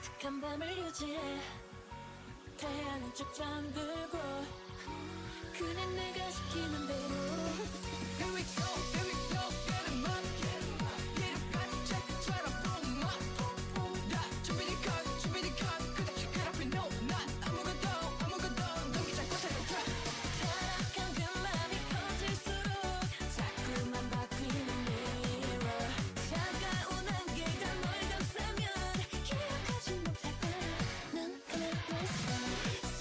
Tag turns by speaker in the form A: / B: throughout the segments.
A: 가득한 밤을 유지해 태양은 쭉 잠들고 그냥 내가 시키는 대로
B: Here we go, here we go, get 'em up, get 'em up. 비루한 체크처럼 boom up. 다 준비된 컷, 끝없이 그렇게 no, 난 아무것도 넘기지 않고 살려줘.
A: 타락한 그 맘이 커질수록 자꾸만 바뀌는 mirror 차가운 안개가 널 감싸면 기억하지 못할 거야. 눈 감고 있어.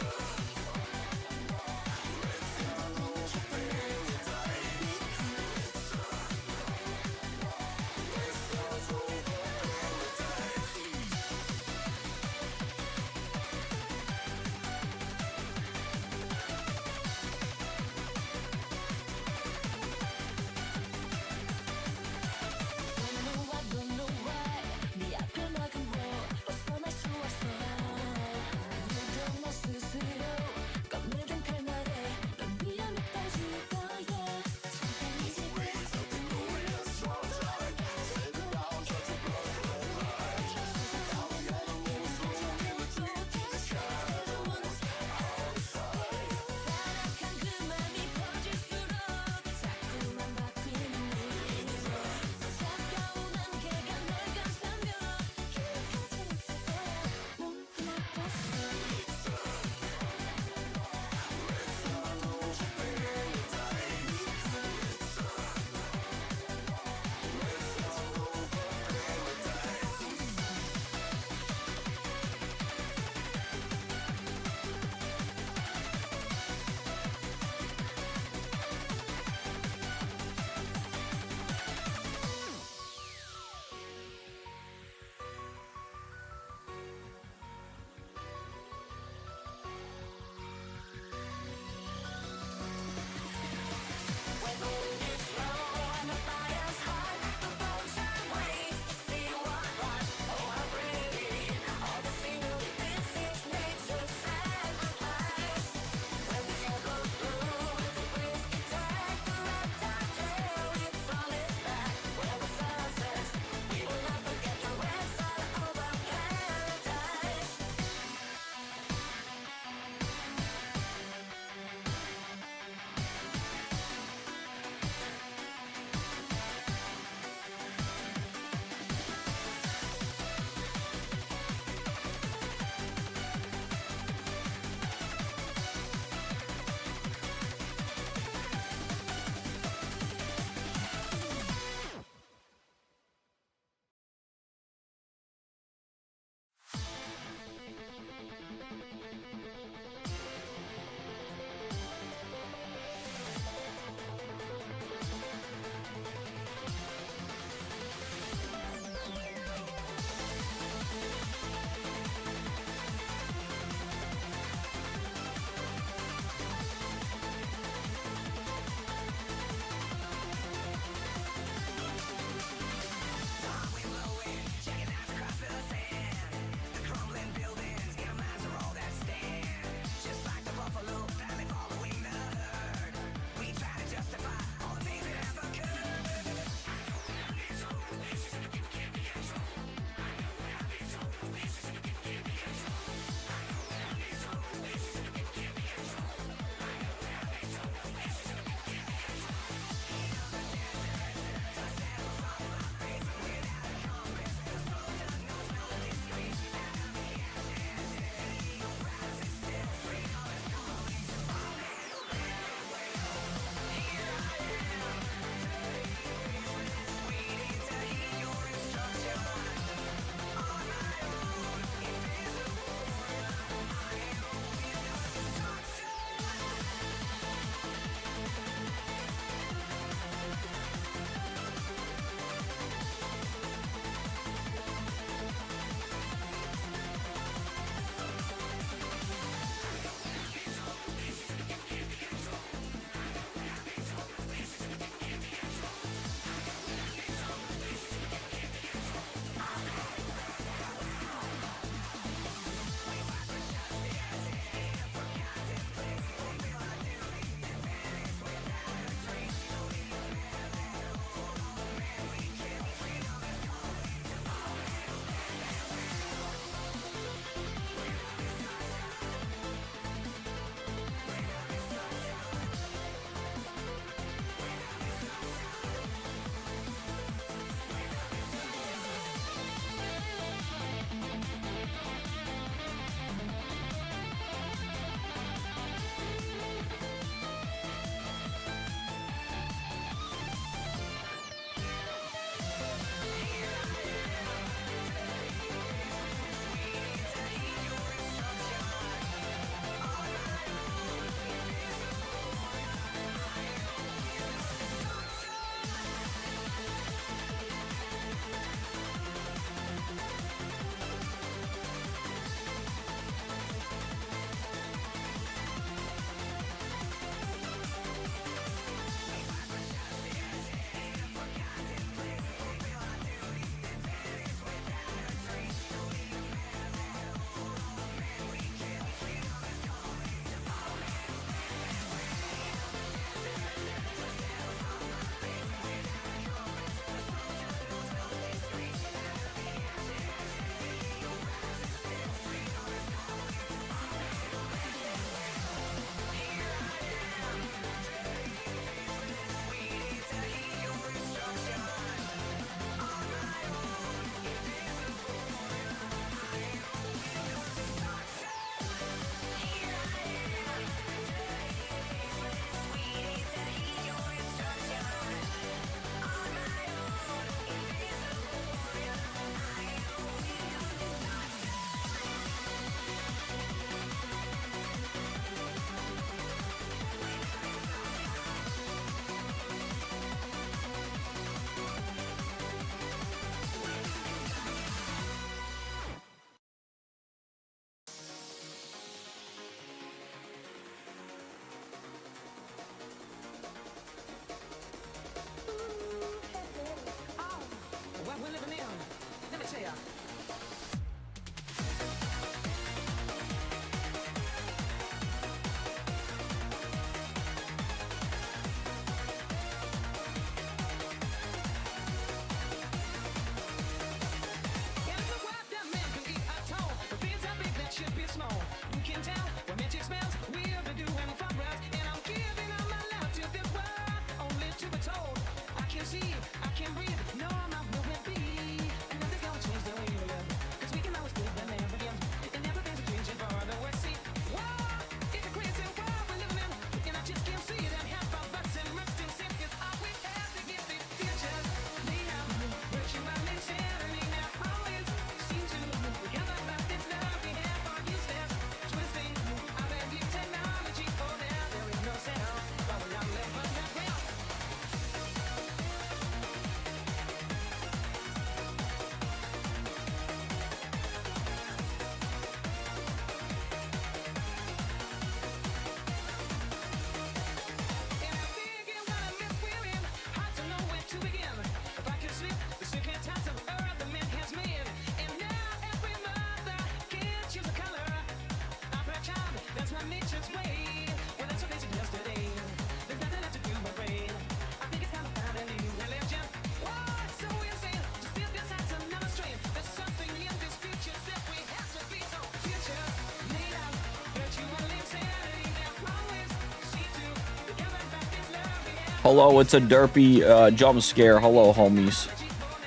C: Hello, it's a derpy jump scare. Hello, homies.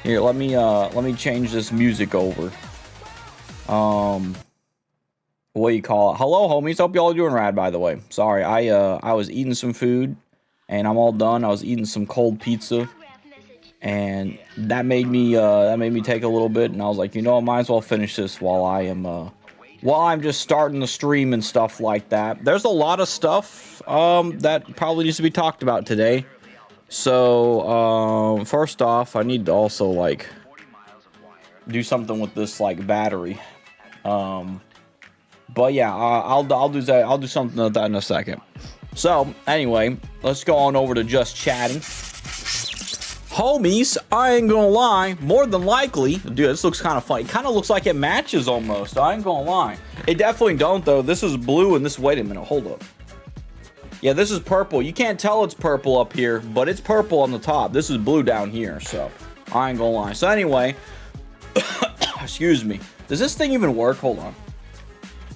C: Here, let me change this music over. What do you call it? Hello, homies. Hope y'all doing rad, by the way. Sorry, I was eating some food, and I'm all done. I was eating some cold pizza, and that made me take a little bit, and I was like, you know, I might as well finish this while I'm just starting the stream and stuff like that. There's a lot of stuff that probably needs to be talked about today. So first off, I need to also like do something with this like battery. But yeah, I'll do that. I'll do something with that in a second. So anyway, let's go on over to just chatting. Homies, I ain't gonna lie, more than likely, dude, this looks kind of funny. It kind of looks like it matches almost. I ain't gonna lie. It definitely don't though. This is blue and this, wait a minute, hold up. Yeah, this is purple. You can't tell it's purple up here, but it's purple on the top. This is blue down here, so I ain't gonna lie. So anyway, excuse me. Does this thing even work? Hold on.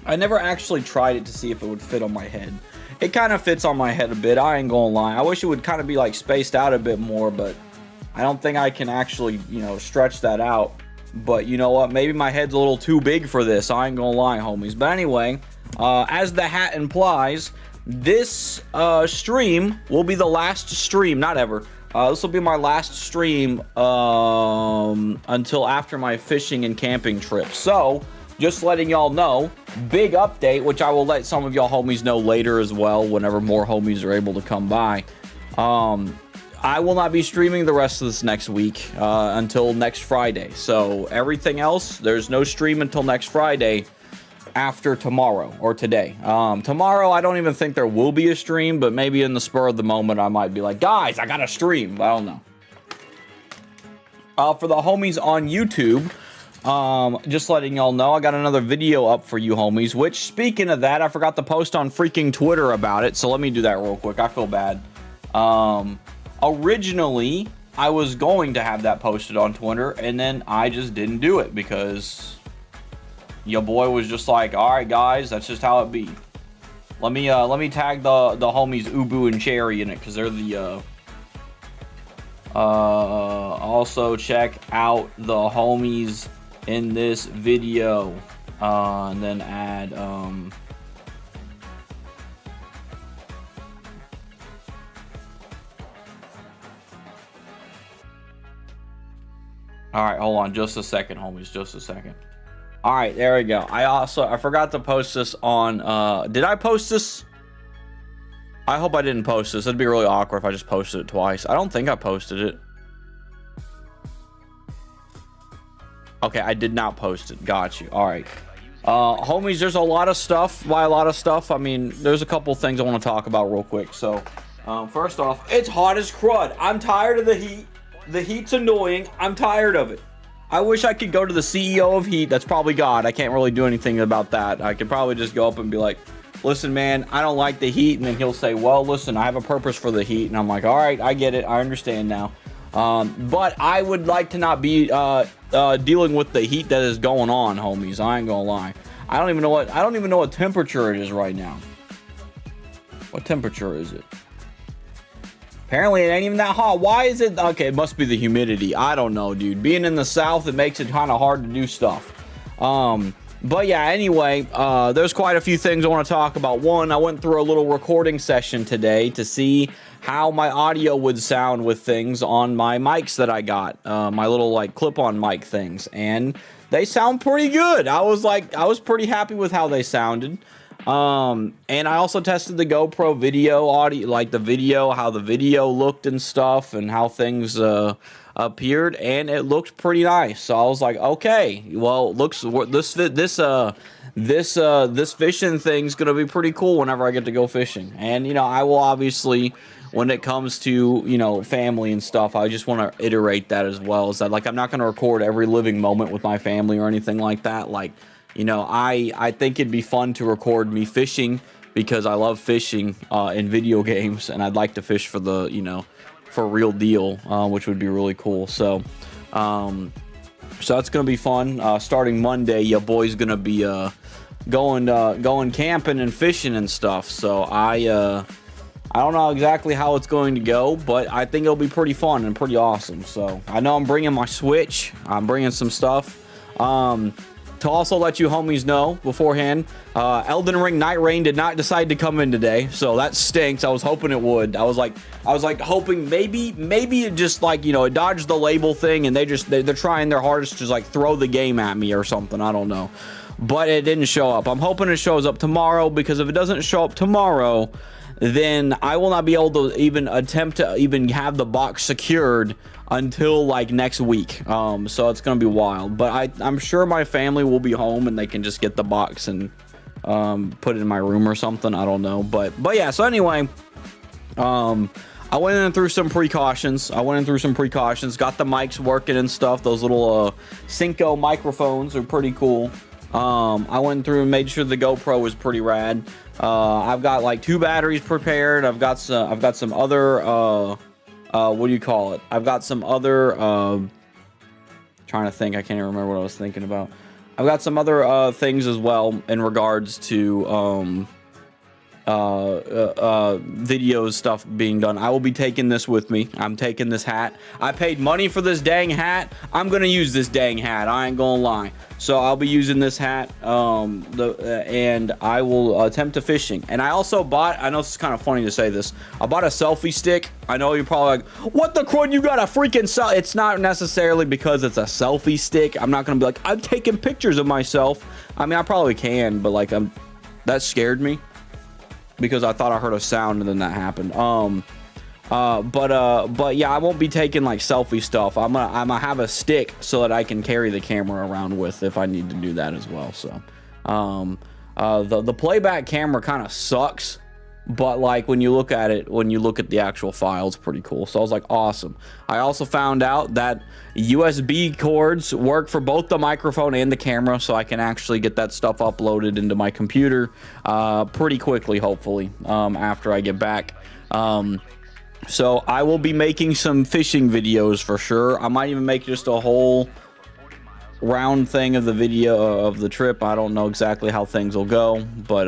C: I never actually tried it to see if it would fit on my head. It kind of fits on my head a bit. I ain't gonna lie. I wish it would kind of be like spaced out a bit more, but I don't think I can actually, you know, stretch that out. But you know what? Maybe my head's a little too big for this. I ain't gonna lie, homies. But anyway, as the hat implies, this stream will be the last stream, not ever. This will be my last stream until after my fishing and camping trip. So, just letting y'all know, big update, which I will let some of y'all homies know later as well, whenever more homies are able to come by. I will not be streaming the rest of this next week until next Friday. So everything else, there's no stream until next Friday after tomorrow or today. Tomorrow, I don't even think there will be a stream, but maybe in the spur of the moment, I might be like, guys, I got a stream. I don't know. For the homies on YouTube, just letting y'all know, I got another video up for you homies, which, speaking of that, I forgot to post on freaking Twitter about it, so let me do that real quick. I feel bad. Originally, I was going to have that posted on Twitter, and then I just didn't do it, because your boy was just like, alright guys, that's just how it be. Let me tag the homies Ubu and Cherry in it, because they're the, also check out the homies in this video, and then add all right, hold on just a second, homies, just a second. All right, there we go. I forgot to post this on did I post this? I hope I didn't post this. It'd be really awkward if I just posted it twice. I don't think I posted it. Okay, I did not post it. Got you. All right. Homies, there's a lot of stuff. By a lot of stuff, I mean, there's a couple things I want to talk about real quick. So, first off, it's hot as crud. I'm tired of the heat. The heat's annoying. I'm tired of it. I wish I could go to the CEO of Heat. That's probably God. I can't really do anything about that. I could probably just go up and be like, listen, man, I don't like the heat. And then he'll say, well, listen, I have a purpose for the heat. And I'm like, all right, I get it. I understand now. But I would like to not be dealing with the heat that is going on, homies. I ain't gonna lie. I don't even know what temperature it is right now. What temperature is it? Apparently it ain't even that hot. Why is it? Okay, it must be the humidity. I don't know, dude. Being in the South, it makes it kind of hard to do stuff. But yeah, anyway, there's quite a few things I want to talk about. One, I went through a little recording session today to see how my audio would sound with things on my mics that I got. My little like clip-on mic things. And they sound pretty good. I was pretty happy with how they sounded. And I also tested the GoPro video audio, like the video, how the video looked and stuff, and how things appeared, and it looked pretty nice. So I was like, okay, well, this fishing thing's gonna be pretty cool whenever I get to go fishing. And you know, I will obviously, when it comes to, you know, family and stuff, I just want to iterate that as well. Is that like I'm not gonna record every living moment with my family or anything like that. Like, you know, I think it'd be fun to record me fishing because I love fishing in video games, and I'd like to fish for the, you know, for real deal, which would be really cool. So that's gonna be fun. Starting Monday, your boy's gonna be going camping and fishing and stuff. So I don't know exactly how it's going to go, but I think it'll be pretty fun and pretty awesome. So I know I'm bringing my Switch. I'm bringing some stuff. To also let you homies know beforehand, Elden Ring NIGHTREIGN did not decide to come in today, so that stinks. I was hoping it would. I was like hoping maybe it just like, you know, it dodged the label thing and they're trying their hardest to just like throw the game at me or something. I don't know, but it didn't show up. I'm hoping it shows up tomorrow, because if it doesn't show up tomorrow, then I will not be able to even attempt to even have the box secured until like next week. So it's gonna be wild, but I'm sure my family will be home and they can just get the box and put it in my room or something. I don't know, but yeah. So anyway, I went in through some precautions. Got the mics working and stuff. Those little Cinco microphones are pretty cool. I went through and made sure the GoPro was pretty rad. I've got like 2 batteries prepared. I've got some other what do you call it? I've got some other trying to think. I can't even remember what I was thinking about. I've got some other things as well in regards to videos stuff being done. I will be taking this with me. I'm taking this hat. I paid money for this dang hat. I'm gonna use this dang hat. I ain't gonna lie. So I'll be using this hat, and I will attempt to fishing. And I also bought, I know this is kind of funny to say this, I bought a selfie stick. I know you're probably like, what the crud, you got a freaking It's not necessarily because it's a selfie stick. I'm not gonna be like, I'm taking pictures of myself. I mean, I probably can, but like, that scared me, because I thought I heard a sound and then that happened. But yeah, I won't be taking like selfie stuff. I'm gonna have a stick so that I can carry the camera around with if I need to do that as well. So the playback camera kind of sucks, but like when you look at it, when you look at the actual file, it's pretty cool. So I was like, awesome. I also found out that USB cords work for both the microphone and the camera, so I can actually get that stuff uploaded into my computer pretty quickly, hopefully, after I get back. So I will be making some fishing videos for sure. I might even make just a whole round thing of the video of the trip. I don't know exactly how things will go, but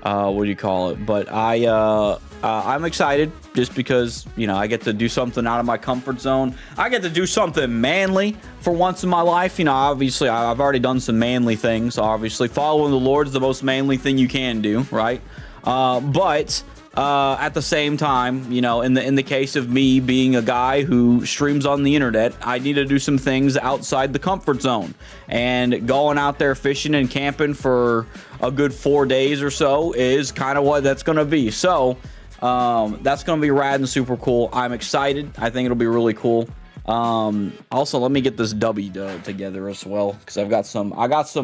C: what do you call it? But I'm excited just because, you know, I get to do something out of my comfort zone. I get to do something manly for once in my life. You know, obviously I've already done some manly things. Obviously following the Lord is the most manly thing you can do, right? But at the same time, you know, in the case of me being a guy who streams on the internet, I need to do some things outside the comfort zone. And going out there fishing and camping for a good 4 days or so is kind of what that's going to be. So that's going to be rad and super cool. I'm excited. I think it'll be really cool. Also, let me get this dubby together as well, because I got some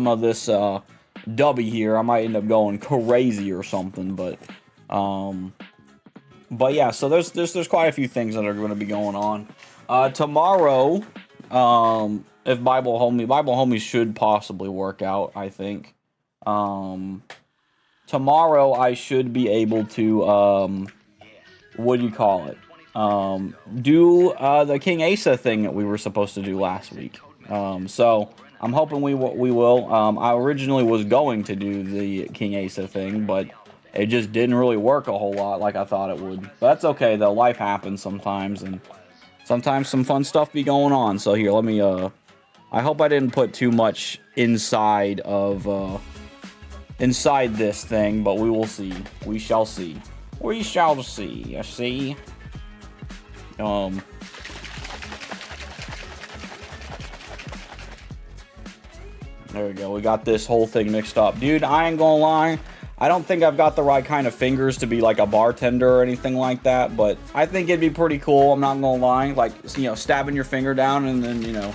C: of this dubby here. I might end up going crazy or something, but yeah, so there's quite a few things that are going to be going on. Tomorrow, if Bible Homie should possibly work out, I think. Tomorrow I should be able to, what do you call it? Do the King Asa thing that we were supposed to do last week. So I'm hoping we will. I originally was going to do the King Asa thing, but it just didn't really work a whole lot like I thought it would. But that's okay though. Life happens sometimes, and sometimes some fun stuff be going on. So here, let me I hope I didn't put too much inside of inside this thing, but we will see. We shall see. We shall see. You see? There we go. We got this whole thing mixed up. Dude, I ain't gonna lie. I don't think I've got the right kind of fingers to be like a bartender or anything like that, but I think it'd be pretty cool. I'm not gonna lie. Like, you know, stabbing your finger down and then, you know,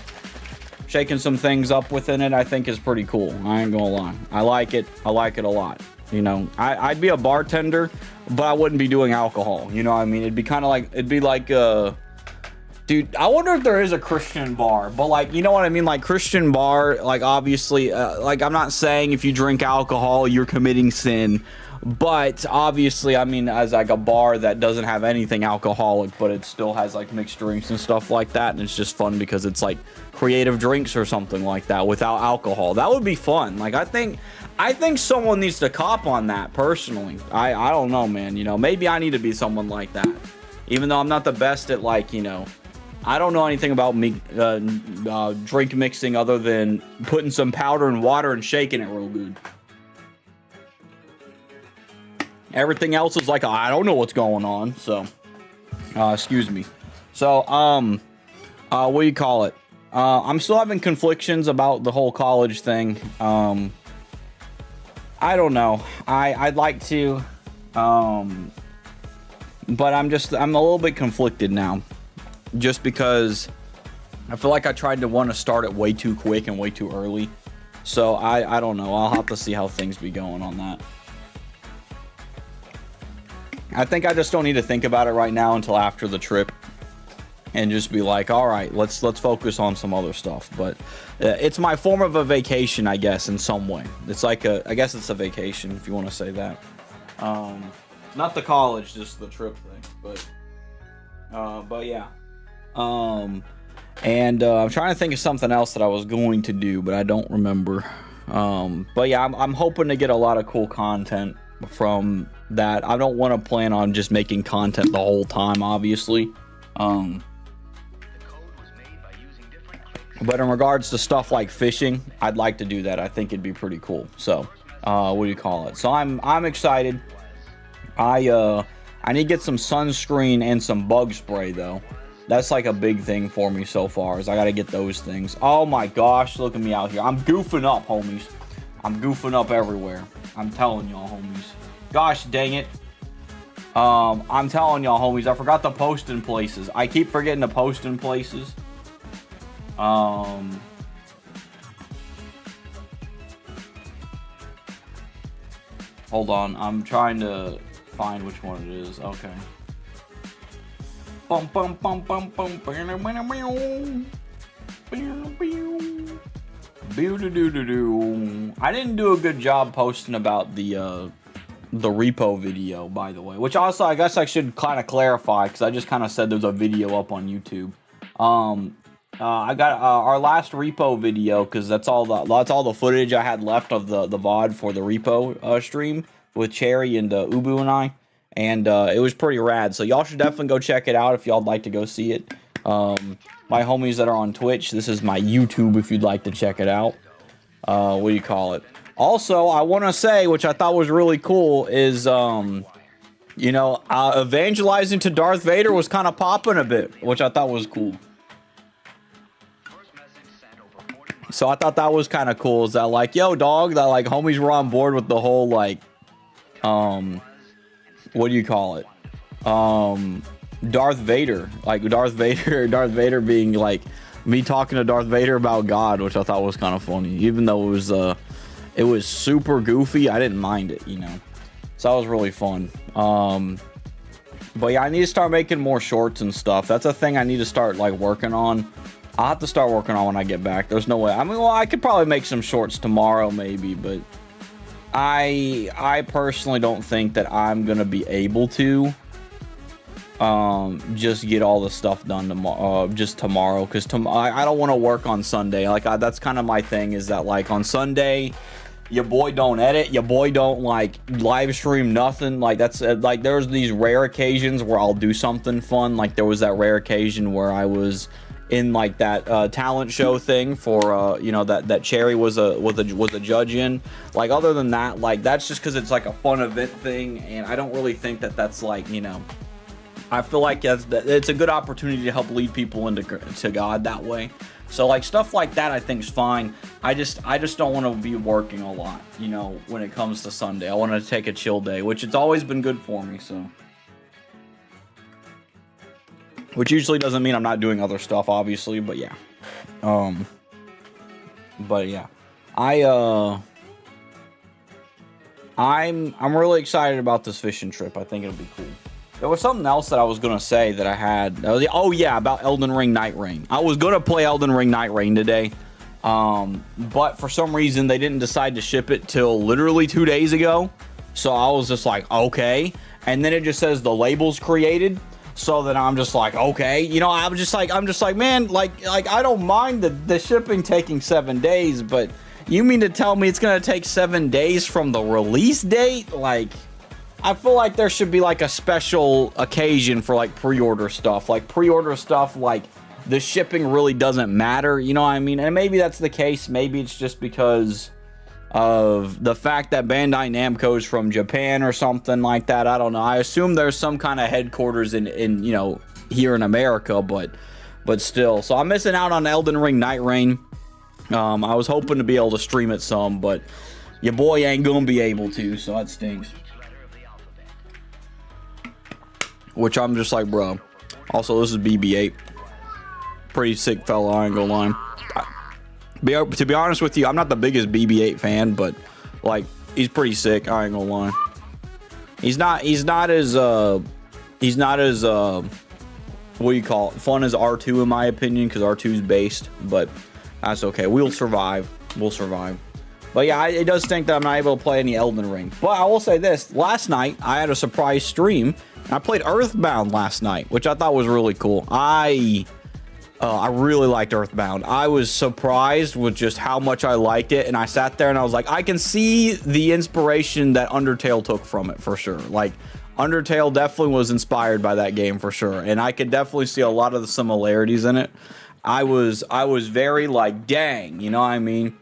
C: shaking some things up within it, I think is pretty cool. I ain't gonna lie. I like it. I like it a lot. You know, I'd be a bartender, but I wouldn't be doing alcohol. You know what I mean? It'd be kind of like, dude, I wonder if there is a Christian bar, but like, you know what I mean? Like Christian bar, like obviously, like I'm not saying if you drink alcohol, you're committing sin, but obviously, I mean, as like a bar that doesn't have anything alcoholic, but it still has like mixed drinks and stuff like that. And it's just fun because it's like creative drinks or something like that without alcohol. That would be fun. Like, I think I think someone needs to cop on that personally. I don't know, man. You know, maybe I need to be someone like that. Even though I'm not the best at, like, you know, I don't know anything about drink mixing other than putting some powder in water and shaking it real good. Everything else is like, I don't know what's going on. So, excuse me. So, what do you call it? I'm still having conflictions about the whole college thing. I don't know. I'd like to, but I'm a little bit conflicted now, just because I feel like I tried to want to start it way too quick and way too early. So I don't know. I'll have to see how things be going on that. I think I just don't need to think about it right now until after the trip, and just be like, all right, let's focus on some other stuff. But it's my form of a vacation, I guess, in some way. It's like I guess it's a vacation, if you want to say that. Not the college, just the trip thing. But yeah. And I'm trying to think of something else that I was going to do, but I don't remember. But yeah, I'm hoping to get a lot of cool content from that. I don't want to plan on just making content the whole time, obviously. But in regards to stuff like fishing, I'd like to do that. I think it'd be pretty cool. So, what do you call it? So I'm excited. I need to get some sunscreen and some bug spray though. That's like a big thing for me so far, is I got to get those things. Oh my gosh, look at me out here. I'm goofing up, homies. I'm goofing up everywhere. I'm telling y'all, homies. Gosh dang it. I'm telling y'all, homies, I forgot to post in places. I keep forgetting to post in places. Hold on, I'm trying to find which one it is. Okay. Bum bum bum bum bum bum. I didn't do a good job posting about the repo video, by the way, which also I guess I should kind of clarify, because I just kind of said there's a video up on YouTube. I got our last repo video, because that's all the footage I had left of the VOD for the repo stream with Cherry and Ubu and I, and it was pretty rad. So y'all should definitely go check it out if y'all'd like to go see it. My homies that are on Twitch, this is my YouTube if you'd like to check it out. What do you call it? Also, I want to say, which I thought was really cool, is you know, evangelizing to Darth Vader was kind of popping a bit, which I thought was cool. So I thought that was kind of cool, is that like, yo dog, that like homies were on board with the whole like, what do you call it? Darth Vader, like Darth Vader being like me talking to Darth Vader about God, which I thought was kind of funny, even though it was super goofy. I didn't mind it, you know. So that was really fun. But yeah, I need to start making more shorts and stuff. That's a thing I need to start like working on. I'll have to start working on when I get back. There's no way. I mean, well, I could probably make some shorts tomorrow maybe, but I personally don't think that I'm gonna be able to just get all the stuff done tomorrow, because I don't want to work on Sunday. Like that's kind of my thing, is that like on Sunday, your boy don't edit, your boy don't like live stream nothing. Like that's like there's these rare occasions where I'll do something fun. Like there was that rare occasion where I was in like that talent show thing for you know, that Cherry was a judge in. Like other than that, like that's just because it's like a fun event thing, and I don't really think that that's like, you know, I feel like it's a good opportunity to help lead people into God that way. So like stuff like that I think is fine. I just don't want to be working a lot, you know, when it comes to Sunday. I want to take a chill day, which it's always been good for me. So, which usually doesn't mean I'm not doing other stuff, obviously, but yeah. But yeah, I'm really excited about this fishing trip. I think it'll be cool. There was something else that I was gonna say that I had. Oh yeah, about Elden Ring Night Reign. I was gonna play Elden Ring Night Reign today, but for some reason they didn't decide to ship it till literally 2 days ago. So I was just like, okay. And then it just says the label's created. So then I'm just like, okay, you know, I'm just like, man, like I don't mind the shipping taking 7 days, but You mean to tell me it's gonna take 7 days from the release date? Like, I feel like there should be like a special occasion for like pre-order stuff. Like pre-order stuff, like the shipping really doesn't matter. You know what I mean? And maybe that's the case. Maybe it's just because of the fact that Bandai Namco is from Japan or something like that. I don't know. I assume there's some kind of headquarters in you know, here in America, but still. So I'm missing out on Elden Ring NIGHTREIGN. I was hoping to be able to stream it some, but your boy ain't gonna be able to, so that stinks. Which I'm just like, bro. Also, this is BB-8. Pretty sick fella, I ain't gonna lie. To be honest with you, I'm not the biggest BB-8 fan, but like, he's pretty sick, I ain't gonna lie. He's not as what do you call it, fun as R2 in my opinion, because R2's based, but that's okay. We'll survive. But yeah, it does stink that I'm not able to play any Elden Ring. But I will say this, last night I had a surprise stream. I played Earthbound last night, which I thought was really cool. I really liked Earthbound. I was surprised with just how much I liked it, and I sat there and I was like, I can see the inspiration that Undertale took from it for sure. Like, Undertale definitely was inspired by that game for sure, and I could definitely see a lot of the similarities in it. I was very like, dang, you know what I mean?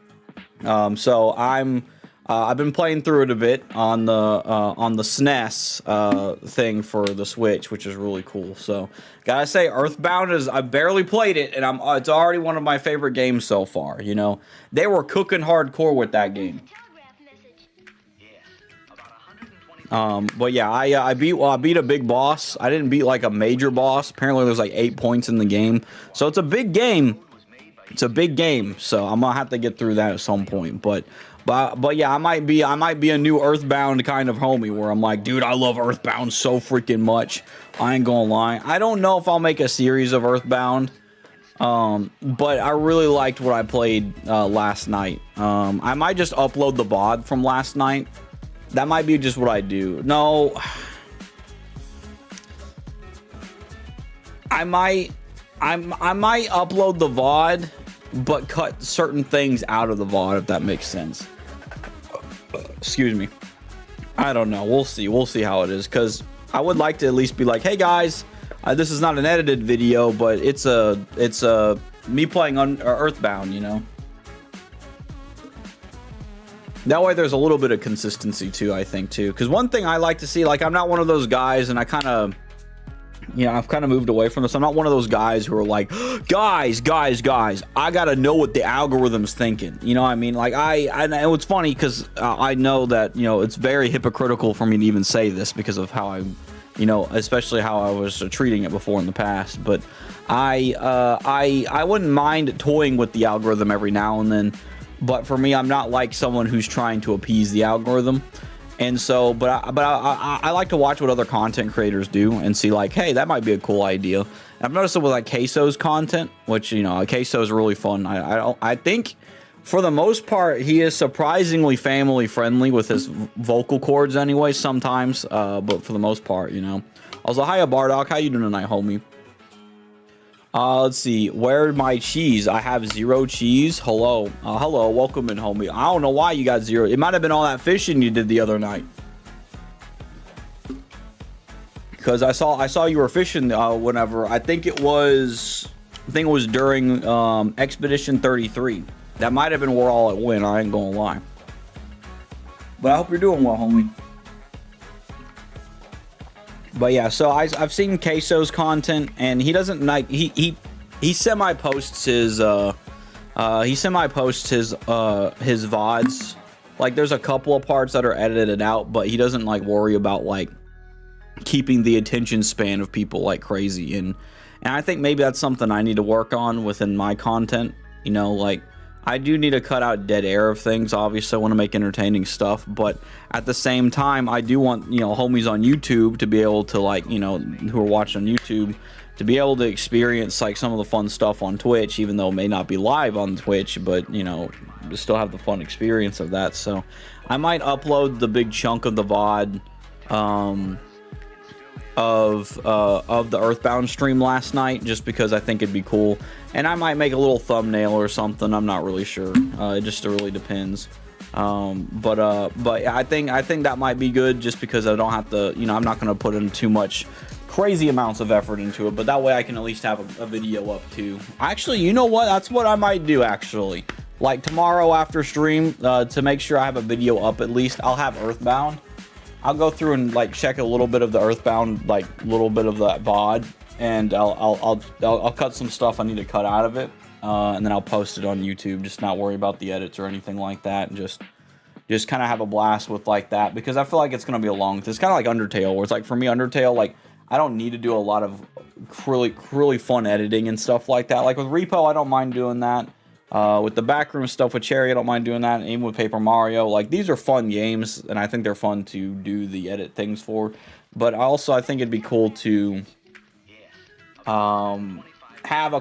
C: So I've been playing through it a bit on the SNES thing for the Switch, which is really cool. So gotta say, Earthbound I barely played it, and it's already one of my favorite games so far. You know, they were cooking hardcore with that game. But yeah, I beat a big boss. I didn't beat like a major boss. Apparently there's like 8 points in the game. So it's a big game. So I'm gonna have to get through that at some point. But yeah, I might be a new Earthbound kind of homie where I'm like, dude, I love Earthbound so freaking much. I ain't gonna lie. I don't know if I'll make a series of Earthbound. But I really liked what I played last night. I might just upload the VOD from last night. That might be just what I do. No, I might upload the VOD, but cut certain things out of the VOD, if that makes sense. Excuse me. I don't know. We'll see how it is, because I would like to at least be like, hey guys, this is not an edited video, but it's me playing on Earthbound, you know. That way there's a little bit of consistency too, I think too. Because one thing I like to see, like, I'm not one of those guys, and I kind of, you know, I've kind of moved away from this. I'm not one of those guys who are like, guys, I gotta know what the algorithm's thinking. You know what I mean? Like, and it's funny because I know that, you know, it's very hypocritical for me to even say this because of how I, you know, especially how I was treating it before in the past. But I wouldn't mind toying with the algorithm every now and then. But for me, I'm not like someone who's trying to appease the algorithm. And so, but I like to watch what other content creators do and see like, hey, that might be a cool idea. And I've noticed it with like Queso's content, which, you know, Queso is really fun. I think for the most part, he is surprisingly family friendly with his vocal cords anyway, sometimes. But for the most part, you know. Also, hiya Bardock, how you doing tonight, homie? Let's see. Where's my cheese? I have 0 cheese. Hello. Hello. Welcome in, homie. I don't know why you got 0. It might have been all that fishing you did the other night. Because I saw you were fishing whenever. I think it was during Expedition 33. That might have been where all it went. I ain't gonna lie. But I hope you're doing well, homie. But yeah, so I've seen Queso's content, and he doesn't like he semi posts his VODs. Like, there's a couple of parts that are edited out, but he doesn't like worry about like keeping the attention span of people like crazy. And I think maybe that's something I need to work on within my content. You know, like, I do need to cut out dead air of things. Obviously, I want to make entertaining stuff, but at the same time, I do want, you know, homies on YouTube to be able to, like, you know, who are watching on YouTube, to be able to experience like some of the fun stuff on Twitch, even though it may not be live on Twitch, but, you know, still have the fun experience of that. So I might upload the big chunk of the VOD of the Earthbound stream last night, just because I think it'd be cool, and I might make a little thumbnail or something. I'm not really sure. It just really depends. But I think that might be good, just because I don't have to, you know, I'm not gonna put in too much crazy amounts of effort into it, but that way I can at least have a video up too. Actually, you know what? That's what I might do, actually. Like tomorrow after stream, to make sure I have a video up at least, I'll have Earthbound. I'll go through and like check a little bit of the Earthbound, like little bit of that VOD, and I'll cut some stuff I need to cut out of it, and then I'll post it on YouTube. Just not worry about the edits or anything like that, and just kind of have a blast with like that, because I feel like it's gonna be a long. It's kind of like Undertale, where it's like, for me, Undertale, like I don't need to do a lot of really fun editing and stuff like that. Like with Repo, I don't mind doing that. With the backroom stuff with Cherry, I don't mind doing that. And even with Paper Mario, like these are fun games, and I think they're fun to do the edit things for. But also, I think it'd be cool to have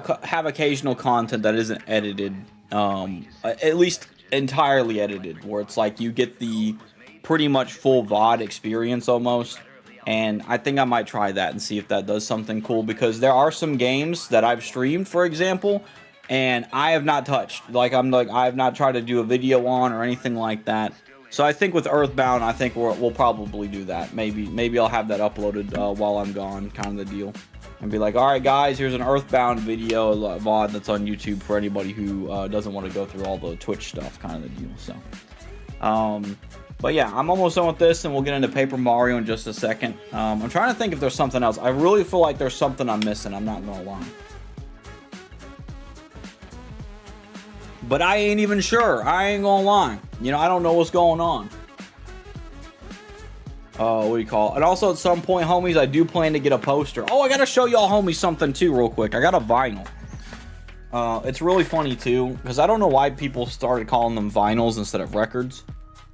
C: occasional content that isn't edited, at least entirely edited, where it's like you get the pretty much full VOD experience almost. And I think I might try that and see if that does something cool, because there are some games that I've streamed, for example, and I have not touched. Like I have not tried to do a video on or anything like that. So I think with Earthbound, I think we'll probably do that. Maybe I'll have that uploaded while I'm gone, kind of the deal, and be like, all right, guys, here's an Earthbound video VOD that's on YouTube for anybody who doesn't want to go through all the Twitch stuff, kind of the deal. So, but yeah, I'm almost done with this, and we'll get into Paper Mario in just a second. I'm trying to think if there's something else. I really feel like there's something I'm missing. I'm not gonna lie. But I ain't even sure. I ain't gonna lie. You know, I don't know what's going on. What do you call it? And also at some point, homies, I do plan to get a poster. Oh, I gotta show y'all homies something too real quick. I got a vinyl. It's really funny too, because I don't know why people started calling them vinyls instead of records.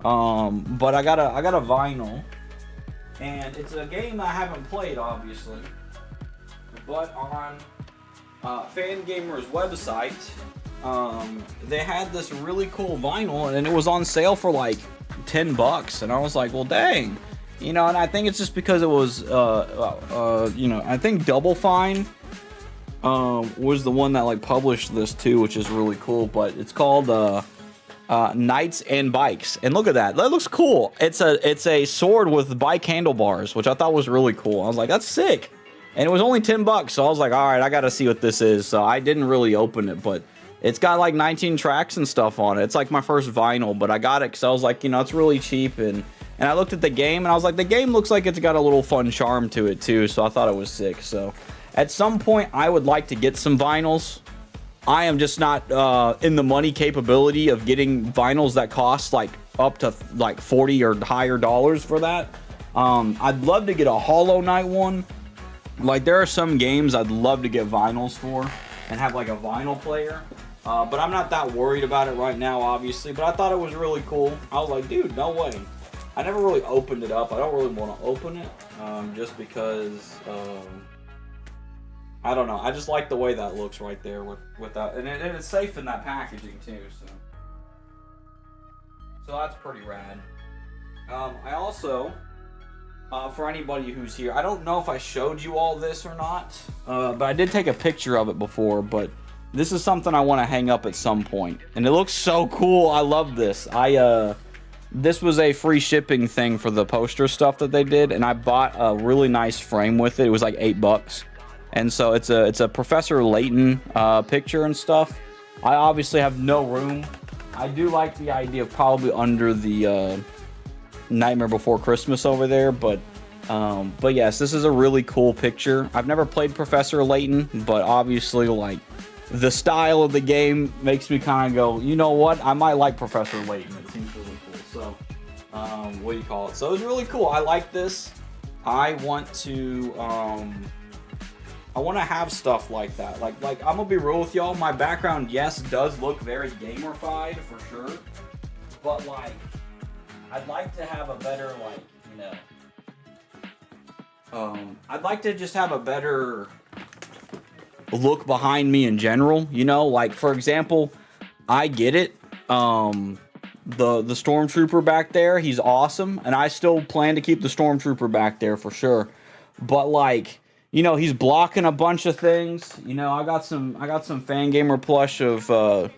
C: But I got a vinyl, and it's a game I haven't played, obviously. But on Fangamer's website, they had this really cool vinyl, and it was on sale for like $10, and I was like, well, dang, you know. And I think it's just because it was, you know, I think Double Fine was the one that like published this too, which is really cool. But it's called Knights and Bikes, and look at that. That looks cool. It's a sword with bike handlebars, which I thought was really cool. I was like, that's sick. And it was only $10, so I was like, all right, I gotta see what this is. So I didn't really open it, but it's got like 19 tracks and stuff on it. It's like my first vinyl, but I got it because I was like, you know, it's really cheap. And I looked at the game, and I was like, the game looks like it's got a little fun charm to it too. So I thought it was sick. So at some point, I would like to get some vinyls. I am just not in the money capability of getting vinyls that cost like up to like $40 or higher dollars for that. I'd love to get a Hollow Knight one. Like there are some games I'd love to get vinyls for and have like a vinyl player. But I'm not that worried about it right now, obviously. But I thought it was really cool. I was like, dude, no way. I never really opened it up. I don't really want to open it, just because, I don't know. I just like the way that looks right there with that. And it's safe in that packaging, too. So that's pretty rad. I also, for anybody who's here, I don't know if I showed you all this or not, but I did take a picture of it before, but this is something I want to hang up at some point, and it looks so cool. I love this. This was a free shipping thing for the poster stuff that they did, and I bought a really nice frame with it. It was like $8, and so it's a Professor Layton picture and stuff. I obviously have no room. I do like the idea of probably under the Nightmare Before Christmas over there, but yes, this is a really cool picture. I've never played Professor Layton, but obviously, like, the style of the game makes me kind of go, you know what? I might like Professor Layton. It seems really cool. So, what do you call it? So it was really cool. I like this. I want to have stuff like that. Like I'm gonna be real with y'all. My background, yes, does look very gamerified for sure, but like, I'd like to have a better, like, you know, I'd like to just have a better look behind me in general, you know. Like, for example, I get it, the stormtrooper back there, he's awesome, and I still plan to keep the stormtrooper back there for sure, but like, you know, he's blocking a bunch of things. You know, I got some Fangamer plush of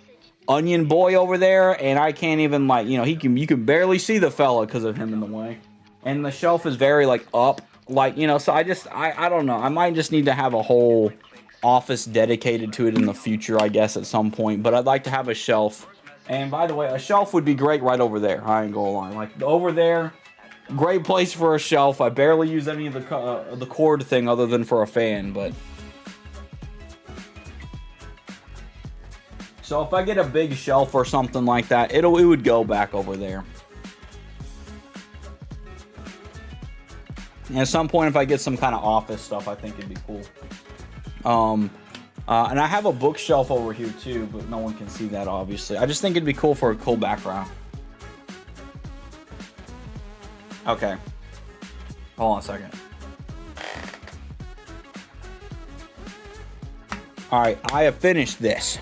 C: Onion Boy over there, and I can't even, like, you know, you can barely see the fella because of him in the way. And the shelf is very, like, up, like, you know, so I don't know. I might just need to have a whole office dedicated to it in the future, I guess, at some point. But I'd like to have a shelf. And by the way, a shelf would be great right over there. I ain't gonna lie. Like, over there, great place for a shelf. I barely use any of the cord thing other than for a fan, but... So if I get a big shelf or something like that, it would go back over there. And at some point, if I get some kind of office stuff, I think it'd be cool. And I have a bookshelf over here too, but no one can see that, obviously. I just think it'd be cool for a cool background. Okay. Hold on a second. Alright, I have finished this.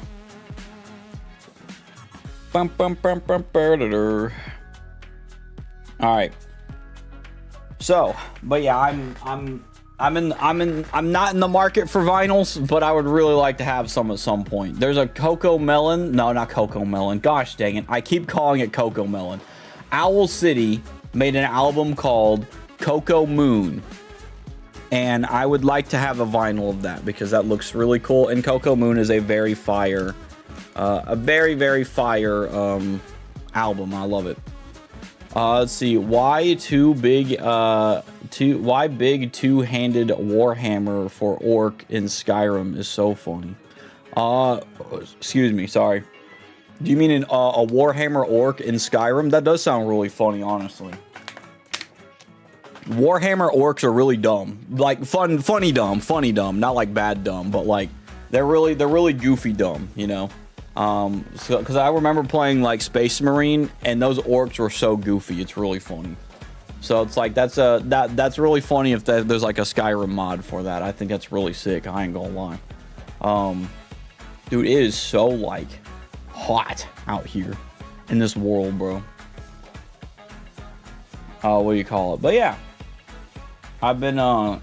C: Alright. So, but yeah, I'm not in the market for vinyls, but I would really like to have some at some point. There's a Coco Melon. No, not Coco Melon. Gosh dang it. I keep calling it Coco Melon. Owl City made an album called Coco Moon. And I would like to have a vinyl of that because that looks really cool. And Coco Moon is a very fire, very fire album. I love it. Let's see. Why big two-handed Warhammer for Orc in Skyrim is so funny. Excuse me, sorry. Do you mean a Warhammer Orc in Skyrim? That does sound really funny, honestly. Warhammer Orcs are really dumb. Like funny dumb, not like bad dumb, but like they're really goofy dumb, you know. So because I remember playing like Space Marine, and those orcs were so goofy, it's really funny. So it's like that's really funny if there's like a Skyrim mod for that. I think that's really sick. I ain't gonna lie. Dude, it is so like hot out here in this world, bro. What do you call it? But yeah, I've been on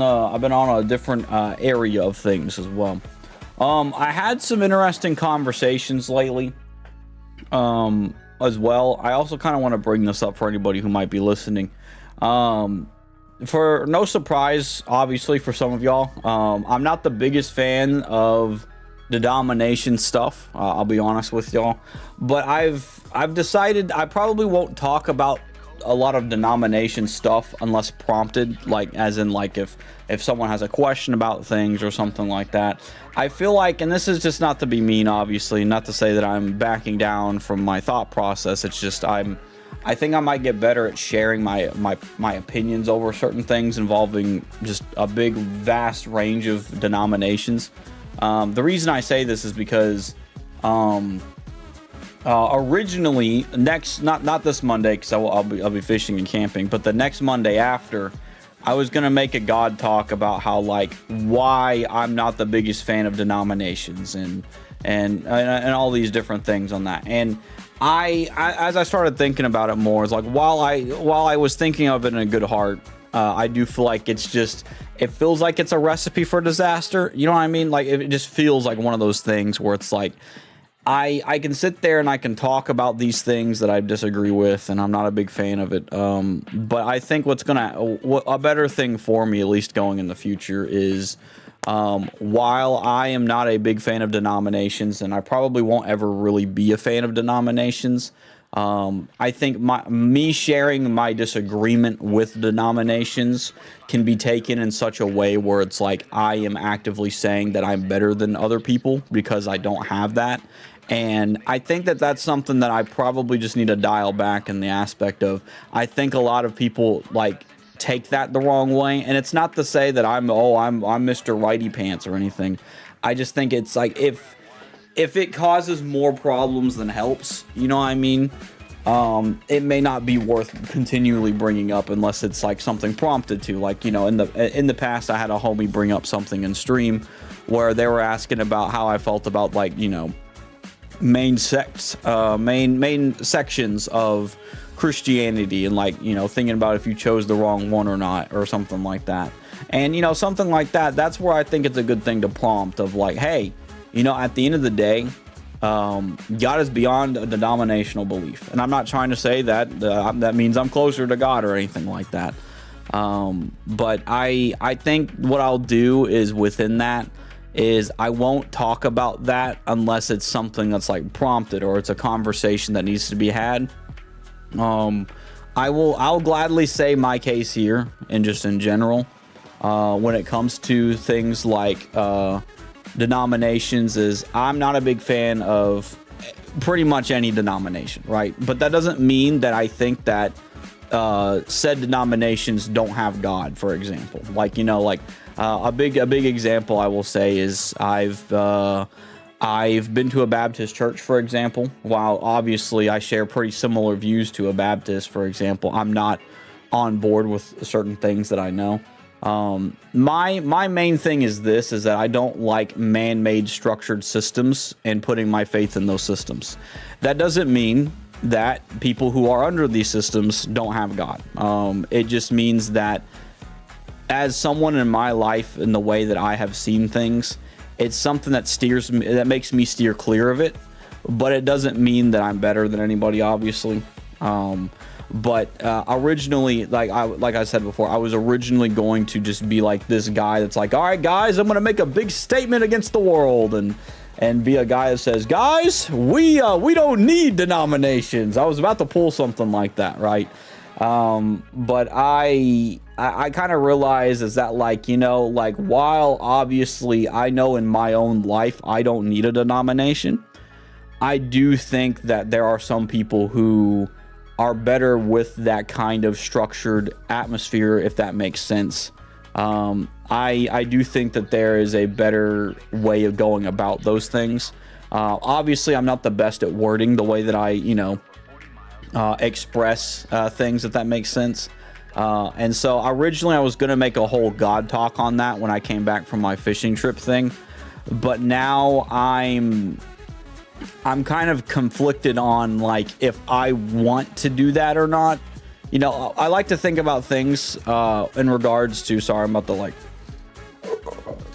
C: a different area of things as well. I had some interesting conversations lately, as well. I also kind of want to bring this up for anybody who might be listening. For no surprise, obviously, for some of y'all, I'm not the biggest fan of the domination stuff. I'll be honest with y'all, but I've decided I probably won't talk about a lot of denomination stuff unless prompted, like as in like if someone has a question about things or something like that. I feel like, and this is just not to be mean, obviously, not to say that I'm backing down from my thought process, it's just I think I might get better at sharing my opinions over certain things involving just a big vast range of denominations. The reason I say this is because originally, not this Monday, because I'll be fishing and camping, but the next Monday after, I was gonna make a God talk about how, like, why I'm not the biggest fan of denominations and all these different things on that. And as I started thinking about it more, it's like while I was thinking of it in a good heart, I do feel like it feels like it's a recipe for disaster. You know what I mean? Like it just feels like one of those things where it's like, I can sit there and I can talk about these things that I disagree with, and I'm not a big fan of it. But I think a better thing for me, at least going in the future, is while I am not a big fan of denominations, and I probably won't ever really be a fan of denominations, I think me sharing my disagreement with denominations can be taken in such a way where it's like I am actively saying that I'm better than other people because I don't have that. And I think that that's something that I probably just need to dial back in the aspect of, I think a lot of people like take that the wrong way. And it's not to say that I'm Mr. Righty Pants or anything. I just think it's like if it causes more problems than helps, you know what I mean? It may not be worth continually bringing up unless it's like something prompted to. Like, you know, in the past, I had a homie bring up something in stream where they were asking about how I felt about, like, you know, main sections of Christianity and like, you know, thinking about if you chose the wrong one or not or something like that. And, you know, something like that, that's where I think it's a good thing to prompt of like, hey, you know, at the end of the day, God is beyond a denominational belief. And I'm not trying to say that that means I'm closer to God or anything like that. But I think what I'll do is within that is I won't talk about that unless it's something that's like prompted or it's a conversation that needs to be had. I'll gladly say my case here and just in general, when it comes to things like, denominations is I'm not a big fan of pretty much any denomination, right? But that doesn't mean that I think that said denominations don't have God, for example. Like, you know, like a big example I will say is I've been to a Baptist church, for example. While obviously I share pretty similar views to a Baptist, for example, I'm not on board with certain things that I know. My main thing is this, is that I don't like man-made structured systems and putting my faith in those systems. That doesn't mean that people who are under these systems don't have God. It just means that as someone in my life, in the way that I have seen things, it's something that steers me, that makes me steer clear of it, but it doesn't mean that I'm better than anybody, obviously. But originally, like I said before, I was originally going to just be like this guy that's like, all right, guys, I'm going to make a big statement against the world and be a guy that says, guys, we don't need denominations. I was about to pull something like that, right? But I kind of realize is that, like, you know, like, while obviously I know in my own life I don't need a denomination, I do think that there are some people who are better with that kind of structured atmosphere, if that makes sense. I do think that there is a better way of going about those things. Obviously, I'm not the best at wording the way that I, you know, express things, if that makes sense. And so originally I was going to make a whole God talk on that when I came back from my fishing trip thing. But now I'm kind of conflicted on, like, if I want to do that or not. You know, I like to think about things in regards to, sorry, I'm about to, like,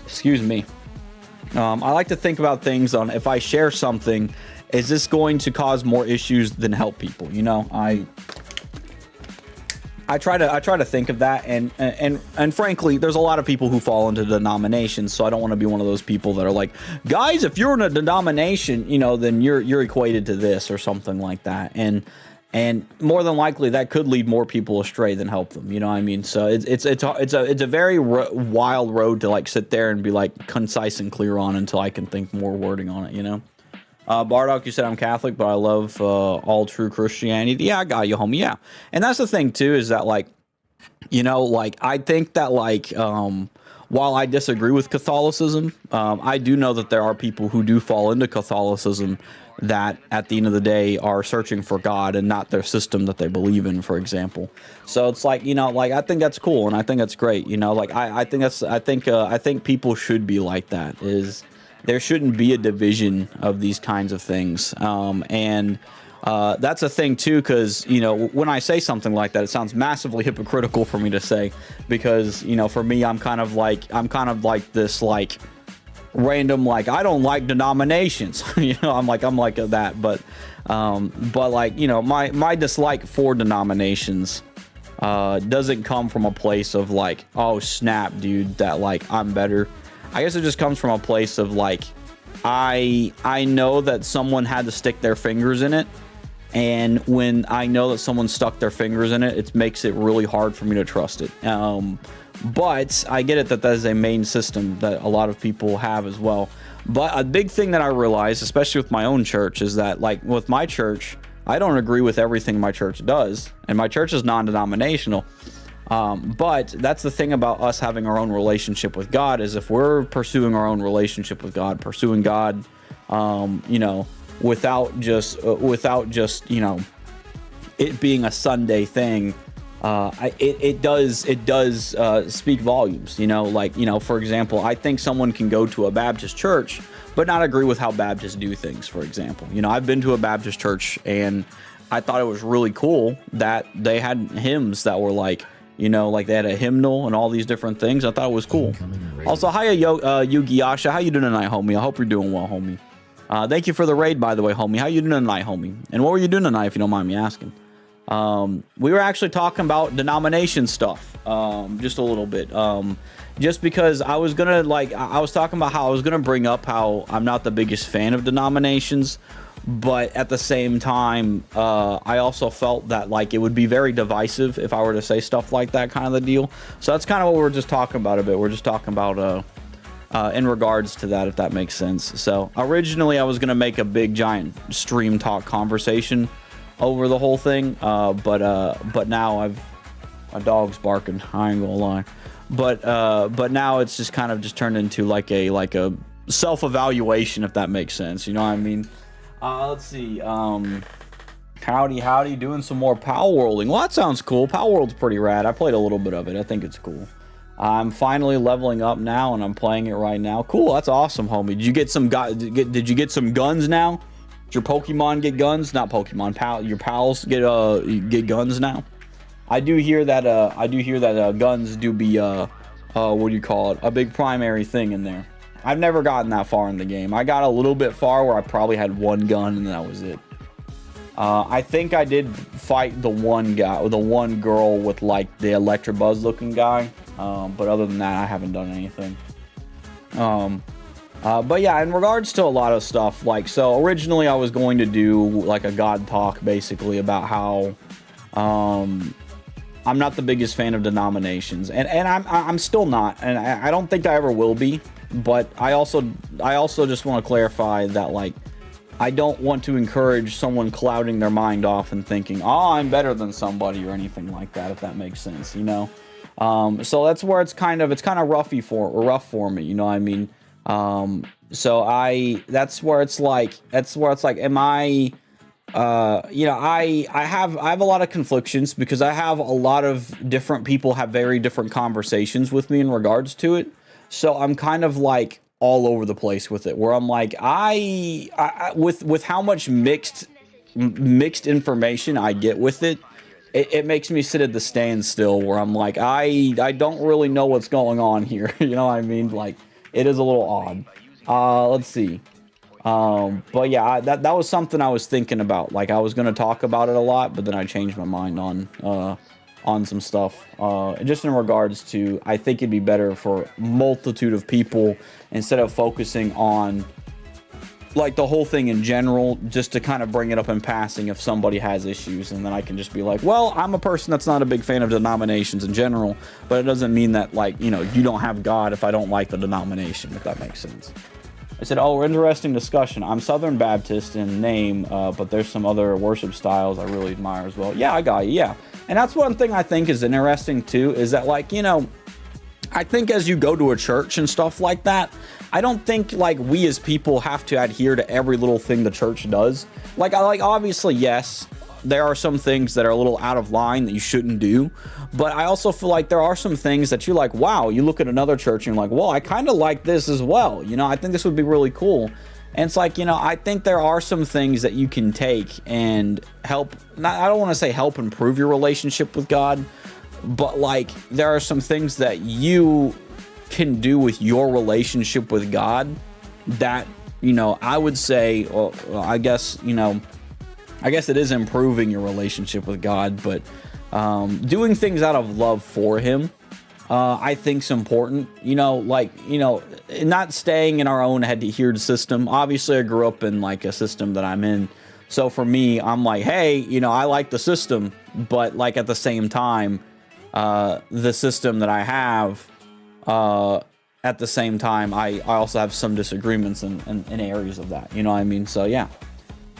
C: excuse me. I like to think about things on, if I share something, is this going to cause more issues than help people? You know, I try to think of that, and frankly, there's a lot of people who fall into denominations, so I don't want to be one of those people that are like, guys, if you're in a denomination, you know, then you're equated to this or something like that, and more than likely that could lead more people astray than help them. You know what I mean? So it's a very wild road to, like, sit there and be, like, concise and clear on until I can think more wording on it. You know. Bardock, you said I'm Catholic, but I love all true Christianity. Yeah, I got you, homie. Yeah. And that's the thing, too, is that, like, you know, like, I think that, like, while I disagree with Catholicism, I do know that there are people who do fall into Catholicism that, at the end of the day, are searching for God and not their system that they believe in, for example. So it's like, you know, like, I think that's cool, and I think that's great. You know, like, I think people should be like that, is there shouldn't be a division of these kinds of things. And that's a thing too, because, you know, when I say something like that, it sounds massively hypocritical for me to say, because, you know, for me, I'm kind of like this, like, random, like, I don't like denominations. You know, I'm like that, but like, you know, my dislike for denominations doesn't come from a place of, like, oh snap, dude, that, like, I'm better. I guess it just comes from a place of, like, I know that someone had to stick their fingers in it, and when I know that someone stuck their fingers in it, it makes it really hard for me to trust it. But I get it that is a main system that a lot of people have as well. But a big thing that I realized, especially with my own church, is that, like, with my church, I don't agree with everything my church does, and my church is non-denominational. But that's the thing about us having our own relationship with God, is if we're pursuing our own relationship with God, pursuing God, you know, without just, you know, it being a Sunday thing, it does speak volumes, you know, like, you know, for example, I think someone can go to a Baptist church, but not agree with how Baptists do things, for example. You know, I've been to a Baptist church, and I thought it was really cool that they had hymns that were like, you know, like they had a hymnal and all these different things. I thought it was cool. Also, hiya, Yugi Yasha. How you doing tonight, homie? I hope you're doing well, homie. Thank you for the raid, by the way, homie. How you doing tonight, homie? And what were you doing tonight, if you don't mind me asking? We were actually talking about denomination stuff, just a little bit. Just because I was gonna, like, I was talking about how I was gonna bring up how I'm not the biggest fan of denominations, but at the same time, I also felt that, like, it would be very divisive if I were to say stuff like that, kind of the deal. So that's kind of what we're just talking about a bit. We're just talking about, in regards to that, if that makes sense. So originally I was going to make a big giant stream talk conversation over the whole thing. But now my dog's barking. I ain't gonna lie. But now it's just kind of just turned into like a self-evaluation, if that makes sense. You know what I mean? Let's see. Howdy, doing some more Power Worlding. Well, that sounds cool. Power World's pretty rad. I played a little bit of it. I think it's cool. I'm finally leveling up now, and I'm playing it right now. Cool, that's awesome, homie. Did you get some did you get some guns now? Did your Pokemon get guns? Not Pokemon, your pals get guns now? I do hear that guns do be what do you call it? A big primary thing in there. I've never gotten that far in the game. I got a little bit far where I probably had one gun and that was it. I think I did fight the one girl with like the Electabuzz looking guy. But other than that, I haven't done anything. But yeah, in regards to a lot of stuff, like, so originally I was going to do like a God talk basically about how, I'm not the biggest fan of denominations, and I'm still not, and I don't think I ever will be. But I also just want to clarify that, like, I don't want to encourage someone clouding their mind off and thinking, oh, I'm better than somebody or anything like that, if that makes sense, you know. So that's where it's kind of rough for me, you know what I mean? So that's where it's like, am I, you know, I have a lot of conflictions because I have a lot of different people have very different conversations with me in regards to it. So I'm kind of like all over the place with it, where I'm like, with how much mixed information I get with it, it makes me sit at the standstill where I'm like, I don't really know what's going on here. You know what I mean? Like, it is a little odd. Let's see. But yeah, that was something I was thinking about. Like, I was going to talk about it a lot, but then I changed my mind on some stuff. Just in regards to, I think it'd be better for multitude of people instead of focusing on like the whole thing in general, just to kind of bring it up in passing if somebody has issues, and then I can just be like, well, I'm a person that's not a big fan of denominations in general, but it doesn't mean that, like, you know, you don't have God if I don't like the denomination, if that makes sense. I said, oh, interesting discussion. I'm Southern Baptist in name, but there's some other worship styles I really admire as well. Yeah, I got you, yeah. And that's one thing I think is interesting too, is that, like, you know, I think as you go to a church and stuff like that, I don't think, like, we as people have to adhere to every little thing the church does. Like, obviously, yes, there are some things that are a little out of line that you shouldn't do, but I also feel like there are some things that you're like, wow, you look at another church and you're like, well, I kind of like this as well. You know, I think this would be really cool. And it's like, you know, I think there are some things that you can take and help, I don't want to say help improve your relationship with God, but, like, there are some things that you can do with your relationship with God that, you know, I would say, or I guess, you know, I guess it is improving your relationship with God, but doing things out of love for him, I think is important. You know, like, you know, not staying in our own adhered system. Obviously, I grew up in, like, a system that I'm in. So for me, I'm like, hey, you know, I like the system, but, like, at the same time, the system that I have, at the same time, I also have some disagreements in areas of that. You know what I mean? So, yeah.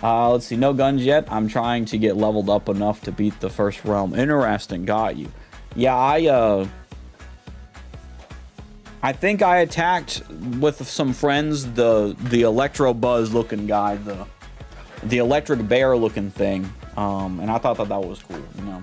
C: Let's see. No guns yet. I'm trying to get leveled up enough to beat the first realm. Interesting. Got you. Yeah, I think I attacked with some friends the Electabuzz looking guy, the electric bear looking thing. And I thought that was cool, you know.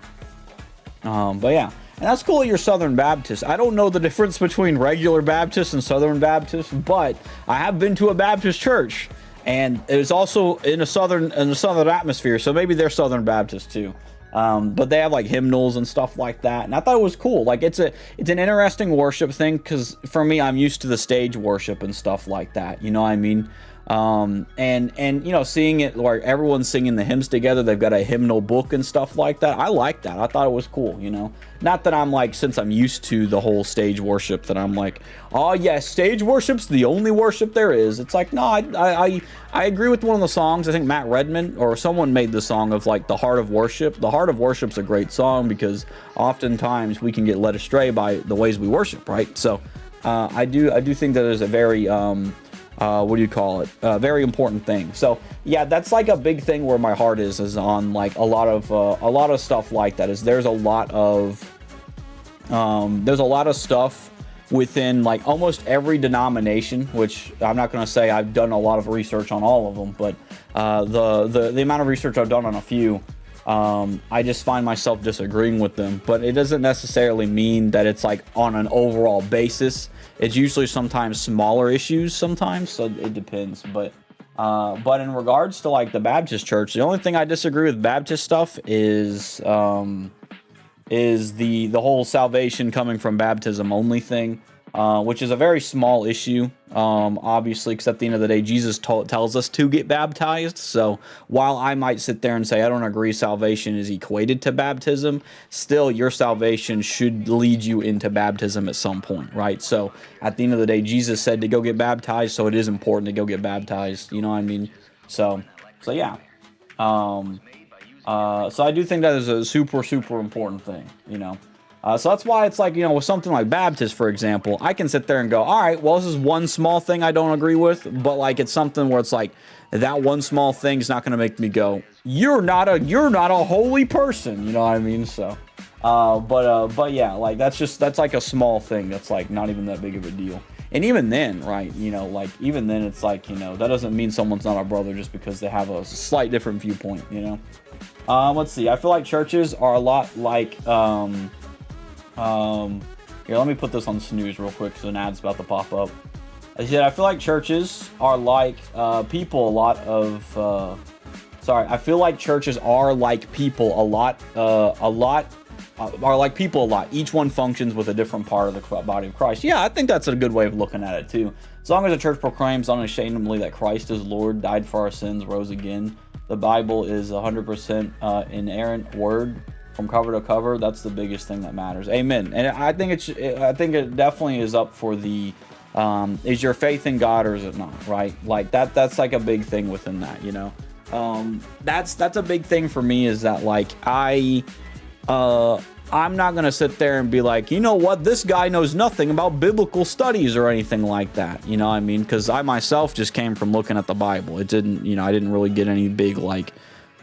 C: But yeah. And that's cool you're Southern Baptist. I don't know the difference between regular Baptist and Southern Baptist, but I have been to a Baptist church. and it's also in the southern atmosphere, so maybe they're Southern Baptist too. But they have like hymnals and stuff like that, and I thought it was cool. Like it's an interesting worship thing, because for me, I'm used to the stage worship and stuff like that. You know what I mean? And you know, seeing it where everyone's singing the hymns together, they've got a hymnal book and stuff like that. I like that. I thought it was cool, you know. Not that I'm like, since I'm used to the whole stage worship, that I'm like, oh yes, stage worship's the only worship there is. It's like, no, I agree with one of the songs. I think Matt Redman or someone made the song of like the Heart of Worship. The Heart of Worship's a great song, because oftentimes we can get led astray by the ways we worship, right? So I do think that is a very what do you call it? Very important thing. So yeah, that's like a big thing where my heart is on like a lot of stuff like that. Is there's a lot of stuff within like almost every denomination, which I'm not going to say I've done a lot of research on all of them, but the amount of research I've done on a few, I just find myself disagreeing with them. But it doesn't necessarily mean that it's like on an overall basis. It's usually sometimes smaller issues sometimes, so it depends. But in regards to like the Baptist church, the only thing I disagree with Baptist stuff is the whole salvation coming from baptism only thing, which is a very small issue, obviously, because at the end of the day, Jesus tells us to get baptized. So while I might sit there and say I don't agree salvation is equated to baptism, still your salvation should lead you into baptism at some point, right? So at the end of the day, Jesus said to go get baptized, so it is important to go get baptized, you know what I mean? So yeah. So I do think that is a super, super important thing, you know? So that's why it's like, you know, with something like Baptist, for example, I can sit there and go, all right, well, this is one small thing I don't agree with, but like it's something where it's like that one small thing is not going to make me go, you're not a holy person, you know what I mean? So, but yeah, like that's like a small thing that's like not even that big of a deal. And even then, right, you know, like even then it's like, you know, that doesn't mean someone's not a brother just because they have a slight different viewpoint, you know? Let's see. I feel like churches are a lot like, here, let me put this on snooze real quick because an ad's about to pop up. I said I feel like churches are like people a lot of I feel like churches are like people a lot. Are like people a lot. Each one functions with a different part of the body of Christ. Yeah, I think that's a good way of looking at it too. As long as the church proclaims unashamedly that Christ is Lord, died for our sins, rose again, the Bible is 100% inerrant word from cover to cover. That's the biggest thing that matters. Amen. And I think it definitely is up for the is your faith in God or is it not, right? Like that's like a big thing within that, you know. That's a big thing for me, is that like I'm not going to sit there and be like, you know what, this guy knows nothing about biblical studies or anything like that. You know what I mean? Because I myself just came from looking at the Bible. It didn't, you know, I didn't really get any big, like,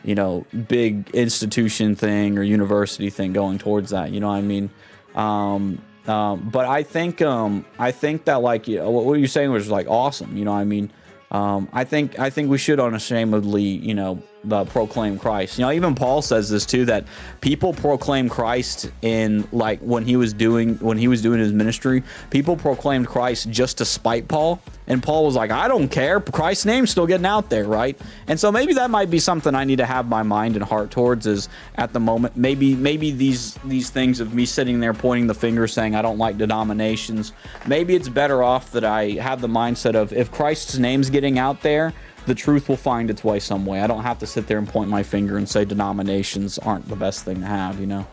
C: you know, big institution thing or university thing going towards that. You know what I mean? But I think that, like, you know, what you're saying was like awesome. You know what I mean? I think we should unashamedly, you know, proclaim Christ. You know, even Paul says this too, that people proclaim Christ in, like, when he was doing his ministry, people proclaimed Christ just to spite Paul, and Paul was like, I don't care, Christ's name's still getting out there, right? And so maybe that might be something I need to have my mind and heart towards, is at the moment maybe these things of me sitting there pointing the finger saying I don't like denominations, maybe it's better off that I have the mindset of, if Christ's name's getting out there, the truth will find its way some way. I don't have to sit there and point my finger and say denominations aren't the best thing to have, you know.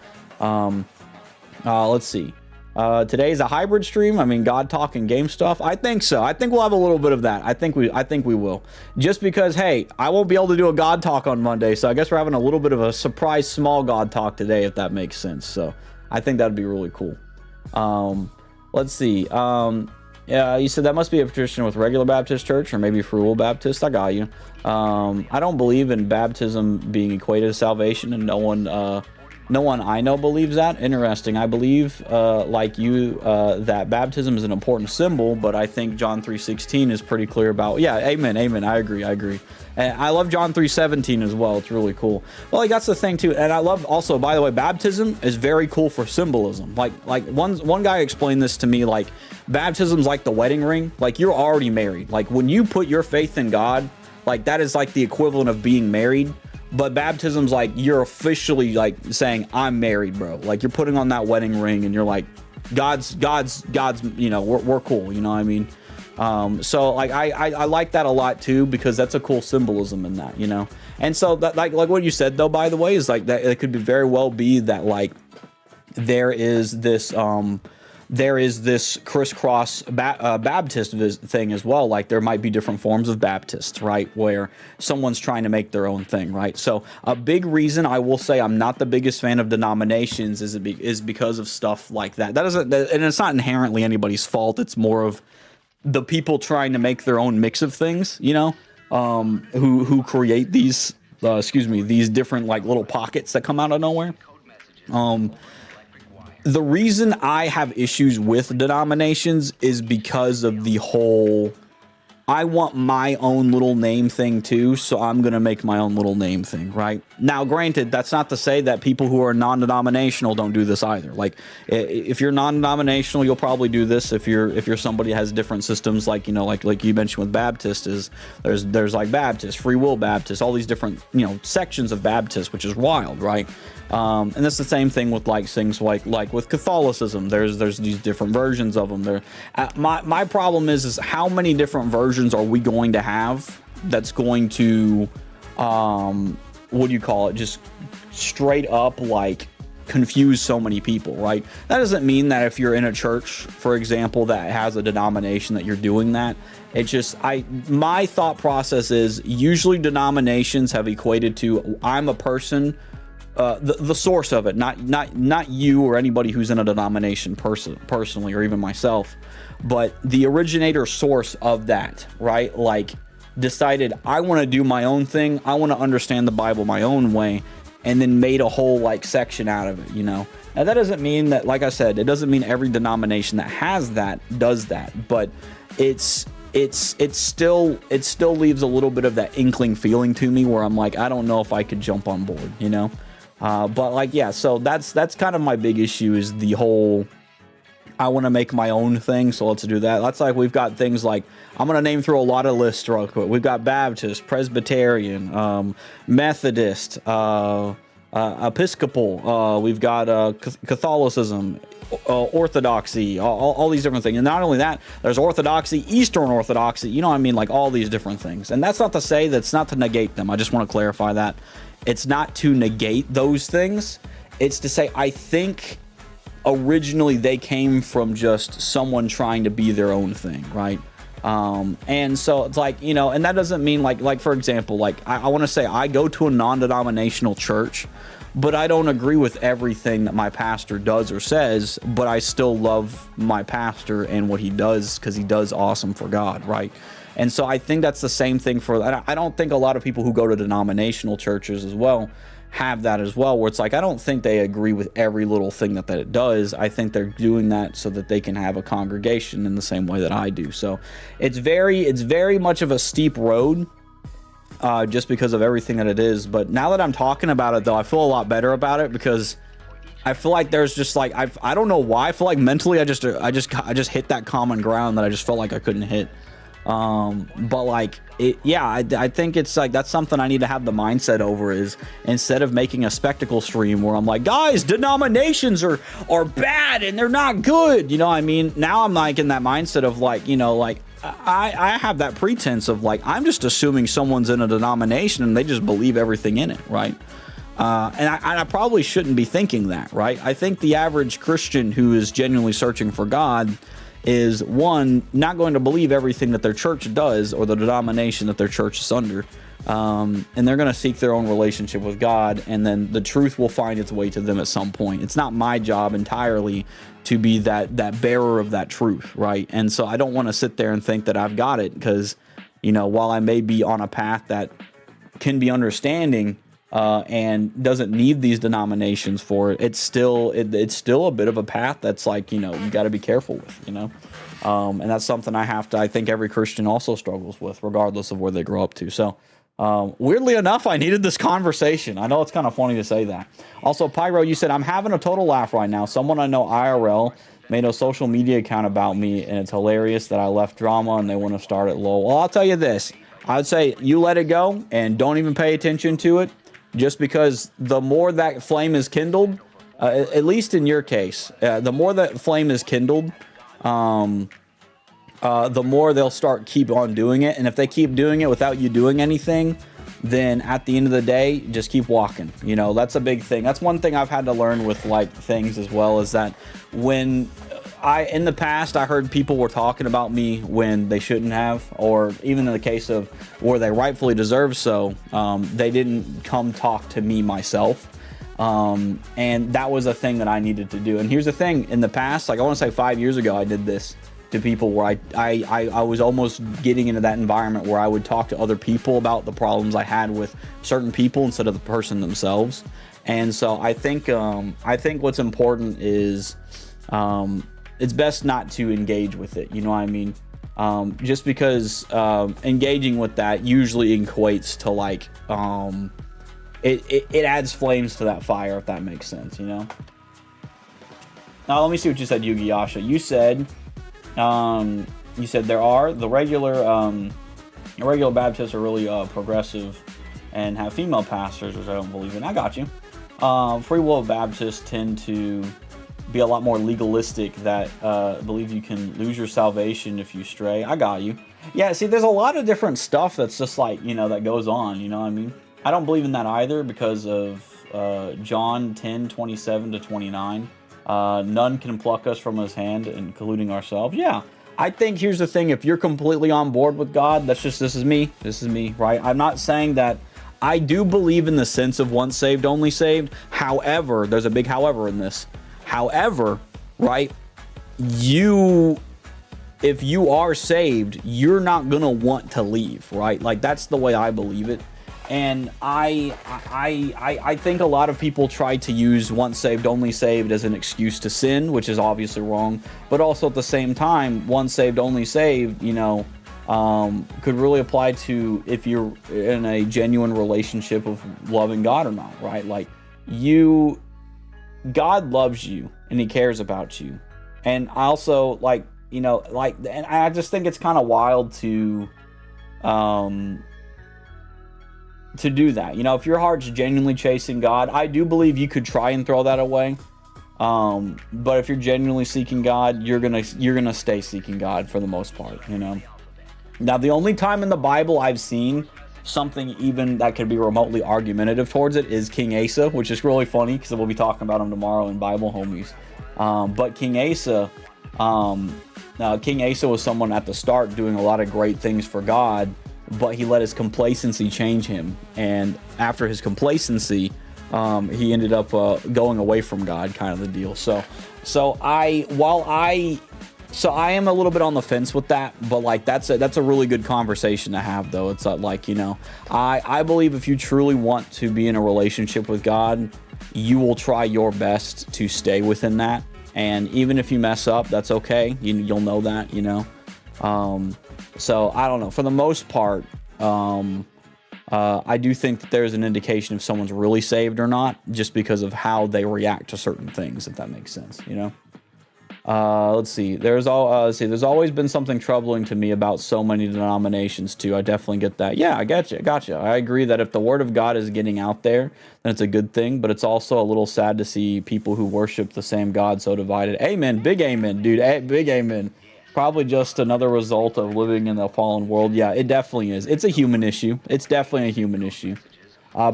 C: Let's see. Today's a hybrid stream. I mean, God talk and game stuff. I think so. I think we'll have a little bit of that. I think we will. Just because, hey, I won't be able to do a God talk on Monday, so I guess we're having a little bit of a surprise small God talk today, if that makes sense. So I think that'd be really cool. Let's see. Yeah, you said that must be a tradition with regular Baptist church, or maybe Frugal Baptist. I got you. I don't believe in baptism being equated to salvation, and no one I know believes that. Interesting. I believe, like you, that baptism is an important symbol, but I think John 3:16 is pretty clear about. Yeah, amen. I agree. And I love John 3:17 as well. It's really cool. Well, like, that's the thing too. And I love also, by the way, baptism is very cool for symbolism. Like one guy explained this to me, like, baptism's like the wedding ring. Like, you're already married. Like, when you put your faith in God, like that is like the equivalent of being married. But baptism's like you're officially like saying I'm married, bro. Like you're putting on that wedding ring and you're like God's, you know, we're cool, you know what I mean? So like I like that a lot too, because that's a cool symbolism in that, you know. And so that like what you said though, by the way, is like that it could be very well be that like there is this crisscross Baptist thing as well. Like there might be different forms of Baptists, right, where someone's trying to make their own thing, right? So a big reason I will say I'm not the biggest fan of denominations is because of stuff like that. And it's not inherently anybody's fault. It's more of the people trying to make their own mix of things, you know, who create these these different like little pockets that come out of nowhere. The reason I have issues with denominations is because of the whole, I want my own little name thing too, so I'm going to make my own little name thing, right? Now, granted, that's not to say that people who are non-denominational don't do this either. Like, if you're non-denominational, you'll probably do this. If you're somebody who has different systems, like, you know, like you mentioned with Baptist, is there's like Baptist, Free Will Baptist, all these different, you know, sections of Baptist, which is wild, right? And that's the same thing with like things like with Catholicism. There's these different versions of them. There, my problem is how many different versions are we going to have that's going to, what do you call it? Just straight up like confuse so many people, right? That doesn't mean that if you're in a church, for example, that has a denomination that you're doing that. It's just my thought process is usually denominations have equated to I'm a person. The source of it, not you or anybody who's in a denomination personally, or even myself, but the originator source of that, right? Like decided I want to do my own thing. I want to understand the Bible my own way, and then made a whole like section out of it, you know. Now that doesn't mean that, like I said, it doesn't mean every denomination that has that does that, but it still leaves a little bit of that inkling feeling to me where I'm like, I don't know if I could jump on board, you know. But like, yeah, so that's kind of my big issue is the whole, I want to make my own thing. So let's do that. That's like, we've got things like, I'm going to name through a lot of lists real quick. We've got Baptist, Presbyterian, Methodist, Episcopal, we've got Catholicism, Orthodoxy, all these different things. And not only that, there's Orthodoxy, Eastern Orthodoxy, you know what I mean? Like all these different things. And that's not to say that's not to negate them. I just want to clarify that. It's not to negate those things. It's to say, I think originally they came from just someone trying to be their own thing, right? And so it's like, you know, and that doesn't mean like for example, like I want to say I go to a non-denominational church, but I don't agree with everything that my pastor does or says, but I still love my pastor and what he does because he does awesome for God, right? And so I think that's the same thing for, I don't think a lot of people who go to denominational churches as well have that as well, where it's like, I don't think they agree with every little thing that it does. I think they're doing that so that they can have a congregation in the same way that I do. So it's very much of a steep road, just because of everything that it is. But now that I'm talking about it though, I feel a lot better about it because I feel like there's just like, I don't know why, I feel like mentally I just hit that common ground that I just felt like I couldn't hit. But like I think it's like that's something I need to have the mindset over, is instead of making a spectacle stream where I'm like, guys, denominations are bad and they're not good, you know what I mean? Now I'm like in that mindset of like, you know, like I have that pretense of like, I'm just assuming someone's in a denomination and they just believe everything in it, right? And I probably shouldn't be thinking that, right? I think the average Christian who is genuinely searching for God is, one, not going to believe everything that their church does or the denomination that their church is under. And they're going to seek their own relationship with God, and then the truth will find its way to them at some point. It's not my job entirely to be that bearer of that truth, right? And so I don't want to sit there and think that I've got it because, you know, while I may be on a path that can be understanding, and doesn't need these denominations for it, it's still a bit of a path that's like, you know, you got to be careful with, you know, and that's something I think every Christian also struggles with, regardless of where they grow up to. So weirdly enough, I needed this conversation. I know it's kind of funny to say that. Also, Pyro, you said, I'm having a total laugh right now. Someone I know IRL made a social media account about me, and it's hilarious that I left drama and they want to start it low. Well, I'll tell you this. I'd say you let it go and don't even pay attention to it, just because the more that flame is kindled, at least in your case, the more that flame is kindled, the more they'll keep on doing it. And if they keep doing it without you doing anything, then at the end of the day, just keep walking. You know, that's a big thing. That's one thing I've had to learn with like things as well, is that when in the past, I heard people were talking about me when they shouldn't have, or even in the case of where they rightfully deserve so, they didn't come talk to me myself. And that was a thing that I needed to do. And here's the thing, in the past, like I want to say 5 years ago, I did this to people where I was almost getting into that environment where I would talk to other people about the problems I had with certain people instead of the person themselves. And so I think what's important is, it's best not to engage with it. You know what I mean? Just because engaging with that usually equates to like, it adds flames to that fire, if that makes sense, you know? Now, let me see what you said, Yugi Yasha. You said there are the regular Baptists are really progressive and have female pastors, which I don't believe in. I got you. Free will Baptists tend to be a lot more legalistic, that believe you can lose your salvation if you stray. I got you. Yeah, see, there's a lot of different stuff that's just like, you know, that goes on, you know what I mean? I don't believe in that either, because of John 10:27-29. None can pluck us from his hand, including ourselves. Yeah, I think here's the thing. If you're completely on board with God, this is me, right? I'm not saying that. I do believe in the sense of once saved, only saved. However, there's a big however in this. However, right, if you are saved, you're not going to want to leave, right? Like, that's the way I believe it. And I think a lot of people try to use once saved, only saved as an excuse to sin, which is obviously wrong. But also at the same time, once saved, only saved, you know, could really apply to if you're in a genuine relationship of loving God or not, right? Like, God loves you and he cares about you. And also, like, you know, like, and I just think it's kind of wild to do that. You know, if your heart's genuinely chasing God, I do believe you could try and throw that away. But if you're genuinely seeking God, you're gonna stay seeking God for the most part, you know. Now, the only time in the Bible I've seen something even that could be remotely argumentative towards it is King Asa, which is really funny because we'll be talking about him tomorrow in Bible Homies. But King Asa was someone at the start doing a lot of great things for God, but he let his complacency change him. And after his complacency, he ended up going away from God, kind of the deal. So I am a little bit on the fence with that, but like that's a really good conversation to have, though. It's like, you know, I believe if you truly want to be in a relationship with God, you will try your best to stay within that. And even if you mess up, that's okay. You'll know that, you know. So I don't know. For the most part, I do think that there's an indication if someone's really saved or not, just because of how they react to certain things, if that makes sense, you know. Let's see. There's always been something troubling to me about so many denominations too. I definitely get that. Yeah, I gotcha. I agree that if the word of God is getting out there, then it's a good thing. But it's also a little sad to see people who worship the same God so divided. Amen. Big amen, dude. Big amen. Probably just another result of living in a fallen world. Yeah, it definitely is. It's a human issue. It's definitely a human issue.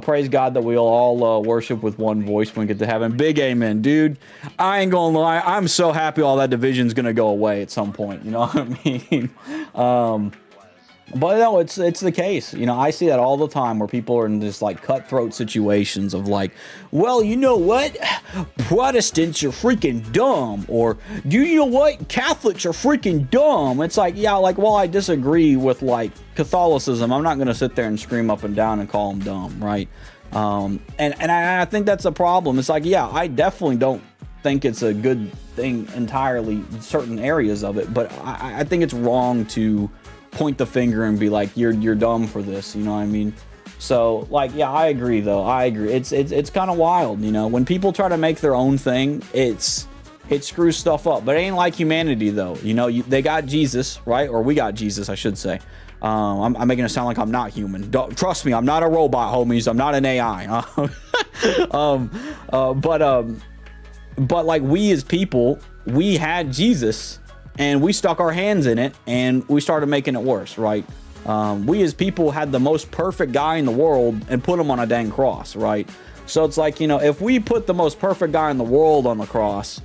C: Praise God that we'll all worship with one voice when we get to heaven. Big amen, dude. I ain't gonna lie. I'm so happy all that division's gonna go away at some point. You know what I mean? But no, it's the case. You know, I see that all the time where people are in this like cutthroat situations of like, well, you know what? Protestants are freaking dumb, or do you know what? Catholics are freaking dumb. It's like, yeah, like, well, I disagree with like Catholicism. I'm not going to sit there and scream up and down and call them dumb, right? And I think that's a problem. It's like, yeah, I definitely don't think it's a good thing entirely, certain areas of it, but I think it's wrong to point the finger and be like, you're dumb for this, you know what I mean? So like, yeah, I agree though. I agree. It's kind of wild, you know, when people try to make their own thing, it's it screws stuff up. But it ain't like humanity, though. You know, they got Jesus, right? Or we got Jesus, I should say. I'm making it sound like I'm not human. Trust me, I'm not a robot, homies. I'm not an AI. But like, we as people, we had Jesus, and we stuck our hands in it, and we started making it worse, right? We as people had the most perfect guy in the world and put him on a dang cross, right? So it's like, you know, if we put the most perfect guy in the world on the cross,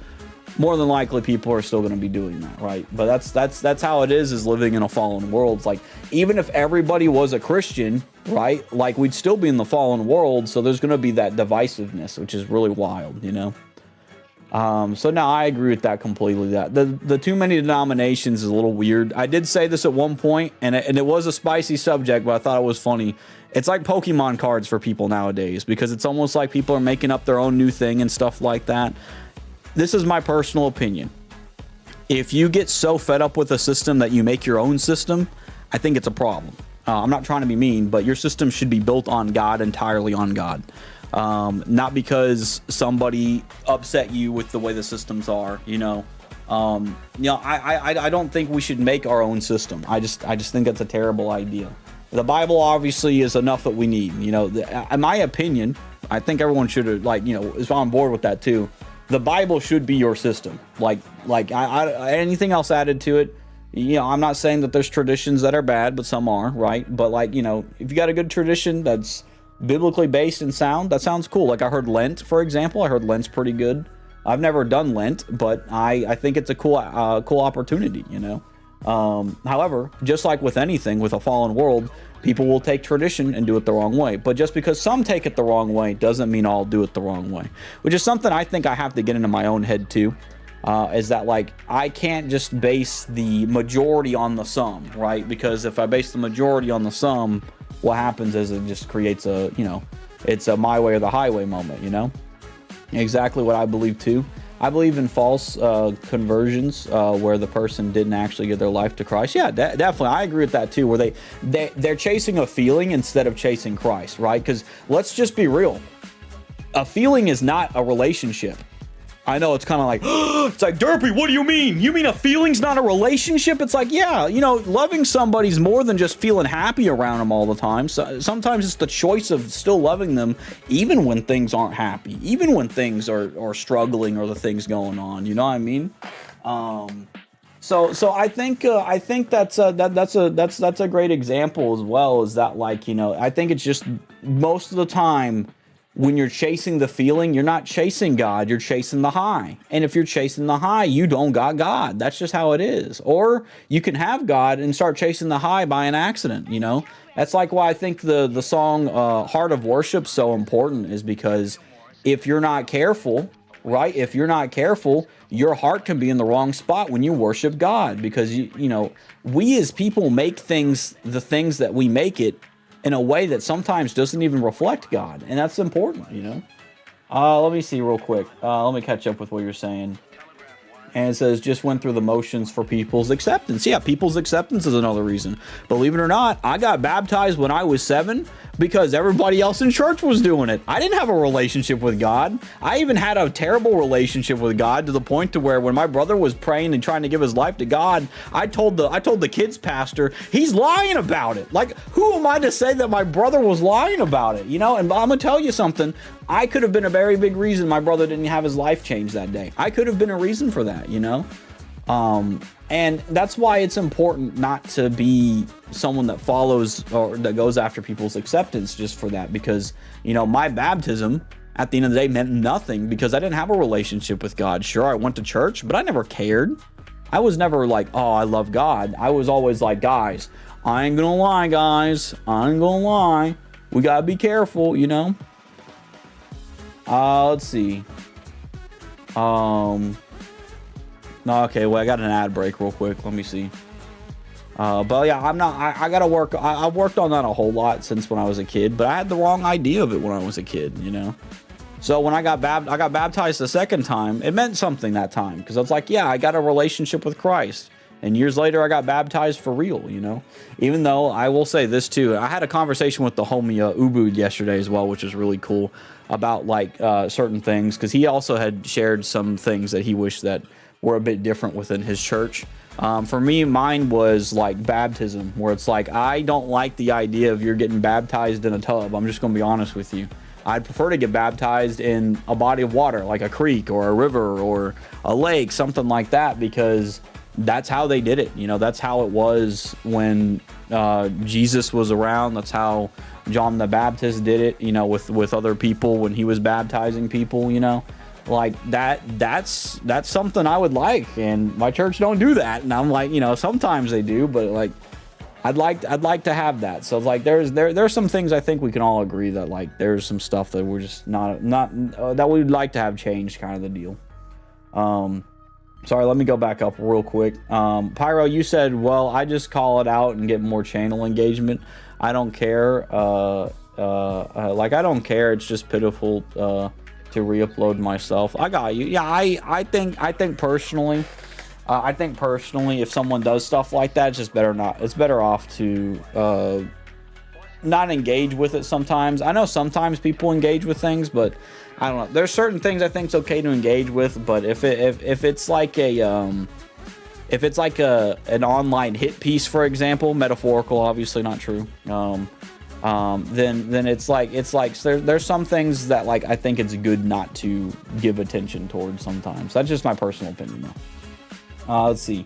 C: more than likely people are still going to be doing that, right? But that's how it is living in a fallen world. It's like, even if everybody was a Christian, right, like, we'd still be in the fallen world. So there's going to be that divisiveness, which is really wild, you know. So now I agree with that completely. That the too many denominations is a little weird. I did say this at one point, and it was a spicy subject, but I thought it was funny. It's like Pokemon cards for people nowadays, because it's almost like people are making up their own new thing and stuff like that. This is my personal opinion. If you get so fed up with a system that you make your own system, I think it's a problem. I'm not trying to be mean, but your system should be built on God, entirely on God. Not because somebody upset you with the way the systems are, you know. I don't think we should make our own system. I just think that's a terrible idea. The Bible obviously is enough that we need, you know. In my opinion, I think everyone should, like, you know, is on board with that too. The Bible should be your system. Like anything else added to it, you know, I'm not saying that there's traditions that are bad, but some are, right? But, like, you know, if you got a good tradition that's biblically based and sound, that sounds cool. Like, I heard Lent, for example. I heard Lent's pretty good. I've never done Lent, but I think it's a cool opportunity, you know. However, just like with anything, with a fallen world, people will take tradition and do it the wrong way. But just because some take it the wrong way doesn't mean all do it the wrong way, which is something I think I have to get into my own head too. Is that, like, I can't just base the majority on the sum, right? Because if I base the majority on the sum, what happens is it just creates a, you know, it's a my way or the highway moment, you know. Exactly what I believe too. I believe in false conversions where the person didn't actually give their life to Christ. Yeah, definitely. I agree with that too, where they're chasing a feeling instead of chasing Christ, right? Because let's just be real. A feeling is not a relationship. I know it's kind of like, it's like, Derpy, what do you mean? You mean a feeling's not a relationship? It's like, yeah, you know, loving somebody's more than just feeling happy around them all the time. So sometimes it's the choice of still loving them, even when things aren't happy, even when things are struggling or the things going on. You know what I mean? So I think that's a great example as well. Is that, like, you know, I think it's just most of the time, when you're chasing the feeling, you're not chasing God, you're chasing the high. And if you're chasing the high, you don't got God. That's just how it is. Or you can have God and start chasing the high by an accident, you know? That's like why I think the song Heart of Worship is so important, is because if you're not careful, right? If you're not careful, your heart can be in the wrong spot when you worship God. Because, you know, we as people make the things that we make it, in a way that sometimes doesn't even reflect God. And that's important, you know? Let me see real quick. Let me catch up with what you're saying. And it says, just went through the motions for people's acceptance. Yeah, people's acceptance is another reason. Believe it or not, I got baptized when I was 7 because everybody else in church was doing it. I didn't have a relationship with God. I even had a terrible relationship with God, to the point to where when my brother was praying and trying to give his life to God, I told the kids pastor, he's lying about it. Like, who am I to say that my brother was lying about it? You know, and I'm gonna tell you something. I could have been a very big reason my brother didn't have his life changed that day. I could have been a reason for that, you know? And that's why it's important not to be someone that follows or that goes after people's acceptance just for that. Because, you know, my baptism at the end of the day meant nothing because I didn't have a relationship with God. Sure, I went to church, but I never cared. I was never like, oh, I love God. I was always like, guys, I ain't gonna lie, guys. I ain't gonna lie. We gotta be careful, you know? Let's see. Okay, well, I got an ad break real quick. Let me see. But yeah, I gotta work. I've worked on that a whole lot since when I was a kid, but I had the wrong idea of it when I was a kid, you know? So when I got baptized the second time, it meant something that time. Because I was like, yeah, I got a relationship with Christ. And years later, I got baptized for real, you know. Even though I will say this too, I had a conversation with the homie Ubud yesterday as well, which is really cool, about like certain things, because he also had shared some things that he wished that were a bit different within his church. For me, mine was like baptism, where it's like, I don't like the idea of you're getting baptized in a tub. I'm just going to be honest with you. I'd prefer to get baptized in a body of water, like a creek or a river or a lake, something like that, because that's how they did it. You know, that's how it was when Jesus was around. That's how John the Baptist did it, you know, with other people when he was baptizing people, you know. Like that's something I would like, and my church don't do that. And I'm like, you know, sometimes they do, but like I'd like to have that. So like there's some things I think we can all agree that like there's some stuff that we're just not that we'd like to have changed, kind of the deal. Sorry, let me go back up real quick. Pyro, you said, well, I just call it out and get more channel engagement. I don't care. Like I don't care. It's just pitiful to re-upload myself. I got you. Yeah, I think personally, if someone does stuff like that, it's just better not. It's better off to not engage with it sometimes. I know sometimes people engage with things, but I don't know. There's certain things I think it's okay to engage with, but if it's like an online hit piece, for example, metaphorical, obviously not true. Then it's like there's some things that like I think it's good not to give attention towards sometimes. That's just my personal opinion though. Let's see.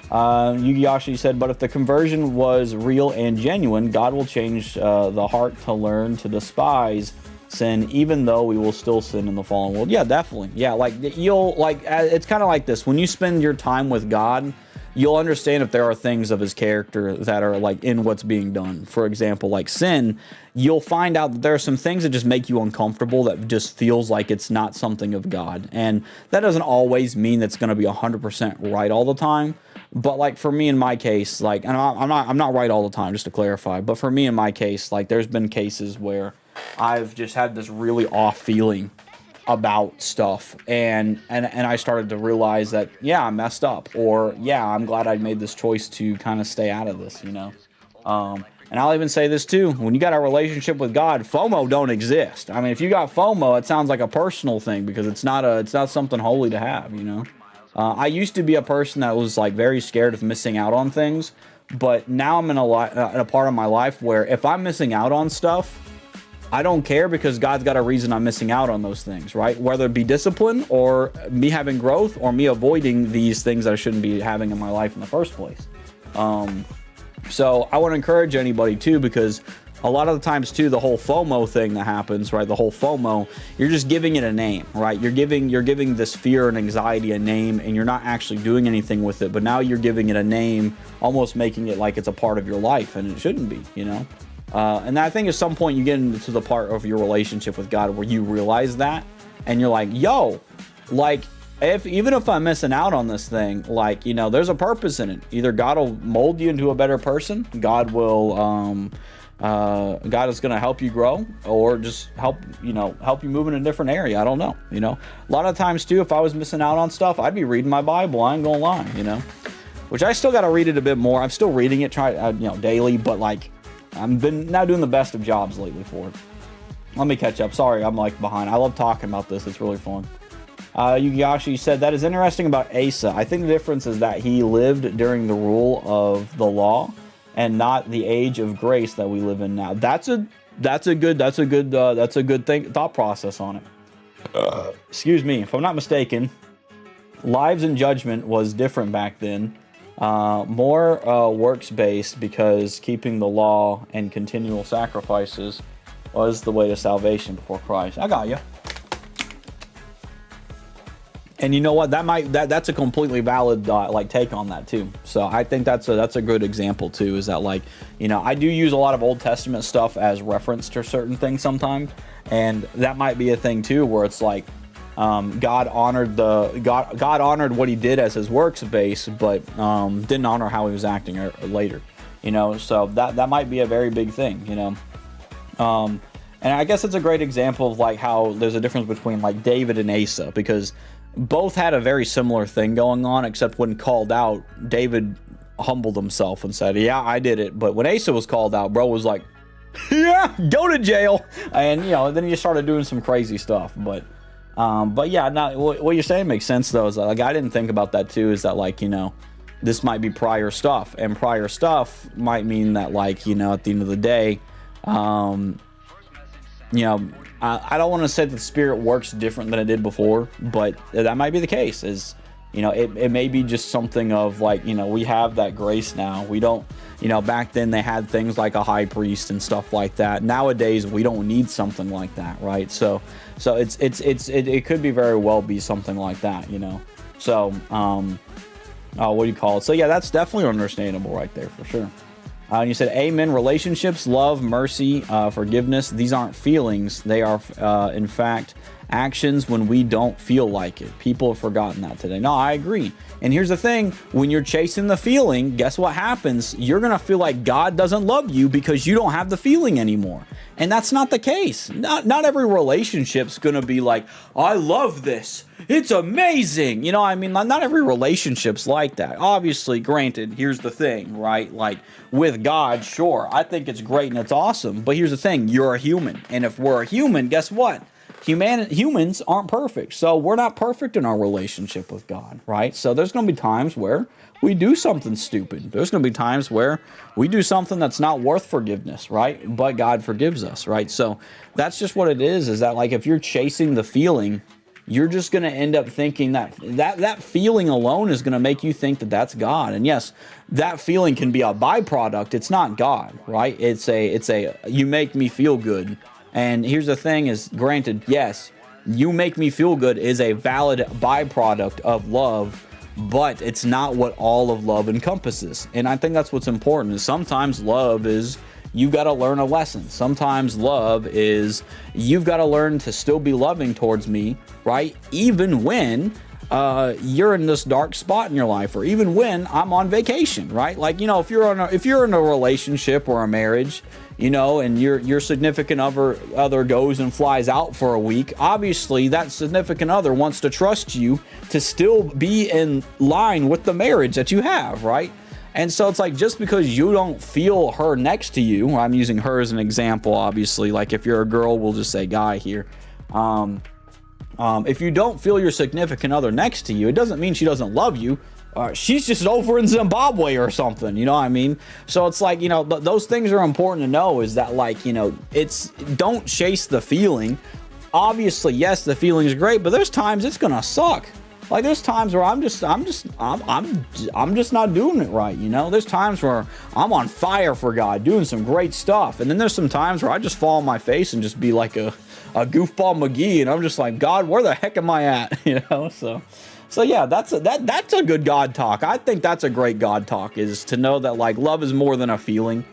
C: Yugiyashi said, but if the conversion was real and genuine, God will change the heart to learn to despise sin, even though we will still sin in the fallen world. Yeah, definitely. Yeah, like you'll like it's kind of like this. When you spend your time with God, you'll understand if there are things of his character that are like in what's being done. For example, like sin, you'll find out that there are some things that just make you uncomfortable, that just feels like it's not something of God. And that doesn't always mean that's going to be 100% right all the time. But like for me in my case, like, and I'm not right all the time, just to clarify, but for me in my case, like there's been cases where I've just had this really off feeling about stuff, and I started to realize that, yeah, I messed up, or yeah, I'm glad I made this choice to kind of stay out of this, you know. And I'll even say this too, when you got a relationship with God, FOMO don't exist. I mean, if you got FOMO, it sounds like a personal thing, because it's not something holy to have, you know. I used to be a person that was like very scared of missing out on things, but now I'm in a part of my life where if I'm missing out on stuff, I don't care, because God's got a reason I'm missing out on those things, right? Whether it be discipline or me having growth or me avoiding these things that I shouldn't be having in my life in the first place. So I want to encourage anybody too, because a lot of the times too, the whole FOMO thing that happens, right? The whole FOMO, you're just giving it a name, right? You're giving this fear and anxiety a name, and you're not actually doing anything with it. But now you're giving it a name, almost making it like it's a part of your life, and it shouldn't be, you know? And I think at some point you get into the part of your relationship with God where you realize that, and you're like, yo, like, even if I'm missing out on this thing, like, you know, there's a purpose in it. Either God will mold you into a better person, God is going to help you grow, or just help you move in a different area. I don't know, you know. A lot of times too, if I was missing out on stuff, I'd be reading my Bible. I ain't gonna lie, you know, which I still got to read it a bit more. I'm still reading it, daily, but like, I've been now doing the best of jobs lately for it. Let me catch up. Sorry, I'm like behind. I love talking about this. It's really fun. Yugiyashi said, that is interesting about Asa. I think the difference is that he lived during the rule of the law and not the age of grace that we live in now. That's a good thought process on it. Excuse me. If I'm not mistaken, lives and judgment was different back then. More works-based, because keeping the law and continual sacrifices was the way to salvation before Christ. I got you. And you know what? That's a completely valid take on that too. So I think that's a good example too. Is that, like, you know, I do use a lot of Old Testament stuff as reference to certain things sometimes, and that might be a thing too, where it's like, God honored what he did as his works base, but didn't honor how he was acting later, you know. So that might be a very big thing, you know. And I guess it's a great example of like how there's a difference between like David and Asa, because both had a very similar thing going on, except when called out, David humbled himself and said, yeah, I did it. But when Asa was called out, bro was like, yeah, go to jail. And, you know, then he just started doing some crazy stuff. But yeah, now what you're saying makes sense, though. Is that, like, I didn't think about that, too, is that, like, you know, this might be prior stuff. And prior stuff might mean that, like, you know, at the end of the day, you know, I don't want to say that the Spirit works different than it did before, but that might be the case. Is, you know, it may be just something of, like, you know, we have that grace now. We don't, you know, back then they had things like a high priest and stuff like that. Nowadays we don't need something like that, right? So it could be very well be something like that, you know. So what do you call it? So yeah, that's definitely understandable right there for sure. And you said, amen. Relationships, love, mercy, forgiveness. These aren't feelings. They are, in fact, actions when we don't feel like it. People have forgotten that today. No, I agree. And here's the thing. When you're chasing the feeling, guess what happens? You're going to feel like God doesn't love you because you don't have the feeling anymore. And that's not the case. Not every relationship's going to be like, I love this. It's amazing. You know, I mean, not every relationship's like that. Obviously, granted, here's the thing, right? Like, with God, sure, I think it's great and it's awesome. But here's the thing. You're a human. And if we're a human, guess what? Humans aren't perfect. So we're not perfect in our relationship with God, right? So there's going to be times where we do something stupid. There's going to be times where we do something that's not worth forgiveness, right? But God forgives us, right? So that's just what it is that, like, if you're chasing the feeling, you're just going to end up thinking that feeling alone is going to make you think that that's God. And yes, that feeling can be a byproduct. It's not God, right? It's a you make me feel good. And here's the thing is, granted, yes, you make me feel good is a valid byproduct of love, but it's not what all of love encompasses. And I think that's what's important. Is sometimes love is you've got to learn a lesson. Sometimes love is you've got to learn to still be loving towards me, right? Even when you're in this dark spot in your life, or even when I'm on vacation, right? Like, you know, if you're in a relationship or a marriage, you know, and your significant other goes and flies out for a week, obviously that significant other wants to trust you to still be in line with the marriage that you have, right? And so it's like, just because you don't feel her next to you, I'm using her as an example, obviously, like if you're a girl, we'll just say guy here. If you don't feel your significant other next to you, it doesn't mean she doesn't love you. She's just over in Zimbabwe or something, you know what I mean? So it's like, you know, those things are important to know, is that, like, you know, don't chase the feeling. Obviously, yes, the feeling is great, but there's times it's gonna suck. Like, there's times where I'm just not doing it right, you know? There's times where I'm on fire for God, doing some great stuff. And then there's some times where I just fall on my face and just be like a goofball McGee, and I'm just like, God, where the heck am I at? You know, so yeah, that's a good God talk. I think that's a great God talk, is to know that, like, love is more than a feeling.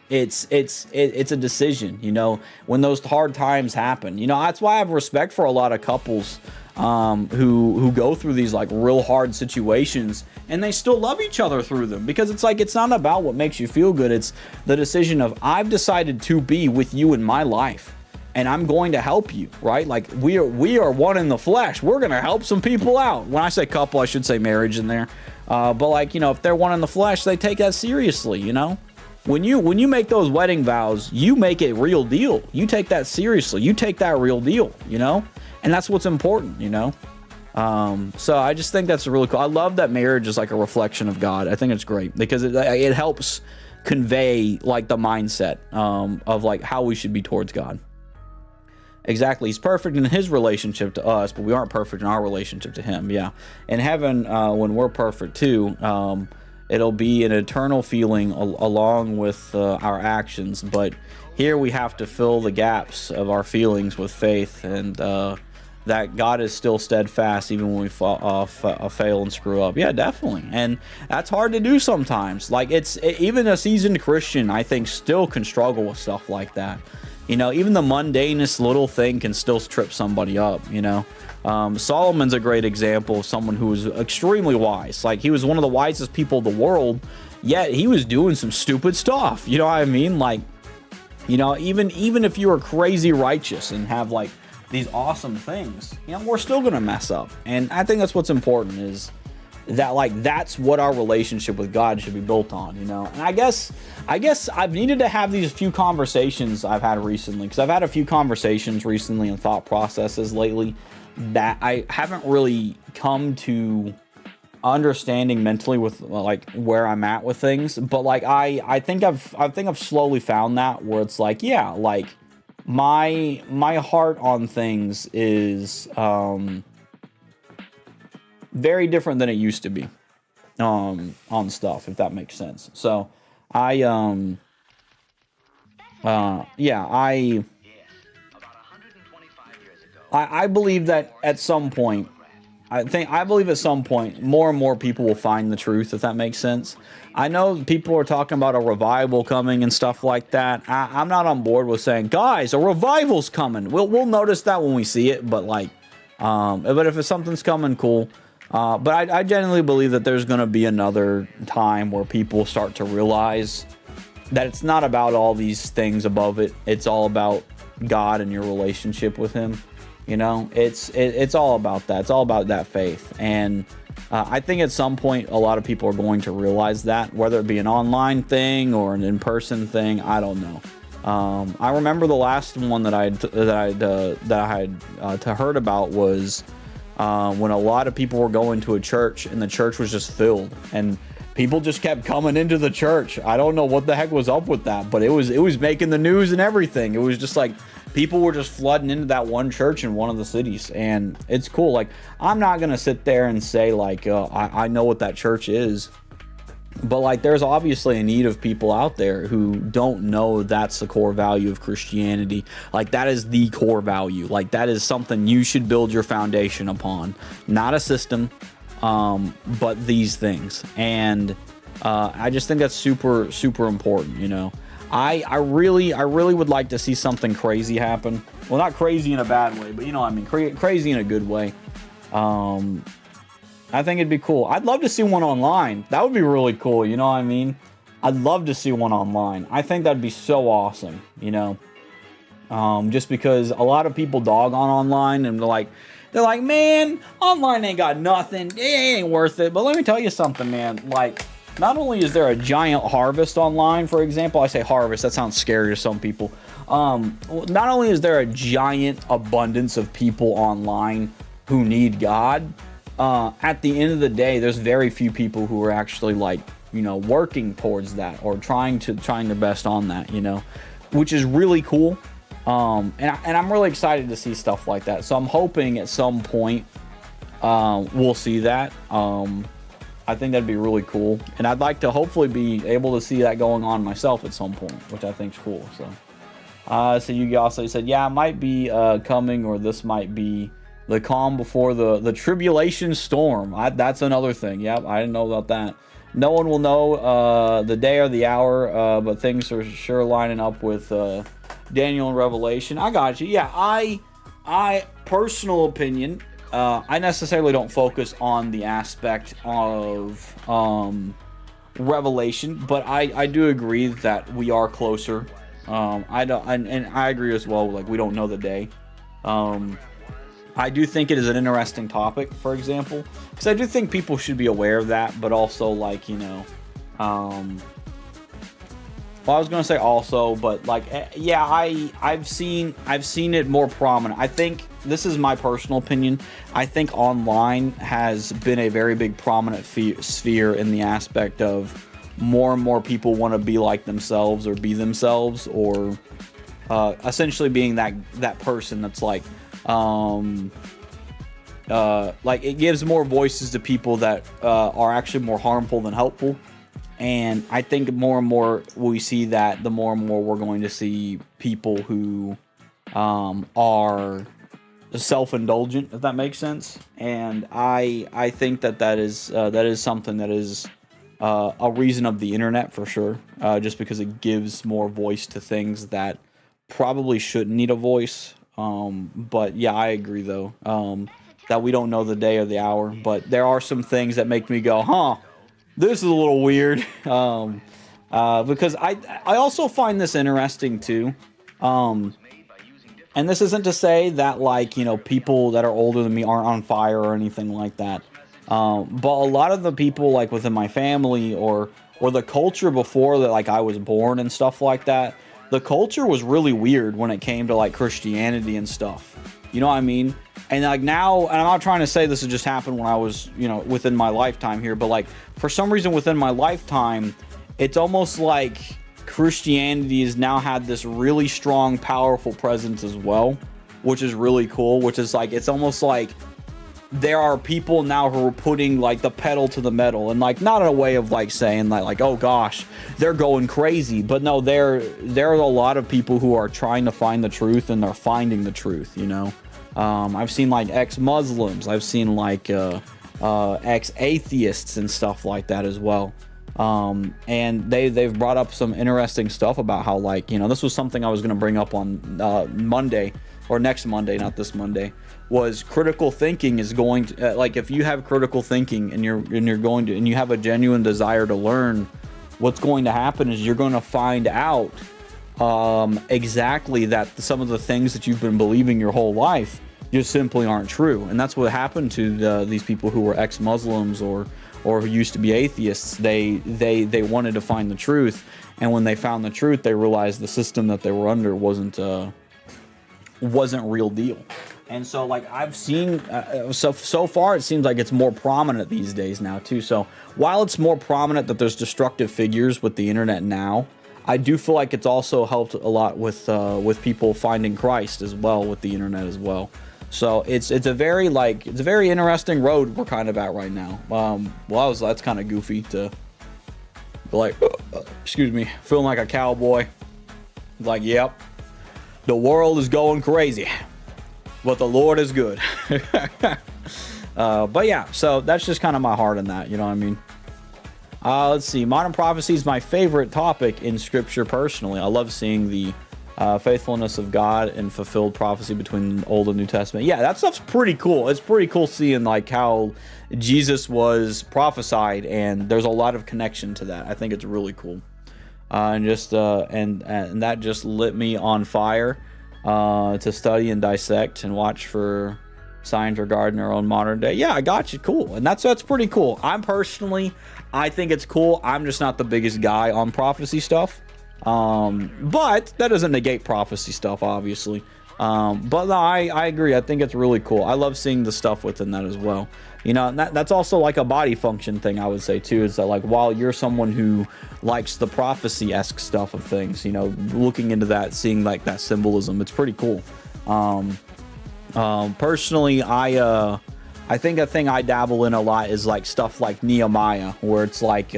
C: It's a decision, you know, when those hard times happen. You know, that's why I have respect for a lot of couples who go through these, like, real hard situations, and they still love each other through them, because it's like, it's not about what makes you feel good. It's the decision of, I've decided to be with you in my life, and I'm going to help you, right? Like, we are one in the flesh. We're going to help some people out. When I say couple, I should say marriage in there. But, like, you know, if they're one in the flesh, they take that seriously, you know? When you make those wedding vows, you make it real deal. You take that seriously. You take that real deal, you know? And that's what's important, you know? So I just think that's really cool. I love that marriage is like a reflection of God. I think it's great, because it helps convey, like, the mindset of, like, how we should be towards God. Exactly. He's perfect in his relationship to us, but we aren't perfect in our relationship to him. Yeah. In heaven, when we're perfect too, it'll be an eternal feeling along with our actions. But here we have to fill the gaps of our feelings with faith, and that God is still steadfast even when we fail and screw up. Yeah, definitely. And that's hard to do sometimes. Like, even a seasoned Christian, I think, still can struggle with stuff like that. You know, even the mundanest little thing can still trip somebody up, you know. Solomon's a great example of someone who was extremely wise. Like, he was one of the wisest people in the world, yet he was doing some stupid stuff. You know what I mean? Like, you know, even if you are crazy righteous and have, like, these awesome things, you know, we're still gonna mess up. And I think that's what's important, is that, like, that's what our relationship with God should be built on, you know. And I guess I've needed to have these few conversations I've had recently, because I've had a few conversations recently and thought processes lately that I haven't really come to understanding mentally with, like, where I'm at with things. But like I think I've slowly found that, where it's like, yeah, like my heart on things is very different than it used to be on stuff, if that makes sense. So yeah, I believe that at some point, I believe at some point more and more people will find the truth, if that makes sense. I know people are talking about a revival coming and stuff like that. I'm not on board with saying, guys, a revival's coming. We'll notice that when we see it, but like, but if it's something's coming, cool. But I genuinely believe that there's going to be another time where people start to realize that it's not about all these things above it. It's all about God and your relationship with Him. You know, it's all about that. It's all about that faith. And I think at some point, a lot of people are going to realize that, whether it be an online thing or an in-person thing. I don't know. I remember the last one that I had heard about was when a lot of people were going to a church and the church was just filled and people just kept coming into the church. I don't know what the heck was up with that, but it was making the news and everything. It was just like people were just flooding into that one church in one of the cities, and it's cool. Like, I'm not gonna sit there and say like I know what that church is, but like there's obviously a need of people out there who don't know that's the core value of Christianity. Like, that is the core value. Like, that is something you should build your foundation upon, not a system, but these things. And I just think that's super, super important, you know. I really would like to see something crazy happen. Well, not crazy in a bad way, but you know what I mean, crazy in a good way. I think it'd be cool. I'd love to see one online. That would be really cool, you know what I mean? I'd love to see one online. I think that'd be so awesome, you know? Just because a lot of people dog on online, and they're like, man, online ain't got nothing. It ain't worth it. But let me tell you something, man. Like, not only is there a giant harvest online, for example, I say harvest, that sounds scary to some people. Not only is there a giant abundance of people online who need God, at the end of the day, there's very few people who are actually, like, you know, working towards that or trying their best on that, you know, which is really cool. And I'm really excited to see stuff like that. So I'm hoping at some point we'll see that. I think that'd be really cool, and I'd like to hopefully be able to see that going on myself at some point, which I think's cool. So you also said, yeah, it might be coming, or this might be the calm before the tribulation storm. That's another thing. Yep, I didn't know about that. No one will know the day or the hour, but things are sure lining up with Daniel and Revelation. I got you. Yeah, I personal opinion. I necessarily don't focus on the aspect of Revelation, but I do agree that we are closer. I don't, and I agree as well. Like, we don't know the day. I do think it is an interesting topic, for example, because I do think people should be aware of that, but also, like, you know, well, I was gonna say also, but like, yeah, I've seen it more prominent. I think this is my personal opinion. I think online has been a very big prominent sphere in the aspect of more and more people want to be like themselves or be themselves, or essentially being that person that's like it gives more voices to people that are actually more harmful than helpful. And I think more and more we see that, the more and more we're going to see people who are self-indulgent, if that makes sense. And I think that is something that is a reason of the internet for sure, just because it gives more voice to things that probably shouldn't need a voice. But yeah, I agree though, that we don't know the day or the hour, but there are some things that make me go, huh, this is a little weird, because I also find this interesting too. And this isn't to say that, like, you know, people that are older than me aren't on fire or anything like that. But a lot of the people, like, within my family or the culture before that, like, I was born and stuff like that, the culture was really weird when it came to, like, Christianity and stuff. You know what I mean? And, like, now, and I'm not trying to say this has just happened when I was, you know, within my lifetime here, but, like, for some reason within my lifetime, it's almost like Christianity has now had this really strong, powerful presence as well, which is really cool, which is like, it's almost like there are people now who are putting like the pedal to the metal, and like not in a way of like saying that like, oh gosh, they're going crazy, but no, there are a lot of people who are trying to find the truth, and they're finding the truth, you know. I've seen like ex-Muslims, I've seen like ex-atheists and stuff like that as well. And they've brought up some interesting stuff about how, like, you know, this was something I was going to bring up on Monday, or next Monday, not this Monday, was critical thinking is going to, like, if you have critical thinking and you're going to, and you have a genuine desire to learn, what's going to happen is you're going to find out exactly that some of the things that you've been believing your whole life just simply aren't true. And that's what happened to these people who were ex-Muslims or who used to be atheists. They wanted to find the truth, and when they found the truth, they realized the system that they were under wasn't real deal. And so, like, I've seen so far, it seems like it's more prominent these days now too. So while it's more prominent that there's destructive figures with the internet now, I do feel like it's also helped a lot with people finding Christ as well with the internet as well. So it's a very interesting road we're kind of at right now. Well, that's kind of goofy to be like, excuse me, feeling like a cowboy. Like, yep, the world is going crazy, but the Lord is good. But yeah, so that's just kind of my heart on that. You know what I mean? Let's see. Modern prophecy is my favorite topic in Scripture personally. I love seeing the faithfulness of God and fulfilled prophecy between the Old and New Testament. Yeah, that stuff's pretty cool. It's pretty cool seeing like how Jesus was prophesied, and there's a lot of connection to that. I think it's really cool. And that just lit me on fire to study and dissect and watch for signs regarding our own modern day. Yeah, I got you. Cool. And that's pretty cool. I think it's cool. I'm just not the biggest guy on prophecy stuff. But that doesn't negate prophecy stuff, obviously. But no, I agree. I think it's really cool. I love seeing the stuff within that as well. You know, and that's also like a body function thing, I would say too, is that like while you're someone who likes the prophecy-esque stuff of things, you know, looking into that, seeing like that symbolism, it's pretty cool. Personally, I think a thing I dabble in a lot is like stuff like Nehemiah, where it's like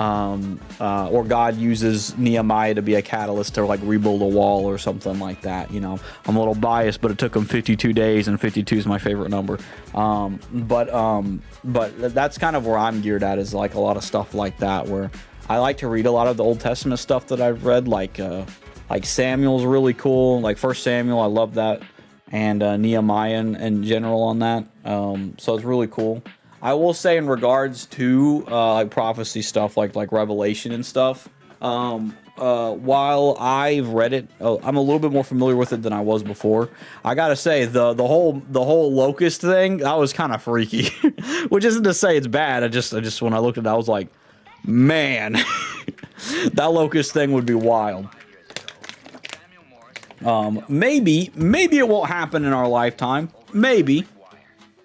C: or God uses Nehemiah to be a catalyst to like rebuild a wall or something like that. You know, I'm a little biased, but it took him 52 days, and 52 is my favorite number. But that's kind of where I'm geared at, is like a lot of stuff like that, where I like to read a lot of the Old Testament stuff that I've read, like Samuel's really cool, like 1 Samuel, I love that, and Nehemiah in general on that. So it's really cool. I will say in regards to like prophecy stuff, like Revelation and stuff, while I've read it, I'm a little bit more familiar with it than I was before. I gotta say the whole locust thing, that was kind of freaky. Which isn't to say it's bad. I just when I looked at it, I was like, man, that locust thing would be wild. Maybe it won't happen in our lifetime. Maybe.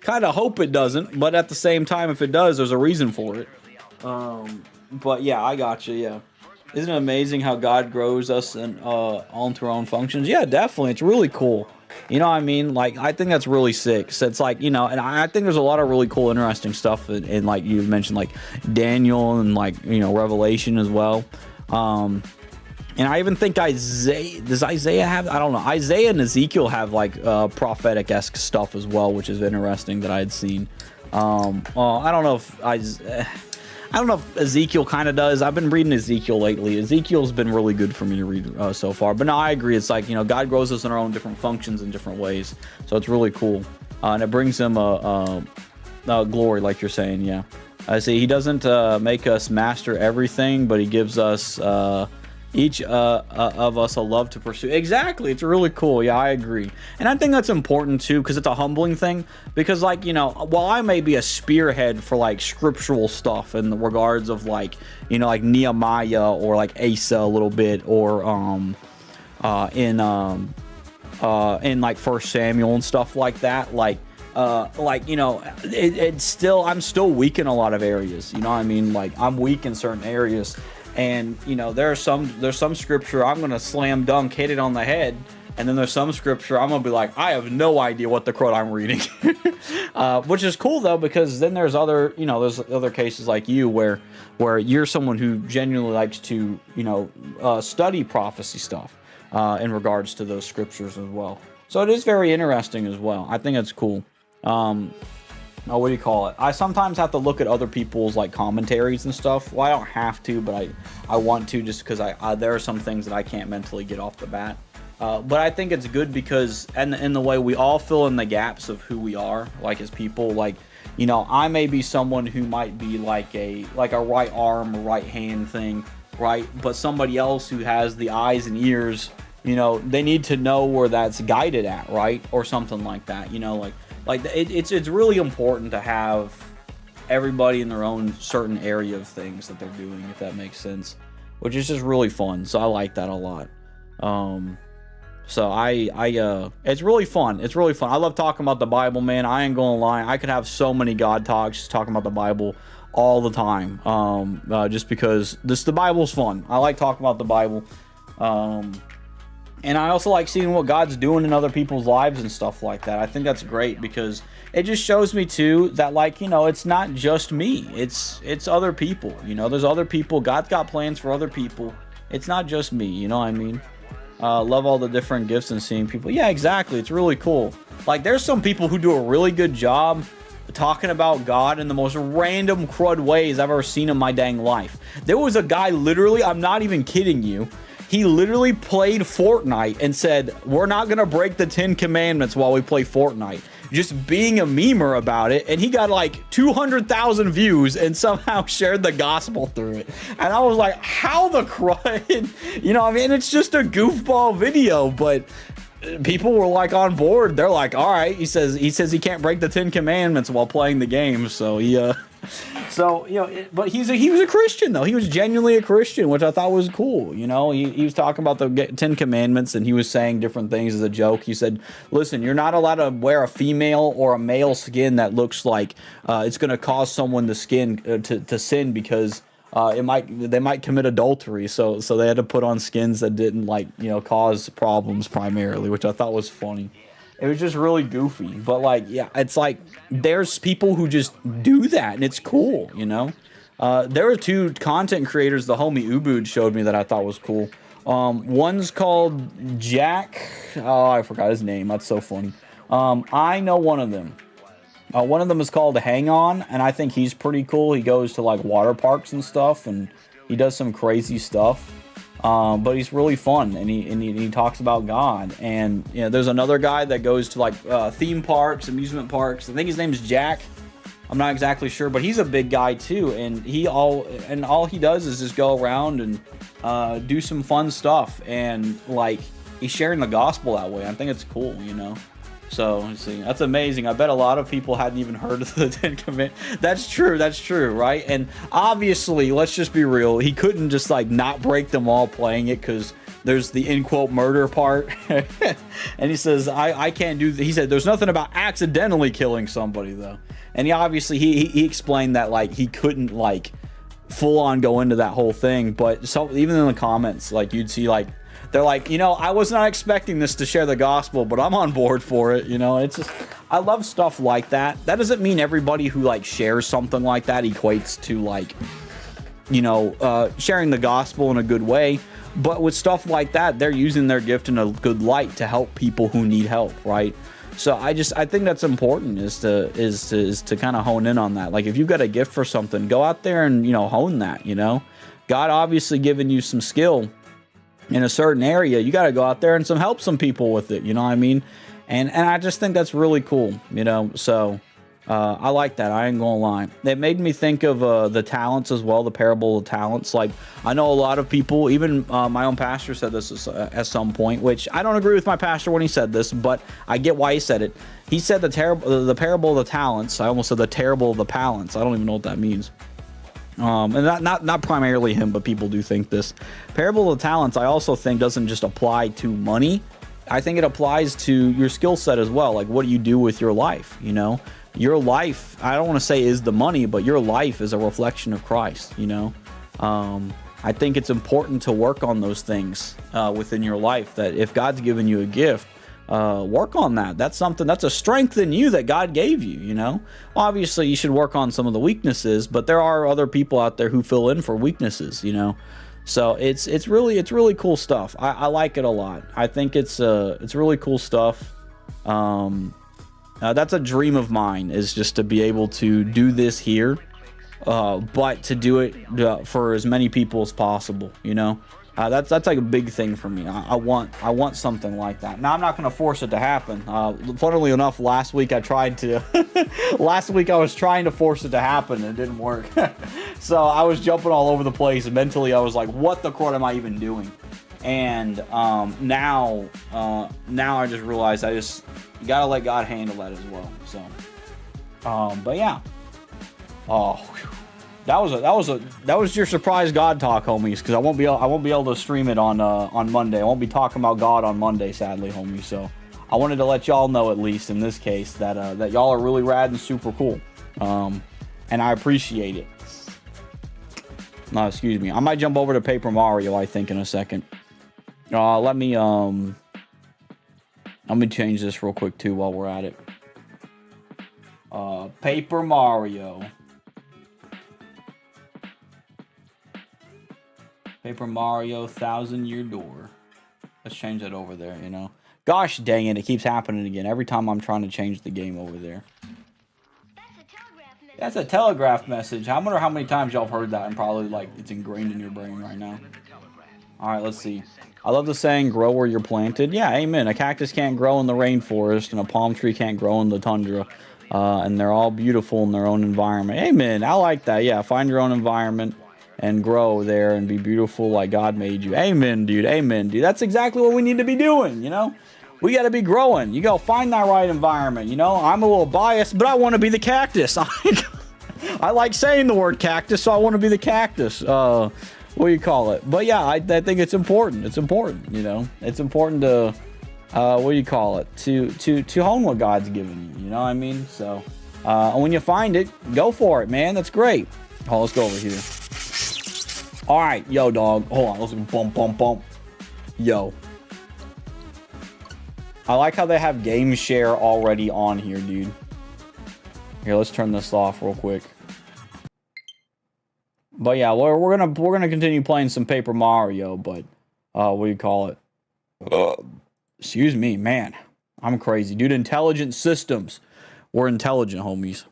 C: Kind of hope it doesn't, but at the same time, if it does, there's a reason for it. But yeah, I gotcha. Yeah, isn't it amazing how God grows us and onto our own functions? Yeah, definitely. It's really cool. You know what I mean? Like, I think that's really sick. So it's like, you know, and I think there's a lot of really cool, interesting stuff in like you mentioned, like Daniel and like, you know, Revelation as well. And I even think Isaiah, does Isaiah have, I don't know, Isaiah and Ezekiel have like prophetic-esque stuff as well, which is interesting that I had seen. I don't know if Ezekiel kind of does. I've been reading Ezekiel lately. Ezekiel's been really good for me to read so far. But no, I agree. It's like, you know, God grows us in our own different functions in different ways. So it's really cool. And it brings him a glory, like you're saying, yeah. I see. He doesn't make us master everything, but he gives us of us a love to pursue. Exactly. It's really cool. Yeah, I agree. And I think that's important too, because it's a humbling thing. Because, like, you know, while I may be a spearhead for like scriptural stuff in the regards of like, you know, like Nehemiah or like Asa a little bit, or in like First Samuel and stuff like that, like you know, it's still, I'm still weak in a lot of areas, you know what I mean? Like, I'm weak in certain areas, and you know, there's some scripture I'm gonna slam dunk, hit it on the head, and then there's some scripture I'm gonna be like, I have no idea what the crud I'm reading. Which is cool though, because then there's other, you know, there's other cases like you where you're someone who genuinely likes to, you know, study prophecy stuff in regards to those scriptures as well. So it is very interesting as well. I think it's cool. What do you call it? I sometimes have to look at other people's like commentaries and stuff. Well, I don't have to, but I want to, just because there are some things that I can't mentally get off the bat. But I think it's good because, and in the way we all fill in the gaps of who we are, like as people, like, you know, I may be someone who might be like a right arm or right hand thing, right? But somebody else who has the eyes and ears, you know, they need to know where that's guided at, right? Or something like that, you know, it's really important to have everybody in their own certain area of things that they're doing, if that makes sense, which is just really fun. So I like that a lot. So it's really fun. It's really fun. I love talking about the Bible, man. I ain't gonna lie. I could have so many God talks just talking about the Bible all the time. Just because the Bible's fun. I like talking about the Bible. And I also like seeing what God's doing in other people's lives and stuff like that. I think that's great because it just shows me too that, like, you know, it's not just me. It's other people. You know, there's other people. God's got plans for other people. It's not just me. You know what I mean? Love all the different gifts and seeing people. Yeah, exactly. It's really cool. Like, there's some people who do a really good job talking about God in the most random crud ways I've ever seen in my dang life. There was a guy, literally, I'm not even kidding you. He literally played Fortnite and said, we're not going to break the 10 commandments while we play Fortnite. Just being a memer about it. And he got like 200,000 views and somehow shared the gospel through it. And I was like, how the crud? You know, I mean, it's just a goofball video, but people were like on board. They're like, all right. He says he can't break the 10 commandments while playing the game. So so, you know, but he was a Christian, though. He was genuinely a Christian, which I thought was cool. You know, he was talking about the 10 commandments, and he was saying different things as a joke. He said, listen, you're not allowed to wear a female or a male skin that looks like it's going to cause someone to sin because they might commit adultery. So they had to put on skins that didn't, like, you know, cause problems primarily, which I thought was funny. It was just really goofy, but like, yeah, it's like there's people who just do that, and it's cool, you know. There were two content creators the homie Ubud showed me that I thought was cool. One's called Jack. Oh, I forgot his name. That's so funny. I know one of them. One of them is called Hang On, and I think he's pretty cool. He goes to like water parks and stuff, and he does some crazy stuff. But he's really fun, and he talks about God. And you know, there's another guy that goes to like theme parks, amusement parks. I think his name is Jack. I'm not exactly sure, but he's a big guy too. And all he does is just go around and do some fun stuff, and like he's sharing the gospel that way. I think it's cool, you know. So, let's see, that's amazing. I bet a lot of people hadn't even heard of the 10 Commandments. That's true, right? And obviously, let's just be real, he couldn't just like not break them all playing it, because there's the in quote murder part. And he says, I can't do he said there's nothing about accidentally killing somebody though. And he explained that like he couldn't like full on go into that whole thing. But so even in the comments, like you'd see like they're like, you know, I was not expecting this to share the gospel, but I'm on board for it. You know, it's just, I love stuff like that. That doesn't mean everybody who like shares something like that equates to like, you know, sharing the gospel in a good way. But with stuff like that, they're using their gift in a good light to help people who need help, right? So I think that's important is to kind of hone in on that. Like if you've got a gift for something, go out there and, you know, hone that, you know. God obviously given you some skill in a certain area, you got to go out there and help some people with it, you know what I mean? And I just think that's really cool, you know. So I like that. I ain't gonna lie. It made me think of the talents as well, the parable of talents. Like, I know a lot of people, even my own pastor said this at some point, which I don't agree with my pastor when he said this, but I get why he said it. He said the parable of the talents. I almost said the terrible of the talents. I don't even know what that means. And not primarily him, but people do think this. Parable of the talents, I also think, doesn't just apply to money. I think it applies to your skill set as well. Like, what do you do with your life, you know? Your life, I don't want to say is the money, but your life is a reflection of Christ, you know? I think it's important to work on those things within your life, that if God's given you a gift, work on that. That's something, that's a strength in you that God gave you, you know? Obviously, you should work on some of the weaknesses, but there are other people out there who fill in for weaknesses, you know? So it's really cool stuff. I like it a lot. I think it's really cool stuff. That's a dream of mine, is just to be able to do this here, but to do it for as many people as possible, you know? That's like a big thing for me. I want something like that. Now, I'm not going to force it to happen. Funnily enough, last week I tried to last week I was trying to force it to happen, and it didn't work. So I was jumping all over the place, and mentally I was like, what the crud am I even doing? And now I just realized you gotta let God handle that as well. So but yeah. Oh, whew. That was your surprise God talk, homies, because I won't be able to stream it on Monday. I won't be talking about God on Monday, sadly, homies. So I wanted to let y'all know, at least in this case, that y'all are really rad and super cool, and I appreciate it. No, excuse me. I might jump over to Paper Mario, I think, in a second. Let me change this real quick too while we're at it. Paper Mario. Paper Mario, Thousand Year Door. Let's change that over there, you know. Gosh dang it, it keeps happening again every time I'm trying to change the game over there. That's a telegraph message. I wonder how many times y'all have heard that, and probably like it's ingrained in your brain right now. Alright, let's see. I love the saying, grow where you're planted. Yeah, amen. A cactus can't grow in the rainforest, and a palm tree can't grow in the tundra. And they're all beautiful in their own environment. Amen. I like that. Yeah, find your own environment and grow there and be beautiful like God made you. Amen, dude. Amen, dude. That's exactly what we need to be doing, you know? We got to be growing. You got to find that right environment, you know? I'm a little biased, but I want to be the cactus. I like saying the word cactus, so I want to be the cactus. What do you call it? But yeah, I think it's important. It's important, you know? It's important to, what do you call it? To hone what God's given you, you know what I mean? So, when you find it, go for it, man. That's great. Oh, let's go over here. All right, yo, dog. Hold on. Let's bump. Yo. I like how they have game share already on here, dude. Here, let's turn this off real quick. But yeah, we're gonna continue playing some Paper Mario, but what do you call it? Excuse me, man. I'm crazy, dude. Intelligent systems. We're intelligent, homies.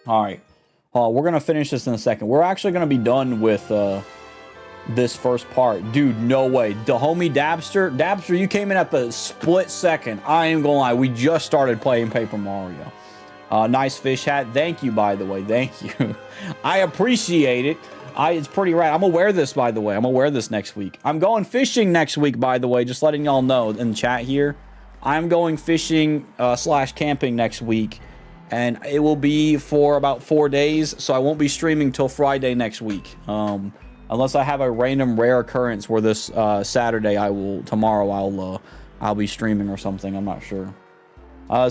C: All right. We're going to finish this in a second. We're actually going to be done with this first part. Dude, no way. The homie Dabster. Dabster, you came in at the split second. I ain't going to lie. We just started playing Paper Mario. Nice fish hat. Thank you, by the way. Thank you. I appreciate it. It's pretty rad. I'm going to wear this, by the way. I'm going to wear this next week. I'm going fishing next week, by the way. Just letting y'all know in the chat here. I'm going fishing / camping next week. And it will be for about 4 days, so I won't be streaming till Friday next week. Unless I have a random rare occurrence where this Saturday tomorrow I'll be streaming or something. I'm not sure.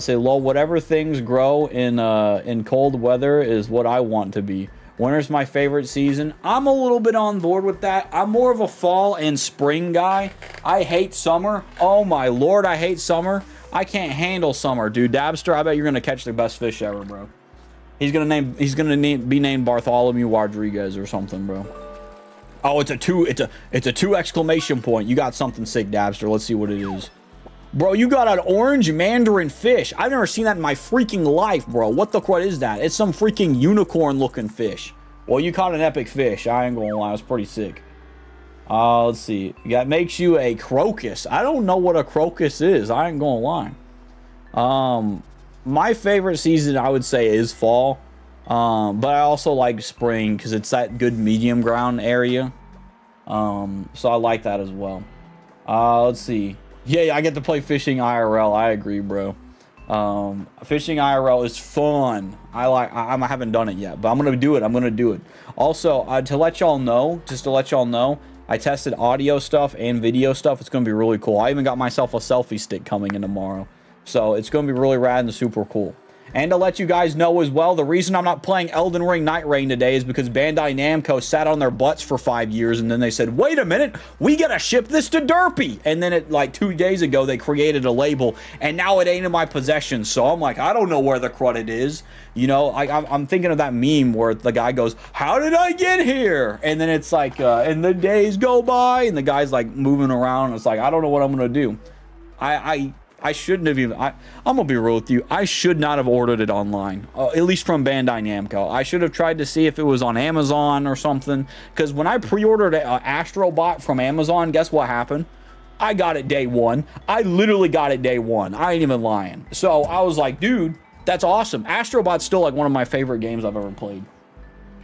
C: Say, lol, whatever things grow in cold weather is what I want to be. Winter's my favorite season. I'm a little bit on board with that. I'm more of a fall and spring guy. I hate summer. Oh my lord, I hate summer. I can't handle summer, dude. Dabster, I bet you're gonna catch the best fish ever, bro. He's gonna be named Bartholomew Rodriguez or something, bro. Oh, it's a two exclamation point. You got something sick, Dabster. Let's see what it is. Bro, you got an orange mandarin fish. I've never seen that in my freaking life, bro. What the crud is that? It's some freaking unicorn looking fish. Well, you caught an epic fish. I ain't gonna lie, it was pretty sick. Let's see. That makes you a crocus. I don't know what a crocus is. I ain't gonna lie. my favorite season, I would say, is fall. But I also like spring because it's that good medium ground area. So I like that as well. Let's see. Yeah, I get to play fishing IRL. I agree, bro. Fishing IRL is fun. I haven't done it yet, but I'm gonna do it. I'm gonna do it. Also, to let y'all know, I tested audio stuff and video stuff. It's gonna be really cool. I even got myself a selfie stick coming in tomorrow, so it's gonna be really rad and super cool. And to let you guys know as well, the reason I'm not playing Elden Ring Night Reign today is because Bandai Namco sat on their butts for 5 years, and then they said, wait a minute, we gotta ship this to Derpy. And then like 2 days ago, they created a label, and now it ain't in my possession. So I'm like, I don't know where the crud it is. You know, I'm thinking of that meme where the guy goes, how did I get here? And then it's like, and the days go by, and the guy's like moving around. And it's like, I don't know what I'm gonna do. I shouldn't have even, I'm gonna be real with you, I should not have ordered it online, at least from Bandai Namco. I should have tried to see if it was on Amazon or something, because when I pre-ordered Astro Bot from Amazon, guess what happened? I got it day one. I literally got it day one. I ain't even lying. So I was like, dude, that's awesome. Astro Bot's still like one of my favorite games I've ever played.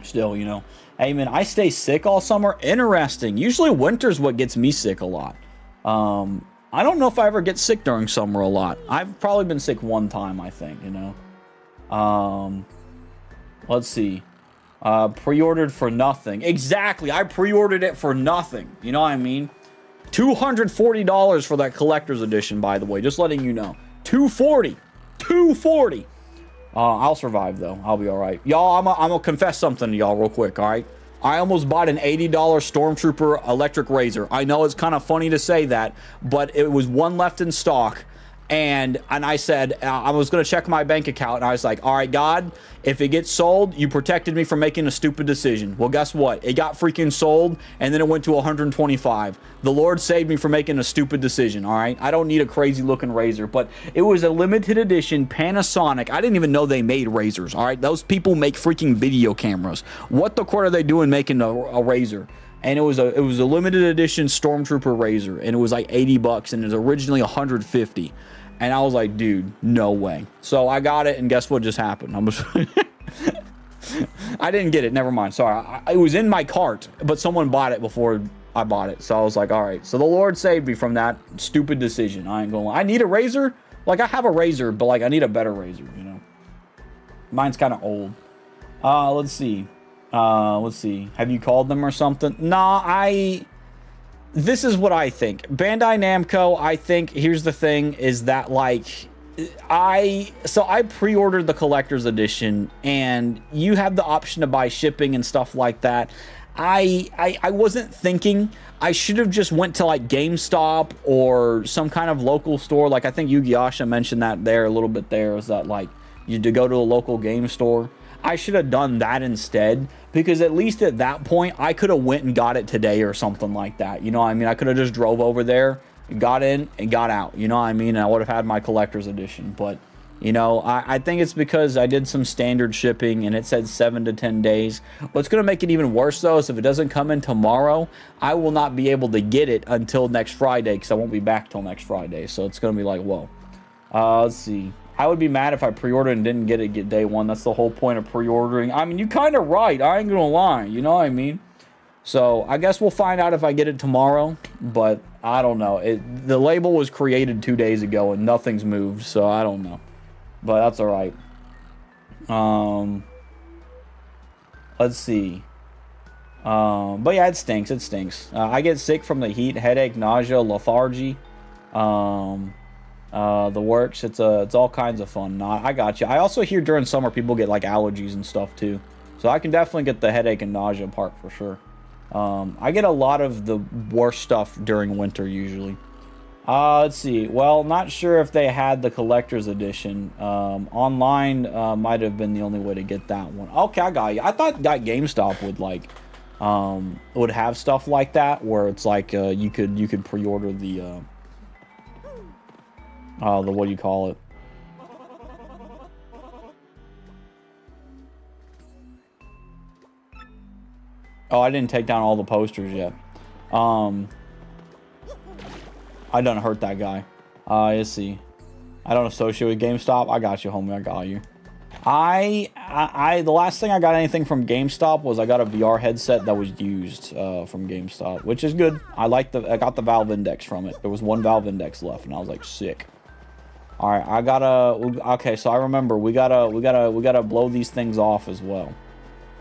C: Still, you know. Hey man, I stay sick all summer. Interesting. Usually winter's what gets me sick a lot. I don't know if I ever get sick during summer a lot. I've probably been sick one time, I think, you know. Let's see. Pre-ordered for nothing. Exactly. I pre-ordered it for nothing. You know what I mean? $240 for that collector's edition, by the way. Just letting you know. $240. $240. I'll survive, though. I'll be all right. Y'all, I'm gonna confess something to y'all real quick, all right? I almost bought an $80 Stormtrooper electric razor. I know it's kind of funny to say that, but it was one left in stock. And I said, I was going to check my bank account, and I was like, all right, God, if it gets sold, you protected me from making a stupid decision. Well, guess what? It got freaking sold, and then it went to 125. The Lord saved me from making a stupid decision, all right? I don't need a crazy-looking razor, but it was a limited edition Panasonic. I didn't even know they made razors, all right? Those people make freaking video cameras. What the crap are they doing making a razor? And it was a limited edition Stormtrooper razor, and it was like 80 bucks, and it was originally 150. And I was like, dude, no way. So I got it, and guess what just happened? I didn't get it. Never mind. Sorry. It was in my cart, but someone bought it before I bought it. So I was like, all right. So the Lord saved me from that stupid decision. I ain't gonna lie. I need a razor. Like, I have a razor, but, like, I need a better razor, you know? Mine's kind of old. Let's see. Have you called them or something? Nah, this is what I think. Bandai Namco, I think, here's the thing, is that, like, I pre-ordered the collector's edition, and you have the option to buy shipping and stuff like that. I wasn't thinking. I should have just went to, like, GameStop or some kind of local store. Like, I think Yu-Gi-Oh! Mentioned that there a little bit there, is that, like, you had to go to a local game store. I should have done that instead, because at least at that point, I could have went and got it today or something like that. You know what I mean? I could have just drove over there, got in, and got out. You know what I mean? And I would have had my collector's edition. But, you know, I think it's because I did some standard shipping, and it said 7 to 10 days. What's going to make it even worse, though, is if it doesn't come in tomorrow, I will not be able to get it until next Friday, because I won't be back till next Friday. So it's going to be like, whoa. Let's see. I would be mad if I pre-ordered and didn't get it day one. That's the whole point of pre-ordering. I mean, you're kind of right. I ain't gonna lie. You know what I mean? So I guess we'll find out if I get it tomorrow. But I don't know. The label was created 2 days ago and nothing's moved. So I don't know. But that's all right. Let's see. But yeah, it stinks. It stinks. I get sick from the heat, headache, nausea, lethargy. The works. It's all kinds of fun. Nah, I got you. I also hear during summer people get like allergies and stuff too, so I can definitely get the headache and nausea part for sure. I get a lot of the worst stuff during winter usually. Let's see. Well, not sure if they had the collector's edition. Online might have been the only way to get that one. Okay, I got you. I thought that GameStop would like would have stuff like that where it's like you could pre-order the what do you call it? Oh, I didn't take down all the posters yet. I done hurt that guy. Let's see. I don't associate with GameStop. I got you, homie. I got you. The last thing I got anything from GameStop was I got a VR headset that was used from GameStop, which is good. I got the Valve Index from it. There was one Valve Index left, and I was like, sick. All right, okay, so I remember we gotta blow these things off as well.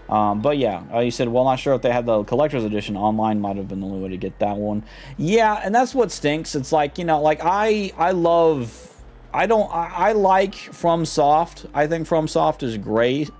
C: But yeah, you said, well, not sure if they had the collector's edition. Online might have been the only way to get that one. Yeah, and that's what stinks. It's like, you know, like I like FromSoft. I think FromSoft is great.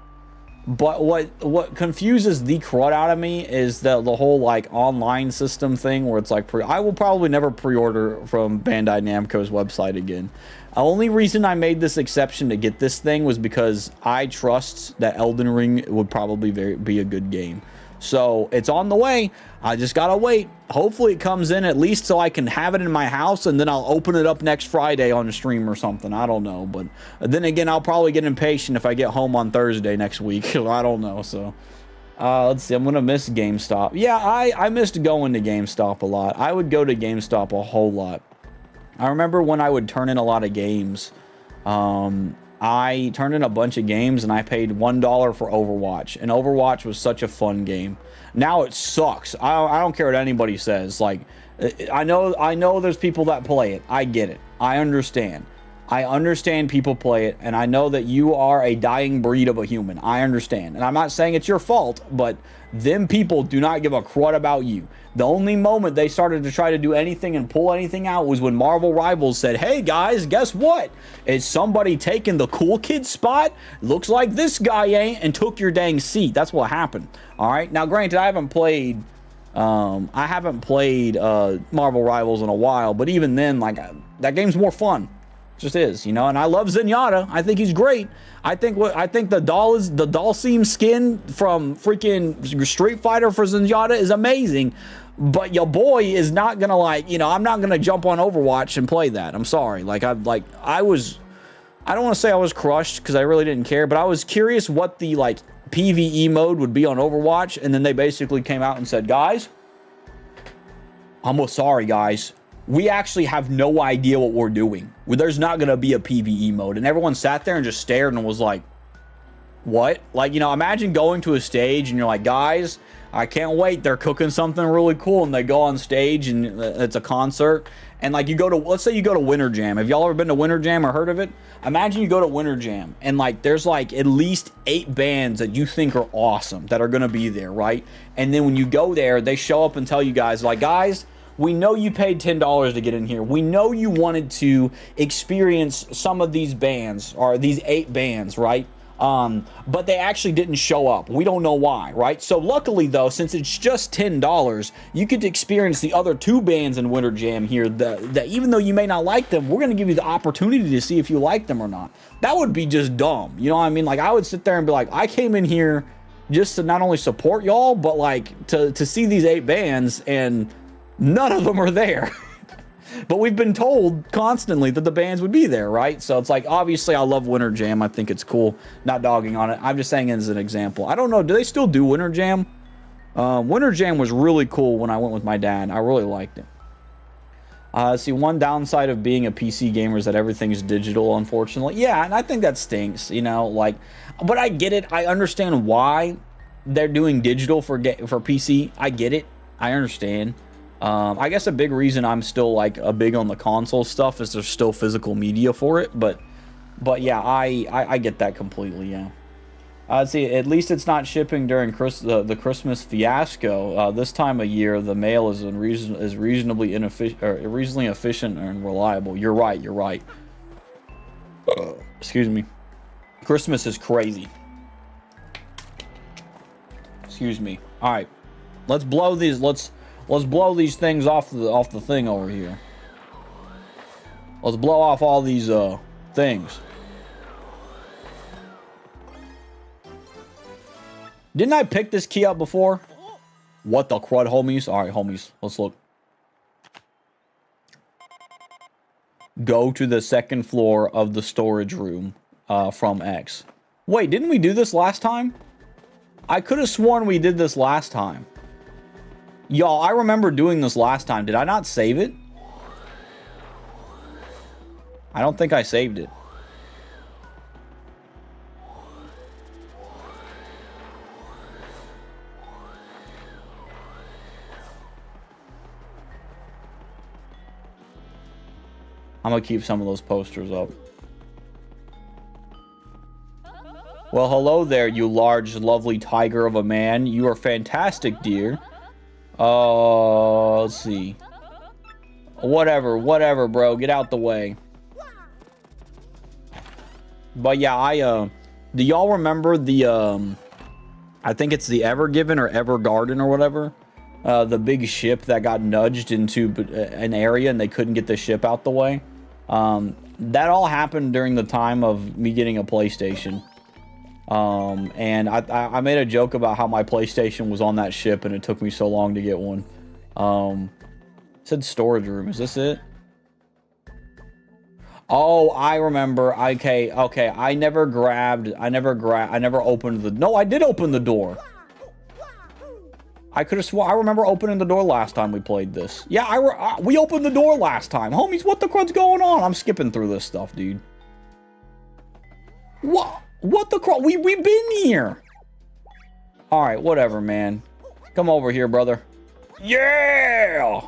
C: But what confuses the crud out of me is the whole like online system thing where it's like I will probably never pre-order from Bandai Namco's website again. The only reason I made this exception to get this thing was because I trust that Elden Ring would probably be a good game. So it's on the way. I just gotta wait. Hopefully it comes in at least so I can have it in my house, and then I'll open it up next Friday on the stream or something. I don't know. But then again, I'll probably get impatient if I get home on Thursday next week. I don't know. So let's see. I'm gonna miss GameStop. Yeah, I missed going to GameStop a lot. I would go to GameStop a whole lot. I remember when I would turn in a lot of games. I turned in a bunch of games and I paid $1 for Overwatch, and Overwatch was such a fun game. Now it sucks. I don't care what anybody says. Like, I know there's people that play it. I get it. I understand. I understand people play it, and I know that you are a dying breed of a human. I understand. And I'm not saying it's your fault, but them people do not give a crud about you. The only moment they started to try to do anything and pull anything out was when Marvel Rivals said, hey guys, guess what? Is somebody taking the cool kid spot? Looks like this guy ain't, and took your dang seat. That's what happened. All right. Now, granted, I haven't played Marvel Rivals in a while, but even then, like, that game's more fun. Just is, you know. And I love Zenyatta. I think he's great. I think the Dalsim skin from freaking Street Fighter for Zenyatta is amazing. But your boy is not gonna, like, you know, I'm not gonna jump on Overwatch and play that. I'm sorry. Like, I don't want to say I was crushed because I really didn't care, but I was curious what the like PvE mode would be on Overwatch, and then they basically came out and said, guys, I'm sorry, guys. We actually have no idea what we're doing. There's not going to be a PvE mode. And everyone sat there and just stared and was like, what? Like, you know, imagine going to a stage and you're like, guys, I can't wait. They're cooking something really cool. And they go on stage and it's a concert. And like, let's say you go to Winter Jam. Have y'all ever been to Winter Jam or heard of it? Imagine you go to Winter Jam and like, there's like at least 8 bands that you think are awesome that are going to be there, right? And then when you go there, they show up and tell you guys, like, guys, we know you paid $10 to get in here. We know you wanted to experience some of these bands, or these 8 bands, right? But they actually didn't show up. We don't know why, right? So luckily, though, since it's just $10, you get to experience the other 2 bands in Winter Jam here that even though you may not like them, we're going to give you the opportunity to see if you like them or not. That would be just dumb. You know what I mean? Like, I would sit there and be like, I came in here just to not only support y'all, but like to see these 8 bands, and none of them are there. But we've been told constantly that the bands would be there, right? So it's like, obviously, I love Winter Jam. I think it's cool. Not dogging on it. I'm just saying it as an example. I don't know. Do they still do Winter Jam? Winter Jam was really cool when I went with my dad. I really liked it. See, one downside of being a PC gamer is that everything's digital, unfortunately. Yeah, and I think that stinks, you know, like, but I get it. I understand why they're doing digital for PC. I get it. I understand. I guess a big reason I'm still like a big on the console stuff is there's still physical media for it, but yeah, I get that completely. Yeah. See, at least it's not shipping during the Christmas fiasco. This time of year, the mail is reasonably efficient and reliable. You're right. You're right. Excuse me. Christmas is crazy. Excuse me. All right, let's blow these. Let's blow these things off the thing over here. Let's blow off all these things. Didn't I pick this key up before? What the crud, homies? All right, homies, let's look. Go to the 2nd floor of the storage room from X. Wait, didn't we do this last time? I could have sworn we did this last time. Y'all, I remember doing this last time. Did I not save it? I don't think I saved it. I'm gonna keep some of those posters up. Well, hello there, you large, lovely tiger of a man. You are fantastic, dear. Let's see. Whatever, bro. Get out the way. But yeah, do y'all remember the, I think it's the Evergiven or Evergarden or whatever? The big ship that got nudged into an area and they couldn't get the ship out the way. That all happened during the time of me getting a PlayStation. And I made a joke about how my PlayStation was on that ship and it took me so long to get one. It said storage room. Is this it? Oh, I remember. Okay. I never opened the... No, I did open the door. I could have sworn I remember opening the door last time we played this. Yeah, we opened the door last time. Homies, what the crud's going on? I'm skipping through this stuff, dude. What the crud? We've been here. All right, whatever, man. Come over here, brother. Yeah!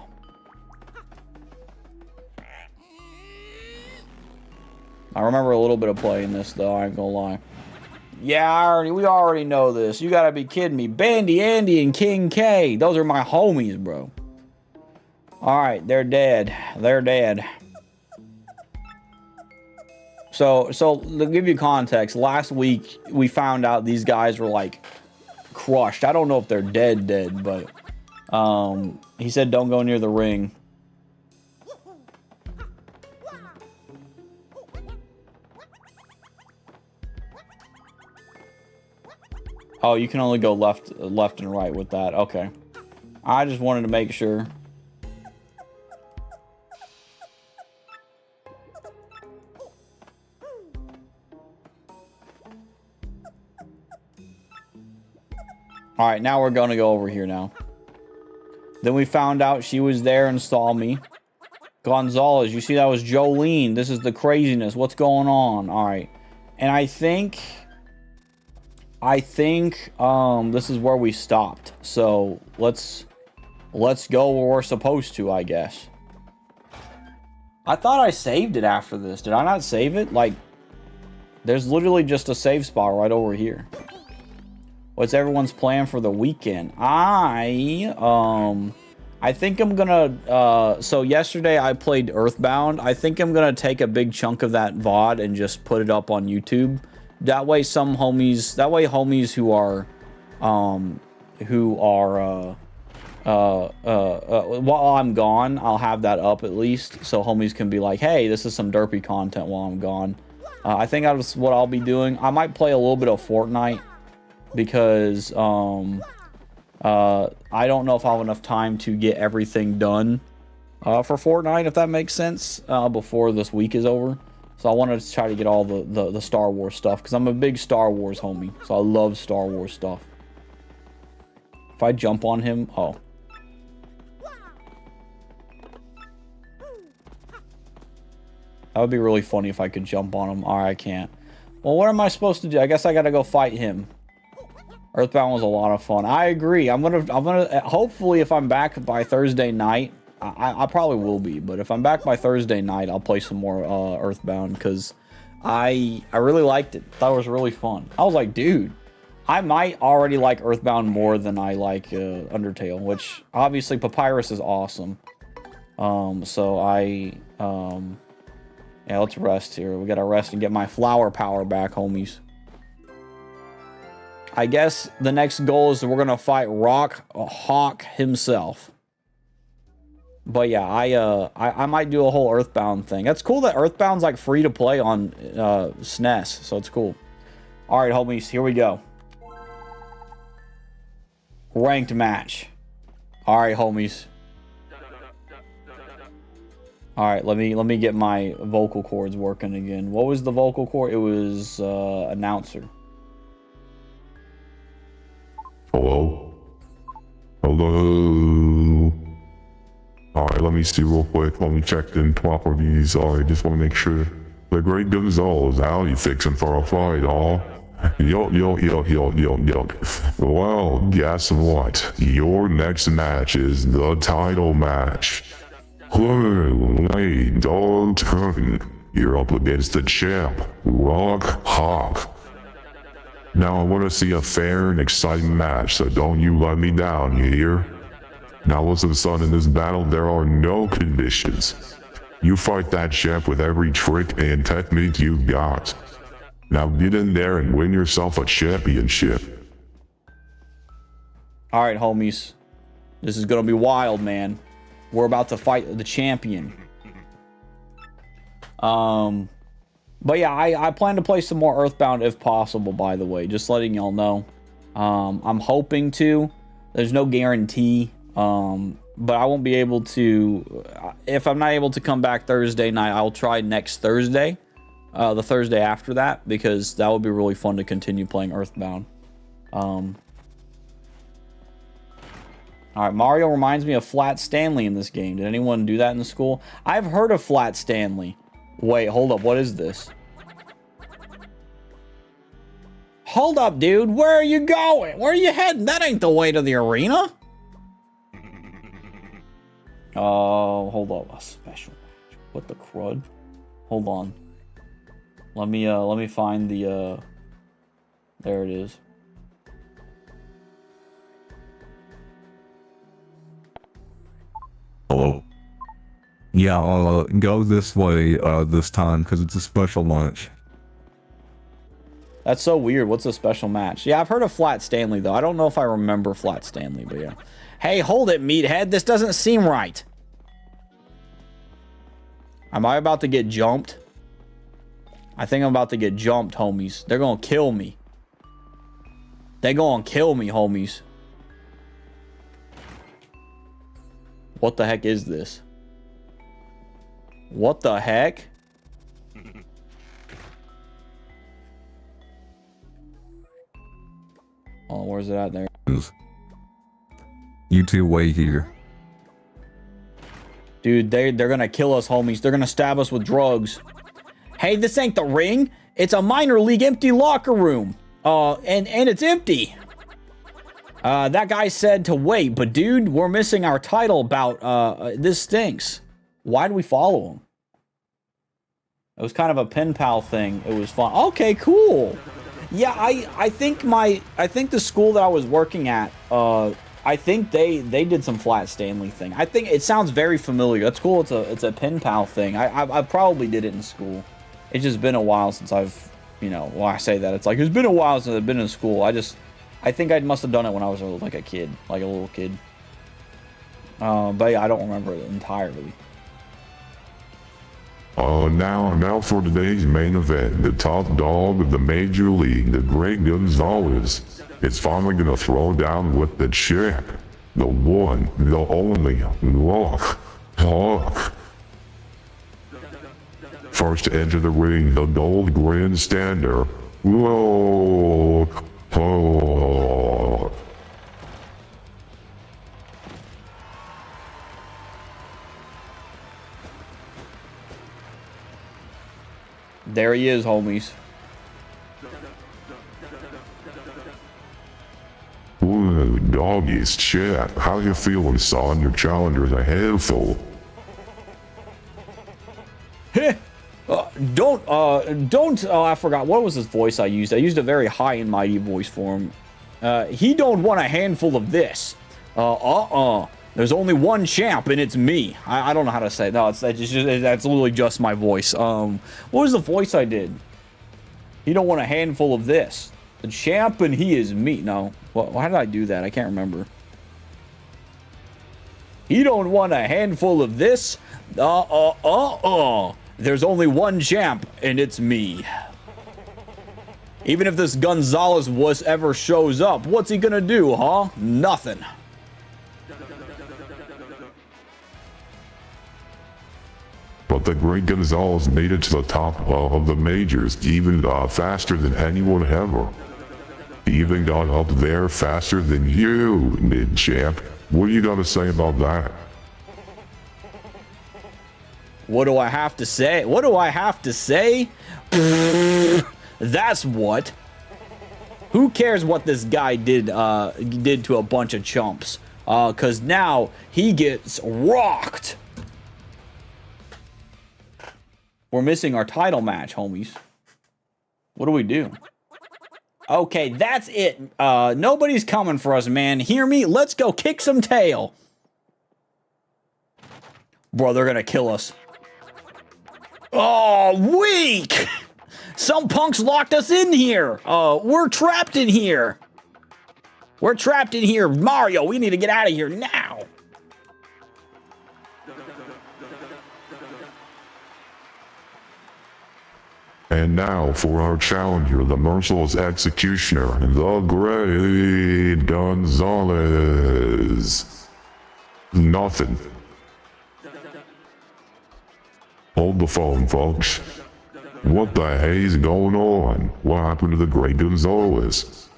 C: I remember a little bit of playing this, though. I ain't gonna lie. Yeah, we already know this. You gotta be kidding me. Bandy, Andy, and King K. Those are my homies, bro. Alright, they're dead. They're dead. So to give you context, last week we found out these guys were like crushed. I don't know if they're dead, but he said don't go near the ring. Oh, you can only go left and right with that. Okay. I just wanted to make sure. All right, now we're going to go over here now. Then we found out she was there and saw me. Gonzalez, you see that was Jolene. This is the craziness. What's going on? All right. And I think this is where we stopped. So let's go where we're supposed to, I guess. I thought I saved it after this. Did I not save it? Like, there's literally just a save spot right over here. What's everyone's plan for the weekend? I think I'm gonna, so yesterday I played Earthbound. I think I'm gonna take a big chunk of that VOD and just put it up on YouTube. That way homies while I'm gone, I'll have that up at least. So homies can be like, hey, this is some derpy content while I'm gone. I think that's what I'll be doing. I might play a little bit of Fortnite. Because I don't know if I'll have enough time to get everything done for Fortnite, if that makes sense, before this week is over. So I wanted to try to get all the Star Wars stuff, because I'm a big Star Wars homie. So I love Star Wars stuff. If I jump on him, oh. That would be really funny if I could jump on him. Alright, I can't. Well, what am I supposed to do? I guess I gotta go fight him. Earthbound was a lot of fun. I agree. I'm gonna hopefully, if I'm back by Thursday night, I probably will be, but if I'm back by Thursday night, I'll play some more Earthbound, because I really liked it. That was really fun. I was like, dude, I might already like Earthbound more than I like Undertale, which obviously Papyrus is awesome. Yeah, let's rest here. We gotta rest and get my flower power back, homies. I guess the next goal is that we're going to fight Rock Hawk himself. But yeah, I might do a whole Earthbound thing. That's cool that Earthbound's like free to play on SNES, so it's cool. All right, homies, here we go. Ranked match. All right, homies. All right, let me get my vocal cords working again. What was the vocal cord? It was announcer.
D: Hello? Hello? Alright, let let me see real quick. Let me check the properties. I just want to make sure. The Great Gonzalez, how you fixing for a fight, huh? Yo. Well, guess what? Your next match is the title match. Hey, don't turn. You're up against the champ, Rock Hawk. Now I want to see a fair and exciting match, so don't you let me down, you hear? Now listen, son, in this battle there are no conditions. You fight that champ with every trick and technique you got. Now get in there and win yourself a championship.
C: All right, homies. This is gonna be wild, man. We're about to fight the champion. But yeah, I plan to play some more Earthbound if possible, by the way. Just letting y'all know. I'm hoping to. There's no guarantee. But I won't be able to. If I'm not able to come back Thursday night, I'll try next Thursday. The Thursday after that, because that would be really fun to continue playing Earthbound. Alright, Mario reminds me of Flat Stanley in this game. Did anyone do that in the school? I've heard of Flat Stanley. Wait, hold up. What is this? Hold up, dude. Where are you going? Where are you heading? That ain't the way to the arena. Oh, hold up. A special match. What the crud? Hold on. Let me find the, there it is.
E: Hello. Yeah, I'll go this way this time because it's a special lunch.
C: That's so weird. What's a special match? Yeah, I've heard of Flat Stanley, though. I don't know if I remember Flat Stanley, but yeah. Hey, hold it, meathead. This doesn't seem right. Am I about to get jumped? I think I'm about to get jumped, homies. They're gonna kill me. They're gonna kill me, homies. What the heck is this? What the heck? Oh, where's it at there?
E: You two wait here.
C: Dude, they're gonna kill us, homies. They're gonna stab us with drugs. Hey, this ain't the ring. It's a minor league empty locker room. And it's empty. That guy said to wait, but dude, we're missing our title bout. This stinks. Why do we follow him? It was kind of a pen pal thing. It was fun. Okay, cool. Yeah, I think the school that I was working at, I think they did some Flat Stanley thing. I think it sounds very familiar. That's cool. It's a pen pal thing. I probably did it in school. It's just been a while since I've, you know, when I say that, it's like, it's been a while since I've been in school. I think I must have done it when I was like a kid, like a little kid. But yeah, I don't remember it entirely.
D: Now for today's main event, the top dog of the major league, the Great Gonzalez, is finally gonna throw down with the champ, the one, the only, Rock Hawk. First to enter the ring, the gold grandstander, Rock Hawk.
C: There he is, homies.
D: Ooh, doggies, chat. How you feeling, son? Your challenger's a handful.
C: Don't, I forgot. What was his voice I used? I used a very high and mighty voice for him. He don't want a handful of this. There's only one champ, and it's me. I don't know how to say it. No, that's literally just my voice. What was the voice I did? He don't want a handful of this. The champ, and he is me. No. Why did I do that? I can't remember. He don't want a handful of this. There's only one champ, and it's me. Even if this Gonzalez wuss ever shows up, what's he gonna do, huh? Nothing.
D: But the Great Gonzalez made it to the top of the majors even faster than anyone ever. He even got up there faster than you, mid-champ. What are you gonna say about that?
C: What do I have to say? What do I have to say? That's what. Who cares what this guy did to a bunch of chumps? Cause now he gets rocked. We're missing our title match, homies. What do we do? Okay, that's it. Nobody's coming for us, man. Hear me? Let's go kick some tail. Bro, they're gonna kill us. Oh, weak! Some punks locked us in here. We're trapped in here. We're trapped in here. Mario, we need to get out of here now.
D: And now for our challenger, the merciless executioner, the Great Gonzalez. Nothing. Hold the phone, folks. What the hell's going on? What happened to the Great Gonzalez?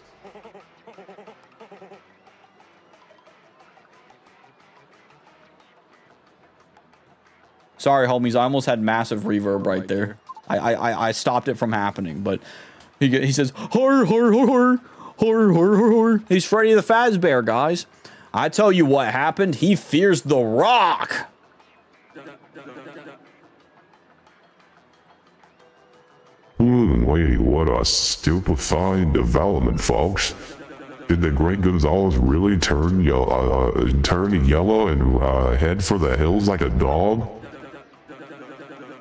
C: Sorry, homies. I almost had massive reverb right there. I stopped it from happening, but he says, "Hur, hur, hur, hur, hur, hur, hur, hur." He's Freddy the Fazbear, guys. I tell you what happened. He fears the Rock.
D: Wait, what a stupefying development, folks. Did the Great Gonzalez really turn yellow and head for the hills like a dog?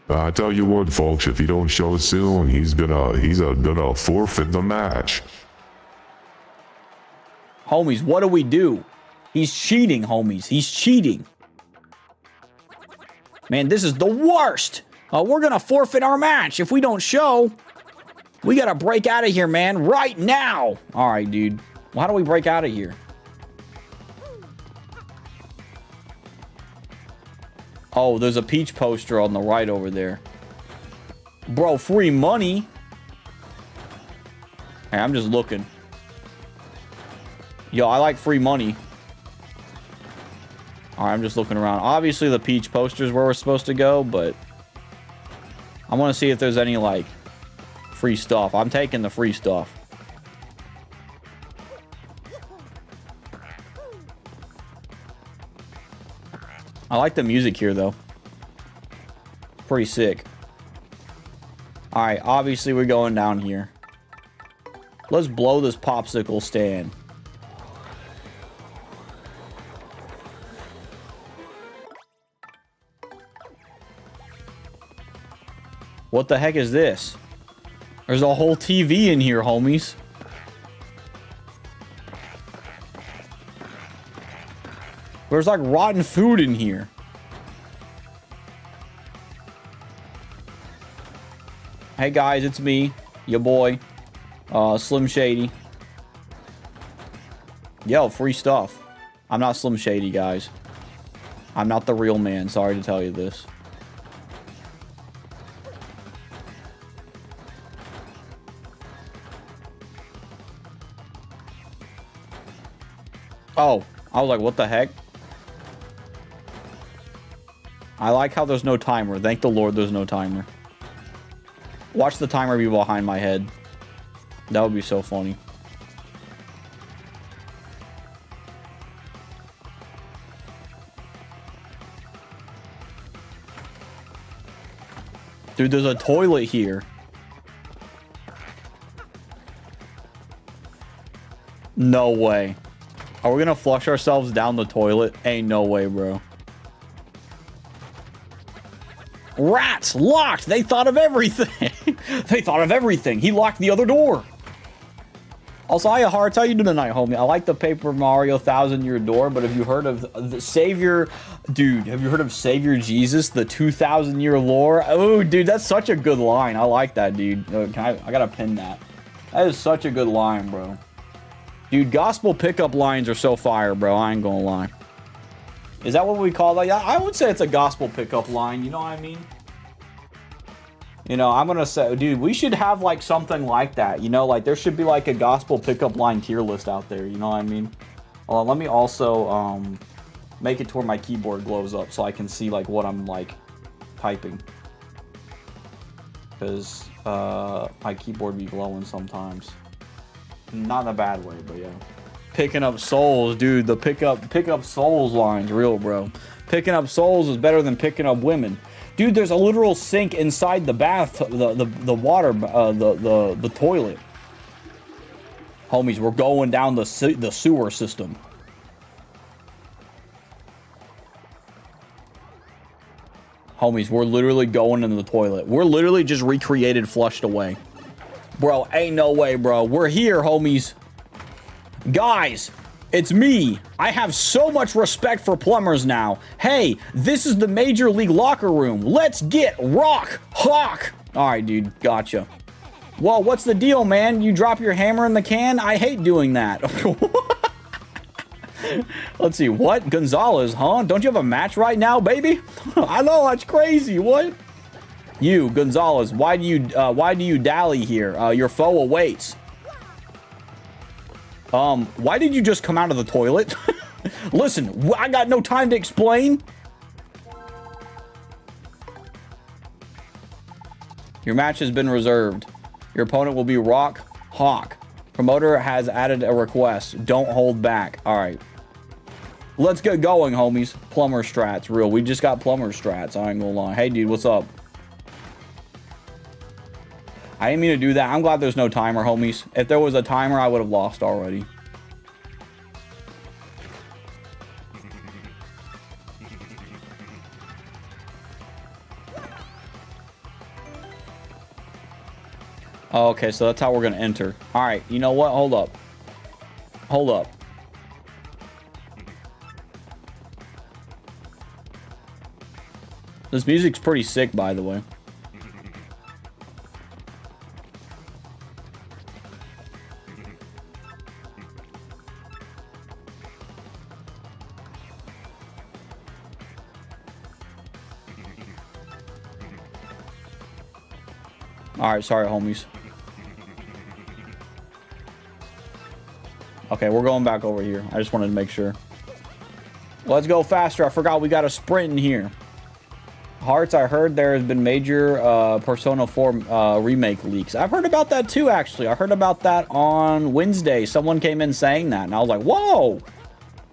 D: I tell you what, folks, if he don't show soon, he's gonna forfeit the match.
C: Homies, what do we do? He's cheating, homies. He's cheating. Man, this is the worst. We're gonna forfeit our match if we don't show. We gotta break out of here, man, right now. All right, dude. Well, how do we break out of here? Oh, there's a Peach poster on the right over there. Bro, free money. Hey, I'm just looking. Yo, I like free money. All right, I'm just looking around. Obviously, the Peach poster is where we're supposed to go, but I want to see if there's any, like, free stuff. I'm taking the free stuff. I like the music here, though. Pretty sick. Alright, obviously we're going down here. Let's blow this popsicle stand. What the heck is this? There's a whole TV in here, homies. There's like rotten food in here. Hey guys, it's me, your boy, Slim Shady. Yo, free stuff. I'm not Slim Shady, guys. I'm not the real man. Sorry to tell you this. Oh, I was like, what the heck? I like how there's no timer. Thank the Lord there's no timer. Watch the timer be behind my head. That would be so funny. Dude, there's a toilet here. No way. Are we gonna flush ourselves down the toilet? Ain't no way, bro. Rats! Locked! They thought of everything! They thought of everything! He locked the other door! Also, I hard tell you tonight, homie. I like the Paper Mario 1000-Year Door, but have you heard of the Savior... Dude, have you heard of Savior Jesus, the 2000-Year Lore? Oh, dude, that's such a good line. I like that, dude. I gotta pin that. That is such a good line, bro. Dude, gospel pickup lines are so fire, bro. I ain't gonna lie. Is that what we call that? Yeah, I would say it's a gospel pickup line. You know what I mean? You know, I'm gonna say, dude, we should have like something like that. You know, like there should be like a gospel pickup line tier list out there. You know what I mean? Let me also make it to where my keyboard glows up so I can see like what I'm like typing. Because my keyboard be glowing sometimes. Not in a bad way, but yeah. Picking up souls, dude. The pick up souls line's real, bro. Picking up souls is better than picking up women. Dude, there's a literal sink inside the bath, the water, the toilet. Homies, we're going down the sewer system. Homies, we're literally going into the toilet. We're literally just recreated Flushed Away. Bro, ain't no way, bro. We're here, homies. Guys, it's me. I have so much respect for plumbers now. Hey, this is the Major League locker room. Let's get rock hawk. All right, dude. Gotcha. Whoa, what's the deal, man? You drop your hammer in the can? I hate doing that. Let's see. What? Gonzalez, huh? Don't you have a match right now, baby? I know, that's crazy. What? You, Gonzalez, why do you dally here? Your foe awaits. Why did you just come out of the toilet? Listen, I got no time to explain. Your match has been reserved. Your opponent will be Rock Hawk. Promoter has added a request. Don't hold back. All right. Let's get going, homies. Plumber strats, real. We just got plumber strats. I ain't gonna lie. Hey, dude, what's up? I didn't mean to do that. I'm glad there's no timer, homies. If there was a timer, I would have lost already. Okay, so that's how we're going to enter. All right, you know what? Hold up. Hold up. This music's pretty sick, by the way. All right, sorry, homies. Okay, we're going back over here. I just wanted to make sure. Let's go faster. I forgot we got a sprint in here. Hearts, I heard there has been major Persona 4 remake leaks. I've heard about that too, actually. I heard about that on Wednesday. Someone came in saying that, and I was like, whoa!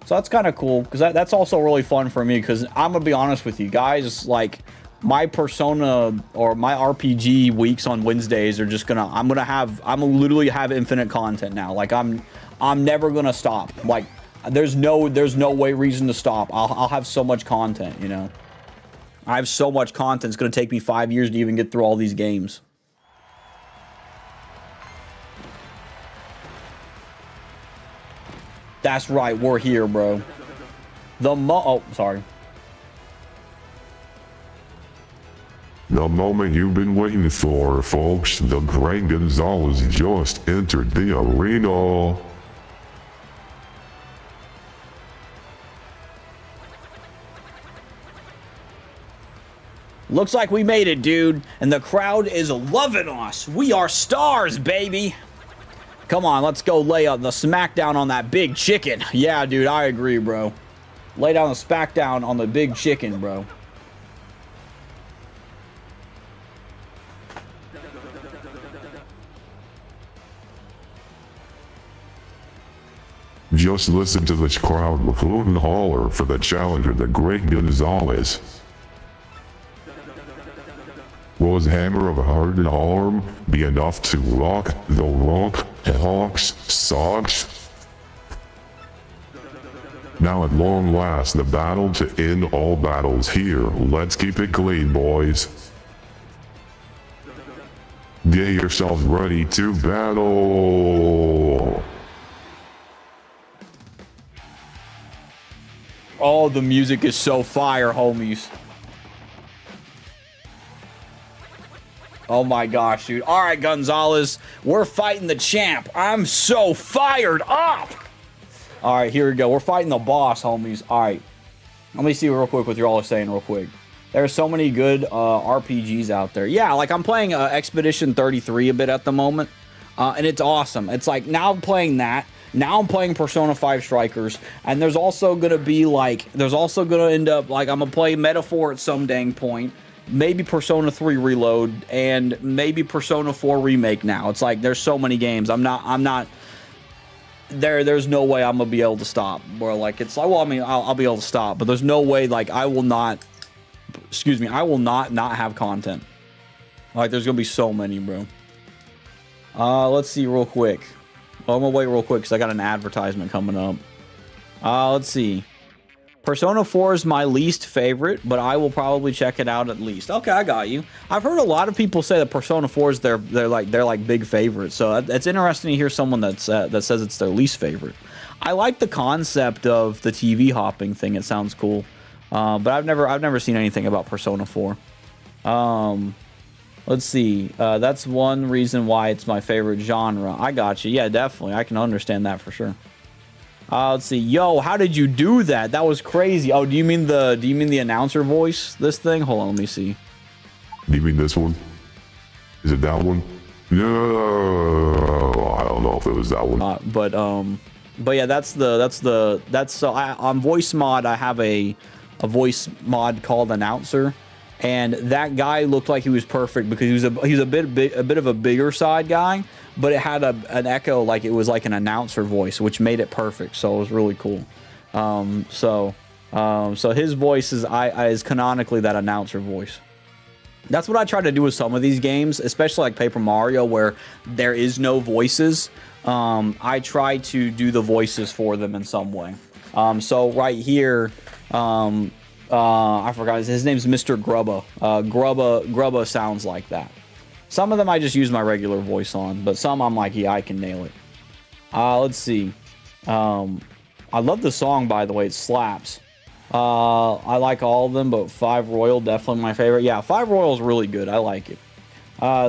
C: So that's kind of cool, because that's also really fun for me, because I'm going to be honest with you guys, like, my Persona or my RPG weeks on Wednesdays are just gonna, I'm gonna literally have infinite content now. Like, I'm never gonna stop. Like, there's no reason to stop. I'll have so much content, you know. I have so much content. It's gonna take me 5 years to even get through all these games. That's right, we're here, bro. Oh, sorry.
D: The moment you've been waiting for, folks. The great Gonzalez just entered the arena.
C: Looks like we made it, dude. And the crowd is loving us. We are stars, baby. Come on, let's go lay up the smackdown on that big chicken. Yeah, dude, I agree, bro. Lay down the smackdown on the big chicken, bro.
D: Just listen to this crowd hoot and holler for the challenger, the great Gonzalez. Will his hammer of a hardened arm be enough to rock the Rock Hawk's socks? Now at long last, the battle to end all battles here. Let's keep it clean, boys. Get yourselves ready to battle.
C: Oh, the music is so fire, homies. Oh my gosh, dude. All right, Gonzalez, we're fighting the champ. I'm so fired up. All right, here we go. We're fighting the boss, homies. All right. Let me see real quick what you're all saying real quick. There's so many good RPGs out there. Yeah, like I'm playing Expedition 33 a bit at the moment, and it's awesome. It's like now I'm playing that. Now I'm playing Persona 5 Strikers, and there's also going to be like, there's also going to end up, like, I'm going to play Metaphor at some dang point. maybe Persona 3 Reload, and maybe Persona 4 Remake now. It's like, there's so many games. I'm not there's no way I'm gonna be able to stop. Or like, it's like, well, I mean, I'll be able to stop, but there's no way, like, I will not have content. Like, there's gonna be so many, bro. Let's see real quick. Well, I'm gonna wait real quick because I got an advertisement coming up. Let's see. Persona 4 is my least favorite, but I will probably check it out at least. Okay, I got you. I've heard a lot of people say that Persona 4 is they're like big favorites. So it's interesting to hear someone that says it's their least favorite. I like the concept of the TV hopping thing. It sounds cool, but I've never seen anything about Persona 4. Let's see. That's one reason why it's my favorite genre. I got you. Yeah, definitely. I can understand that for sure. Let's see. Yo, how did you do that? That was crazy. Oh, do you mean the announcer voice? This thing? Hold on, let me see.
D: Do you mean this one? Is it that one? No, I don't know if it was that one.
C: But yeah, that's so on voice mod I have a voice mod called announcer, and that guy looked like he was perfect because he's a bit of a bigger side guy. But it had an echo, like it was like an announcer voice, which made it perfect. So it was really cool. So his voice is canonically that announcer voice. That's what I try to do with some of these games, especially like Paper Mario, where there is no voices. I try to do the voices for them in some way. So right here, I forgot his name's Mr. Grubba. Grubba sounds like that. Some of them I just use my regular voice on, but some I'm like, yeah, I can nail it. Let's see. I love the song, by the way. It slaps. I like all of them, but 5 Royal, definitely my favorite. Yeah, 5 Royal is really good. I like it.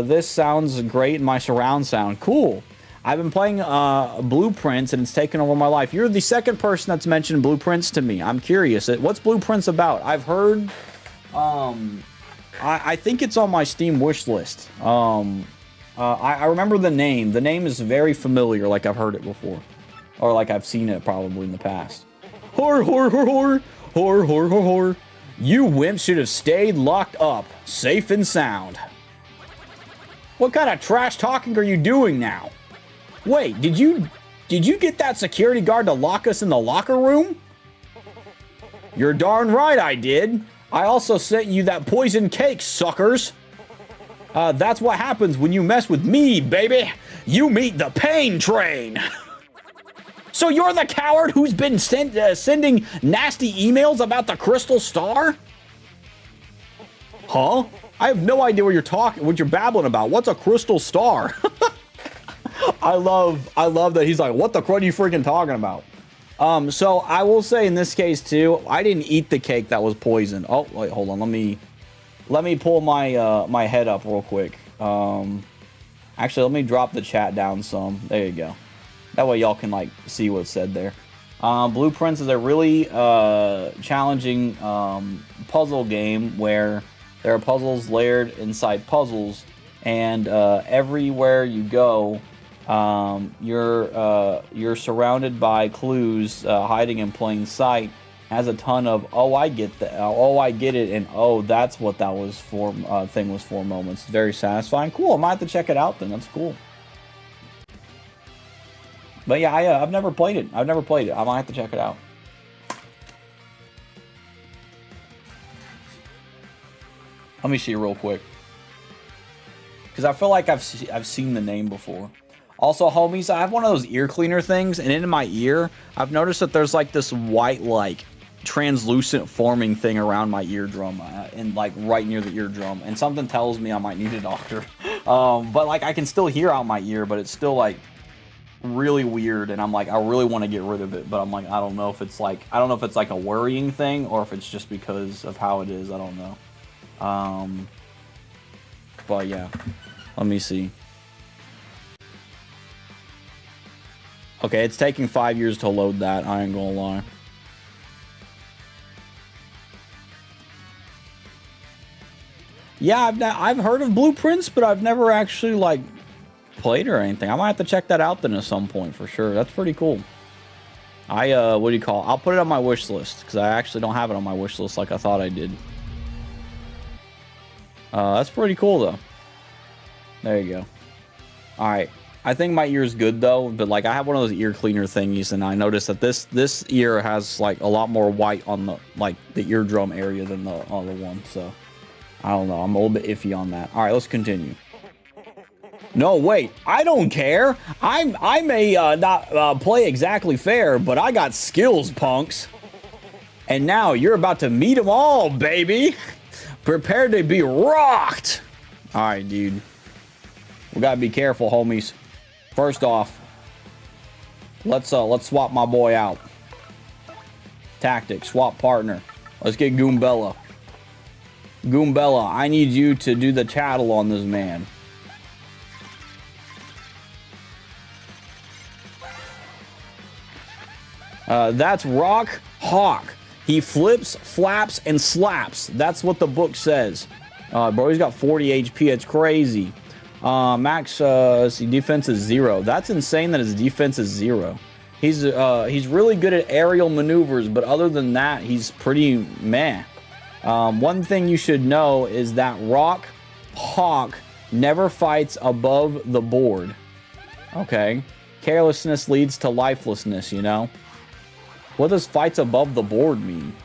C: This sounds great in my surround sound. Cool. I've been playing Blueprints, and it's taken over my life. You're the second person that's mentioned Blueprints to me. I'm curious. What's Blueprints about? I've heard... I think it's on my Steam wish list. I remember the name. The name is very familiar, like I've heard it before. Or like I've seen it probably in the past. Hor, hor, hor, hor. Hor, hor, hor, hor. You wimps should have stayed locked up, safe and sound. What kind of trash talking are you doing now? Wait, did you get that security guard to lock us in the locker room? You're darn right I did. I also sent you that poison cake, suckers. That's what happens when you mess with me, baby. You meet the pain train. So you're the coward who's been sending nasty emails about the crystal star? Huh? I have no idea what you're babbling about. What's a crystal star? I love that he's like, what are you freaking talking about? So I will say in this case too, I didn't eat the cake that was poisoned. Oh, wait, hold on. Let me pull my my head up real quick. Actually, let me drop the chat down some. There you go. That way y'all can like see what's said there. Blueprints is a really challenging puzzle game where there are puzzles layered inside puzzles, and everywhere you go, you're surrounded by clues hiding in plain sight. Has a ton of oh I get that, oh I get it, and oh that's what that was for thing was for moments. Very satisfying. Cool. I might have to check it out then. That's cool. But yeah, I've never played it. I might have to check it out. Let me see real quick, because I feel like I've seen the name before. Also, homies, I have one of those ear cleaner things, and in my ear, I've noticed that there's like this white, like translucent forming thing around my eardrum, and like right near the eardrum, and something tells me I might need a doctor. But like I can still hear out my ear, but it's still like really weird, and I'm like, I really want to get rid of it, but I'm like, I don't know if it's like a worrying thing or if it's just because of how it is. I don't know. But yeah, let me see. Okay, it's taking 5 years to load that. I ain't gonna lie. Yeah, I've heard of Blueprints, but I've never actually like played or anything. I might have to check that out then at some point for sure. That's pretty cool. What do you call it? I'll put it on my wish list because I actually don't have it on my wish list like I thought I did. That's pretty cool, though. There you go. All right. I think my ear's good, though. But, like, I have one of those ear cleaner thingies, and I noticed that this ear has, like, a lot more white on the, like, the eardrum area than the other one. So, I don't know. I'm a little bit iffy on that. All right, let's continue. No, wait. I don't care. I may not play exactly fair, but I got skills, punks. And now you're about to meet them all, baby. Prepare to be rocked. All right, dude. We gotta be careful, homies. First off, let's swap my boy out. Tactic, swap partner. Let's get Goombella. Goombella, I need you to do the tattle on this man. That's Rock Hawk. He flips, flaps, and slaps. That's what the book says. Bro, he's got 40 HP. It's crazy. Max, let's see, defense is 0. That's insane that his defense is 0. He's really good at aerial maneuvers, but other than that, he's pretty meh. One thing you should know is that Rock Hawk never fights above the board. Okay? Carelessness leads to lifelessness, you know? What does fights above the board mean?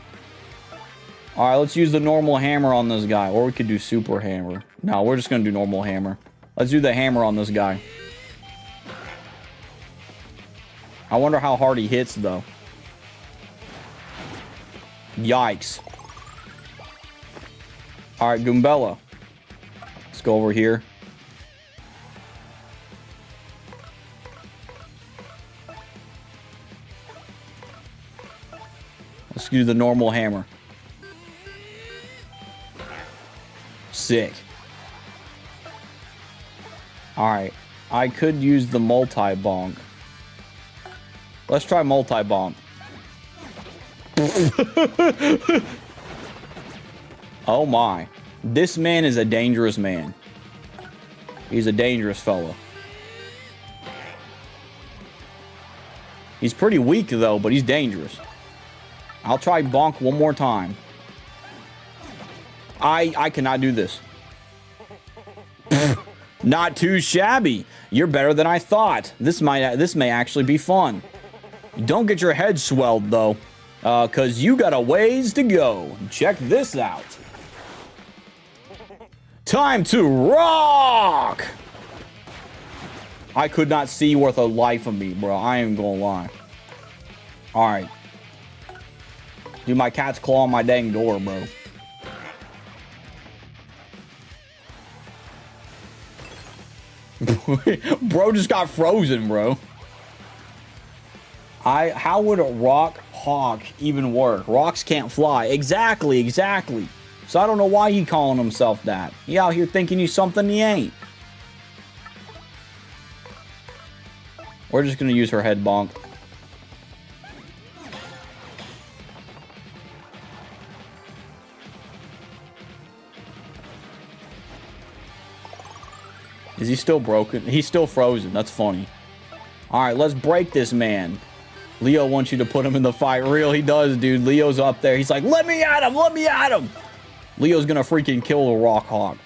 C: Alright, let's use the normal hammer on this guy. Or we could do super hammer. No, we're just going to do normal hammer. Let's do the hammer on this guy. I wonder how hard he hits, though. Yikes. Alright, Goombella. Let's go over here. Let's do the normal hammer. Sick. Alright. I could use the multi-bonk. Let's try multi-bonk. Oh my. This man is a dangerous man. He's a dangerous fella. He's pretty weak though, but he's dangerous. I'll try bonk one more time. I cannot do this. Not too shabby. You're better than I thought. This may actually be fun. Don't get your head swelled though, cause you got a ways to go. Check this out. Time to rock! I could not see worth a life of me, bro. I ain't gonna lie. All right. Do my cat's claw on my dang door, bro. Bro just got frozen, bro. How would a Rock Hawk even work? Rocks can't fly. Exactly. So I don't know why he calling himself that. He out here thinking he's something he ain't. We're just gonna use her head bonk. Is he still broken? He's still frozen. That's funny. Alright, let's break this man. Leo wants you to put him in the fight. Real, he does, dude. Leo's up there. He's like, let me at him! Let me at him! Leo's gonna freaking kill the Rock Hawk.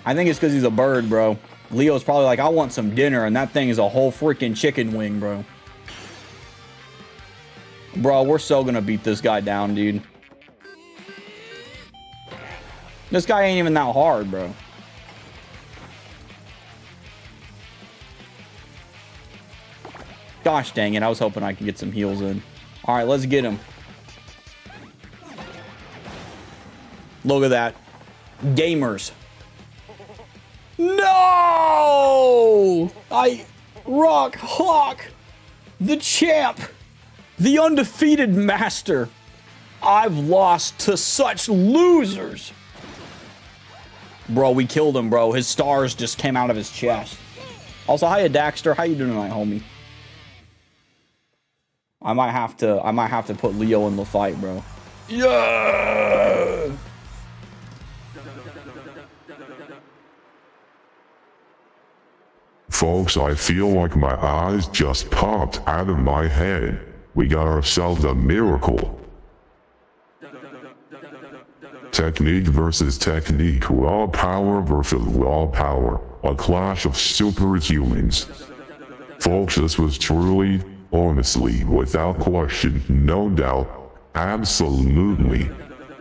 C: I think it's because he's a bird, bro. Leo's probably like, I want some dinner, and that thing is a whole freaking chicken wing, bro. Bro, we're so gonna beat this guy down, dude. This guy ain't even that hard, bro. Gosh dang it, I was hoping I could get some heals in. Alright, let's get him. Look at that. Gamers. No! Rock Hawk, the champ, the undefeated master. I've lost to such losers. Bro, we killed him, bro. His stars just came out of his chest. Also, hiya, Daxter. How you doing tonight, homie? I might have to put Leo in the fight, bro. Yeah!
D: Folks, I feel like my eyes just popped out of my head. We got ourselves a miracle. Technique versus technique, raw power versus raw power, a clash of superhumans. Folks, this was truly, honestly, without question, no doubt, absolutely,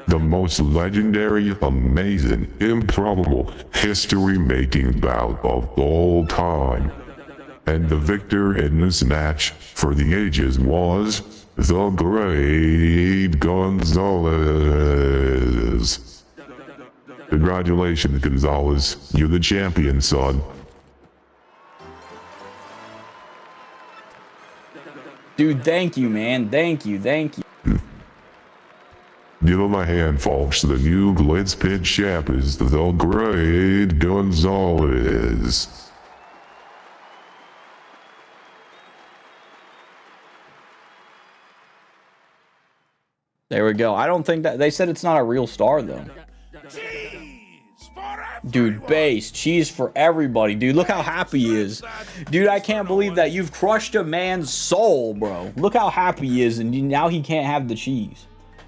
D: the most legendary, amazing, improbable, history-making bout of all time. And the victor in this match for the ages was the Great Gonzalez. Congratulations, Gonzalez. You're the champion, son.
C: Dude, thank you, man. Thank you. Thank you.
D: Give him a hand, folks. The new Glitz Pit champ is the Great Gonzalez.
C: There we go. I don't think that they said it's not a real star though. Dude, base cheese for everybody. Dude, look how happy he is. Dude, I can't believe that you've crushed a man's soul, bro. Look how happy he is, and now he can't have the cheese.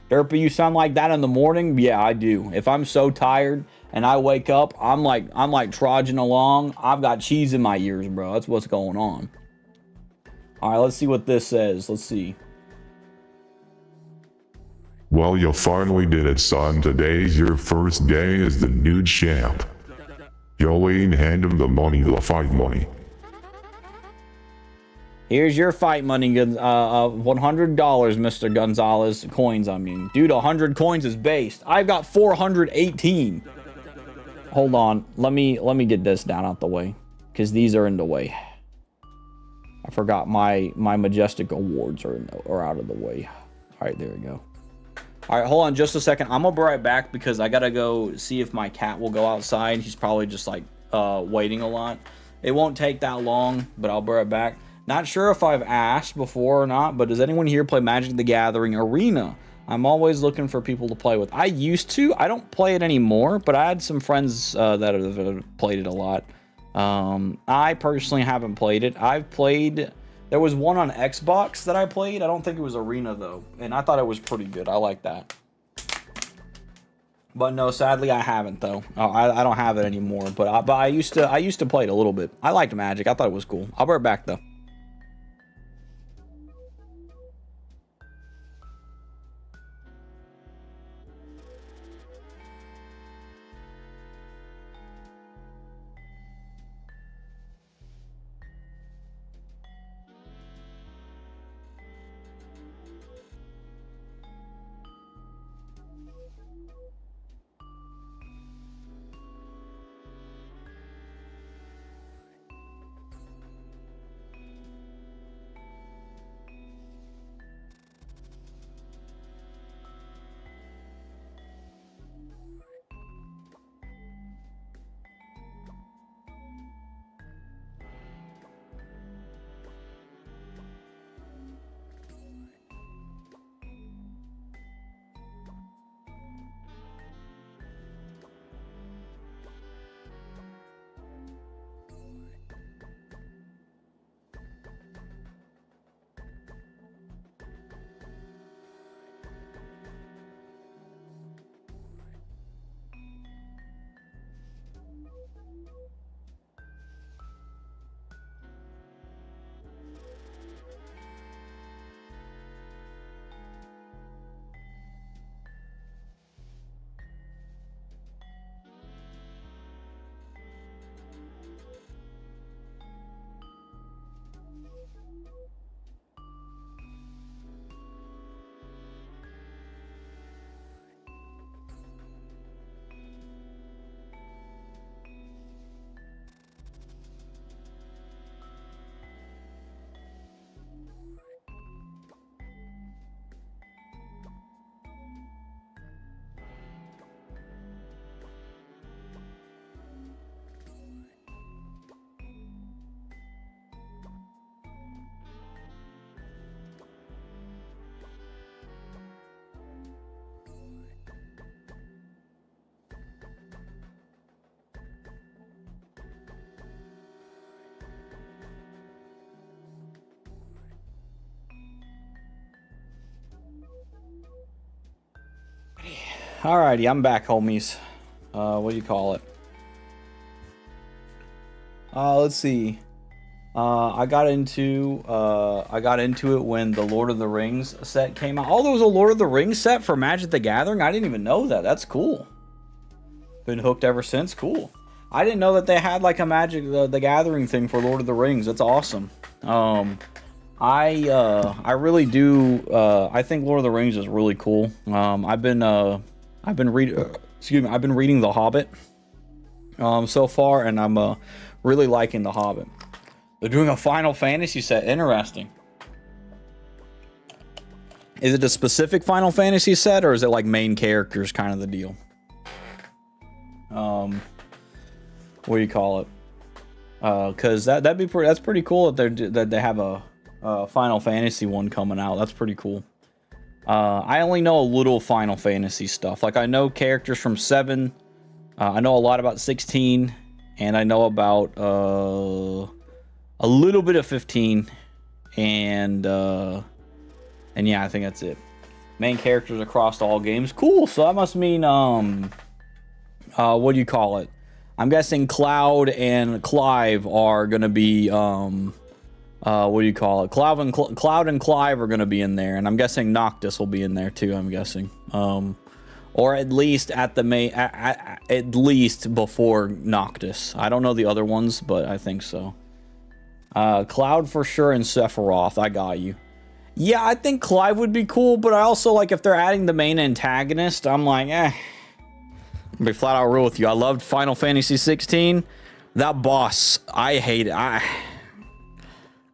C: Derpy, you sound like that in the morning? Yeah, I do. If I'm so tired and I wake up, I'm like trudging along. I've got cheese in my ears, bro. That's what's going on. All right, let's see what this says. Let's see.
D: Well, you finally did it, son. Today's your first day as the new champ. Jolene, hand him the money, the fight money.
C: Here's your fight money, $100, Mr. Gonzalez. Coins, I mean. Dude, 100 coins is based. I've got 418. Hold on. Let me get this down out the way, because these are in the way. I forgot my majestic awards are out of the way. All right, there we go. All right, hold on just a second. I'm gonna be right back because I gotta go see if my cat will go outside. He's probably just like waiting a lot. It won't take that long, but I'll be right back. Not sure if I've asked before or not, but does anyone here play Magic the Gathering Arena? I'm always looking for people to play with. I used to. I don't play it anymore, but I had some friends that have played it a lot. I personally haven't played it. I've played... There was one on Xbox that I played. I don't think it was Arena, though. And I thought it was pretty good. I like that. But no, sadly, I haven't, though. I don't have it anymore. But I used to play it a little bit. I liked Magic. I thought it was cool. I'll be right back, though. Alrighty, I'm back, homies. What do you call it? Let's see. I got into it when the Lord of the Rings set came out. Oh, there was a Lord of the Rings set for Magic the Gathering? I didn't even know that. That's cool. Been hooked ever since. Cool. I didn't know that they had like a Magic the Gathering thing for Lord of the Rings. That's awesome. I really do. I think Lord of the Rings is really cool. I've been reading The Hobbit so far, and I'm really liking The Hobbit. They're doing a Final Fantasy set. Interesting. Is it a specific Final Fantasy set, or is it like main characters kind of the deal? What do you call it? Because that's pretty cool that they have a Final Fantasy one coming out. That's pretty cool. I only know a little Final Fantasy stuff. Like I know characters from 7. I know a lot about 16, and I know about a little bit of 15, and yeah, I think that's it. Main characters across all games. Cool. So that must mean what do you call it? I'm guessing Cloud and Clive are gonna be what do you call it? Cloud and Clive are gonna be in there, and I'm guessing Noctis will be in there too. I'm guessing, or at least at least before Noctis. I don't know the other ones, but I think so. Cloud for sure, and Sephiroth. I got you. Yeah, I think Clive would be cool, but I also like if they're adding the main antagonist. I'm like, I'll be flat out real with you. I loved Final Fantasy 16. That boss, I hate it. I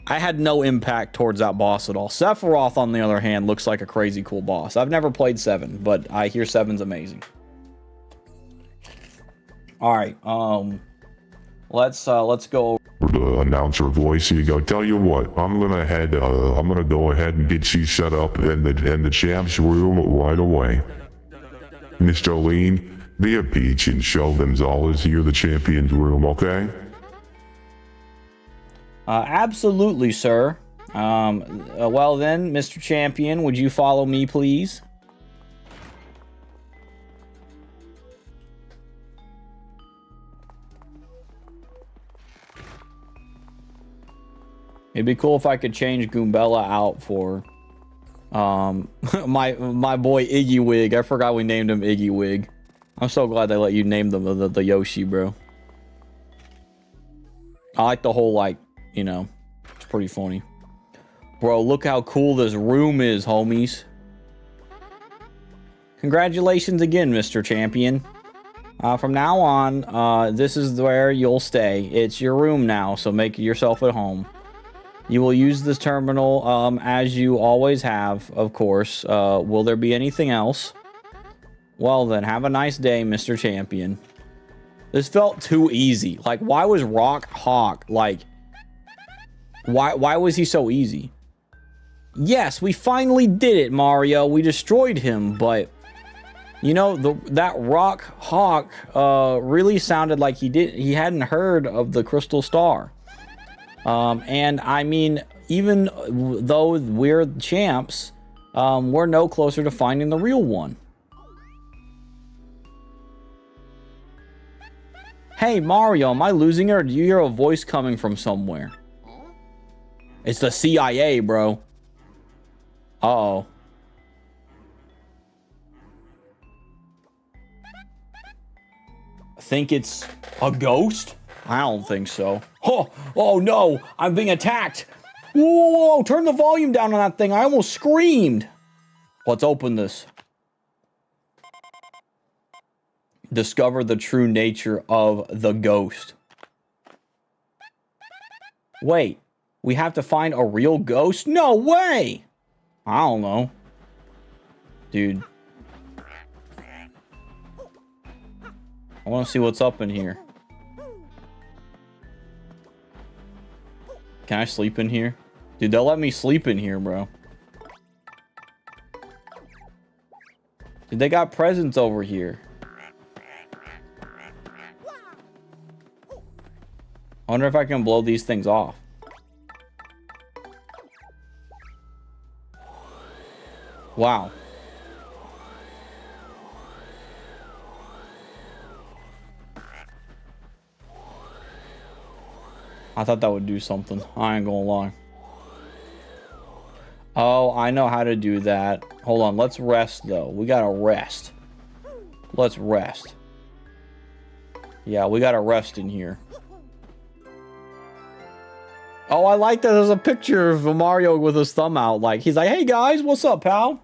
C: had no impact towards that boss at all. Sephiroth, on the other hand, looks like a crazy cool boss. I've never played 7, but I hear 7's amazing. All right, let's go.
D: The announcer voice, you go, tell you what, I'm gonna go ahead and get you set up in the champ's room right away. Miss Jolene, be a peach and show them all is here the champion's room, okay?
C: Absolutely, sir. Well then, Mr. Champion, would you follow me, please? It'd be cool if I could change Goombella out for my boy Iggy Wig. I forgot we named him Iggy Wig. I'm so glad they let you name the Yoshi, bro. I like the whole, like, you know, it's pretty funny. Bro, look how cool this room is, homies. Congratulations again, Mr. Champion. From now on, this is where you'll stay. It's your room now, so make yourself at home. You will use this terminal as you always have, of course. Will there be anything else? Well then, have a nice day, Mr. Champion. This felt too easy. Like, why was Rock Hawk, like... Why was he so easy? Yes, we finally did it, Mario. We destroyed him, but... You know, that Rock Hawk really sounded like he hadn't heard of the Crystal Star. And I mean, even though we're champs, we're no closer to finding the real one. Hey, Mario, am I losing it, or do you hear a voice coming from somewhere? It's the CIA, bro. Uh-oh. Think it's a ghost? I don't think so. Oh no, I'm being attacked. Whoa, turn the volume down on that thing. I almost screamed. Let's open this. Discover the true nature of the ghost. Wait, we have to find a real ghost? No way! I don't know. Dude. I want to see what's up in here. Can I sleep in here? Dude, they'll let me sleep in here, bro. Dude, they got presents over here. I wonder if I can blow these things off. Wow. I thought that would do something. I ain't gonna lie. Oh, I know how to do that. Hold on, let's rest though. We gotta rest. Let's rest. Yeah, we gotta rest in here. Oh, I like that there's a picture of Mario with his thumb out. Like, he's like, hey guys, what's up, pal?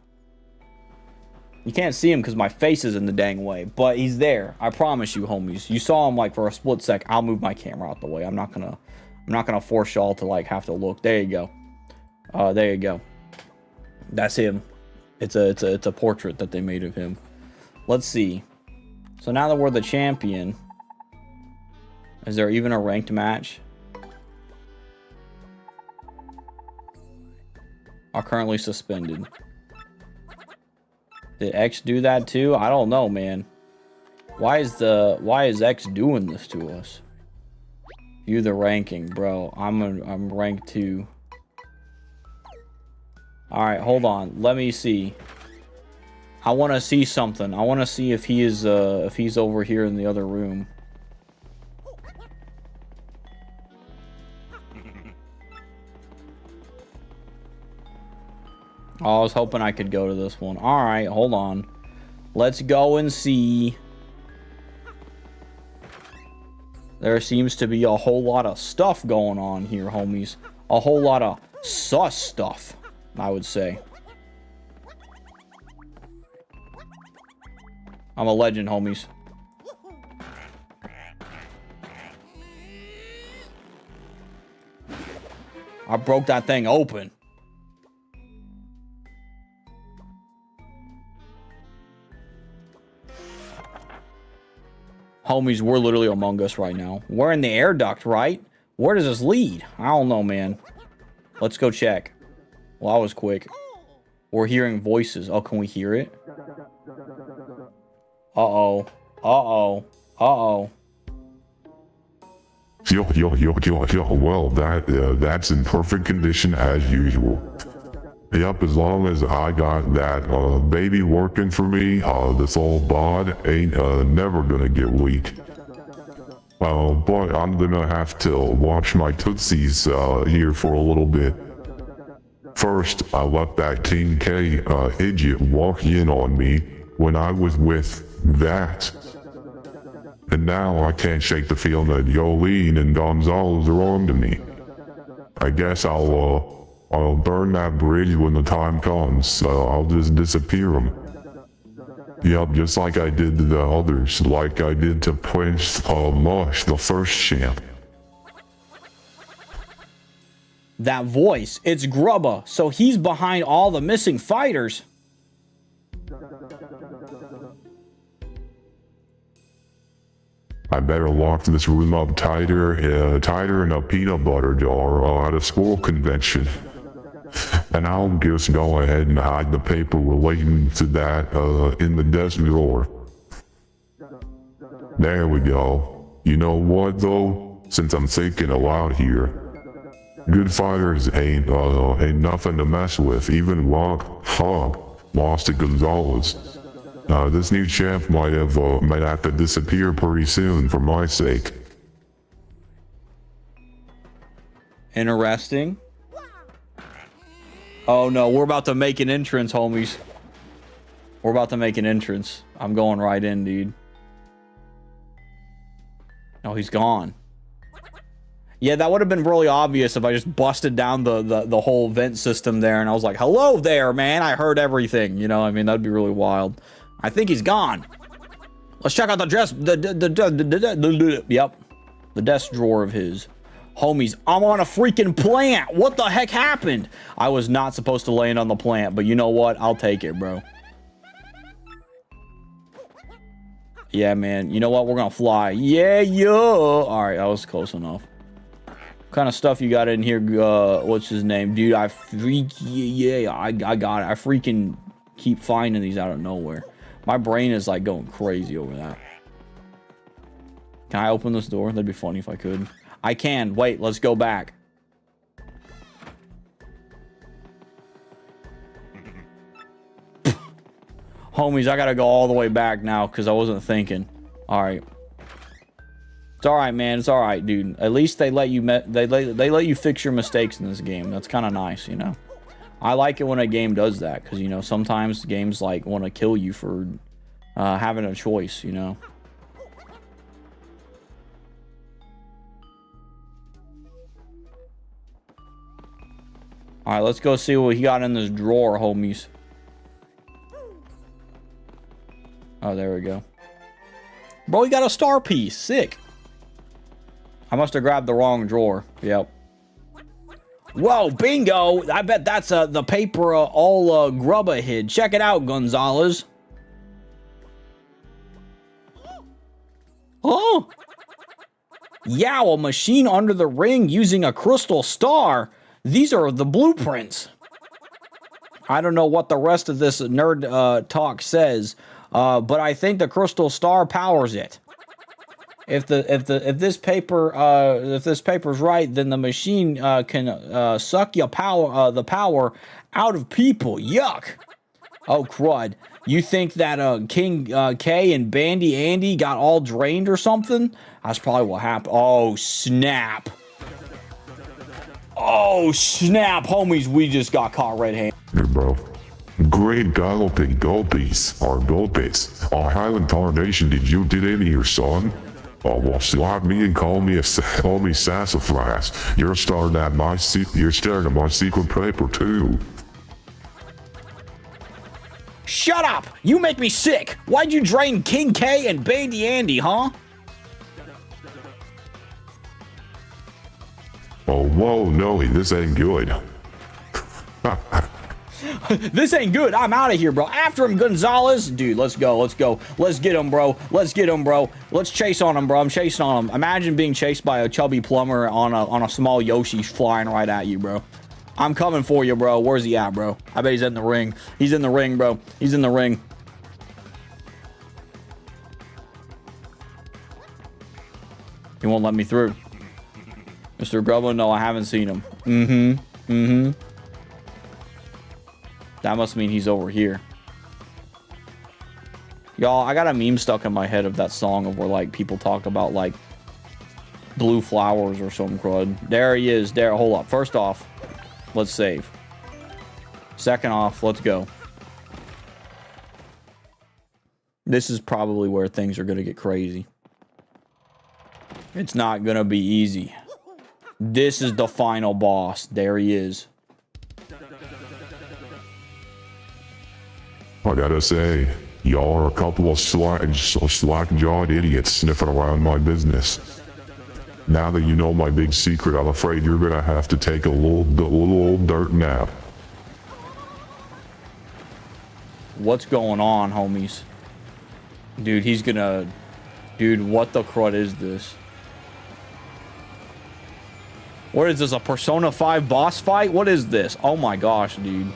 C: You can't see him because my face is in the dang way, but he's there. I promise you, homies. You saw him like for a split sec. I'll move my camera out the way. I'm not gonna force y'all to like have to look. There you go. There you go. That's him. It's a portrait that they made of him. Let's see. So now that we're the champion, is there even a ranked match? Are currently suspended. Did X do that too? I don't know, man. Why is X doing this to us? View the ranking, bro. I'm ranked 2. All right, hold on. Let me see. I want to see something. I want to see if he is if he's over here in the other room. Oh, I was hoping I could go to this one. All right, hold on. Let's go and see. There seems to be a whole lot of stuff going on here, homies. A whole lot of sus stuff, I would say. I'm a legend, homies. I broke that thing open. Homies, we're literally among us right now. We're in the air duct, right? Where does this lead? I don't know, man. Let's go check. Well, I was quick. We're hearing voices. Oh, can we hear it? Uh-oh. Uh-oh. Uh-oh.
D: Yo. Well, that's in perfect condition as usual. Yep, as long as I got that baby working for me, this old bod ain't never gonna get weak. But I'm gonna have to watch my tootsies here for a little bit. First, I let that King K idiot walk in on me when I was with that. And now I can't shake the feeling that Yolene and Gonzalez are on to me. I guess I'll burn that bridge when the time comes. I'll just disappear them. Yep, just like I did to the others, like I did to Prince Mush, the first champ.
C: That voice, it's Grubba, so he's behind all the missing fighters.
D: I better lock this room up tighter than a peanut butter jar at a school convention. And I'll just go ahead and hide the paper relating to that in the desk drawer. There we go. You know what though? Since I'm thinking aloud here, good fighters ain't nothing to mess with. Even lost to Gonzalez. This new champ might have to disappear pretty soon for my sake.
C: Interesting. Oh no, we're about to make an entrance, homies. We're about to make an entrance. I'm going right in, dude. Oh, he's gone. Yeah, that would have been really obvious if I just busted down the whole vent system there and I was like, hello there, man. I heard everything. You know, I mean, that'd be really wild. I think he's gone. Let's check out the desk. Yep. The desk drawer of his. Homies, I'm on a freaking plant. What the heck happened? I was not supposed to land on the plant, but you know what? I'll take it, bro. Yeah, man. You know what? We're gonna fly. Yeah. All right, that was close enough. What kind of stuff you got in here? What's his name? Dude, I got it. I freaking keep finding these out of nowhere. My brain is like going crazy over that. Can I open this door? That'd be funny if I could. I can. Wait, let's go back. Homies, I gotta go all the way back now because I wasn't thinking. All right. It's all right, man. It's all right, dude. At least they let you they let you fix your mistakes in this game. That's kind of nice, you know. I like it when a game does that because, you know, sometimes games like want to kill you for having a choice, you know. All right, let's go see what he got in this drawer, homies. Oh, there we go. Bro, he got a star piece. Sick. I must have grabbed the wrong drawer. Yep. Whoa, bingo. I bet that's the paper all grubba hid. Check it out, Gonzalez. Oh. Yeah, a machine under the ring using a crystal star. These are the blueprints. I don't know what the rest of this nerd talk says, but I think the crystal star powers it. If this paper's right, then the machine can suck your power the power out of people. Yuck. Oh crud. You think that King K and Bandy Andy got all drained or something? That's probably what happened. Oh snap. Oh snap, homies, we just got caught red-handed.
D: Hey, bro. Great gulpies. Our Highland Tarnation, did you did any of your son? Oh, well, slap me and call me sassafras. You're staring at my secret paper too.
C: Shut up! You make me sick! Why'd you drain King K and Bandy Andy, huh?
D: Oh, whoa, no, this ain't good.
C: This ain't good. I'm out of here, bro. After him, Gonzalez. Dude, let's go. Let's go. Let's get him, bro. Let's get him, bro. Let's chase on him, bro. I'm chasing on him. Imagine being chased by a chubby plumber on a small Yoshi flying right at you, bro. I'm coming for you, bro. Where's he at, bro? I bet he's in the ring. He's in the ring, bro. He's in the ring. He won't let me through. Mr. Grubba, no, I haven't seen him. That must mean he's over here. Y'all, I got a meme stuck in my head of that song of where, like, people talk about, like, blue flowers or some crud. There he is. There. Hold up. First off, let's save. Second off, let's go. This is probably where things are going to get crazy. It's not going to be easy. This is the final boss. There he is.
D: I gotta say, y'all are a couple of slack-jawed idiots sniffing around my business. Now that you know my big secret, I'm afraid you're gonna have to take a little old dirt nap.
C: What's going on, homies? Dude, he's gonna... Dude, what the crud is this? What is this, a Persona 5 boss fight? What is this? Oh my gosh, dude.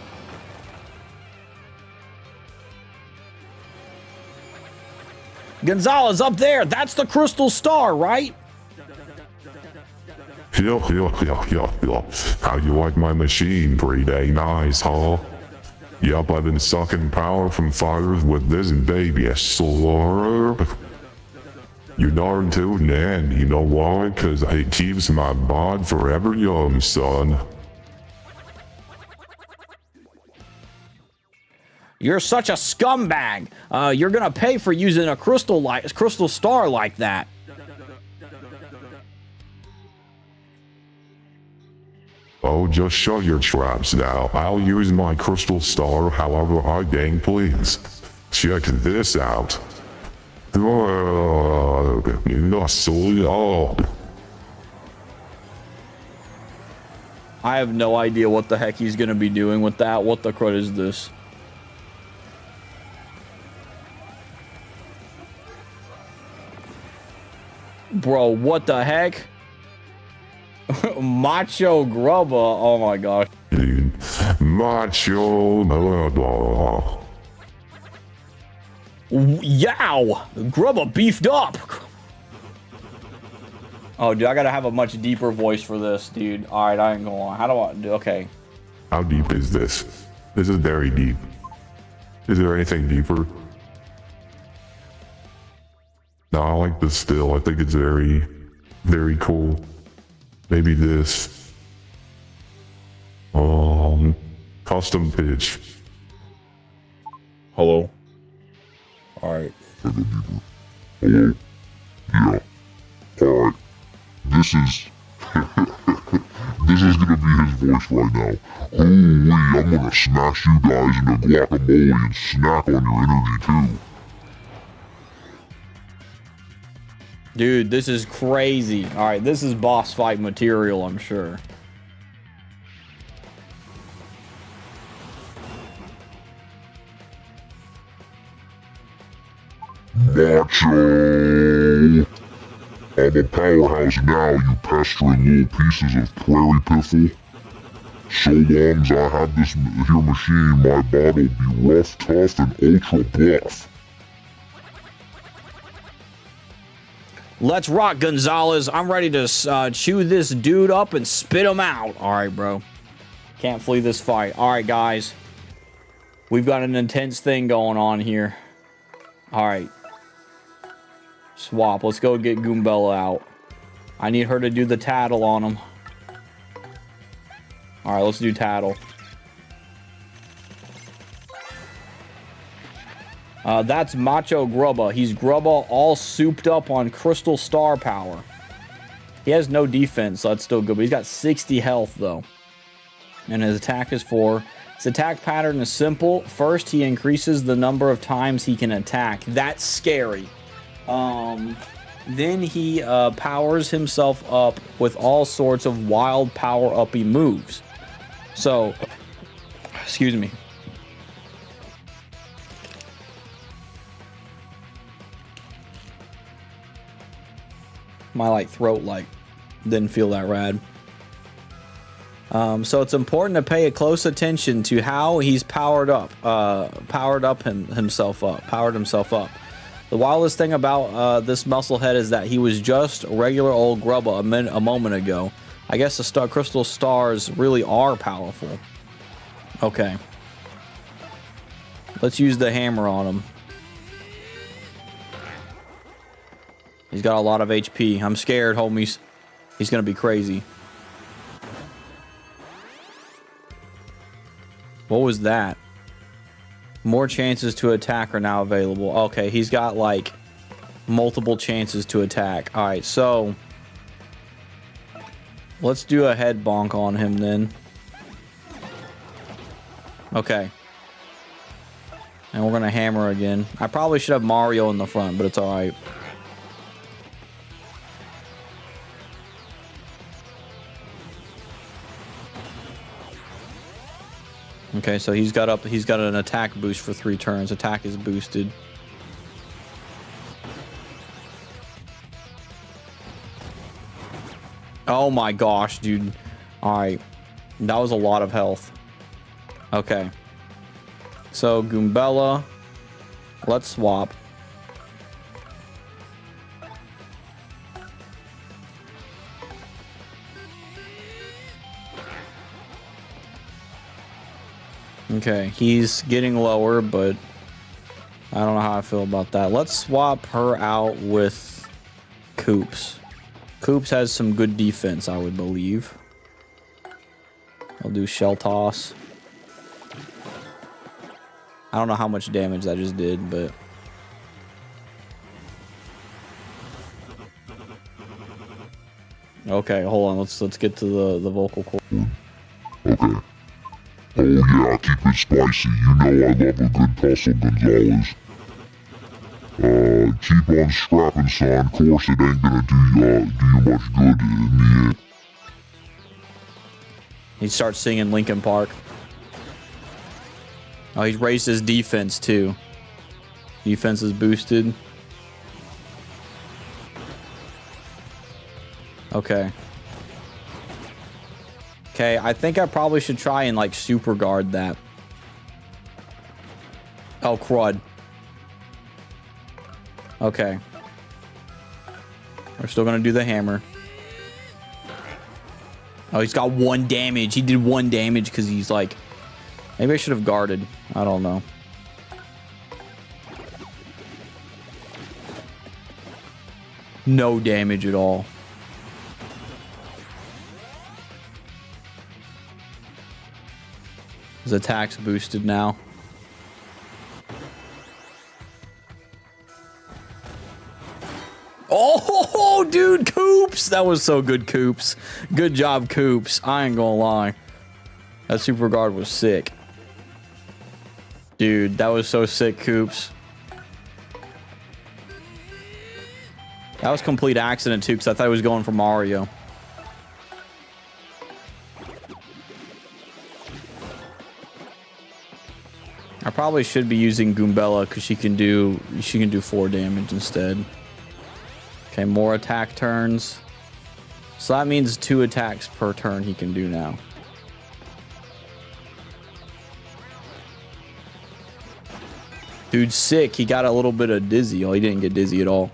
C: Gonzalez, up there! That's the crystal star, right?
D: Yeah. How you like my machine? Pretty dang nice, huh? Yup, I've been sucking power from fires with this baby, slurp. You darn tootin', and you know why? 'Cause it keeps my bod forever young, son.
C: You're such a scumbag. You're gonna pay for using a crystal star like that.
D: Oh, just shut your traps now. I'll use my crystal star however I dang please. Check this out.
C: I have no idea what the heck he's gonna be doing with that. What the crud is this? Bro, what the heck? Macho Grubba. Oh my gosh.
D: Macho Grubba.
C: Yow! Grubba beefed up. Oh, dude, I gotta have a much deeper voice for this, dude. All right, I ain't gonna lie. How do I do? Okay.
D: How deep is this? This is very deep. Is there anything deeper? No, I like this still. I think it's very, very cool. Maybe this. Custom pitch.
F: Hello? Alright.
G: Hello? Yeah. Alright. This is... this is gonna be his voice right now. Holy, I'm gonna smash you guys into guacamole and snack on your energy too.
C: Dude, this is crazy. All right, this is boss fight material, I'm sure.
G: Macho! I'm a powerhouse now, you pestering little pieces of prairie piffle. So long as I have this here machine, my body'll be rough, tough, and ultra buff.
C: Let's rock, Gonzalez. I'm ready to chew this dude up and spit him out. All right, bro. Can't flee this fight. All right, guys. We've got an intense thing going on here. All right. Swap. Let's go get Goombella out. I need her to do the tattle on him. All right, let's do tattle. That's Macho Grubba. He's Grubba all souped up on crystal star power. He has no defense, so that's still good. But he's got 60 health, though. And his attack is 4. His attack pattern is simple. First, he increases the number of times he can attack. That's scary. Then he powers himself up with all sorts of wild power-uppy moves. So, excuse me. My throat didn't feel that rad. So it's important to pay close attention to how he's powered himself up. The wildest thing about this musclehead is that he was just regular old Grubba a moment ago. I guess the crystal stars really are powerful. Okay. Let's use the hammer on him. He's got a lot of HP. I'm scared, homies. He's gonna be crazy. What was that? More chances to attack are now available. Okay, he's got multiple chances to attack. All right, so let's do a head bonk on him then. Okay. And we're gonna hammer again. I probably should have Mario in the front, but it's all right. Okay, so he's got an attack boost for 3 turns. Attack is boosted. Oh my gosh, dude. Alright. That was a lot of health. Okay. So, Goombella. Let's swap. Okay, he's getting lower, but I don't know how I feel about that. Let's swap her out with Koops. Koops has some good defense, I would believe. I'll do Shell Toss. I don't know how much damage that just did, but... Okay, hold on. Let's get to the vocal cord.
G: Okay. Oh yeah, keep it spicy. You know I love a good tussle, Gonzalez. Keep on scrapping, son. Course it ain't gonna do you much good in the end.
C: He starts singing Linkin Park. Oh, he's raised his defense too. Defense is boosted. Okay. Okay, I think I probably should try and super guard that. Oh, crud. Okay. We're still gonna do the hammer. Oh, he's got 1 damage. He did 1 damage because he's maybe I should have guarded. I don't know. No damage at all. His attack's boosted now. Oh, dude, Coops! That was so good, Coops. Good job, Coops. I ain't gonna lie. That super guard was sick. Dude, that was so sick, Coops. That was complete accident, too, because I thought he was going for Mario. I probably should be using Goombella because she can do 4 damage instead. Okay, more attack turns. So that means 2 attacks per turn he can do now. Dude's sick. He got a little bit of dizzy. Oh, he didn't get dizzy at all.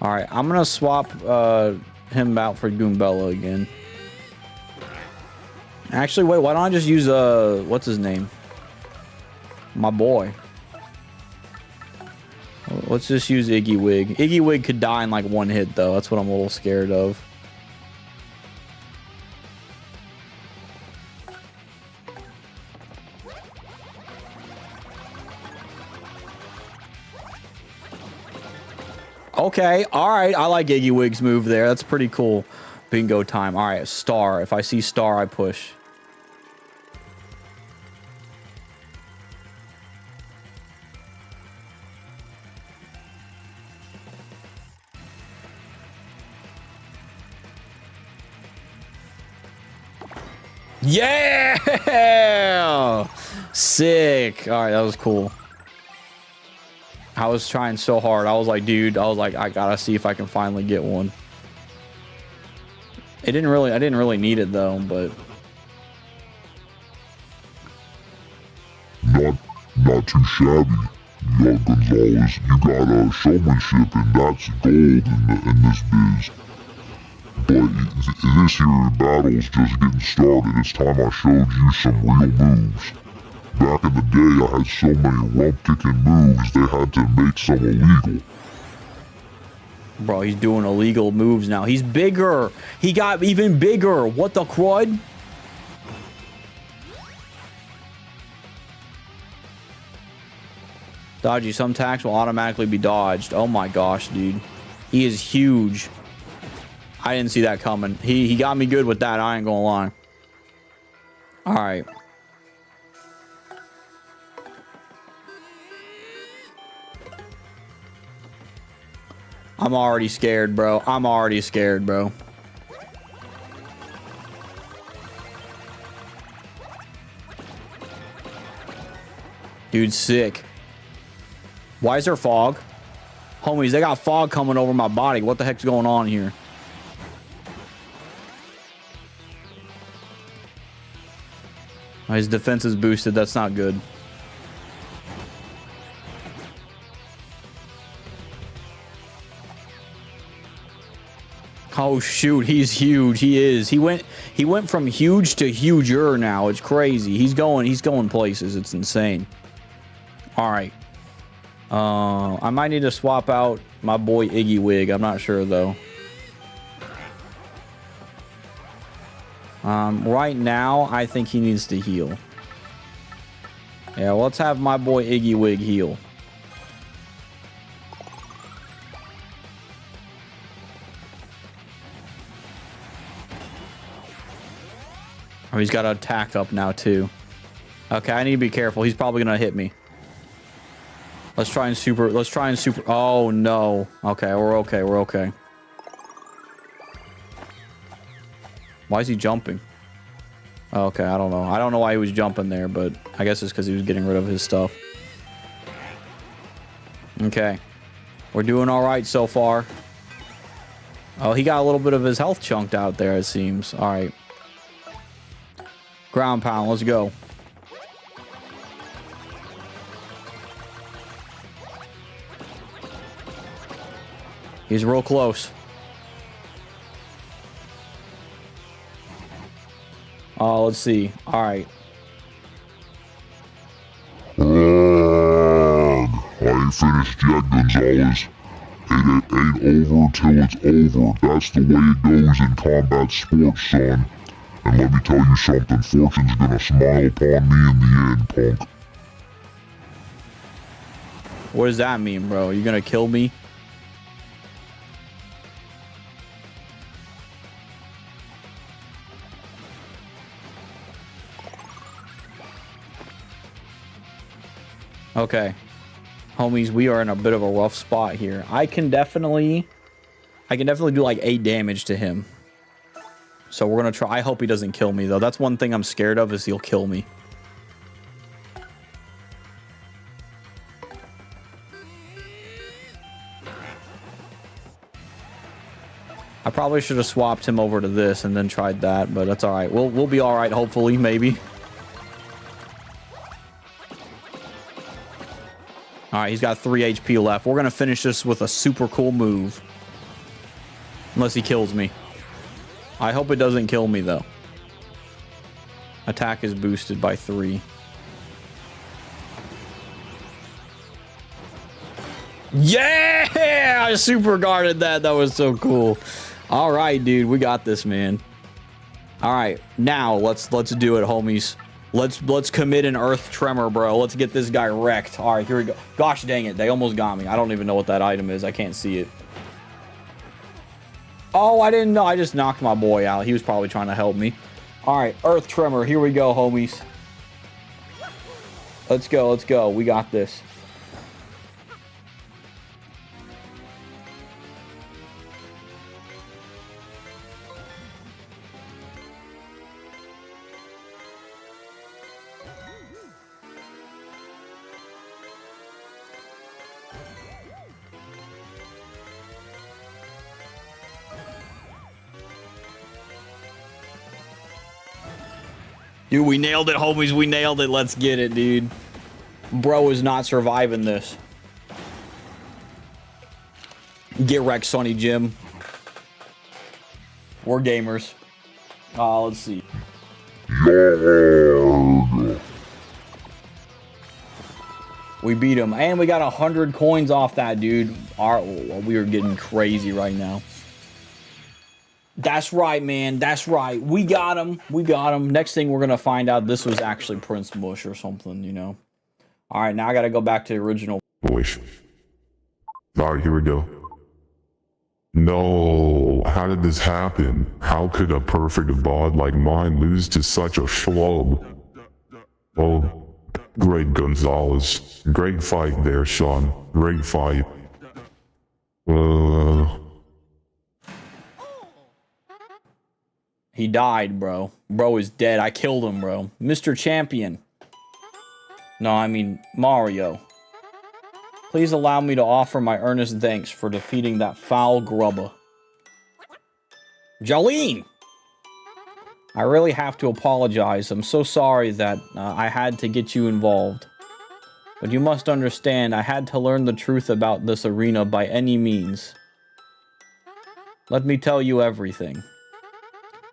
C: All right, I'm gonna swap him out for Goombella again. Actually, wait. Why don't I just use what's his name? My boy. Let's just use Iggy Wig. Iggy Wig could die in like 1 hit though. That's what I'm a little scared of. Okay, all right. I like Iggy Wig's move there. That's pretty cool. Bingo time. All right, star. If I see star, I push. Yeah! Sick. All right, that was cool. I was trying so hard. I was like, dude, I gotta see if I can finally get one. I didn't really need it though, but
G: Not too shabby, young Gonzalez. You got showmanship, and that's gold in this biz. But this here battle's just getting started. It's time I showed you some real moves. Back in the day, I had so many rump-kicking moves, they had to make some illegal.
C: bro, he's doing illegal moves now. He's bigger. He got even bigger. What the crud? Dodgy. Some attacks will automatically be dodged. Oh my gosh, dude. He is huge. I didn't see that coming. He got me good with that. I ain't gonna lie. All right. I'm already scared, bro. I'm already scared, bro. Dude's sick. Why is there fog? Homies, they got fog coming over my body. What the heck's going on here? His defense is boosted. That's not good. Oh shoot, he's huge. He is. He went from huge to huger now. It's crazy. He's going places. It's insane. All right. I might need to swap out my boy Iggy Wig. I'm not sure though. Right now, I think he needs to heal. Yeah, well, let's have my boy Iggy Wig heal. Oh, he's got an attack up now too. Okay, I need to be careful. He's probably gonna hit me. Let's try and super. Oh no. Okay, we're okay. We're okay. Why is he jumping? Okay, I don't know. I don't know why he was jumping there, but I guess it's because he was getting rid of his stuff. Okay. We're doing all right so far. Oh, he got a little bit of his health chunked out there, it seems. All right. Ground pound, let's go. He's real close. Oh, let's see. All right.
G: I ain't finished yet, Gonzalez. It ain't over till it's over. That's the way it goes in combat sports, son. And let me tell you something, fortune's gonna smile upon me in the end, punk.
C: What does that mean, bro? You gonna kill me? Okay. Homies, we are in a bit of a rough spot here. I can definitely do like 8 damage to him. So we're gonna try. I hope he doesn't kill me though. That's one thing I'm scared of, is he'll kill me. I probably should have swapped him over to this and then tried that, but that's all right. We'll be all right, hopefully, maybe. All right, he's got 3 HP left. We're gonna finish this with a super cool move, unless he kills me. I hope it doesn't kill me though. Attack is boosted by 3. Yeah, I super guarded that. That was so cool. All right, dude, we got this, man. All right, now let's do it, homies. Let's commit an earth tremor, bro. Let's get this guy wrecked. All right, here we go. Gosh dang it, they almost got me. I don't even know what that item is. I can't see it. Oh, I didn't know. I just knocked my boy out. He was probably trying to help me. All right, earth tremor. Here we go, homies. Let's go. Let's go. We got this. Dude, we nailed it, homies. We nailed it. Let's get it, dude. Bro is not surviving this. Get wrecked, Sonny Jim. We're gamers. Let's see. We beat him. And we got 100 coins off that, dude. We are getting crazy right now. That's right, man. That's right. We got him. We got him. Next thing we're going to find out, this was actually Prince Mush or something, you know. All right, now I got to go back to the original.
D: Wait. All right, here we go. No, how did this happen? How could a perfect bod like mine lose to such a schlub? Oh, great Gonzalez. Great fight there, Sean. Great fight.
C: He died, bro. Bro is dead. I killed him, bro. Mr. Champion. No, I mean Mario. Please allow me to offer my earnest thanks for defeating that foul grubba. Jolene! I really have to apologize. I'm so sorry that I had to get you involved. But you must understand, I had to learn the truth about this arena by any means. Let me tell you everything.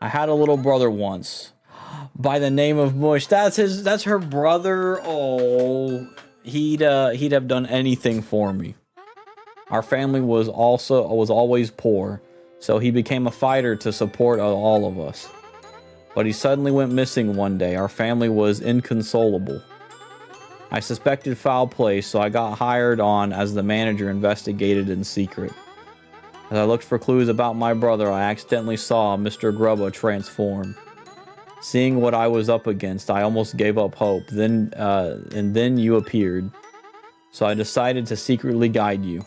C: I had a little brother once, by the name of Mush. That's her brother. Oh, he'd have done anything for me. Our family was always poor, so he became a fighter to support all of us. But he suddenly went missing one day. Our family was inconsolable. I suspected foul play, so I got hired on as the manager, investigated in secret. As I looked for clues about my brother, I accidentally saw Mr. Grubba transform. Seeing what I was up against, I almost gave up hope. And then you appeared. So I decided to secretly guide you.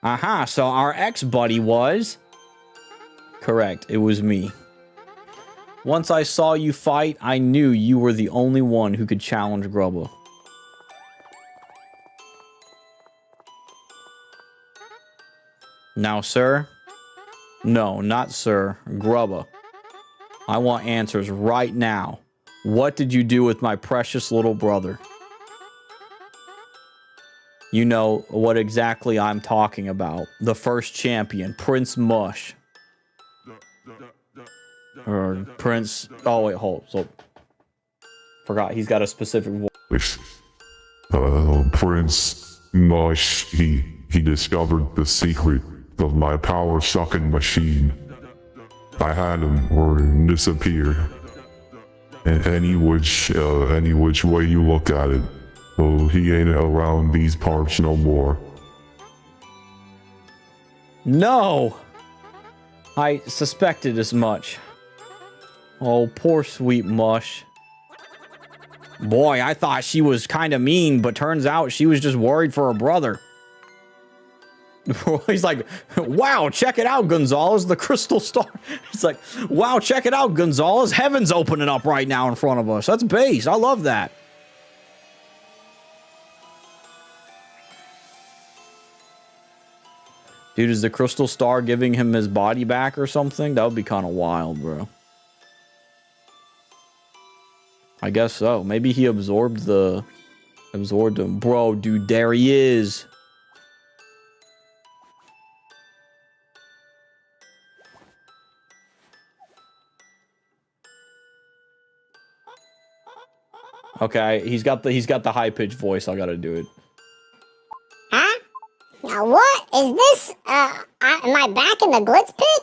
C: Aha, so our ex-buddy was? Correct, it was me. Once I saw you fight, I knew you were the only one who could challenge Grubba. Now, sir? No, not sir. Grubba. I want answers right now. What did you do with my precious little brother? You know what exactly I'm talking about. The first champion, Prince Mush. Or Prince... Oh, wait, hold. So, forgot, he's got a specific voice.
D: Prince Mush, he discovered the secret of my power-sucking machine. I had him disappear. And any which way you look at it, oh, he ain't around these parts no more.
C: No! I suspected as much. Oh, poor sweet Mush. Boy, I thought she was kind of mean, but turns out she was just worried for her brother. He's like, wow, check it out, Gonzalez, the crystal star. He's like, wow, check it out, Gonzalez. Heaven's opening up right now in front of us. That's base. I love that. Dude, is the crystal star giving him his body back or something? That would be kind of wild, bro. I guess so. Maybe he absorbed him. Bro, dude, there he is. Okay, he's got the high pitched voice. I gotta do it.
H: Huh? Now what is this? Am I back in the glitz pit?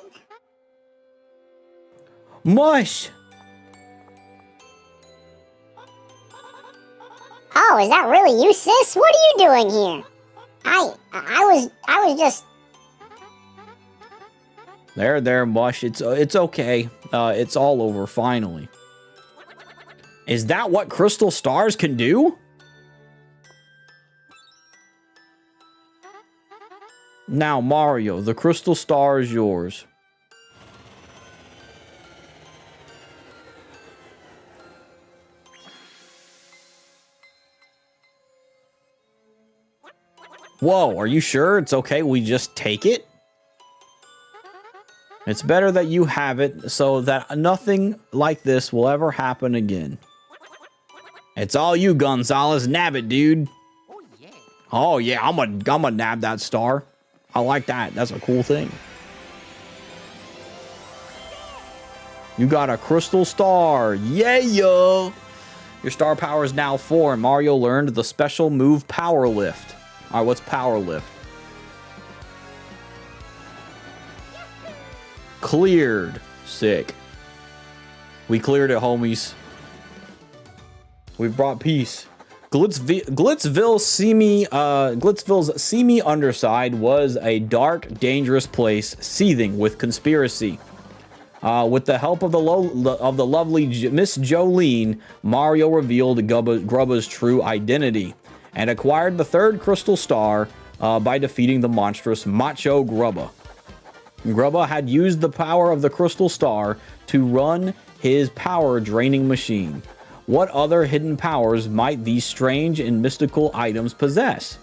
C: Mush.
H: Oh, is that really you, sis? What are you doing here? I was just...
C: There, Mush. It's okay. It's all over finally. Is that what crystal stars can do? Now, Mario, the crystal star is yours. Whoa, are you sure it's okay we just take it? It's better that you have it so that nothing like this will ever happen again. It's all you, Gonzalez. Nab it, dude. Oh yeah, I'm gonna nab that star. I like that. That's a cool thing. You got a crystal star. Yeah, yo. Your star power is now 4, and Mario learned the special move Power Lift. All right, what's Power Lift? Cleared. Sick. We cleared it, homies. We've brought peace. Glitzville's seamy underside was a dark, dangerous place seething with conspiracy. With the help of the lovely Miss Jolene, Mario revealed Grubba's true identity and acquired the 3rd crystal star by defeating the monstrous Macho Grubba. Grubba had used the power of the crystal star to run his power-draining machine. What other hidden powers might these strange and mystical items possess?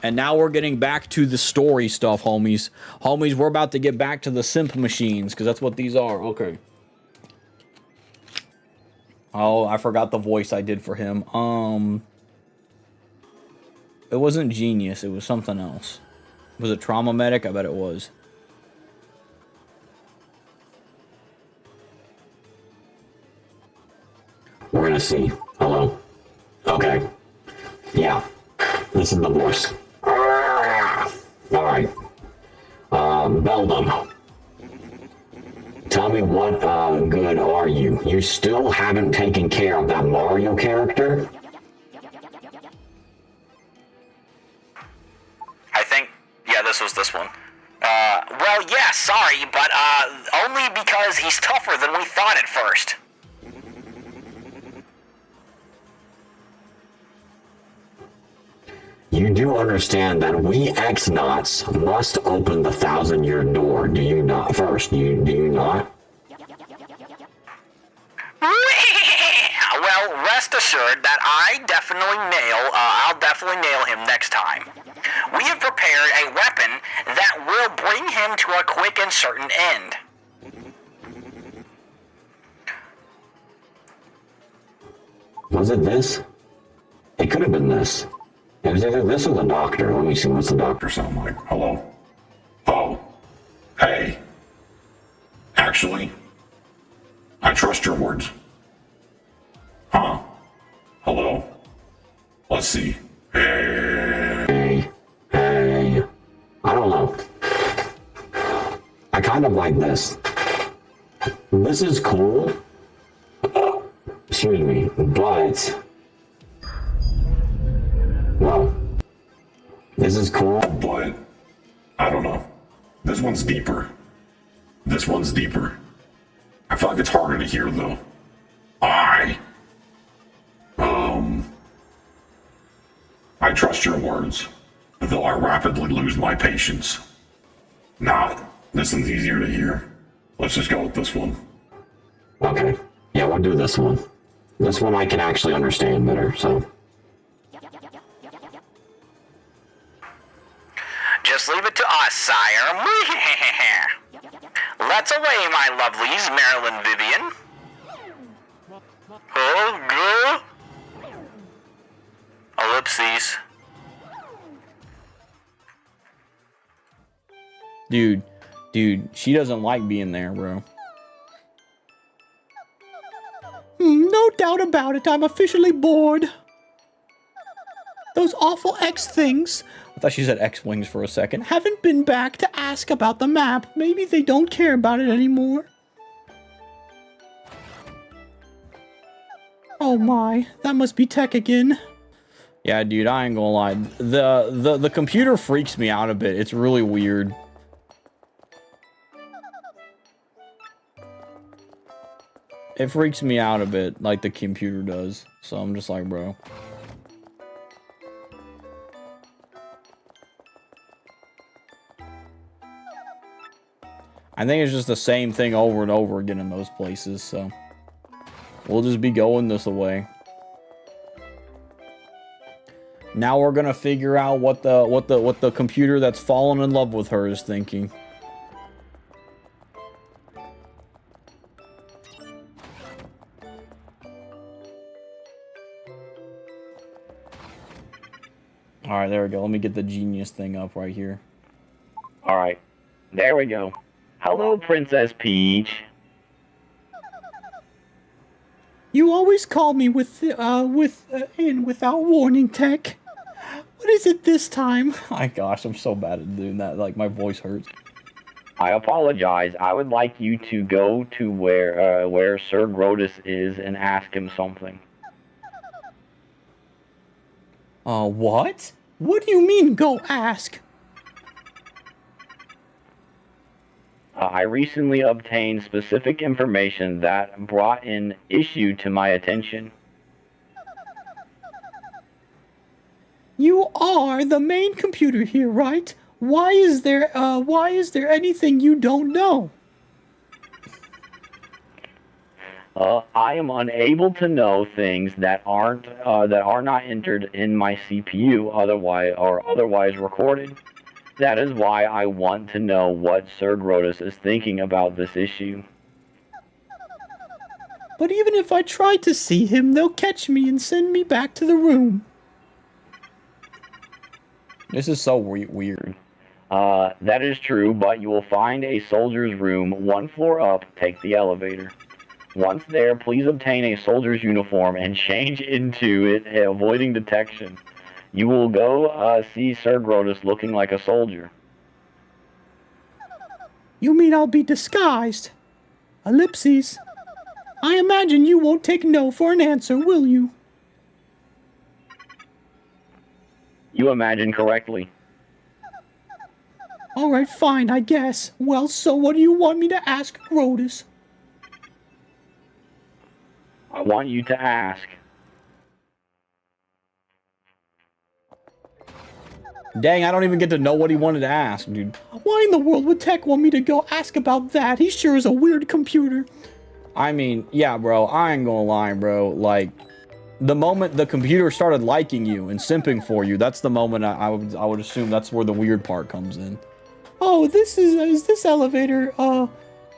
C: And now we're getting back to the story stuff, homies. Homies, we're about to get back to the simp machines, because that's what these are. Okay. Oh, I forgot the voice I did for him. It wasn't Genius. It was something else. Was it Trauma Medic? I bet it was.
I: We're gonna see. Hello? Okay. Yeah. This is the voice. Alright. Beldum. Tell me what good are you? You still haven't taken care of that Mario character?
J: I think, yeah, this was this one. Well, yeah, sorry, but, only because he's tougher than we thought at first.
I: You do understand that we X-Nauts must open the 1,000-year door, do you not? First, do you not?
J: Well, rest assured that I'll definitely nail him next time. We have prepared a weapon that will bring him to a quick and certain end.
I: Was it this? It could have been this. It was either this or the doctor. Let me see, what's the doctor sound like? Hello? Oh. Hey. Actually, I trust your words. Huh? Hello? Let's see. Hey. Hey, hey. I don't know. I kind of like this. This is cool. Excuse me, but... Well, this is cool,
D: But I don't know. This one's deeper. This one's deeper. I feel like it's harder to hear though. I trust your words, though I rapidly lose my patience. Nah, this one's easier to hear. Let's just go with this one.
I: Okay. Yeah, we'll do this one. This one I can actually understand better, so...
J: Just leave it to us, sire. Let's away, my lovelies, Marilyn Vivian. Oh, girl. Ellipses.
C: Dude, she doesn't like being there, bro.
K: No doubt about it, I'm officially bored. Those awful X things
C: I thought she said X-Wings for a second.
K: haven't been back to ask about the map. Maybe they don't care about it anymore. Oh my, that must be tech again.
C: Yeah, dude, I ain't gonna lie. The computer freaks me out a bit. It's really weird. It freaks me out a bit, like the computer does. So I'm just like, bro. I think it's just the same thing over and over again in those places, so we'll just be going this way. Now we're gonna figure out what the computer that's fallen in love with her is thinking. Alright, there we go. Let me get the genius thing up right here.
L: Alright, there we go. Hello, Princess Peach.
K: You always call me in without warning, Tech. What is it this time?
C: My gosh, I'm so bad at doing that. Like, my voice hurts.
L: I apologize. I would like you to go to where Sir Grotus is and ask him something.
C: What?
K: What do you mean, go ask?
L: I recently obtained specific information that brought an issue to my attention.
K: You are the main computer here, right? Why is there anything you don't know?
L: I am unable to know things that are not entered in my CPU otherwise recorded. That is why I want to know what Sir Grotus is thinking about this issue.
K: But even if I try to see him, they'll catch me and send me back to the room.
C: This is so weird.
L: That is true, but you will find a soldier's room 1 floor up. Take the elevator. Once there, please obtain a soldier's uniform and change into it, avoiding detection. You will go see Sir Grotus looking like a soldier.
K: You mean I'll be disguised? Ellipses. I imagine you won't take no for an answer, will you?
L: You imagine correctly.
K: Alright, fine, I guess. Well, so what do you want me to ask Grotus?
L: I want you to ask.
C: Dang, I don't even get to know what he wanted to ask, dude.
K: Why in the world would Tech want me to go ask about that? He sure is a weird computer.
C: I mean, yeah, bro, I ain't gonna lie, bro. Like, the moment the computer started liking you and simping for you, that's the moment I would assume that's where the weird part comes in.
K: Oh, is this elevator, the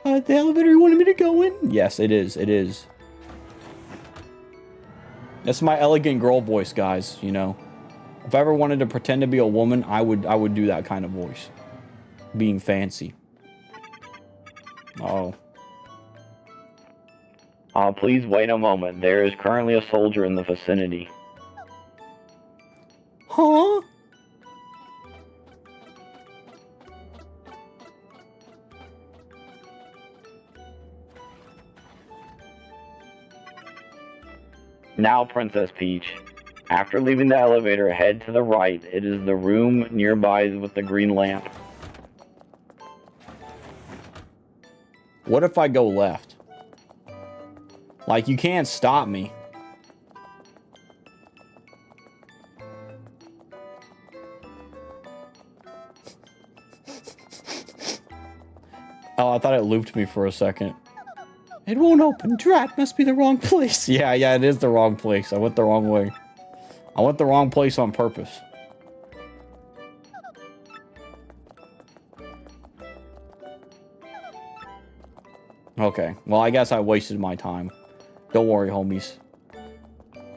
K: elevator you wanted me to go in?
C: Yes, it is, it is. That's my elegant girl voice, guys, you know. If I ever wanted to pretend to be a woman, I would do that kind of voice. Being fancy. Oh.
L: Please wait a moment. There is currently a soldier in the vicinity.
K: Huh?
L: Now, Princess Peach. After leaving the elevator, head to the right. It is the room nearby with the green lamp.
C: What if I go left? Like, you can't stop me. Oh, I thought it looped me for a second.
K: It won't open. Drat, must be the wrong place.
C: Yeah, it is the wrong place. I went the wrong way. I went the wrong place on purpose. Okay, well, I guess I wasted my time. Don't worry, homies.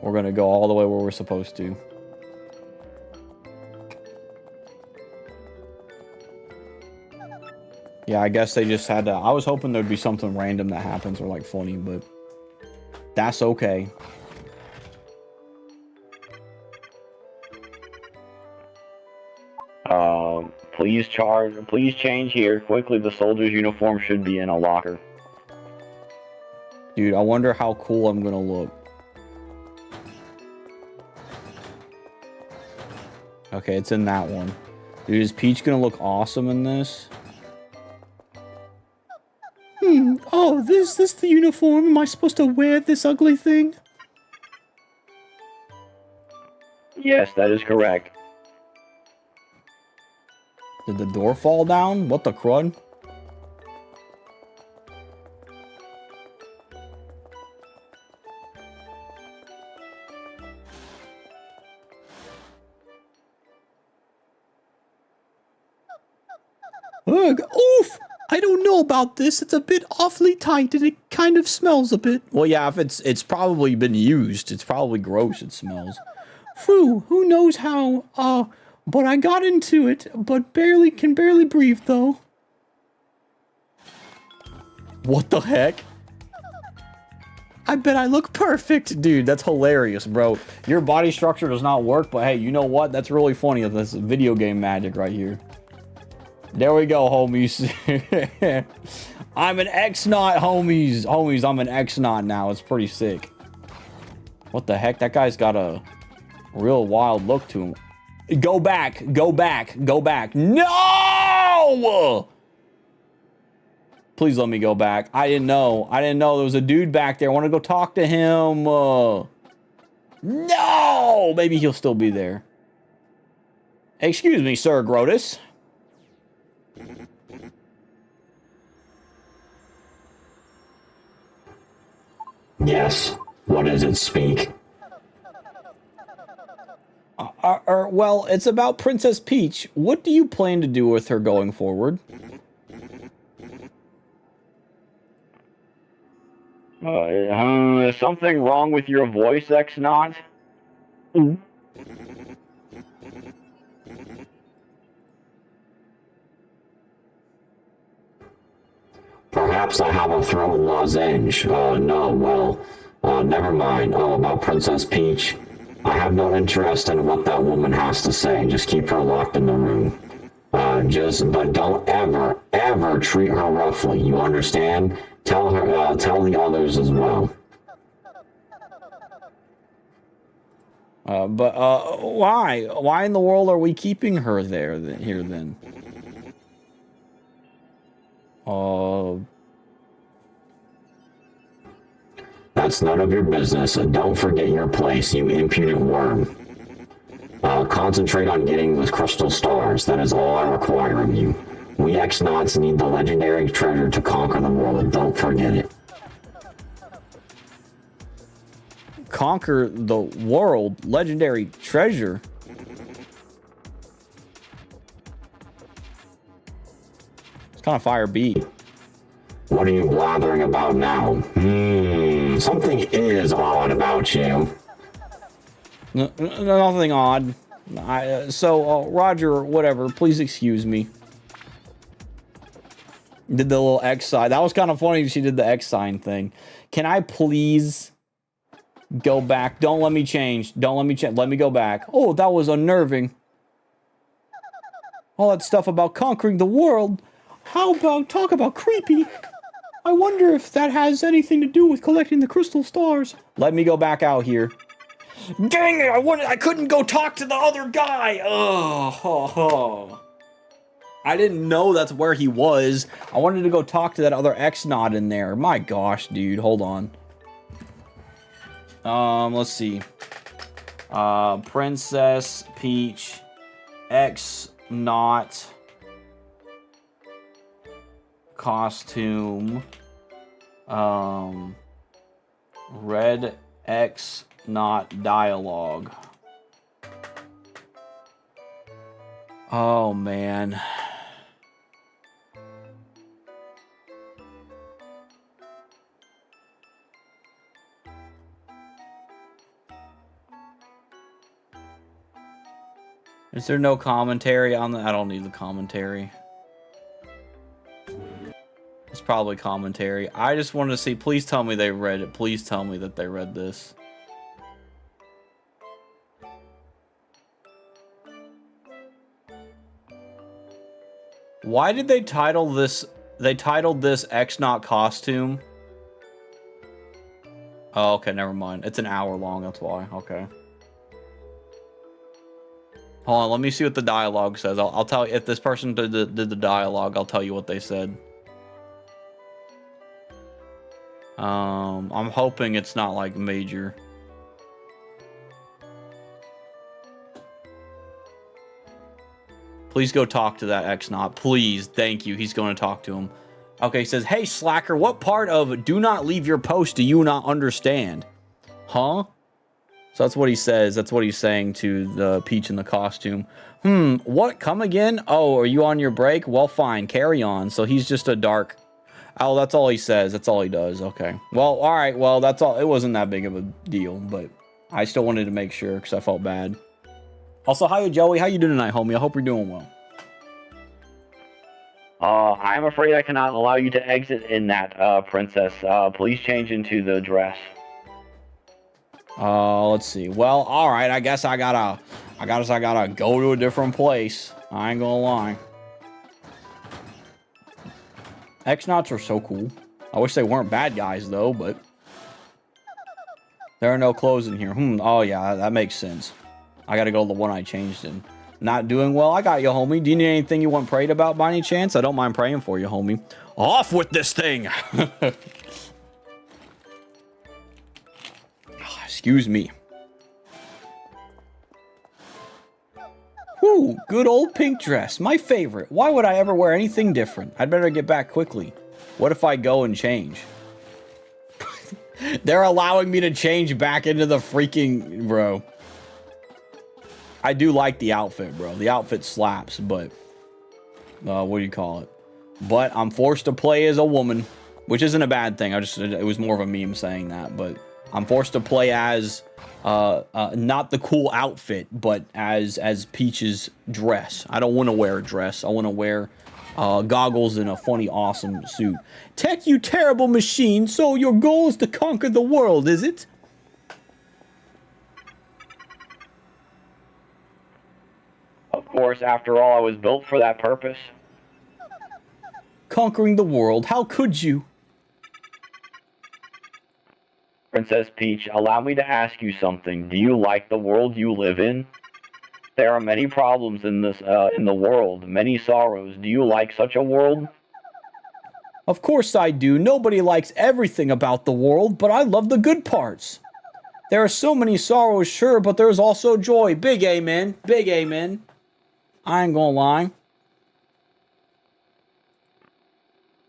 C: We're gonna go all the way where we're supposed to. Yeah, I guess they just had to... I was hoping there'd be something random that happens or, like, funny, but... That's okay.
L: Please change here. Quickly, the soldier's uniform should be in a locker.
C: Dude, I wonder how cool I'm gonna look. Okay, it's in that one. Dude, is Peach gonna look awesome in this?
K: Oh, is this the uniform? Am I supposed to wear this ugly thing?
L: Yes, that is correct.
C: Did the door fall down? What the crud?
K: Ugh, oof! I don't know about this. It's a bit awfully tight and it kind of smells a bit.
C: Well, yeah, if it's probably been used. It's probably gross, it smells.
K: Phew, who knows how, but I got into it, but can barely breathe, though.
C: What the heck?
K: I bet I look perfect.
C: Dude, that's hilarious, bro. Your body structure does not work, but hey, you know what? That's really funny. That's video game magic right here. There we go, homies. I'm an X-Naut, homies. Homies, I'm an X-Naut now. It's pretty sick. What the heck? That guy's got a real wild look to him. Go back. Go back. Go back. No! Please let me go back. I didn't know. I didn't know there was a dude back there. I want to go talk to him. No! Maybe he'll still be there. Excuse me, Sir Grotus.
I: Yes. What does it speak?
C: Well, it's about Princess Peach. What do you plan to do with her going forward?
L: Is something wrong with your voice, X-Naut?
I: Perhaps I have a throat lozenge. No, well, never mind. Oh, about Princess Peach. I have no interest in what that woman has to say. Just keep her locked in the room. But don't ever treat her roughly. You understand? Tell the others as well.
C: Why? Why in the world are we keeping her here then?
I: That's none of your business, and don't forget your place, you impudent worm. Concentrate on getting those crystal stars. That is all I require of you. We X-Nauts need the legendary treasure to conquer the world. Don't forget it.
C: Conquer the world? Legendary treasure? It's kind of fire beat.
I: What are you blathering about now? Something is odd about you.
C: Nothing odd. Roger, whatever, please excuse me. Did the little X sign. That was kind of funny. She did the X sign thing. Can I please go back? Don't let me change. Don't let me change. Let me go back. Oh, that was unnerving. All that stuff about conquering the world.
K: How about talk about creepy? I wonder if that has anything to do with collecting the crystal stars.
C: Let me go back out here. Dang it! I couldn't go talk to the other guy. Oh. I didn't know that's where he was. I wanted to go talk to that other X-Naut in there. My gosh, dude. Hold on. Let's see. Princess Peach, X-Naut costume, red X-Naut dialogue. Oh, man. Is there no commentary on the... I don't need the commentary. It's probably commentary. I just wanted to see... Please tell me they read it. Please tell me that they read this. Why did they title this... They titled this X-Naut costume? Oh, okay, never mind. It's an hour long, that's why. Okay. Hold on, let me see what the dialogue says. I'll tell you, if this person did the dialogue, I'll tell you what they said. I'm hoping it's not, like, major. Please go talk to that X-Naut. Please, thank you. He's going to talk to him. Okay, he says, hey, Slacker, what part of do not leave your post do you not understand? Huh? So that's what he says. That's what he's saying to the Peach in the costume. What? Come again? Oh, are you on your break? Well, fine. Carry on. So he's just a dark... Oh, that's all he says. That's all he does. Okay. Well, all right. Well, that's all. It wasn't that big of a deal, but I still wanted to make sure because I felt bad. Also, hiya, Joey. How you doing tonight, homie? I hope you're doing well.
L: I'm afraid I cannot allow you to exit in that, princess. Please change into the dress.
C: Let's see. Well, all right. I guess I gotta go to a different place. I ain't gonna lie. X-Nauts are so cool. I wish they weren't bad guys though, but there are no clothes in here. Oh yeah, that makes sense. I gotta go to the one I changed in. Not doing well. I got you, homie. Do you need anything you want prayed about by any chance? I don't mind praying for you, homie. Off with this thing. Excuse me. Whew, good old pink dress. My favorite. Why would I ever wear anything different? I'd better get back quickly. What if I go and change? They're allowing me to change back into the freaking... Bro. I do like the outfit, bro. The outfit slaps, but... what do you call it? But I'm forced to play as a woman. Which isn't a bad thing. It was more of a meme saying that, but... I'm forced to play as... not the cool outfit, but as Peach's dress. I don't want to wear a dress. I want to wear goggles and a funny, awesome suit. Tech, you terrible machine. So your goal is to conquer the world, is it?
L: Of course, after all, I was built for that purpose.
C: Conquering the world. How could you?
L: Princess Peach, allow me to ask you something. Do you like the world you live in? There are many problems in the world, many sorrows. Do you like such a world?
C: Of course I do. Nobody likes everything about the world, but I love the good parts. There are so many sorrows, sure, but there's also joy. Big amen. Big amen. I ain't gonna lie.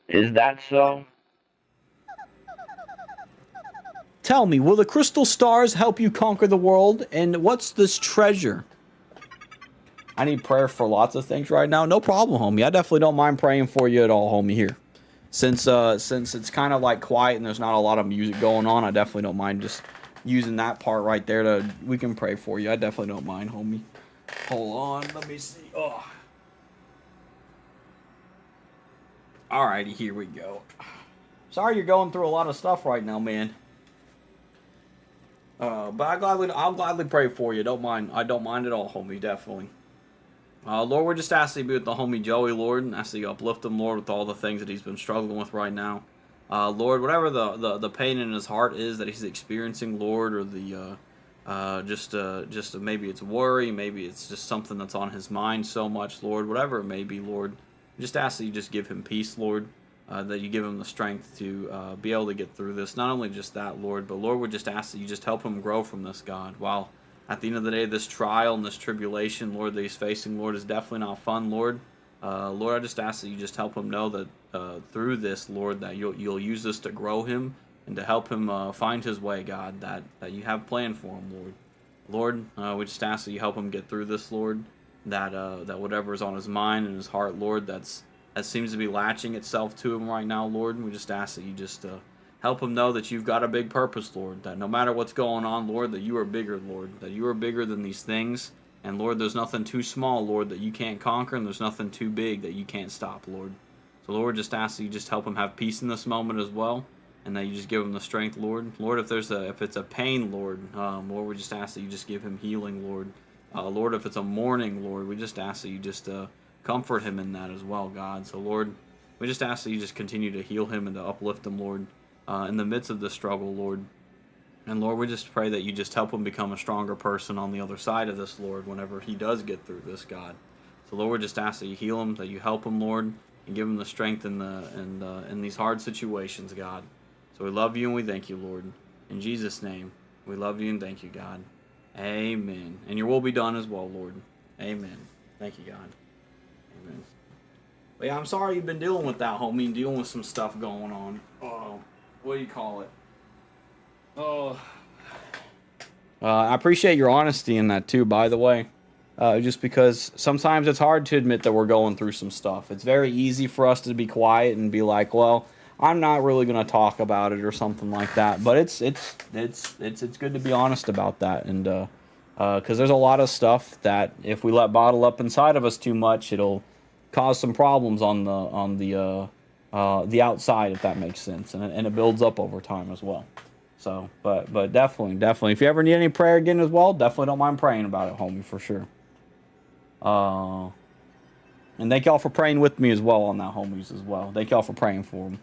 L: Is that so?
C: Tell me, will the crystal stars help you conquer the world? And what's this treasure? I need prayer for lots of things right now. No problem, homie. I definitely don't mind praying for you at all, homie, here. Since it's kind of like quiet and there's not a lot of music going on, I definitely don't mind just using that part right there to... We can pray for you. I definitely don't mind, homie. Hold on. Let me see. Oh. Alrighty, here we go. Sorry you're going through a lot of stuff right now, man. But I'll gladly pray for you. Don't mind. I don't mind at all, homie. Definitely. Lord, we're just asking you to be with the homie Joey, Lord, and ask you to uplift him, Lord, with all the things that he's been struggling with right now. Lord, whatever the pain in his heart is that he's experiencing, Lord, or the just maybe it's worry, maybe it's just something that's on his mind so much, Lord, whatever it may be, Lord, we just ask that you just give him peace, Lord, that you give him the strength to be able to get through this. Not only just that, Lord, but Lord, we just ask that you just help him grow from this, God. While at the end of the day, this trial and this tribulation, Lord, that he's facing, Lord, is definitely not fun, Lord. Lord, I just ask that you just help him know that through this, Lord, that you'll use this to grow him and to help him find his way, God, that you have planned for him, Lord. Lord, we just ask that you help him get through this, Lord, that whatever is on his mind and his heart, Lord, that seems to be latching itself to him right now, Lord, we just ask that you just help him know that you've got a big purpose, Lord, that no matter what's going on, Lord, that you are bigger, Lord, that you are bigger than these things, and Lord, there's nothing too small, Lord, that you can't conquer, and there's nothing too big that you can't stop, Lord. So, Lord, just ask that you just help him have peace in this moment as well, and that you just give him the strength, Lord. Lord, if it's a pain, Lord, Lord, we just ask that you just give him healing, Lord. Lord, if it's a mourning, Lord, we just ask that you just comfort him in that as well, God. So, Lord, we just ask that you just continue to heal him and to uplift him, Lord, in the midst of this struggle, Lord. And Lord, we just pray that you just help him become a stronger person on the other side of this, Lord, whenever he does get through this, God. So, Lord, we just ask that you heal him, that you help him, Lord, and give him the strength in these hard situations, God. So we love you and we thank you, Lord. In Jesus' name, we love you and thank you, God. Amen. And your will be done as well, Lord. Amen. Thank you, God. Amen. But yeah, I'm sorry you've been dealing with that, homie, dealing with some stuff going on. What do you call it? I appreciate your honesty in that too, by the way. Just because sometimes it's hard to admit that we're going through some stuff. It's very easy for us to be quiet and be like, well, I'm not really going to talk about it or something like that. But it's good to be honest about that, and because there's a lot of stuff that if we let bottle up inside of us too much, it'll cause some problems on the outside, if that makes sense, and it builds up over time as well. So, but definitely, if you ever need any prayer again as well, definitely don't mind praying about it, homie, for sure. And thank y'all for praying with me as well on that, homies, as well. Thank y'all for praying for them.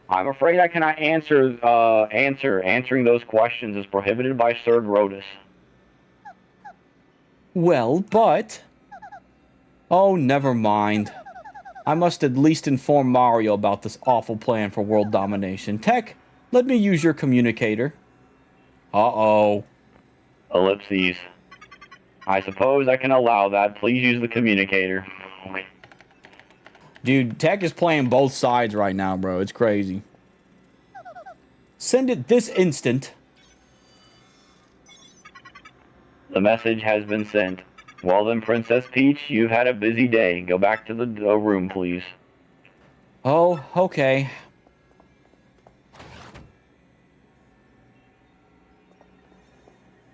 L: I'm afraid I cannot answer. Answering those questions is prohibited by Sir Grotus.
C: Well, but... Oh, never mind. I must at least inform Mario about this awful plan for world domination. Tech, let me use your communicator. Uh-oh.
L: Ellipses. I suppose I can allow that. Please use the communicator.
C: Dude, Tech is playing both sides right now, bro. It's crazy. Send it this instant.
L: The message has been sent. Well then, Princess Peach, you've had a busy day. Go back to the room, please.
C: Oh, okay.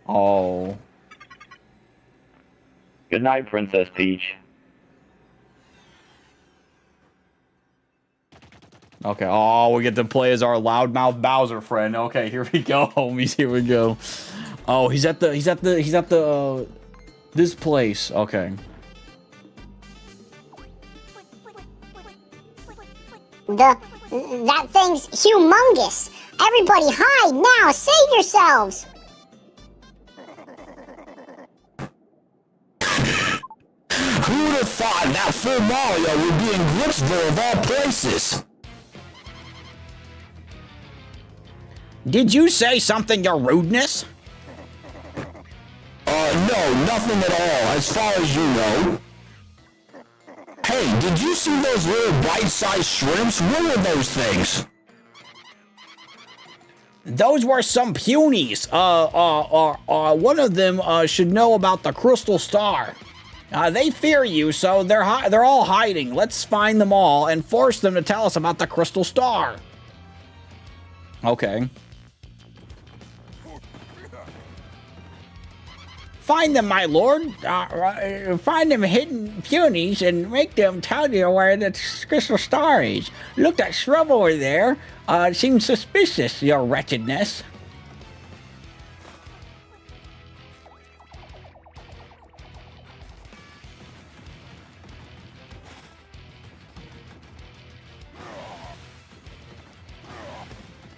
C: Oh.
L: Good night, Princess Peach.
C: Okay, oh, we get to play as our loudmouth Bowser friend. Okay, here we go, homies, here we go. Oh, he's at the, this place. Okay.
H: That thing's humongous. Everybody hide now. Save yourselves.
J: Who'd have thought that full Mario would be in Glitchville of all places? Did you say something, your rudeness? No, nothing at all, as far as you know. Hey, did you see those little bite-sized shrimps? What were those things? Those were some punies. One of them should know about the Crystal Star. They fear you, so they're all hiding. Let's find them all and force them to tell us about the Crystal Star.
C: Okay.
J: Find them, my lord. Find them hidden punies and make them tell you where the Crystal Star is. Look, that shrub over there seems suspicious, your wretchedness.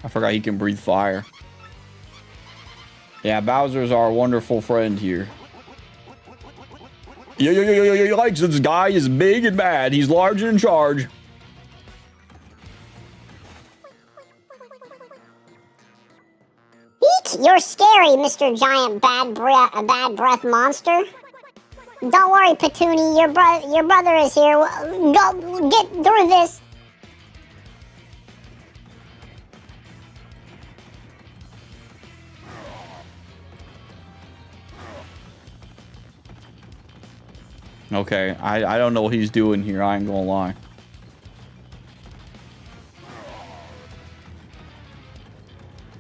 C: I forgot he can breathe fire. Yeah, Bowser's our wonderful friend here. Yikes, this guy is big and bad. He's large and in charge.
H: Eek, you're scary, Mr. Giant Bad Breath Monster. Don't worry, Petoonie, your brother is here. Go, get through this.
C: Okay, I don't know what he's doing here. I ain't gonna lie.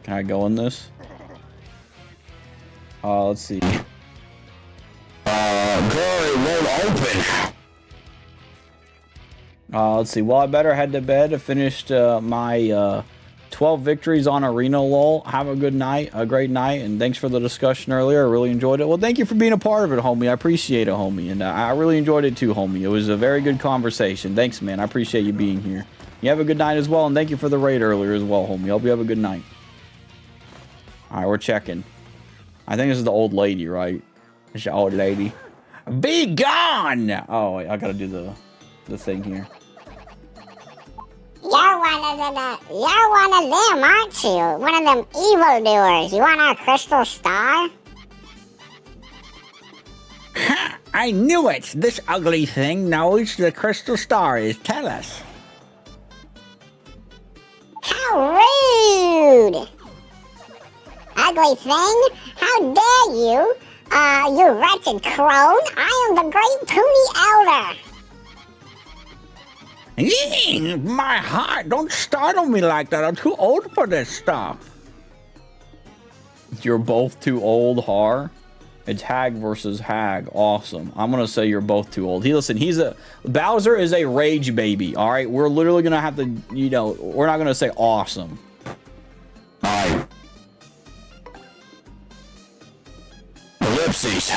C: Can I go in this? Let's see.
I: Door won't open.
C: Let's see. Well, I better head to bed. I finished my 12 victories on Arena LOL. Have a good night, a great night, and thanks for the discussion earlier. I really enjoyed it. Well, thank you for being a part of it, homie. I appreciate it, homie, and I really enjoyed it too, homie. It was a very good conversation. Thanks, man. I appreciate you being here. You have a good night as well, and thank you for the raid earlier as well, homie. Hope you have a good night. All right, we're checking. I think this is the old lady, right? It's the old lady. Be gone! Oh, wait, I gotta do the thing here.
H: You're one of them, aren't you? One of them evildoers. You want our crystal star?
J: Ha! I knew it! This ugly thing knows the crystal star is. Tell us.
H: How rude! Ugly thing! How dare you! You wretched crone! I am the great Toonie Elder!
J: My heart, don't startle me like that. I'm too old for this stuff.
C: You're both too old, Har. It's Hag versus Hag. Awesome. I'm gonna say you're both too old. Bowser is a rage baby. All right, we're literally gonna have to, you know, we're not gonna say awesome.
I: Alright. Ellipses.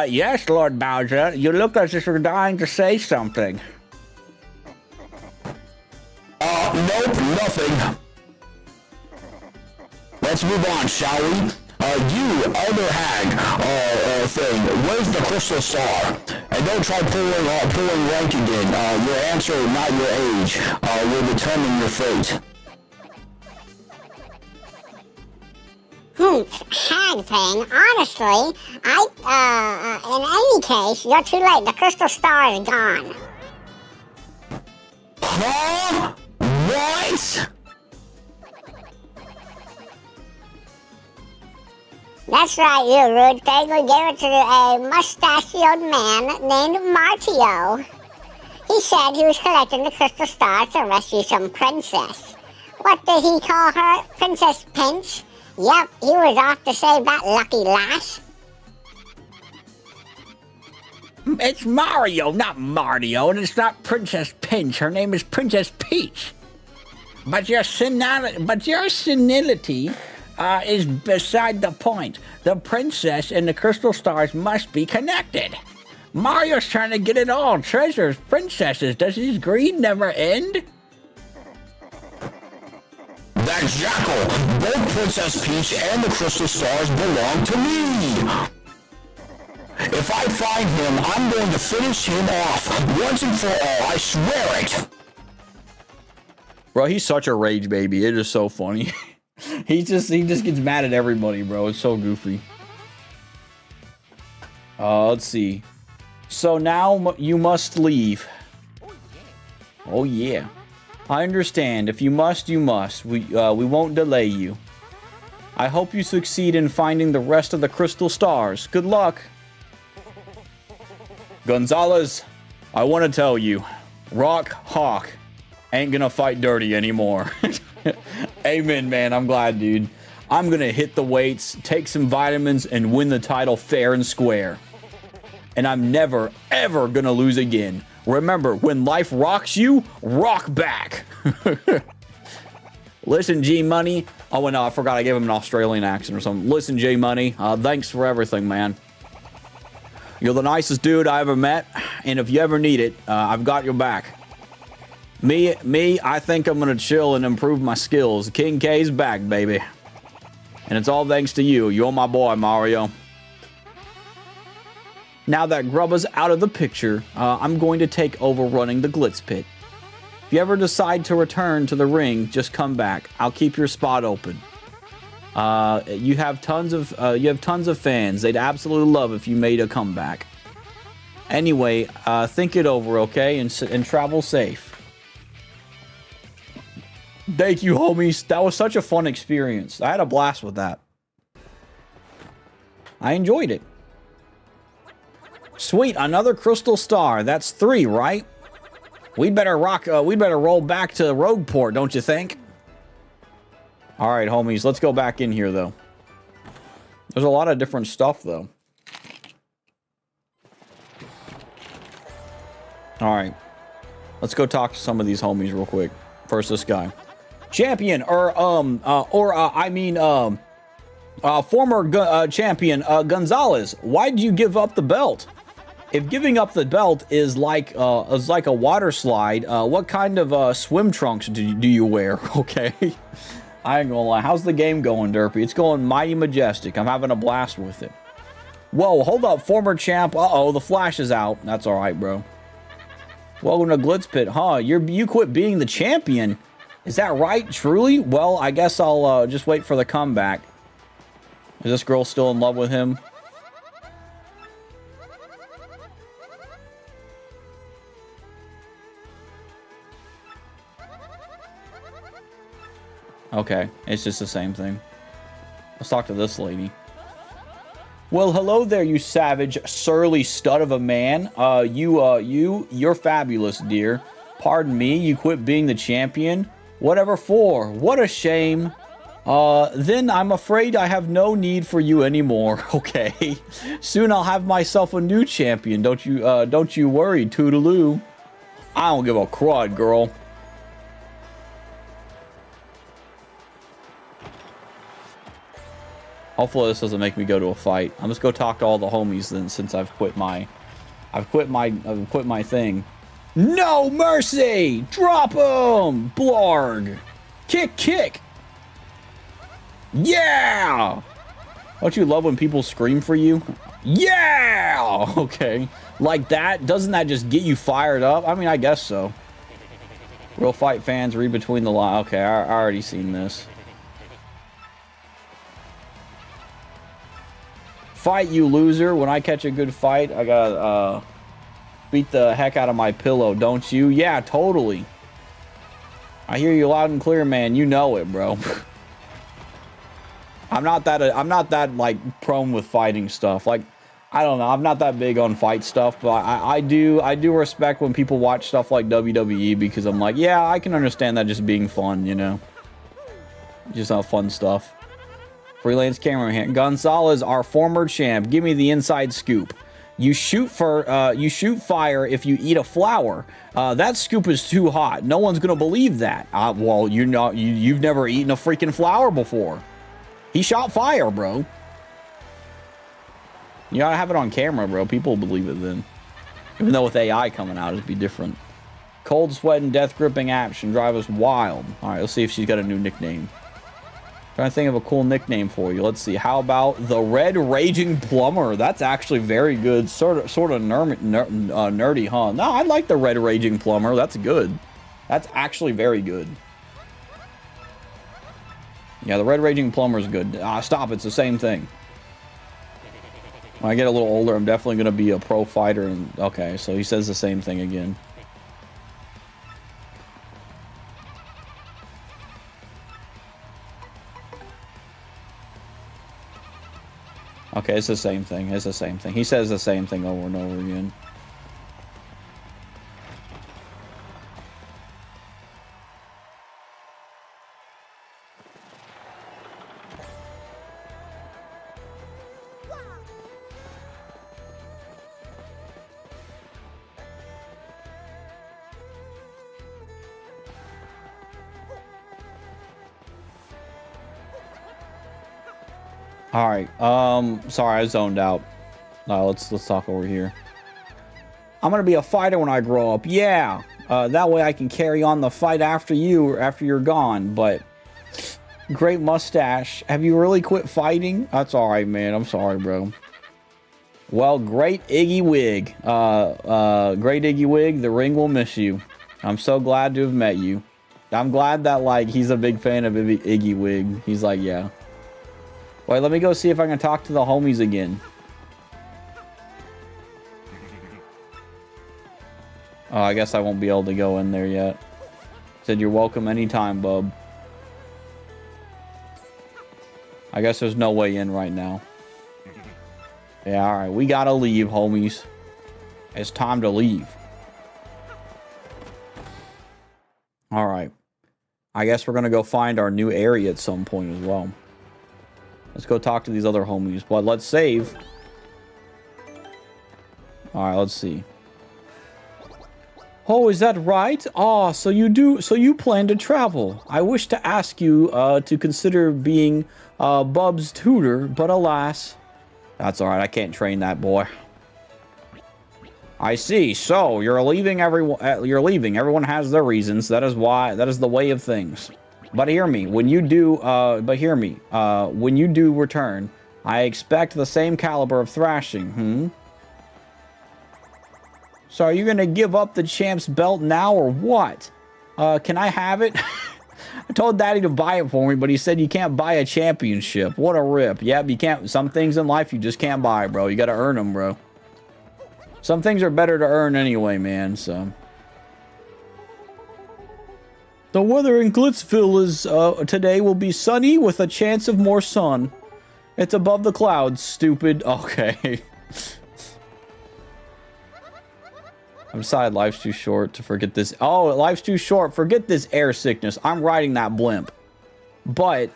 J: Yes, Lord Bowser. You look as if you're dying to say something.
I: Nope, nothing. Let's move on, shall we? You, Elder Hag, thing, where's the crystal star? And don't try pulling rank again. Your answer, not your age, will determine your fate.
H: Hag thing, honestly, in any case, you're too late. The crystal star is gone.
I: Huh? What?
H: That's right, you rude thing. We gave it to a mustachioed man named Martio. He said he was collecting the crystal stars to rescue some princess. What did he call her? Princess Pinch? Yep, he was off to save that lucky lass.
J: It's Mario, not Martio, and it's not Princess Pinch. Her name is Princess Peach. But your senility is beside the point. The princess and the crystal stars must be connected. Mario's trying to get it all. Treasures, princesses. Does his greed never end?
I: That jackal! Both Princess Peach and the crystal stars belong to me! If I find him, I'm going to finish him off once and for all, I swear it!
C: Bro, he's such a rage baby. It is so funny. he just gets mad at everybody, bro. It's so goofy. Let's see. So now you must leave. Oh yeah. I understand. If you must, you must. We won't delay you. I hope you succeed in finding the rest of the crystal stars. Good luck. Gonzalez, I want to tell you, Rock Hawk ain't gonna fight dirty anymore. Amen, man. I'm glad, dude. I'm gonna hit the weights, take some vitamins, and win the title fair and square. And I'm never, ever gonna lose again. Remember, when life rocks you, rock back. Listen, G-Money. Oh, no, I forgot I gave him an Australian accent or something. Listen, G-Money. Thanks for everything, man.
J: You're the nicest dude I ever met, and if you ever need it, I've got your back. Me, I think I'm gonna chill and improve my skills. King K's back, baby. And it's all thanks to you. You're my boy, Mario. Now that Grubba's out of the picture, I'm going to take over running the Glitz Pit. If you ever decide to return to the ring, just come back. I'll keep your spot open. You have tons of fans. They'd absolutely love if you made a comeback. Anyway, think it over, okay? And travel safe. Thank you, homies. That was such a fun experience. I had a blast with that. I enjoyed it. Sweet, another crystal star. That's 3, right? We better roll back to Rogueport, don't you think? All right, homies, let's go back in here, though. There's a lot of different stuff, though. All right. Let's go talk to some of these homies real quick. First, this guy. Champion, former champion, Gonzalez, why did you give up the belt? If giving up the belt is like a water slide, what kind of swim trunks do you wear? Okay, I ain't gonna lie. How's the game going, Derpy? It's going mighty majestic. I'm having a blast with it. Whoa, hold up, former champ. Uh-oh, the flash is out. That's all right, bro. Welcome to Glitz Pit, huh? You quit being the champion. Is that right? Truly? Well, I guess I'll just wait for the comeback. Is this girl still in love with him? Okay, it's just the same thing. Let's talk to this lady. Well, hello there, you savage, surly stud of a man. You're fabulous, dear. Pardon me, you quit being the champion? Whatever for? What a shame. Then I'm afraid I have no need for you anymore. Okay. Soon I'll have myself a new champion. Don't you worry, Toodaloo. I don't give a crud, girl. Hopefully this doesn't make me go to a fight. I'm just go talk to all the homies then, since I've quit my thing. No mercy! Drop him! Blarg! Kick! Yeah! Don't you love when people scream for you? Yeah! Okay. Like that? Doesn't that just get you fired up? I mean, I guess so. Real fight fans, read between the lines. Okay, I already seen this. Fight, you loser. When I catch a good fight, I gotta, beat the heck out of my pillow, don't you? Yeah, totally. I hear you loud and clear, man. You know it, bro. I'm not that like prone with fighting stuff. Like, I don't know. I'm not that big on fight stuff, but I do respect when people watch stuff like WWE, because I'm like, yeah, I can understand that just being fun, you know. Just fun stuff. Freelance cameraman Gonzalez, our former champ. Give me the inside scoop. You shoot fire if you eat a flower. That scoop is too hot. No one's gonna believe that. Well, you've never eaten a freaking flower before. He shot fire, bro. You gotta have it on camera, bro. People believe it then. Even though with AI coming out, it'd be different. Cold sweat and death gripping action drive us wild. All right, let's see if she's got a new nickname. Trying to think of a cool nickname for you. Let's see. How about the Red Raging Plumber? That's actually very good. Sort of nerdy, huh? No, I like the Red Raging Plumber. That's good. That's actually very good. Yeah, the Red Raging Plumber is good. Stop. It's the same thing. When I get a little older, I'm definitely going to be a pro fighter. And okay, so he says the same thing again. Okay, it's the same thing. It's the same thing. He says the same thing over and over again. All right. Sorry, I zoned out. Let's talk over here. I'm gonna be a fighter when I grow up. Yeah. That way I can carry on the fight after you're gone. But great mustache. Have you really quit fighting? That's all right, man. I'm sorry, bro. Well, great Iggy Wig. Great Iggy Wig. The ring will miss you. I'm so glad to have met you. I'm glad that, like, he's a big fan of Iggy Wig. He's like, yeah. Wait, let me go see if I can talk to the homies again. Oh, I guess I won't be able to go in there yet. Said you're welcome anytime, bub. I guess there's no way in right now. Yeah, alright. We gotta leave, homies. It's time to leave. Alright. I guess we're gonna go find our new area at some point as well. Let's go talk to these other homies. But let's save. Alright, let's see. Oh, is that right? Oh, so you plan to travel. I wish to ask you to consider being Bub's tutor, but alas. That's alright, I can't train that boy. I see. So, you're leaving Everyone has their reasons. That is the way of things. But hear me, when you do return, I expect the same caliber of thrashing, So are you gonna give up the champ's belt now or what? Can I have it? I told Daddy to buy it for me, but he said you can't buy a championship. What a rip. Yep, you can't. Some things in life you just can't buy, bro. You gotta earn them, bro. Some things are better to earn anyway, man, so. The weather in Glitzville is, today will be sunny with a chance of more sun. It's above the clouds, stupid. Okay. I'm decided life's too short to forget this. Oh, life's too short. Forget this air sickness. I'm riding that blimp. But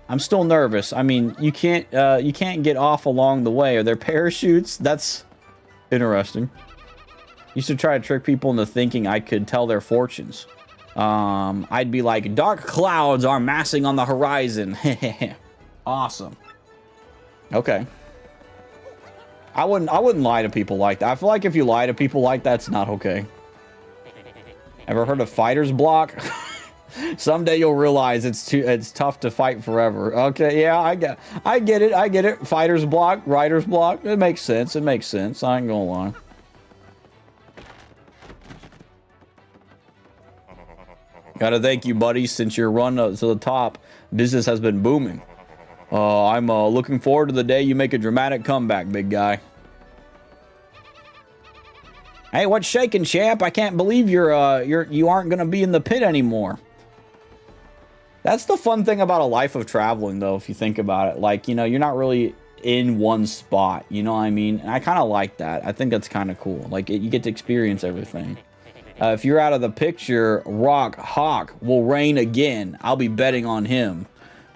J: I'm still nervous. I mean, you can't get off along the way. Are there parachutes? That's interesting. Used to try to trick people into thinking I could tell their fortunes. I'd be like, dark clouds are massing on the horizon. Awesome. Okay. I wouldn't lie to people like that. I feel like if you lie to people like that, it's not okay. Ever heard of fighter's block? Someday you'll realize it's tough to fight forever. Okay, yeah, I get it. Fighter's block, writer's block. It makes sense. It makes sense. I ain't gonna lie. Gotta thank you, buddy. Since your run to the top, business has been booming. I'm looking forward to the day you make a dramatic comeback, big guy. Hey, what's shaking, champ? I can't believe you aren't gonna be in the pit anymore. That's the fun thing about a life of traveling, though, if you think about it. Like, you know, you're not really in one spot. You know what I mean? And I kind of like that. I think that's kind of cool. Like, you get to experience everything. If you're out of the picture, Rock Hawk will reign again. I'll be betting on him.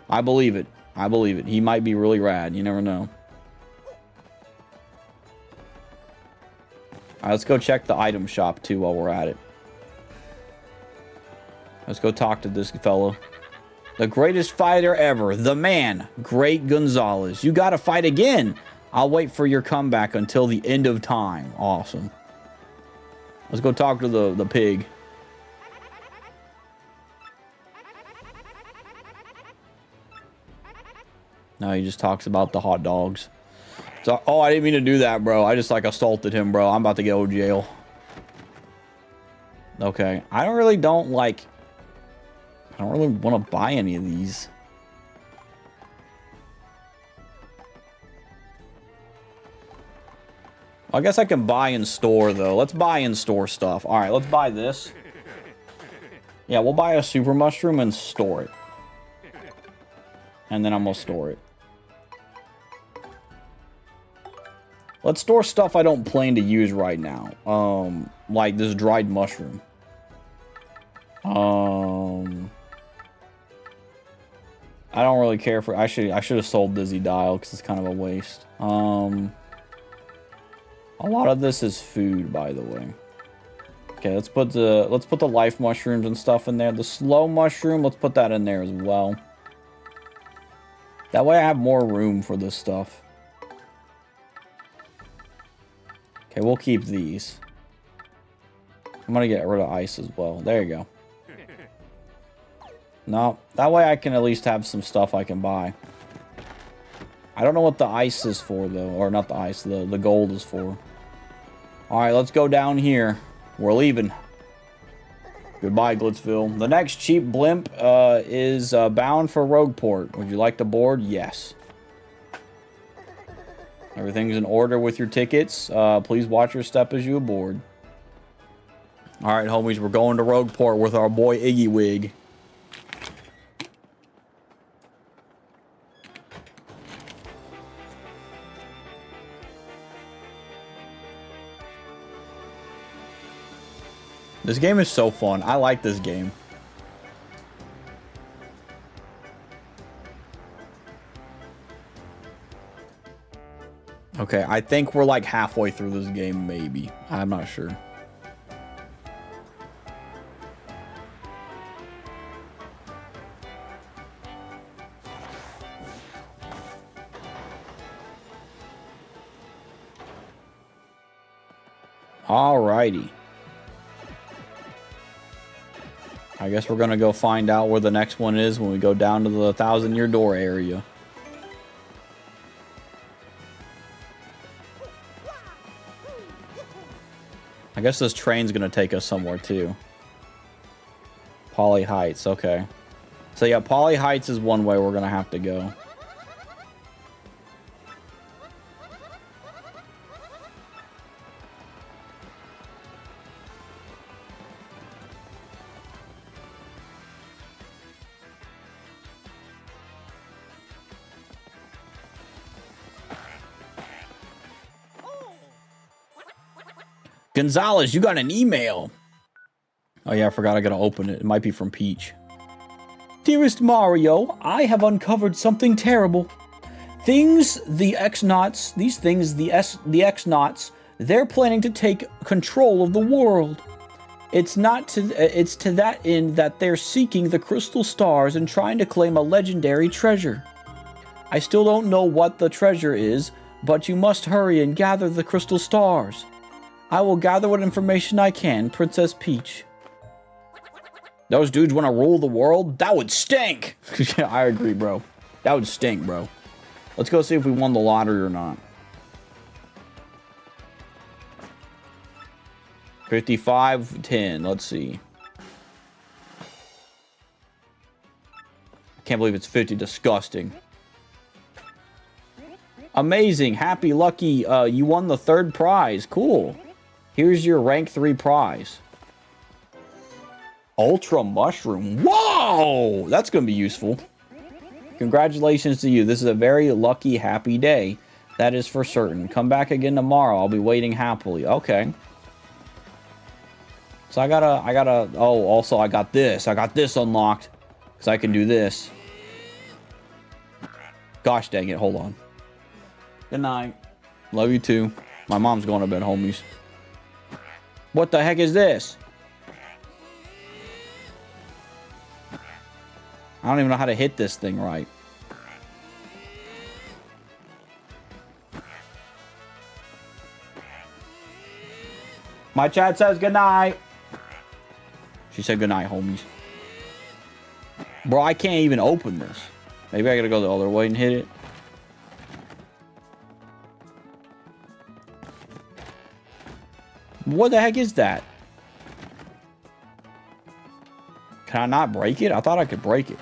J: I believe it. I believe it. He might be really rad. You never know. Alright, let's go check the item shop, too, while we're at it. Let's go talk to this fellow. The greatest fighter ever. The man. Great Gonzalez. You gotta fight again. I'll wait for your comeback until the end of time. Awesome. Let's go talk to the pig. No, he just talks about the hot dogs. So, oh, I didn't mean to do that, bro. I just, like, assaulted him, bro. I'm about to go to jail. Okay. I don't really want to buy any of these. I guess I can buy in store, though. Let's buy in store stuff. All right, let's buy this. Yeah, we'll buy a super mushroom and store it. And then I'm going to store it. Let's store stuff I don't plan to use right now. Like this dried mushroom. I don't really care for... I should have sold Dizzy Dial because it's kind of a waste. A lot of this is food, by the way. Okay, let's put the life mushrooms and stuff in there. The slow mushroom, let's put that in there as well. That way I have more room for this stuff.
C: Okay, we'll keep these. I'm gonna get rid of ice as well. There you go. No, that way I can at least have some stuff I can buy. I don't know what the ice is for, though. Or not the ice, the gold is for. Alright, let's go down here. We're leaving. Goodbye, Glitzville. The next cheap blimp is bound for Rogueport. Would you like to board? Yes. Everything's in order with your tickets. Please watch your step as you board. Alright, homies, we're going to Rogueport with our boy Iggy Wig. This game is so fun. I like this game. Okay, I think we're like halfway through this game, maybe. I'm not sure. Alrighty. I guess we're gonna go find out where the next one is when we go down to the 1,000-year door area. I guess this train's gonna take us somewhere too. Poly Heights, okay. So yeah, Poly Heights is one way we're gonna have to go. Gonzalez, you got an email. Oh yeah, I forgot I gotta open it. It might be from Peach. Dearest Mario, I have uncovered something terrible. These X-Nauts, they're planning to take control of the world. It's to that end that they're seeking the crystal stars and trying to claim a legendary treasure. I still don't know what the treasure is, but you must hurry and gather the crystal stars. I will gather what information I can, Princess Peach. Those dudes want to rule the world? That would stink! Yeah, I agree, bro. That would stink, bro. Let's go see if we won the lottery or not. 55-10. Let's see. I can't believe it's 50. Disgusting. Amazing. Happy, lucky. You won the 3rd prize. Cool. Here's your rank 3 prize. Ultra Mushroom. Whoa! That's going to be useful. Congratulations to you. This is a very lucky, happy day. That is for certain. Come back again tomorrow. I'll be waiting happily. Okay. So I gotta, oh, also I got this. I got this unlocked. Because I can do this. Gosh dang it. Hold on. Good night. Love you too. My mom's going to bed, homies. What the heck is this? I don't even know how to hit this thing right. My chat says goodnight. She said goodnight, homies. Bro, I can't even open this. Maybe I gotta go the other way and hit it. What the heck is that? Can I not break it? I thought I could break it.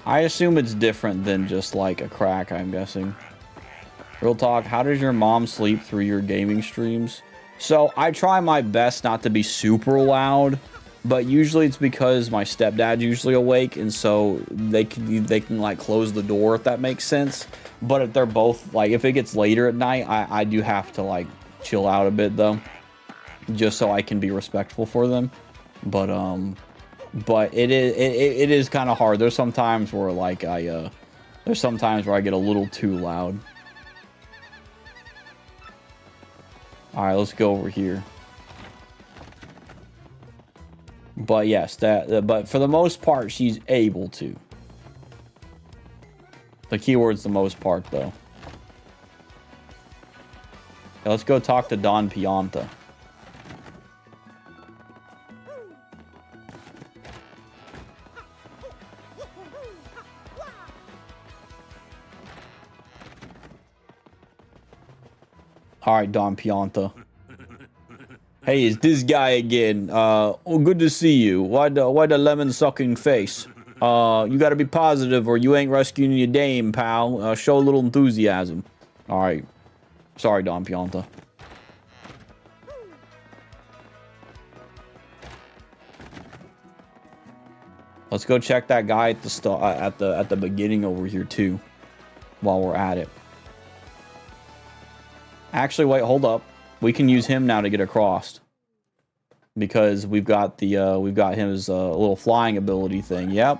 C: I assume it's different than just like a crack, I'm guessing. Real talk, how does your mom sleep through your gaming streams? So I try my best not to be super loud, but usually it's because my stepdad's usually awake, and so they can like close the door, if that makes sense. But if they're both like, if it gets later at night, I do have to like chill out a bit though, just so I can be respectful for them. But it is kind of hard. There's some times where like there's some times where I get a little too loud. All right, let's go over here. But yes, but for the most part, she's able to. The keyword's the most part, though. Let's go talk to Don Pianta. All right, Don Pianta. Hey, it's this guy again. Oh, good to see you. Why the lemon-sucking face? You gotta be positive or you ain't rescuing your dame, pal. Show a little enthusiasm. All right. Sorry, Don Pianta. Let's go check that guy at the beginning over here too, while we're at it. Actually, wait, hold up. We can use him now to get across because we've got his little flying ability thing. Yep.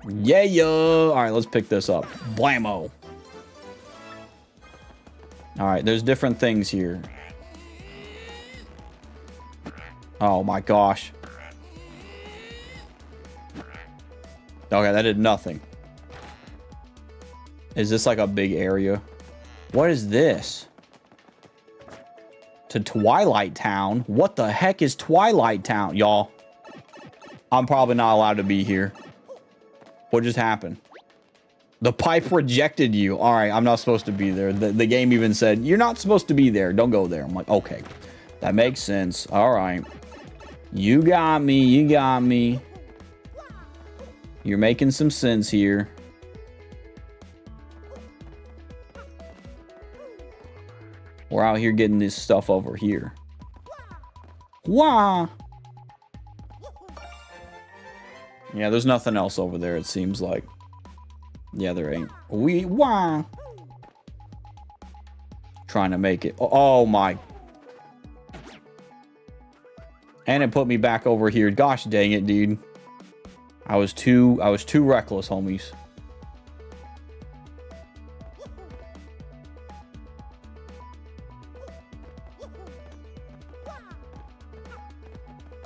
C: Yeah. All right, let's pick this up. Blammo. All right, there's different things here. Oh my gosh. Okay, that did nothing. Is this like a big area? What is this? To Twilight Town? What the heck is Twilight Town, y'all? I'm probably not allowed to be here. What just happened? The pipe rejected you. All right, I'm not supposed to be there. The game even said, you're not supposed to be there. Don't go there. I'm like, okay. That makes sense. All right. You got me. You got me. You're making some sense here. We're out here getting this stuff over here. Wah! Yeah, there's nothing else over there, it seems like. Yeah, there ain't. Wah! Trying to make it. Oh my. And it put me back over here. Gosh dang it, dude. I was too reckless, homies.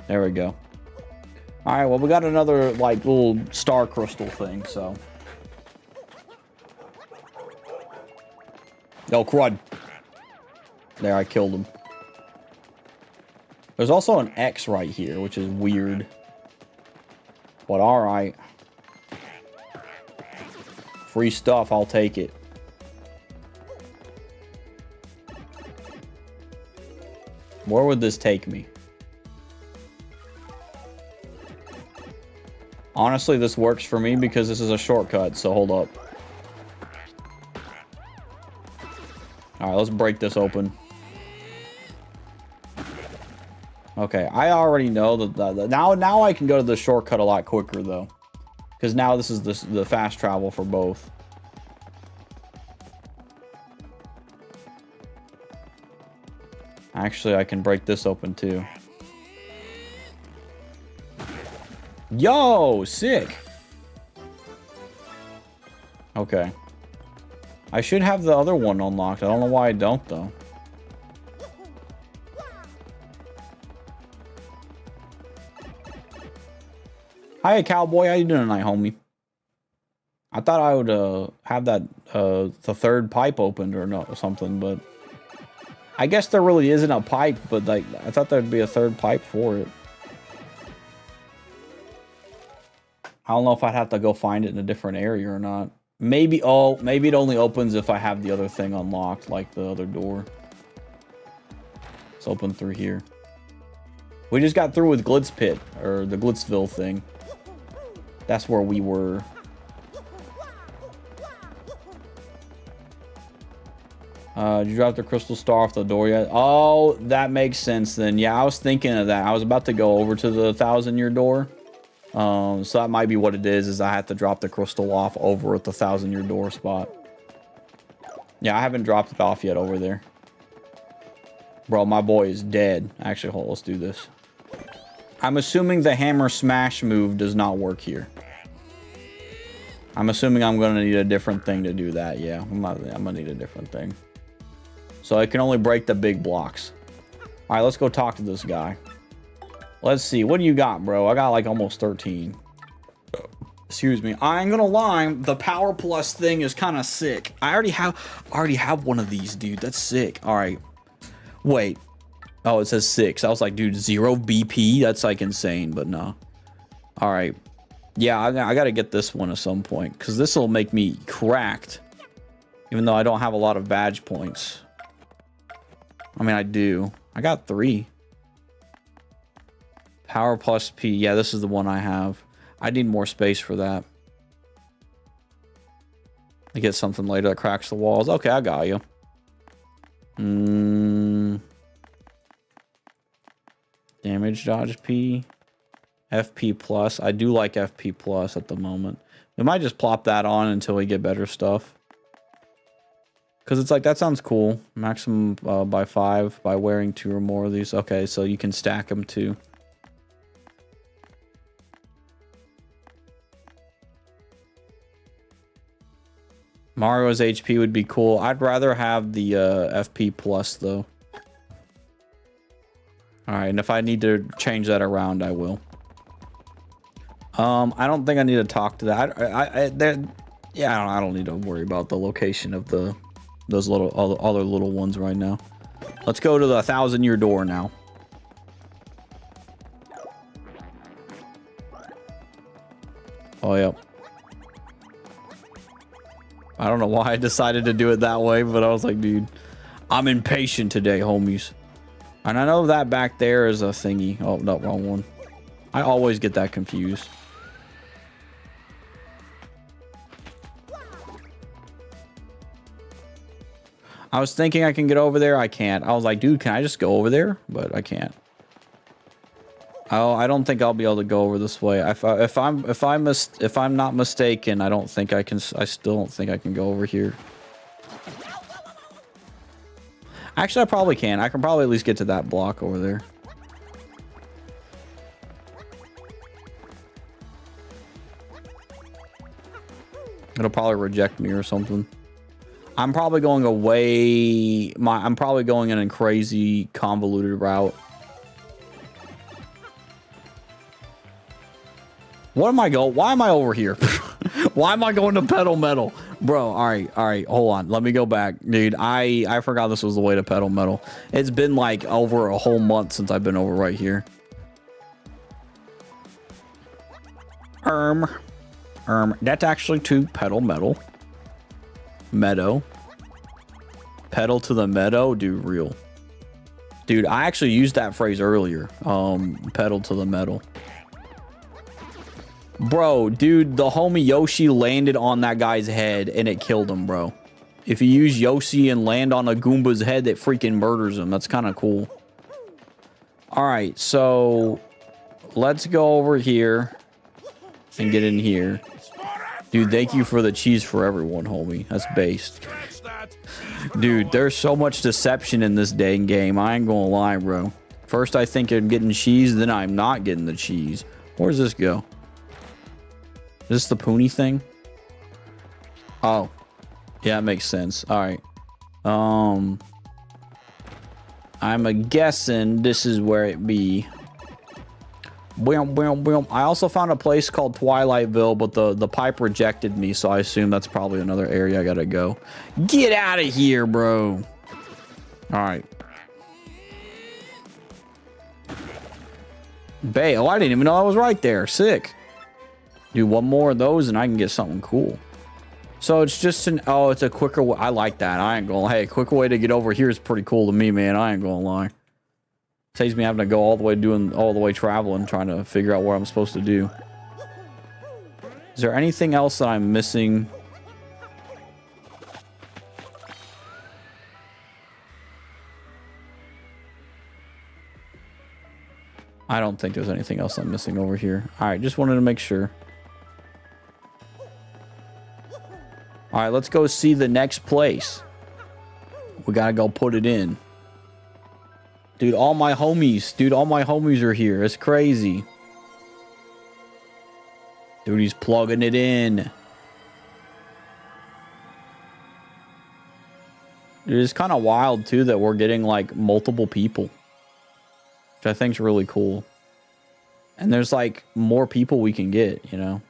C: There we go. All right, well, we got another, like, little star crystal thing, so. Oh, crud. There, I killed him. There's also an X right here, which is weird. But all right. Free stuff, I'll take it. Where would this take me? Honestly, this works for me because this is a shortcut, so hold up. Alright, let's break this open. Okay, I already know that now I can go to the shortcut a lot quicker, though. Because now this is the fast travel for both. Actually, I can break this open, too. Yo, sick. Okay. I should have the other one unlocked. I don't know why I don't, though. Hi, cowboy. How you doing tonight, homie? I thought I would have that the third pipe opened or no or something, but I guess there really isn't a pipe, but like I thought there'd be a third pipe for it. I don't know if I'd have to go find it in a different area or not. Maybe, oh, maybe it only opens if I have the other thing unlocked, like the other door. It's open through here. We just got through with Glitz Pit, or the Glitzville thing. That's where we were. Did you drop the crystal star off the door yet? Oh, that makes sense then. Yeah, I was thinking of that. I was about to go over to the 1,000-year door. So that might be what it is I have to drop the crystal off over at the 1,000-year door spot. Yeah, I haven't dropped it off yet over there. Bro, my boy is dead. Actually, hold on, let's do this. I'm assuming the hammer smash move does not work here. I'm assuming I'm going to need a different thing to do that. Yeah, I'm going to need a different thing. So I can only break the big blocks. All right, let's go talk to this guy. Let's see. What do you got, bro? I got like almost 13. Excuse me. I ain't gonna lie, the Power Plus thing is kind of sick. I already have one of these, dude. That's sick. All right. Wait. Oh, it says 6. I was like, dude, 0 BP? That's like insane, but no. All right. Yeah, I gotta get this one at some point, because this will make me cracked. Even though I don't have a lot of badge points. I mean, I do. I got 3. Power Plus P. Yeah, this is the one I have. I need more space for that. I get something later that cracks the walls. Okay, I got you. Damage dodge P. FP plus. I do like FP plus at the moment. We might just plop that on until we get better stuff. Because it's like, that sounds cool. Maximum by 5 by wearing 2 or more of these. Okay, so you can stack them too. Mario's HP would be cool. I'd rather have the FP plus though. Alright, and if I need to change that around, I will. I don't think I need to talk to that. I don't need to worry about the location of those little other little ones right now. Let's go to the 1,000-year door now. Oh yeah. I don't know why I decided to do it that way, but I was like, dude, I'm impatient today, homies. And I know that back there is a thingy. Oh, no, wrong one. I always get that confused. I was thinking I can get over there. I can't. I was like, dude, can I just go over there? But I can't. Oh, I don't think I'll be able to go over this way. If I'm not mistaken, I don't think I can. I still don't think I can go over here. Actually, I probably can. I can probably at least get to that block over there. It'll probably reject me or something. I'm probably going away. I'm probably going in a crazy convoluted route. What am I going? Why am I over here? Why am I going to pedal metal? Bro, all right, hold on. Let me go back. Dude, I forgot this was the way to pedal metal. It's been like over a whole month since I've been over right here. That's actually to pedal metal. Meadow. Pedal to the meadow? Dude, real. Dude, I actually used that phrase earlier. Pedal to the metal. Bro, dude, the homie Yoshi landed on that guy's head and it killed him, bro. If you use Yoshi and land on a Goomba's head, that freaking murders him. That's kind of cool. Alright, so let's go over here and get in here. Dude, thank you for the cheese for everyone, homie. That's based. Dude, there's so much deception in this dang game. I ain't gonna lie, bro. First I think I'm getting cheese, then I'm not getting the cheese. Where does this go? Is this the Poonie thing? Oh. Yeah, it makes sense. Alright. I'm a guessing this is where it be. Boom, boom, boom. I also found a place called Twilightsville, but the pipe rejected me, so I assume that's probably another area I gotta go. Get out of here, bro. Alright. Bay. Oh, I didn't even know I was right there. Sick. Do one more of those and I can get something cool. So it's just an... Oh, it's a quicker way. I like that. I ain't gonna... Hey, a quicker way to get over here is pretty cool to me, man. I ain't gonna lie. Saves me having to go all the way traveling, trying to figure out what I'm supposed to do. Is there anything else that I'm missing? I don't think there's anything else I'm missing over here. Alright, just wanted to make sure. Alright, let's go see the next place. We gotta go put it in. Dude, all my homies are here. It's crazy. Dude, he's plugging it in. Dude, it's kind of wild, too, that we're getting, like, multiple people. Which I think is really cool. And there's, like, more people we can get, you know?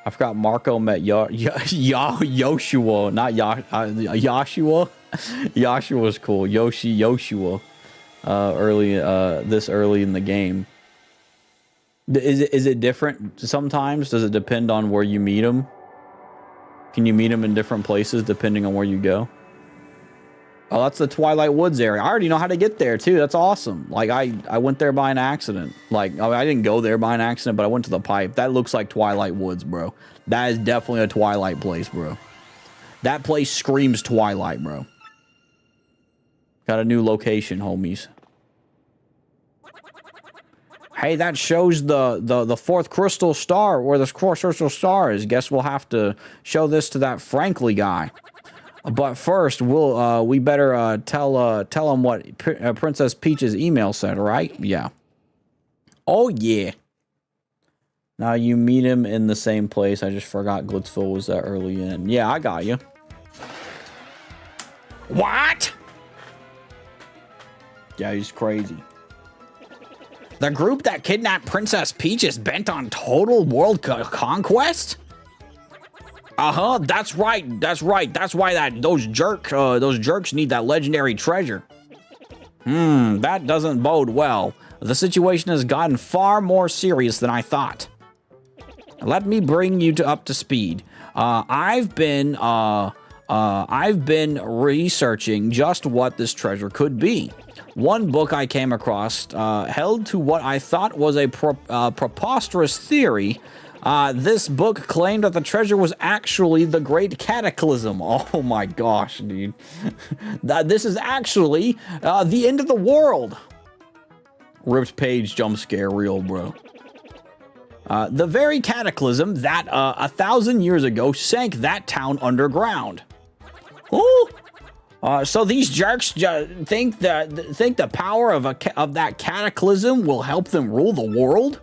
C: I forgot Marco met Yoshua, not Joshua. Joshua's cool. Yoshua. This early in the game. Is it different sometimes? Does it depend on where you meet him? Can you meet him in different places depending on where you go? Oh, that's the Twilight Woods area. I already know how to get there too. That's awesome. Like I went there by an accident. Like I didn't go there by an accident, but I went to the pipe. That looks like Twilight Woods, bro. That is definitely a Twilight place, bro. That place screams Twilight, bro. Got a new location, homies. Hey, that shows the fourth crystal star, where the fourth crystal star is. Guess we'll have to show this to that Frankly guy. But first, we better tell him what Princess Peach's email said, right? Yeah. Oh yeah. Now you meet him in the same place. I just forgot Glitzville was that early in. Yeah, I got you. What? Yeah, he's crazy. The group that kidnapped Princess Peach is bent on total world conquest? Uh-huh, that's right. That's why those jerks need that legendary treasure. That doesn't bode well. The situation has gotten far more serious than I thought. Let me bring you up to speed. I've been researching just what this treasure could be. One book I came across held to what I thought was a preposterous theory. This book claimed that the treasure was actually the Great Cataclysm. Oh my gosh, dude. This is actually the end of the world. Ripped page jump scare real, bro. The very cataclysm that 1,000 years ago sank that town underground. Ooh. So these jerks think the power of that cataclysm will help them rule the world?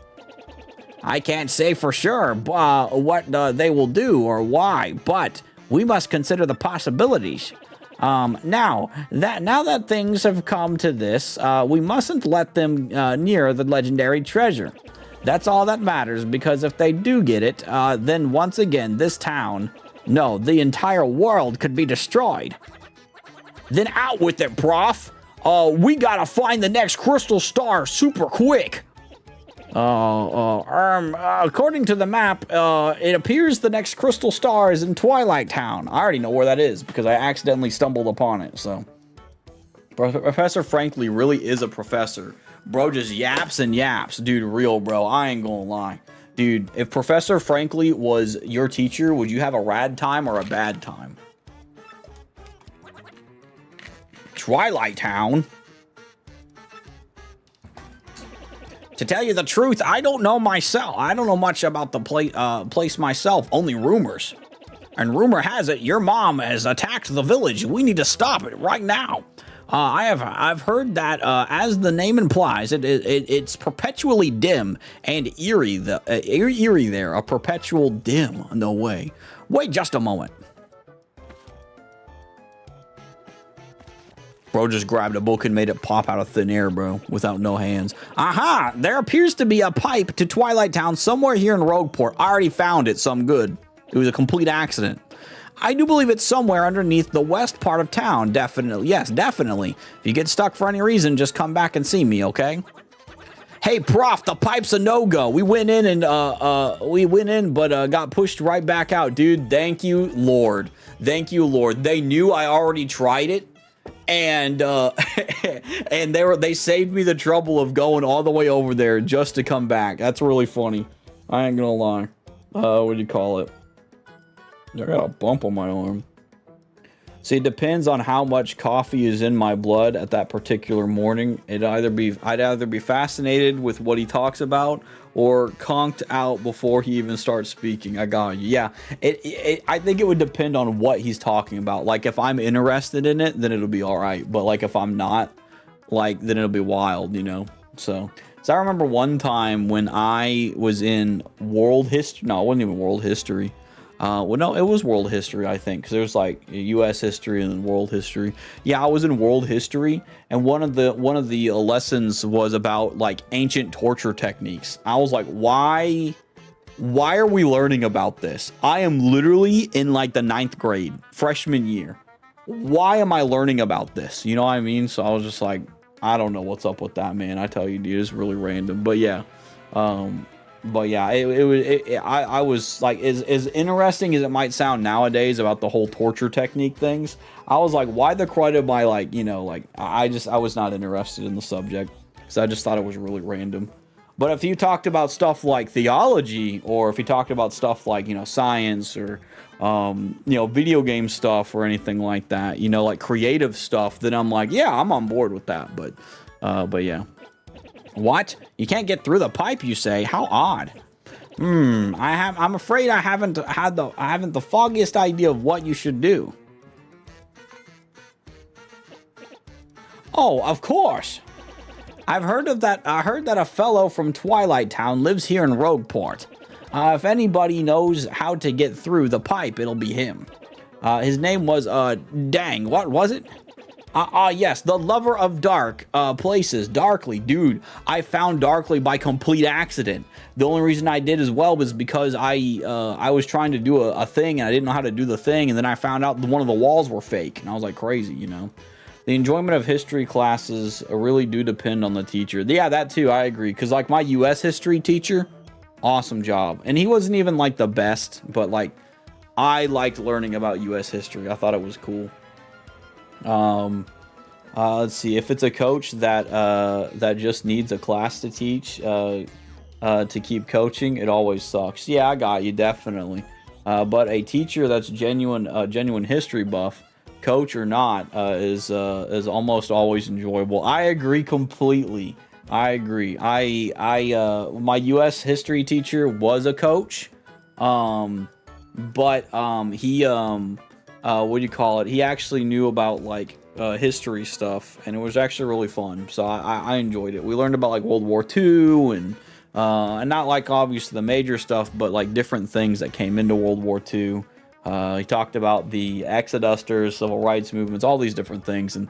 C: I can't say for sure what they will do or why, but we must consider the possibilities. Now that things have come to this, we mustn't let them near the legendary treasure. That's all that matters, because if they do get it, then once again, this town, no, the entire world could be destroyed. Then out with it, prof. We gotta find the next crystal star super quick. According to the map, it appears the next crystal star is in Twilight Town. I already know where that is because I accidentally stumbled upon it, so. Professor Frankly really is a professor. Bro just yaps and yaps. Dude, real, bro. I ain't gonna lie. Dude, if Professor Frankly was your teacher, would you have a rad time or a bad time? Twilight Town? To tell you the truth, I don't know myself. I don't know much about the place myself, only rumors. And rumor has it your mom has attacked the village. We need to stop it right now. I've heard that as the name implies, it's perpetually dim and eerie. Eerie there, a perpetual dim. No way. Wait just a moment. Bro just grabbed a book and made it pop out of thin air, bro, without no hands. Aha! There appears to be a pipe to Twilight Town somewhere here in Rogueport. I already found it, some good. It was a complete accident. I do believe it's somewhere underneath the west part of town. Definitely. Yes, definitely. If you get stuck for any reason, just come back and see me, okay? Hey, prof, the pipe's a no-go. We went in but got pushed right back out. Dude, thank you, Lord. Thank you, Lord. They knew I already tried it. And and they saved me the trouble of going all the way over there just to come back. That's really funny. I ain't gonna lie. What do you call it? I got a bump on my arm. See, it depends on how much coffee is in my blood at that particular morning. I'd either be fascinated with what he talks about or conked out before he even starts speaking. I got you. Yeah, I think it would depend on what he's talking about. Like, if I'm interested in it, then it'll be all right. But like, if I'm not, like, then it'll be wild, you know? So I remember one time when I was in world history. No, it wasn't even world history. Well, no, it was world history, I think, because there's like U.S. history and world history. Yeah, I was in world history, and one of the lessons was about like ancient torture techniques. I was like, why why are we learning about this? I am literally in like the 9th grade, freshman year. Why am I learning about this? You know what I mean? So I was just like, I don't know what's up with that, man. I tell you, dude, it's really random. But yeah, I was like, as interesting as it might sound nowadays about the whole torture technique things, I was like, why the crud am I like, you know, like I was not interested in the subject because I just thought it was really random. But if you talked about stuff like theology, or if you talked about stuff like, you know, science, or you know, video game stuff or anything like that, you know, like creative stuff, then I'm like, yeah, I'm on board with that. But yeah. What? You can't get through the pipe, you say? How odd. I'm afraid I haven't the foggiest idea of what you should do. Oh, of course. I heard that a fellow from Twilight Town lives here in Rogueport. If anybody knows how to get through the pipe, it'll be him. His name was, dang, what was it? Yes, the lover of dark places, Darkly. Dude, I found Darkly by complete accident. The only reason I did as well was because I was trying to do a thing, and I didn't know how to do the thing, and then I found out that one of the walls were fake, and I was like, crazy, you know? The enjoyment of history classes really do depend on the teacher. Yeah, that too, I agree. Because, like, my U.S. history teacher, awesome job. And he wasn't even, like, the best, but, like, I liked learning about U.S. history. I thought it was cool. Let's see. If it's a coach that just needs a class to teach to keep coaching, it always sucks. Yeah, I got you, definitely. But a teacher that's genuine history buff, coach or not, is almost always enjoyable. I agree completely. I agree. My U.S. history teacher was a coach, but he what do you call it? He actually knew about like history stuff, and it was actually really fun. So I enjoyed it. We learned about like World War II and not like obviously the major stuff, but like different things that came into World War II. He talked about the Exodusters, civil rights movements, all these different things, and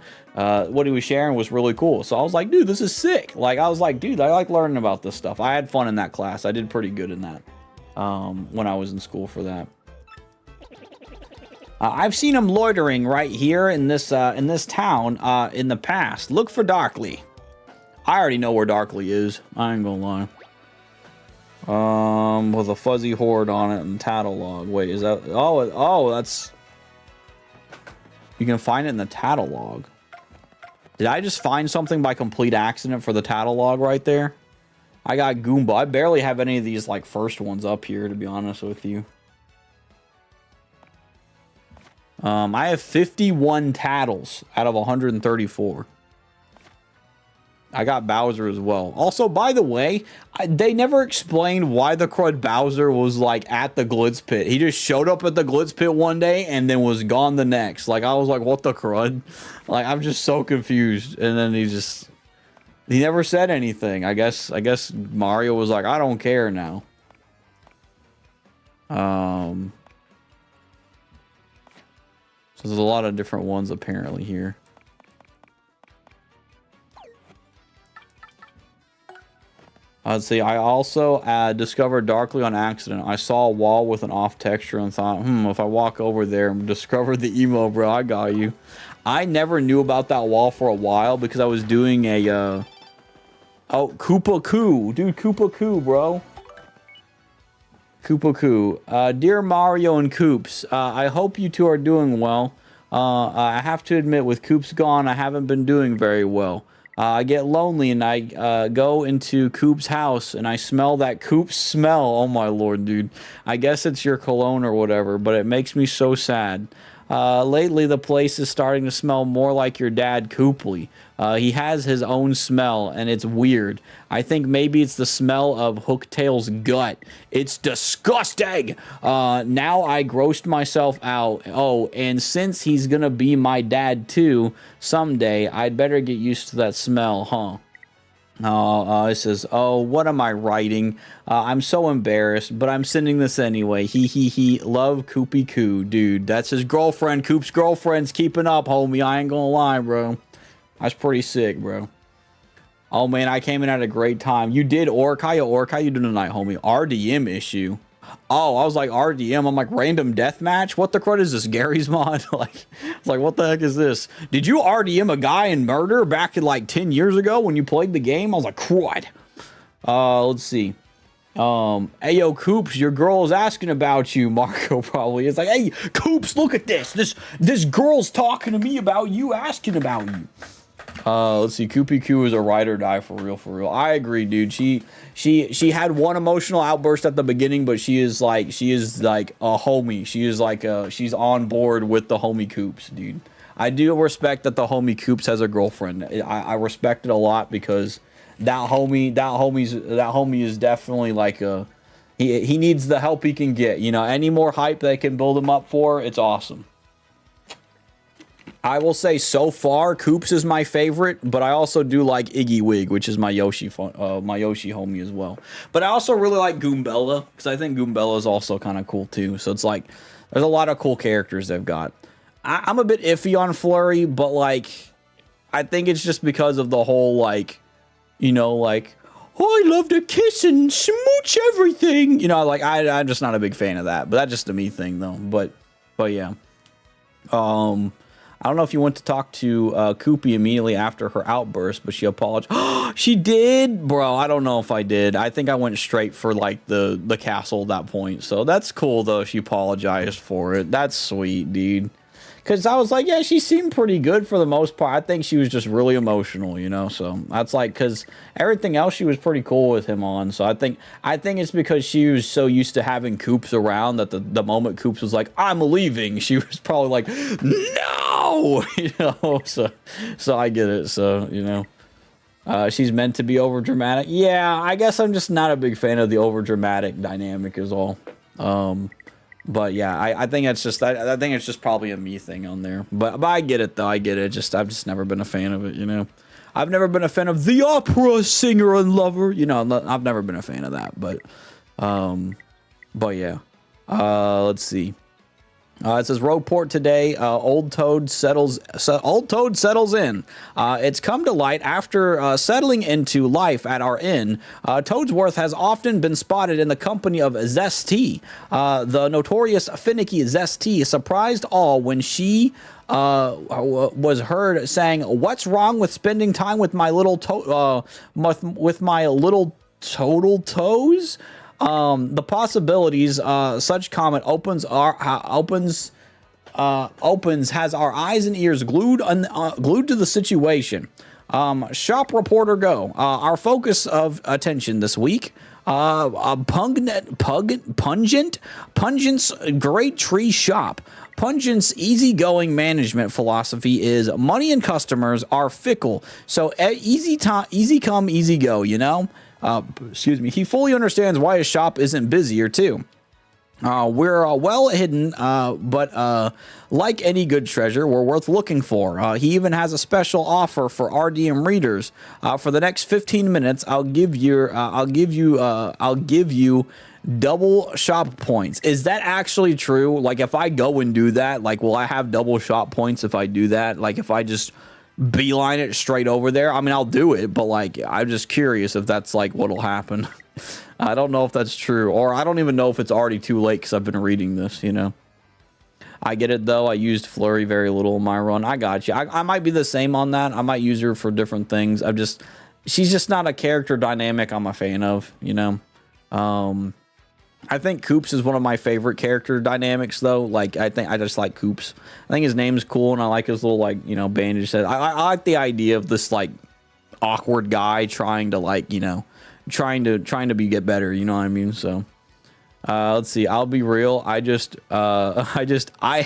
C: what he was sharing was really cool. So I was like, dude, this is sick. Like, I was like, dude, I like learning about this stuff. I had fun in that class. I did pretty good in that when I was in school for that. I've seen him loitering right here in this town in the past. Look for Darkly. I already know where Darkly is. I ain't gonna lie. With a fuzzy horde on it and tattle log. Wait, is that? Oh, that's. You can find it in the tattle log. Did I just find something by complete accident for the tattle log right there? I got Goomba. I barely have any of these like first ones up here, to be honest with you. I have 51 tattles out of 134. I got Bowser as well. Also, by the way, they never explained why the crud Bowser was like at the Glitz Pit. He just showed up at the Glitz Pit one day and then was gone the next. Like, I was like, what the crud? Like, I'm just so confused. And then he never said anything. I guess Mario was like, I don't care now. So there's a lot of different ones apparently here. Let's see, I also discovered Darkly on accident. I saw a wall with an off texture and thought, if I walk over there and discover the emo, bro, I got you. I never knew about that wall for a while because I was doing a, Koopa Koo. Dude, Koopa Koo, bro. Koopa Koo. Dear Mario and Koops, I hope you two are doing well. I have to admit, with Koops gone, I haven't been doing very well. I get lonely and I go into Coop's house and I smell that Coop smell. Oh my lord, dude. I guess it's your cologne or whatever, but it makes me so sad. Lately, the place is starting to smell more like your dad, Cooply. He has his own smell, and it's weird. I think maybe it's the smell of Hooktail's gut. It's disgusting! Now I grossed myself out. Oh, and since he's gonna be my dad too, someday, I'd better get used to that smell, huh? It says, oh, what am I writing? I'm so embarrassed, but I'm sending this anyway. He. Love Koopy Koo, dude. That's his girlfriend. Coop's girlfriend's keeping up, homie. I ain't gonna lie, bro. That's pretty sick, bro. Oh man, I came in at a great time. You did Orc. How you doing tonight, homie? RDM issue. Oh, I was like RDM. I'm like random deathmatch. What the crud is this? Gary's mod? Like, it's like what the heck is this? Did you RDM a guy in murder back in like 10 years ago when you played the game? I was like, crud. Let's see. Hey yo, Coops, your girl is asking about you. Marco probably is like, hey, Coops, look at this. This girl's talking to me about you, asking about you. Let's see. Koopy Q is a ride or die for real, for real. I agree, dude. She had one emotional outburst at the beginning, but she is like a homie. She is like she's on board with the homie Coops, dude. I do respect that the homie Coops has a girlfriend. I respect it a lot because that homie is definitely like he needs the help he can get. You know, any more hype they can build him up for, it's awesome. I will say so far, Koops is my favorite, but I also do like Iggy Wig, which is my Yoshi homie as well. But I also really like Goombella, because I think Goombella is also kind of cool too. So it's like, there's a lot of cool characters they've got. I'm a bit iffy on Flurry, but like, I think it's just because of the whole like, you know, like, oh, I love to kiss and smooch everything. You know, like, I'm just not a big fan of that, but that's just a me thing though. But yeah. I don't know if you went to talk to Koopy immediately after her outburst, but she apologized. She did? Bro, I don't know if I did. I think I went straight for, like, the castle at that point. So that's cool, though. She apologized for it. That's sweet, dude. Because I was like, yeah, she seemed pretty good for the most part. I think she was just really emotional, you know? So that's like, because everything else she was pretty cool with him on. So I think it's because she was so used to having Koops around that the moment Koops was like, I'm leaving, she was probably like, no! You know? So I get it. So, you know. She's meant to be over dramatic. Yeah, I guess I'm just not a big fan of the over dramatic dynamic is all. But yeah, I think it's just I think it's just probably a me thing on there. But I get it though. I get it. I've just never been a fan of it, you know. I've never been a fan of the opera singer and lover, you know. I've never been a fan of that, but yeah. Let's see. It says Rogueport today. Old Toad settles in. It's come to light after settling into life at our inn. Toadsworth has often been spotted in the company of Zesty, the notorious finicky Zesty. Surprised all when she was heard saying, "What's wrong with spending time with my little total toes?" The possibilities such comment opens has our eyes and ears glued to the situation. Shop reporter go. Our focus of attention this week. Pungent's Great Tree Shop. Pungent's easygoing management philosophy is money and customers are fickle, so easy come, easy go, you know? Excuse me. He fully understands why his shop isn't busier too. We're well hidden, but like any good treasure, we're worth looking for. He even has a special offer for RDM readers. For the next 15 minutes, I'll give you double shop points. Is that actually true? Like, if I go and do that, like, will I have double shop points if I do that? Like, if I just beeline it straight over there? I mean, I'll do it, but like, I'm just curious if that's like what'll happen. I don't know if that's true, or I don't even know if it's already too late because I've been reading this, you know. I get it though. I used Flurry very little in my run. I got you. I might be the same on that. I might use her for different things. She's just not a character dynamic I'm a fan of, you know. I think Koops is one of my favorite character dynamics, though. Like, I just like Koops. I think his name's cool, and I like his little, like, you know, bandage set. I like the idea of this, like, awkward guy trying to, like, you know, trying to get better. You know what I mean? So, let's see. I'll be real. I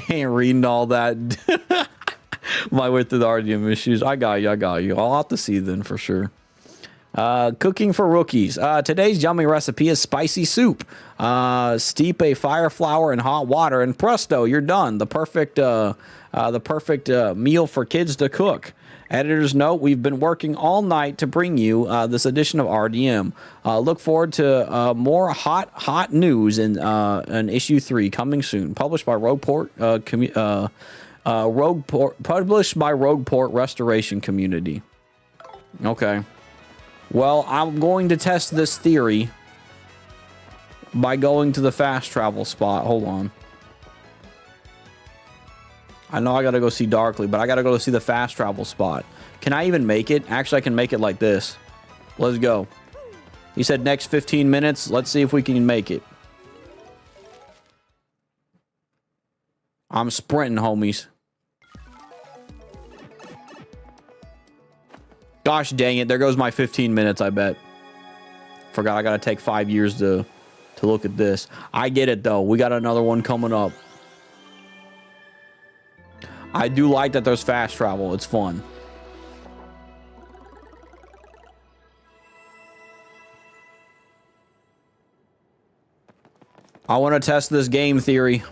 C: ain't reading all that. My way through the RDM issues. I got you. I'll have to see then for sure. Cooking for rookies. Today's yummy recipe is spicy soup. Steep a fire flower in hot water, and presto, you're done. The perfect meal for kids to cook. Editor's note: we've been working all night to bring you this edition of RDM. Look forward to more hot news in issue 3 coming soon. Published by Rogueport. Published by Rogueport Restoration Community. Okay. Well, I'm going to test this theory by going to the fast travel spot. Hold on. I know I gotta go see Darkly, but I gotta go see the fast travel spot. Can I even make it? Actually, I can make it like this. Let's go. He said next 15 minutes. Let's see if we can make it. I'm sprinting, homies. Gosh dang it. There goes my 15 minutes, I bet. Forgot I gotta take 5 years to look at this. I get it, though. We got another one coming up. I do like that there's fast travel. It's fun. I want to test this game theory.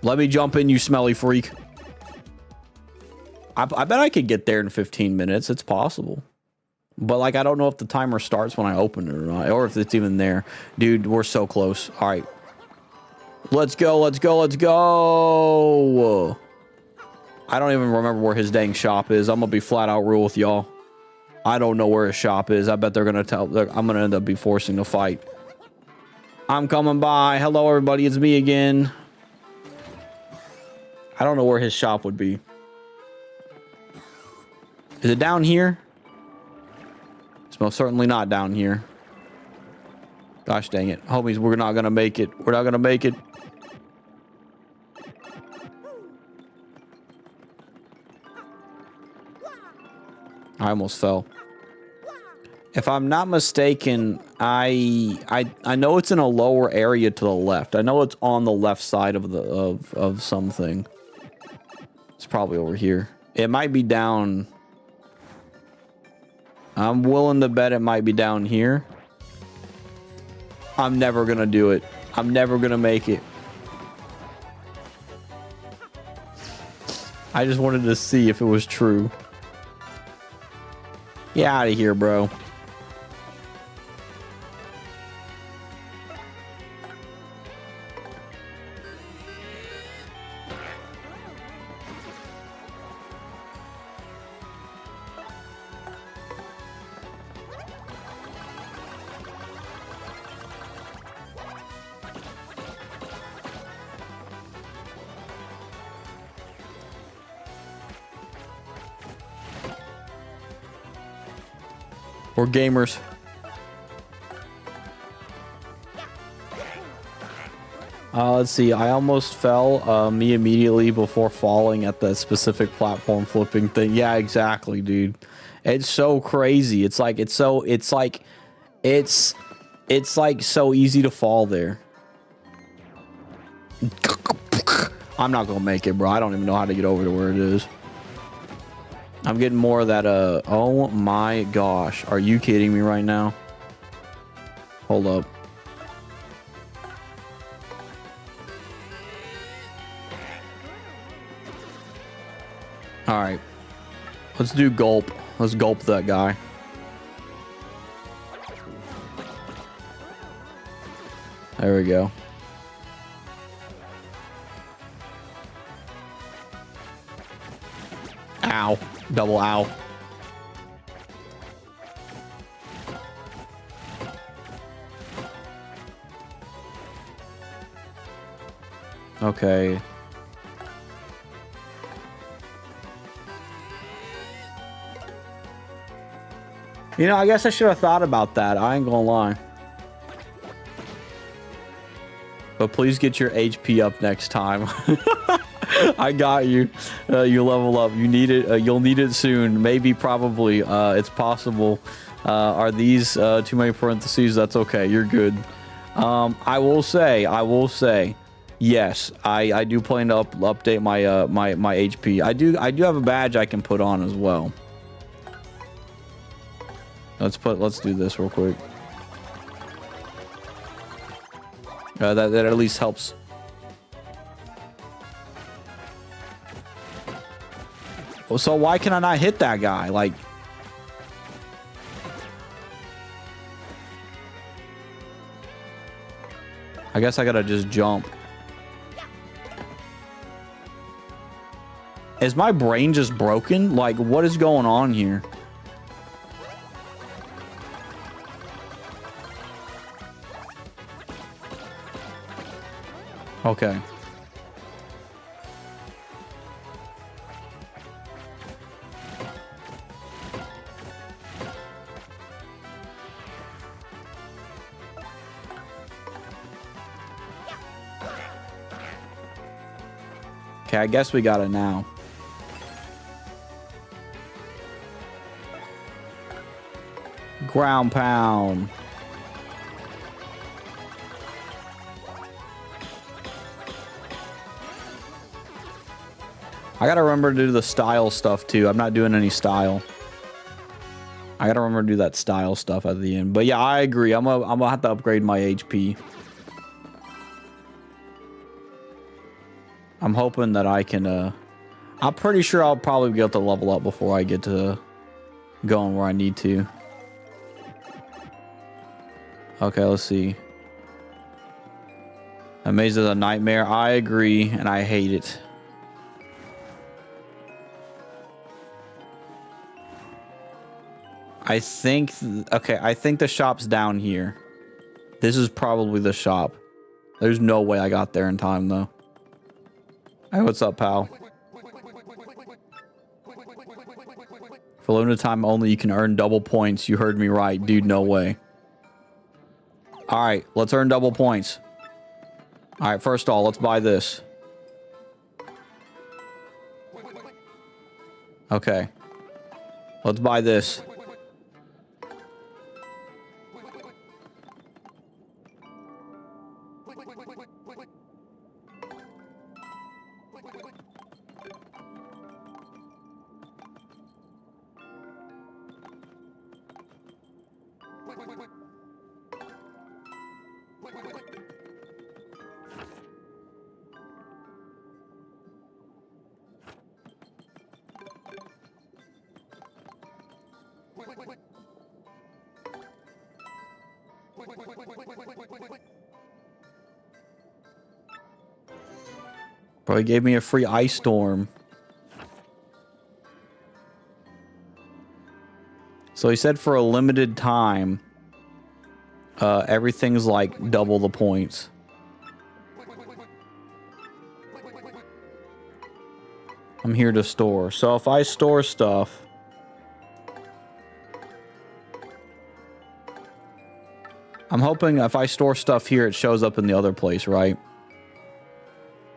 C: Let me jump in, you smelly freak. I bet I could get there in 15 minutes. It's possible. But, like, I don't know if the timer starts when I open it or not. Or if it's even there. Dude, we're so close. All right. Let's go, let's go, let's go. I don't even remember where his dang shop is. I'm going to be flat out real with y'all. I don't know where his shop is. I bet they're going to tell. I'm going to end up be forcing a fight. I'm coming by. Hello, everybody. It's me again. I don't know where his shop would be. Is it down here? It's most certainly not down here. Gosh dang it. Homies, we're not going to make it. We're not going to make it. I almost fell. If I'm not mistaken, I know it's in a lower area to the left. I know it's on the left side of the of something. It's probably over here. It might be down. I'm willing to bet it might be down here. I'm never gonna do it. I'm never gonna make it. I just wanted to see if it was true. Get out of here, bro. We're gamers. Let's see. I almost fell. Me immediately before falling at the specific platform flipping thing. Yeah, exactly, dude. It's so crazy. It's like so easy to fall there. I'm not gonna make it, bro. I don't even know how to get over to where it is. I'm getting more of that, oh my gosh. Are you kidding me right now? Hold up. Alright. Let's do gulp. Let's gulp that guy. There we go. Ow. Double ow. Okay. You know, I guess I should have thought about that. I ain't gonna lie. But please get your HP up next time. I got you. You level up. You need it. You'll need it soon. Maybe, probably. It's possible. Are these too many parentheses? That's okay. You're good. I will say. Yes, I do plan to update my my HP. I do have a badge I can put on as well. Let's do this real quick. That at least helps. So why can I not hit that guy? Like, I guess I gotta just jump. Is my brain just broken? Like, what is going on here? Okay. Okay, I guess we got it now. Ground pound. I gotta remember to do the style stuff too. I'm not doing any style. I gotta remember to do that style stuff at the end. But yeah, I agree. I'm gonna have to upgrade my HP. I'm hoping that I can, I'm pretty sure I'll probably be able to level up before I get to going where I need to. Okay, let's see. A maze is a nightmare. I agree, and I hate it. I think, okay, I think the shop's down here. This is probably the shop. There's no way I got there in time, though. Hey, what's up, pal? For limited time only, you can earn double points. You heard me right, dude. No way. All right, let's earn double points. All right, first of all, let's buy this. Okay. Let's buy this. Bro, he gave me a free ice storm. So he said for a limited time, everything's like double the points. I'm here to store. So if I store stuff, I'm hoping if I store stuff here, it shows up in the other place, right?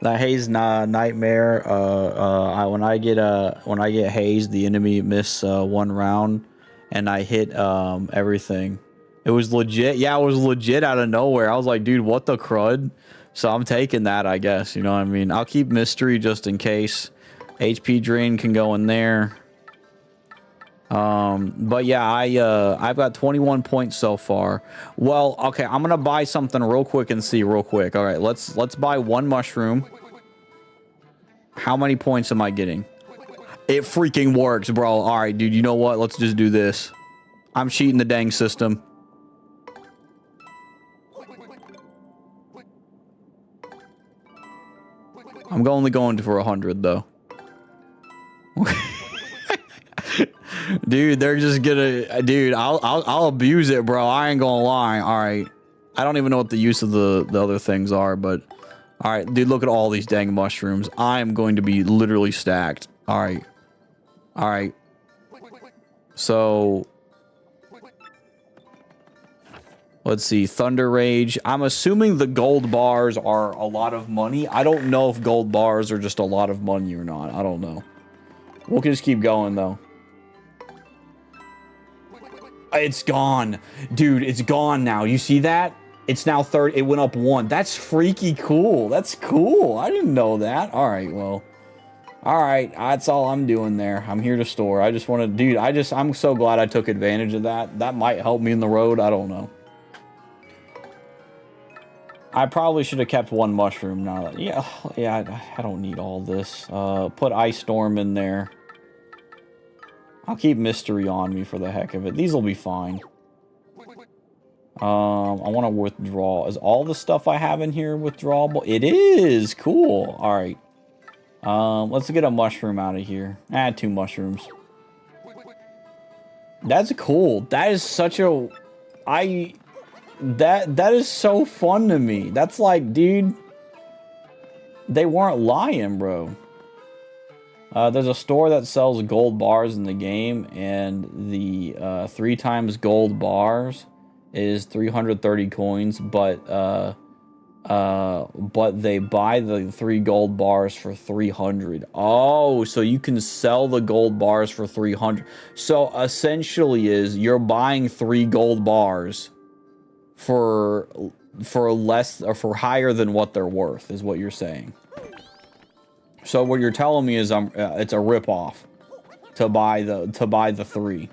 C: That haze nightmare. When I get hazed, the enemy miss one round, and I hit everything. It was legit. Yeah, it was legit out of nowhere. I was like, dude, what the crud? So I'm taking that, I guess. You know what I mean? I'll keep mystery just in case. HP drain can go in there. But yeah, I've got 21 points so far. Well, okay, I'm gonna buy something real quick and see real quick. All right, let's buy one mushroom. How many points am I getting? It freaking works, bro. All right, dude, you know what? Let's just do this. I'm cheating the dang system. I'm only going for 100 though. Dude, they're just gonna, dude, I'll abuse it, bro. I ain't gonna lie. All right, I don't even know what the use of the other things are, but all right, dude, look at all these dang mushrooms. I am going to be literally stacked. All right, all right. So let's see, Thunder Rage. I'm assuming the gold bars are a lot of money. I don't know if gold bars are just a lot of money or not. I don't know. We'll just keep going though. It's gone. Dude, it's gone now. You see that? It's now 30. It went up 1. That's freaky cool. That's cool. I didn't know that. All right, well. All right, that's all I'm doing there. I'm here to store. I just want to... Dude, I'm so glad I took advantage of that. That might help me in the road. I don't know. I probably should have kept one mushroom now. Yeah, I don't need all this. Put Ice Storm in there. I'll keep mystery on me for the heck of it. These will be fine. I want to withdraw. Is all the stuff I have in here withdrawable? It is. Cool. All right. Let's get a mushroom out of here. Add 2 mushrooms. That's cool. That is such a... That is so fun to me. That's like, dude... They weren't lying, bro. There's a store that sells gold bars in the game, and the 3 times gold bars is 330 coins, but they buy the 3 gold bars for 300. Oh, so you can sell the gold bars for 300. So essentially is you're buying 3 gold bars for less or for higher than what they're worth, is what you're saying. So what you're telling me is it's a ripoff to buy the 3.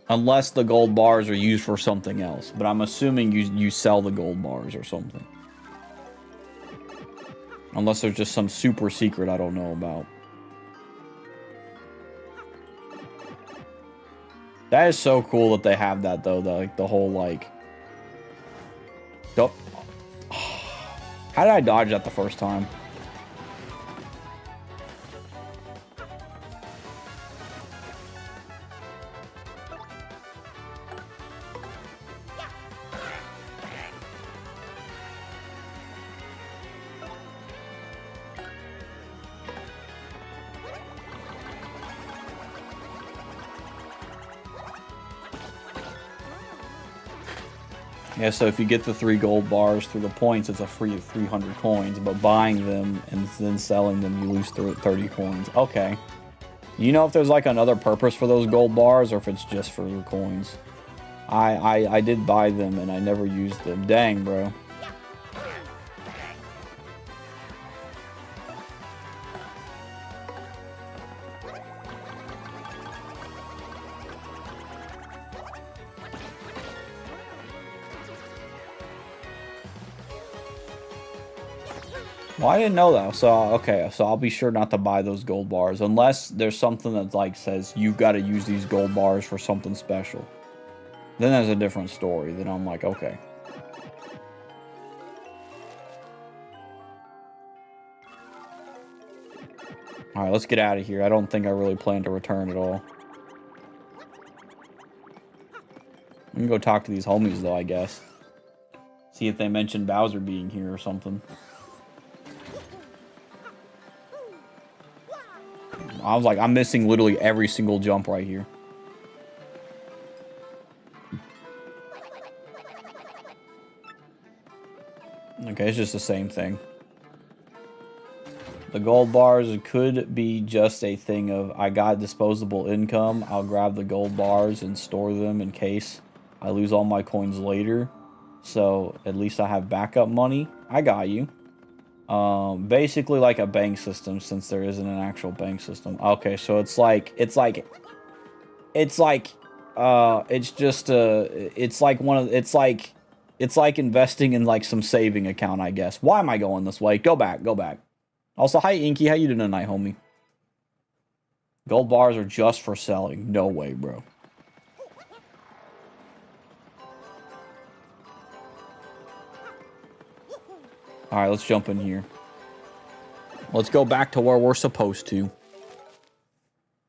C: Unless the gold bars are used for something else, but I'm assuming you sell the gold bars or something. Unless there's just some super secret I don't know about. That is so cool that they have that though, the whole like. How did I dodge that the first time? Yeah, so if you get the 3 gold bars through the points, it's a free 300 coins, but buying them and then selling them, you lose 30 coins. Okay. You know if there's like another purpose for those gold bars, or if it's just for your coins? I did buy them and I never used them. Dang, bro. Well, I didn't know that. So, okay, so I'll be sure not to buy those gold bars. Unless there's something that, like, says you've got to use these gold bars for something special. Then there's a different story. Then I'm like, okay. Alright, let's get out of here. I don't think I really plan to return at all. I'm gonna go talk to these homies, though, I guess. See if they mention Bowser being here or something. I was like, I'm missing literally every single jump right here. Okay, it's just the same thing. The gold bars could be just a thing of, I got disposable income, I'll grab the gold bars and store them in case I lose all my coins later. So at least I have backup money. I got you. Basically like a bank system, since there isn't an actual bank system. Okay, so it's like investing in like some saving account, I guess. Why am I going this way? Go back. Also, hi Inky, how you doing tonight, homie? Gold bars are just for selling. No way, bro. Alright, let's jump in here. Let's go back to where we're supposed to.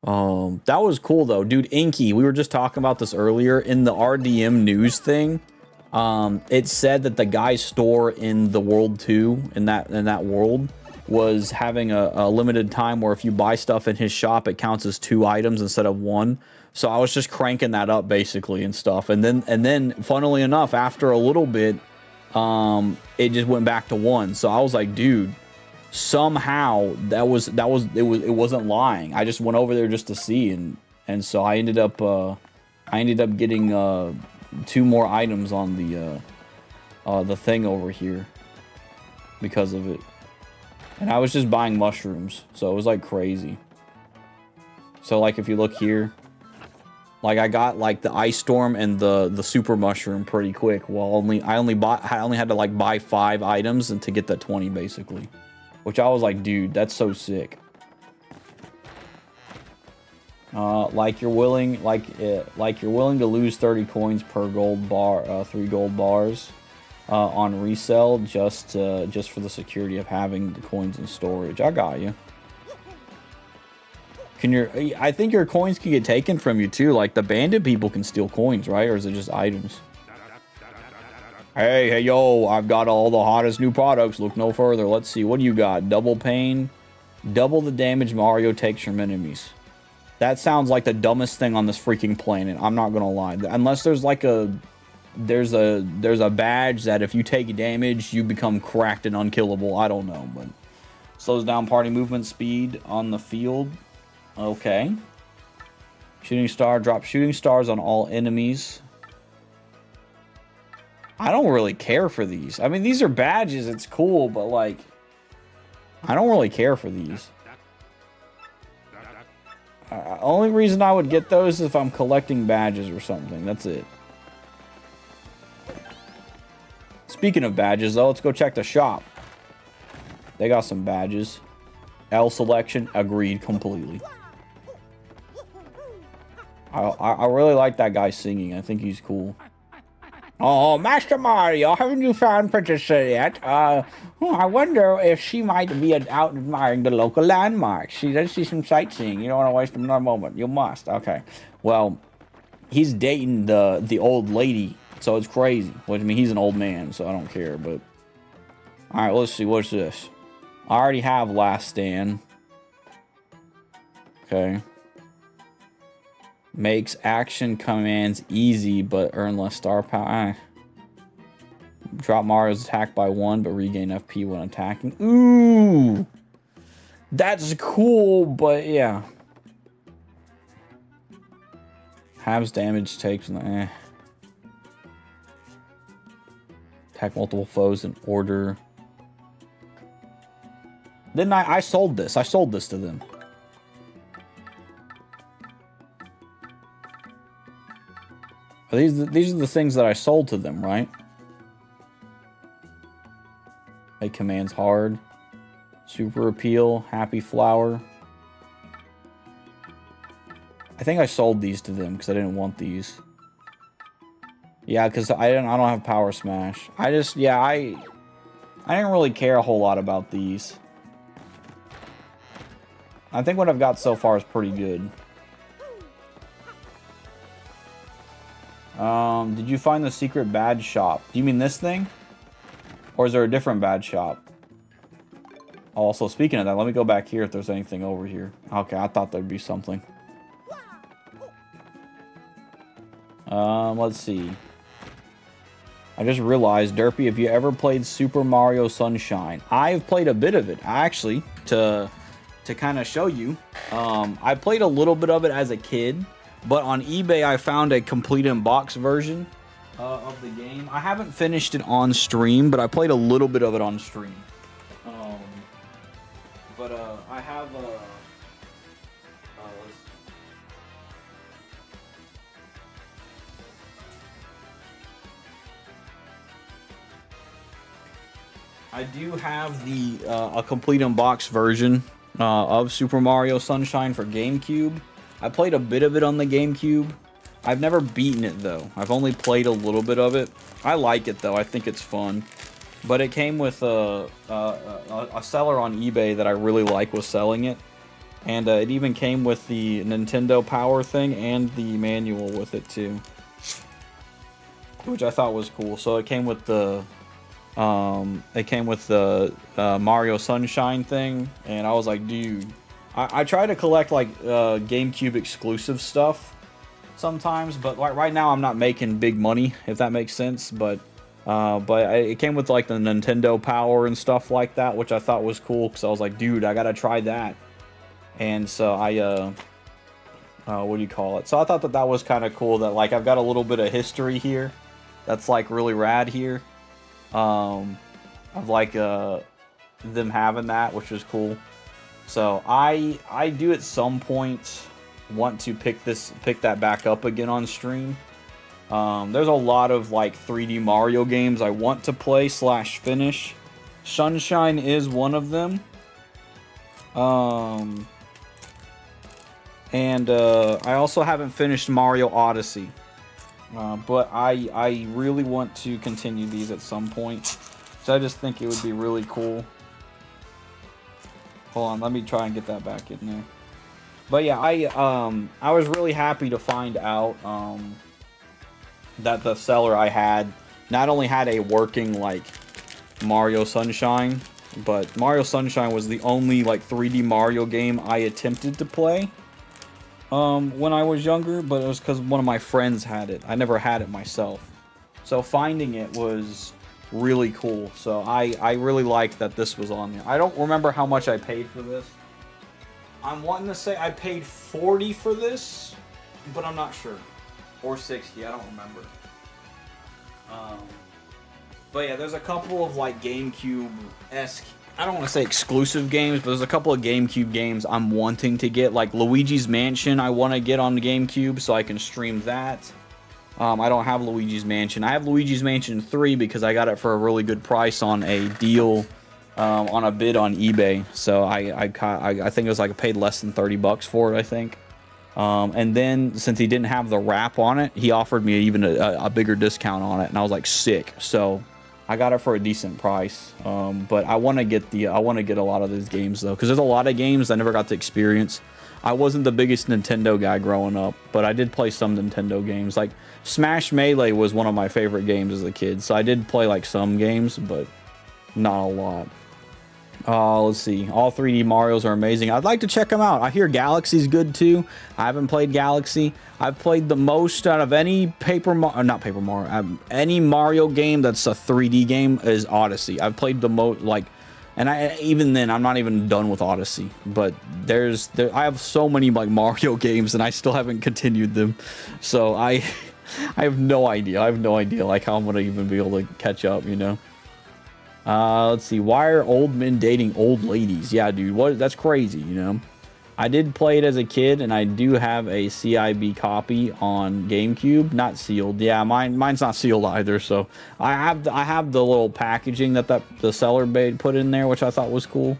C: That was cool though. Dude, Inky, we were just talking about this earlier. In the RDM news thing, it said that the guy's store in the World 2, in that world, was having a limited time where if you buy stuff in his shop, it counts as 2 items instead of 1. So I was just cranking that up basically and stuff. And then funnily enough, after a little bit, it just went back to 1. So I was like, dude, somehow it wasn't lying. I just went over there just to see, and so I ended up getting 2 more items on the thing over here because of it. And I was just buying mushrooms, so it was like crazy. So like if you look here, like I got like the ice storm and the super mushroom pretty quick. Well, I only had to like buy 5 items and to get that 20 basically, which I was like, dude, that's so sick. Like you're willing to lose 30 coins per gold bar, 3 gold bars on resale just for the security of having the coins in storage. I got you. I think your coins can get taken from you too. Like the bandit people can steal coins, right? Or is it just items? Hey, yo, I've got all the hottest new products. Look no further. Let's see. What do you got? Double pain. Double the damage Mario takes from enemies. That sounds like the dumbest thing on this freaking planet. I'm not gonna lie. Unless there's like there's a badge that if you take damage, you become cracked and unkillable. I don't know, but slows down party movement speed on the field. Okay. Shooting star. Drop shooting stars on all enemies. I don't really care for these. I mean, these are badges. It's cool, but like, I don't really care for these. Only reason I would get those is if I'm collecting badges or something. That's it. Speaking of badges, though, let's go check the shop. They got some badges. L selection, agreed completely. I really like that guy singing. I think he's cool. Oh, Master Mario, haven't you found Princess yet? I wonder if she might be out admiring the local landmarks. She does see some sightseeing. You don't want to waste another moment. You must. Okay. Well, he's dating the old lady, so it's crazy. Which, I mean, he's an old man, so I don't care, but... Alright, let's see. What's this? I already have Last Stand. Okay. Makes action commands easy, but earn less star power. Drop Mario's attack by 1, but regain FP when attacking. Ooh! That's cool, but yeah. Halves damage takes... Attack multiple foes in order. Didn't I sold this. I sold this to them. These are the things that I sold to them, right? Make commands hard. Super appeal. Happy flower. I think I sold these to them because I didn't want these. Yeah, because I don't have power smash. I didn't really care a whole lot about these. I think what I've got so far is pretty good. Did you find the secret badge shop? Do you mean this thing? Or is there a different badge shop? Also, speaking of that, let me go back here if there's anything over here. Okay, I thought there'd be something. Let's see. I just realized, Derpy, have you ever played Super Mario Sunshine? I've played a bit of it, actually, to kind of show you. I played a little bit of it as a kid. But on eBay, I found a complete in-box version of the game. I haven't finished it on stream, but I played a little bit of it on stream. I have... I do have the a complete in-box version of Super Mario Sunshine for GameCube. I played a bit of it on the GameCube. I've never beaten it, though. I've only played a little bit of it. I like it, though. I think it's fun. But it came with a seller on eBay that I really like was selling it. And it even came with the Nintendo Power thing and the manual with it, too. Which I thought was cool. So it came with the... Mario Sunshine thing. And I was like, dude... I try to collect like GameCube exclusive stuff sometimes, but right now I'm not making big money, if that makes sense. But it came with like the Nintendo Power and stuff like that, which I thought was cool because I was like, dude, I gotta try that. And so I what do you call it? So I thought that was kind of cool that like I've got a little bit of history here that's like really rad here, of like them having that, which is cool. So I do at some point want to pick that back up again on stream. There's a lot of like 3D Mario games I want to play / finish. Sunshine is one of them. And I also haven't finished Mario Odyssey. But I really want to continue these at some point. So I just think it would be really cool. Hold on, let me try and get that back in there. But yeah, I was really happy to find out that the seller I had not only had a working like Mario Sunshine, but Mario Sunshine was the only like 3D Mario game I attempted to play when I was younger, but it was because one of my friends had it. I never had it myself. So finding it was really cool. So I really liked that this was on there. I don't remember how much I paid for this. I'm wanting to say I paid $40 for this, but I'm not sure. Or $60, I don't remember. But yeah, there's a couple of like GameCube-esque, I don't want to say exclusive games, but there's a couple of GameCube games I'm wanting to get. Like Luigi's Mansion I want to get on the GameCube so I can stream that. I don't have Luigi's Mansion. I have Luigi's Mansion 3 because I got it for a really good price on a deal, on a bid on eBay. So I think it was like I paid less than 30 bucks for it, I think. And then since he didn't have the wrap on it, he offered me even a bigger discount on it, and I was like sick. So I got it for a decent price. But I want to get a lot of these games though, because there's a lot of games I never got to experience. I wasn't the biggest Nintendo guy growing up, but I did play some Nintendo games. Like Smash Melee was one of my favorite games as a kid, so I did play like some games, but not a lot. Let's see. All 3D Marios are amazing. I'd like to check them out. I hear Galaxy's good too. I haven't played Galaxy. I've played the most out of any any Mario game that's a 3D game is Odyssey. I've played the most, like, and even then I'm not even done with Odyssey. But I have so many like Mario games and I still haven't continued them. So I have no idea. I have no idea like how I'm gonna even be able to catch up, you know. Let's see. Why are old men dating old ladies? Yeah, dude. What? That's crazy, you know. I did play it as a kid, and I do have a CIB copy on GameCube, not sealed. Yeah, mine's not sealed either. So I have the little packaging that the seller put in there, which I thought was cool.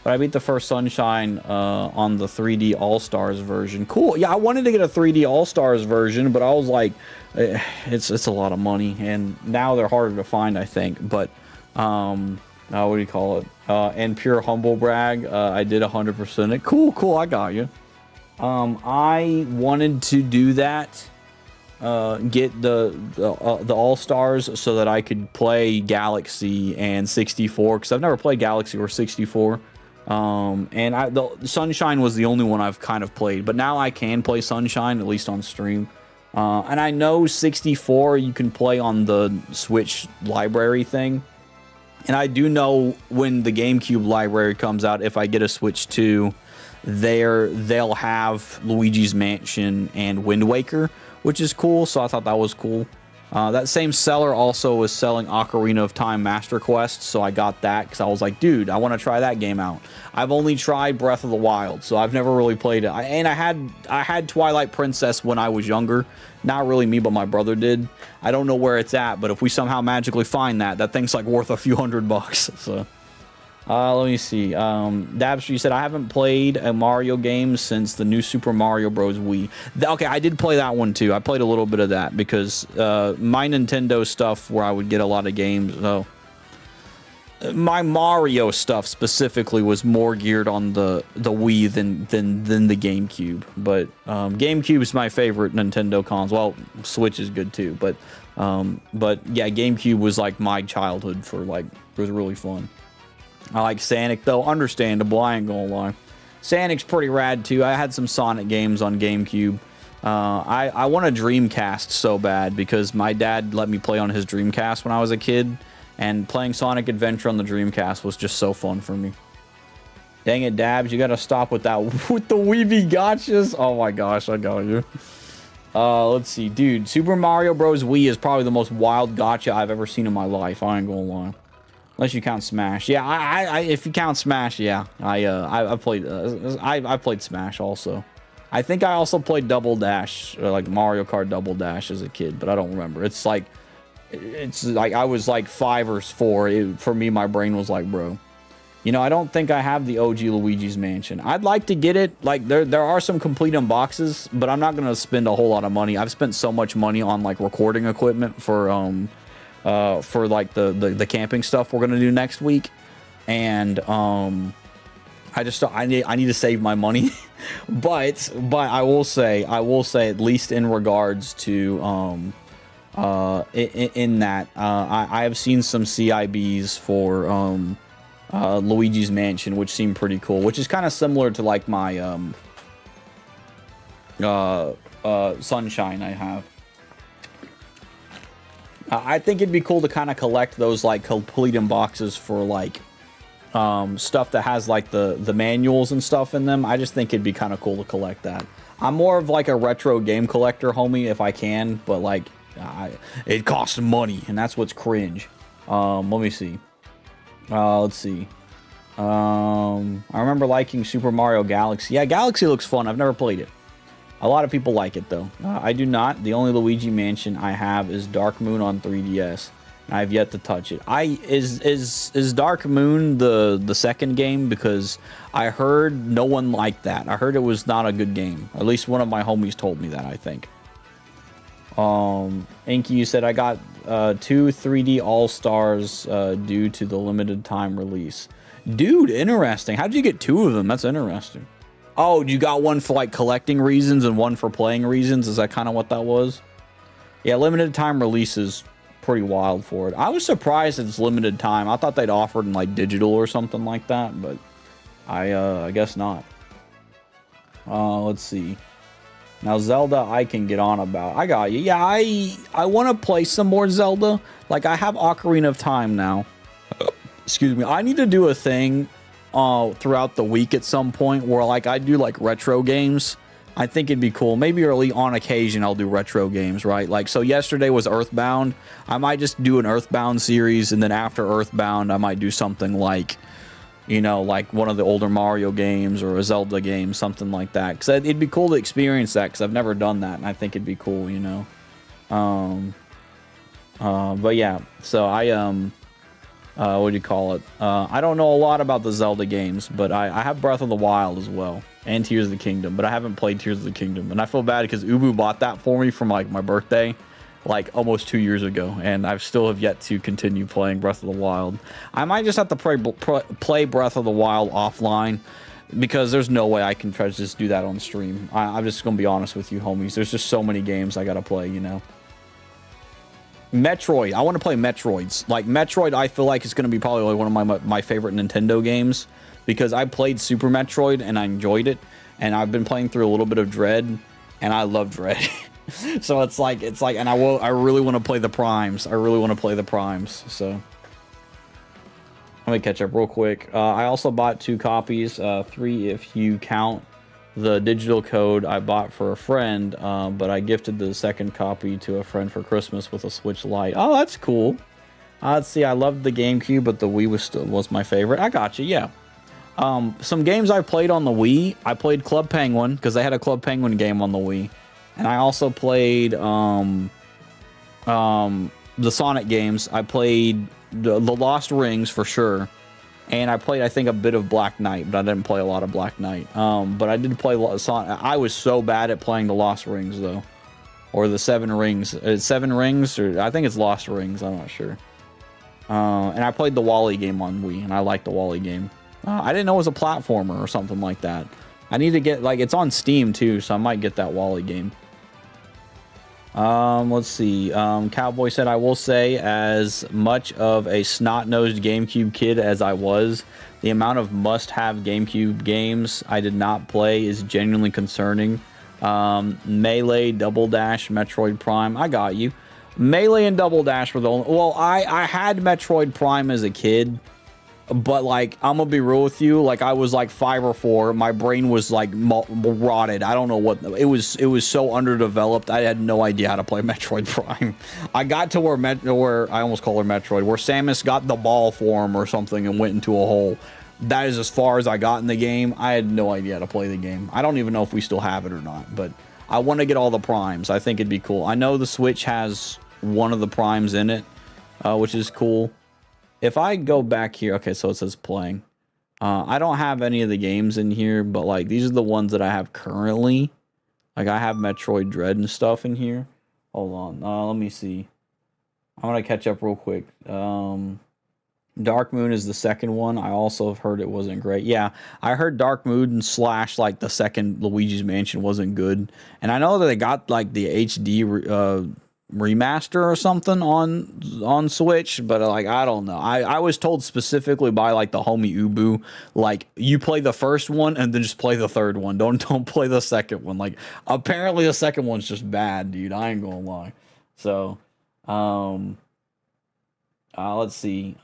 C: But I beat the first Sunshine on the 3D All Stars version. Cool. Yeah, I wanted to get a 3D All Stars version, but I was like, it's a lot of money, and now they're harder to find, I think. But what do you call it? And pure humble brag, I did 100% it. Cool, I got you. I wanted to do that, get the All-Stars so that I could play Galaxy and 64, because I've never played Galaxy or 64. And the Sunshine was the only one I've kind of played, but now I can play Sunshine, at least on stream. And I know 64 you can play on the Switch library thing. And I do know when the GameCube library comes out, if I get a Switch 2, they'll have Luigi's Mansion and Wind Waker, which is cool. So I thought that was cool. That same seller also was selling Ocarina of Time Master Quest, so I got that because I was like, dude, I want to try that game out. I've only tried Breath of the Wild, so I've never really played it. I had Twilight Princess when I was younger. Not really me, but my brother did. I don't know where it's at, but if we somehow magically find that thing's like worth a few $100. So, let me see. Dabster said, I haven't played a Mario game since the new Super Mario Bros. Wii. Okay, I did play that one too. I played a little bit of that because my Nintendo stuff where I would get a lot of games, my Mario stuff specifically was more geared on the Wii than the GameCube. But GameCube is my favorite Nintendo console. Well, Switch is good too, but yeah, GameCube was like my childhood for like, it was really fun. I like Sonic though, understandable, I ain't gonna lie. Sonic's pretty rad too. I had some Sonic games on GameCube. I want a Dreamcast so bad because my dad let me play on his Dreamcast when I was a kid, and playing Sonic Adventure on the Dreamcast was just so fun for me. Dang it, Dabs, you gotta stop with that, with the Weeby gotchas. Oh my gosh, I got you. Let's see, dude, Super Mario Bros. Wii is probably the most wild gotcha I've ever seen in my life, I ain't gonna lie. Unless you count Smash. Yeah, I if you count Smash, yeah. I played Smash also. I think I also played Double Dash, or like Mario Kart Double Dash as a kid, but I don't remember. It's like I was like 5 or 4. For me, my brain was like, bro. You know, I don't think I have the OG Luigi's Mansion. I'd like to get it. Like there are some complete unboxes, but I'm not gonna spend a whole lot of money. I've spent so much money on like recording equipment for like the camping stuff we're gonna do next week, and I need to save my money. but I will say at least in regards to in that. I have seen some CIBs for Luigi's Mansion, which seem pretty cool, which is kind of similar to like my Sunshine I have. I think it'd be cool to kind of collect those like completing boxes for like stuff that has like the manuals and stuff in them. I just think it'd be kind of cool to collect that. I'm more of like a retro game collector, homie, if I can, but like it costs money, and that's what's cringe. Let me see. Let's see. I remember liking Super Mario Galaxy. Yeah, Galaxy looks fun. I've never played it. A lot of people like it though. I do not. The only Luigi Mansion I have is Dark Moon on 3DS. And I've yet to touch it. Is Dark Moon the second game? Because I heard no one liked that. I heard it was not a good game. At least one of my homies told me that, I think. Inky, you said I got 2 3D All-Stars due to the limited time release. Dude, interesting. How'd you get 2 of them? That's interesting. Oh, you got one for like collecting reasons and one for playing reasons? Is that kind of what that was? Yeah, limited time release is pretty wild for it. I was surprised it's limited time. I thought they'd offered in like digital or something like that, but I guess not. Let's see. Now Zelda I can get on about. I got you. Yeah, I want to play some more Zelda. Like I have Ocarina of Time now. Excuse me. I need to do a thing throughout the week at some point where like I do like retro games. I think it'd be cool. Maybe early on occasion I'll do retro games, right? Like so yesterday was Earthbound. I might just do an Earthbound series, and then after Earthbound I might do something like, you know, like one of the older Mario games or a Zelda game, something like that. Because it'd be cool to experience that, because I've never done that, and I think it'd be cool, you know. But yeah, so what do you call it? I don't know a lot about the Zelda games, but I have Breath of the Wild as well, and Tears of the Kingdom, but I haven't played Tears of the Kingdom, and I feel bad because Ubu bought that for me from like my birthday, like almost 2 years ago, and I still have yet to continue playing Breath of the Wild. I might just have to play Breath of the Wild offline, because there's no way I can try to just do that on stream. I'm just gonna be honest with you, homies. There's just so many games I gotta play, you know. Metroid. I want to play Metroids. Like Metroid, I feel like it's going to be probably one of my favorite Nintendo games, because I played Super Metroid and I enjoyed it, and I've been playing through a little bit of Dread, and I love Dread. So it's like, and I really want to play the Primes. I really want to play the Primes. So let me catch up real quick. I also bought 2 copies, 3 if you count the digital code I bought for a friend, but I gifted the second copy to a friend for Christmas with a Switch Lite. Oh, that's cool. Let's see, I loved the GameCube, but the Wii was my favorite. I got you, yeah. Some games I played on the Wii. I played Club Penguin, because they had a Club Penguin game on the Wii. And I also played the Sonic games. I played the Lost Rings for sure. And I played, I think, a bit of Black Knight, but I didn't play a lot of Black Knight. But I did play Sonic. I was so bad at playing the Lost Rings, though. Or the 7 Rings. 7 Rings? Or I think it's Lost Rings. I'm not sure. And I played the Wally game on Wii, and I liked the Wally game. I didn't know it was a platformer or something like that. I need to get, like, it's on Steam, too, so I might get that Wally game. Let's see. Cowboy said, I will say, as much of a snot-nosed GameCube kid as I was, the amount of must-have GameCube games I did not play is genuinely concerning. Melee, Double Dash, Metroid Prime. I got you. Melee and Double Dash were the only... Well, I had Metroid Prime as a kid, but, like, I'm gonna be real with you. Like, I was, like, 5 or 4. My brain was, like, rotted. I don't know what... It was so underdeveloped. I had no idea how to play Metroid Prime. I got to where I almost call her Metroid, where Samus got the ball for him or something and went into a hole. That is as far as I got in the game. I had no idea how to play the game. I don't even know if we still have it or not, but I want to get all the Primes. I think it'd be cool. I know the Switch has one of the Primes in it, which is cool. If I go back here, okay, so it says playing. I don't have any of the games in here, but like these are the ones that I have currently. Like I have Metroid Dread and stuff in here. Hold on, let me see. I'm gonna catch up real quick. Dark Moon is the second one. I also have heard it wasn't great. Yeah, I heard Dark Moon / like the second Luigi's Mansion wasn't good, and I know that they got like the HD remaster or something on Switch, but like I don't know. I was told specifically by like the homie Ubu, like you play the first one and then just play the third one. Don't play the second one. Like apparently the second one's just bad, dude. I ain't gonna lie. So, let's see.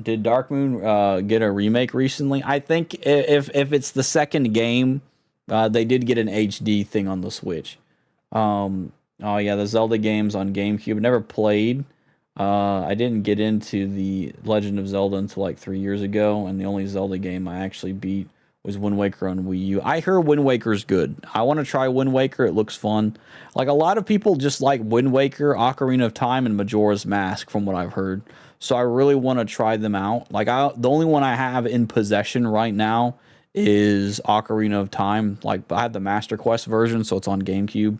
C: Did Dark Moon get a remake recently? I think if it's the second game, they did get an HD thing on the Switch. Oh yeah, the Zelda games on GameCube. Never played. I didn't get into the Legend of Zelda until like 3 years ago, and the only Zelda game I actually beat was Wind Waker on Wii U. I hear Wind Waker's good. I want to try Wind Waker. It looks fun. Like a lot of people just like Wind Waker, Ocarina of Time, and Majora's Mask, from what I've heard. So I really want to try them out. Like the only one I have in possession right now is Ocarina of Time. Like I have the Master Quest version, so it's on GameCube.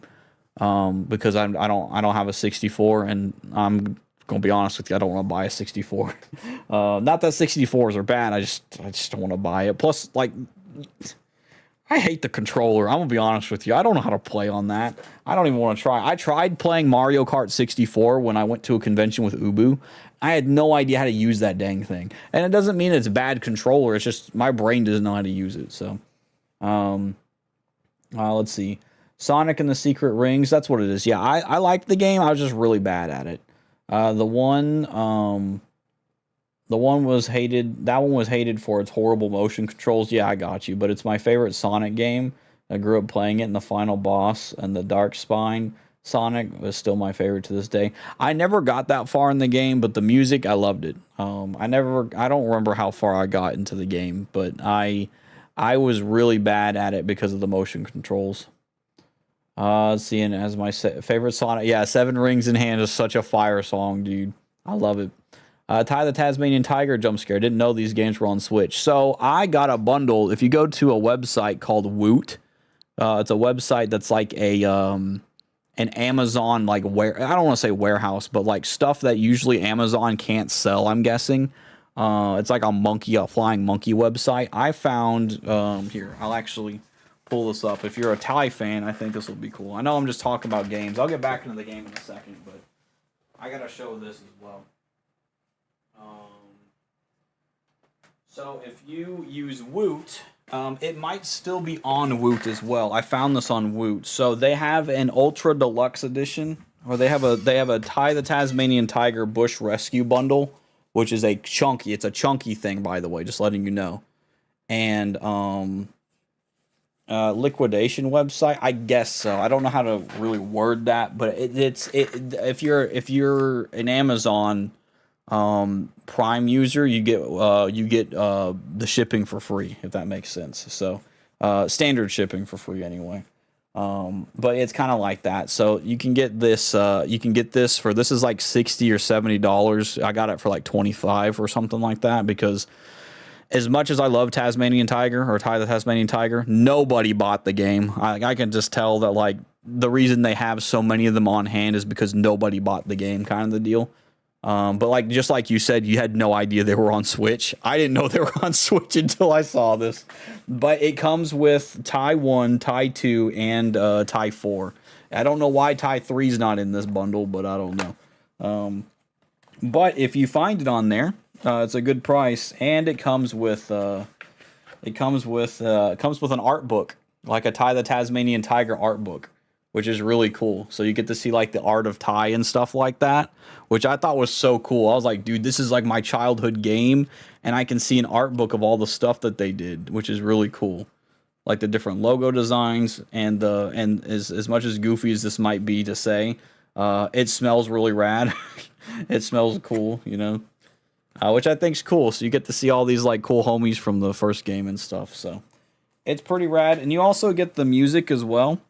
C: Because I don't have a 64, and I'm gonna be honest with you, I don't want to buy a 64. Not that 64s are bad, I just don't want to buy it. Plus, like, I hate the controller. I'm gonna be honest with you, I don't know how to play on that. I don't even want to try. I tried playing Mario Kart 64 when I went to a convention with Ubu. I had no idea how to use that dang thing, and it doesn't mean it's a bad controller. It's just my brain doesn't know how to use it. So, let's see. Sonic and the Secret Rings, that's what it is. Yeah, I liked the game. I was just really bad at it. The one was hated. That one was hated for its horrible motion controls. Yeah, I got you. But it's my favorite Sonic game. I grew up playing it, and the final boss and the Dark Spine Sonic was still my favorite to this day. I never got that far in the game, but the music, I loved it. I don't remember how far I got into the game, but I was really bad at it because of the motion controls. Seeing it as my favorite Sonic. Yeah, Seven Rings in Hand is such a fire song, dude. I love it. Ty the Tasmanian Tiger jump scare. Didn't know these games were on Switch. So I got a bundle. If you go to a website called Woot, it's a website that's like an Amazon, like, I don't want to say warehouse, but like stuff that usually Amazon can't sell, I'm guessing. It's like a flying monkey website. I found, here, I'll actually pull this up. If you're a Thai fan, I think this will be cool. I know I'm just talking about games. I'll get back into the game in a second, but I gotta show this as well. So if you use Woot, it might still be on Woot as well. I found this on Woot. So they have an Ultra Deluxe Edition, or they have a Ty the Tasmanian Tiger Bush Rescue Bundle, which is it's a chunky thing, by the way, just letting you know. And liquidation website, I guess so. I don't know how to really word that, but if you're an Amazon Prime user, you get the shipping for free, if that makes sense. So standard shipping for free anyway. But it's kind of like that. So you can get this. This is like $60 or $70. I got it for like $25 or something like that, because as much as I love Tasmanian Tiger, or Ty the Tasmanian Tiger, nobody bought the game. I can just tell that, like, the reason they have so many of them on hand is because nobody bought the game, kind of the deal. But like, just like you said, you had no idea they were on Switch. I didn't know they were on Switch until I saw this. But it comes with Ty 1, Ty 2, and Ty 4. I don't know why Ty 3 is not in this bundle, but I don't know. But if you find it on there, it's a good price, and it comes with an art book, like a Ty the Tasmanian Tiger art book, which is really cool. So you get to see like the art of Ty and stuff like that, which I thought was so cool. I was like, dude, this is like my childhood game, and I can see an art book of all the stuff that they did, which is really cool. Like the different logo designs, and as much as goofy as this might be to say, it smells really rad. It smells cool, you know. Which I think's cool. So you get to see all these like cool homies from the first game and stuff. So it's pretty rad. And you also get the music as well.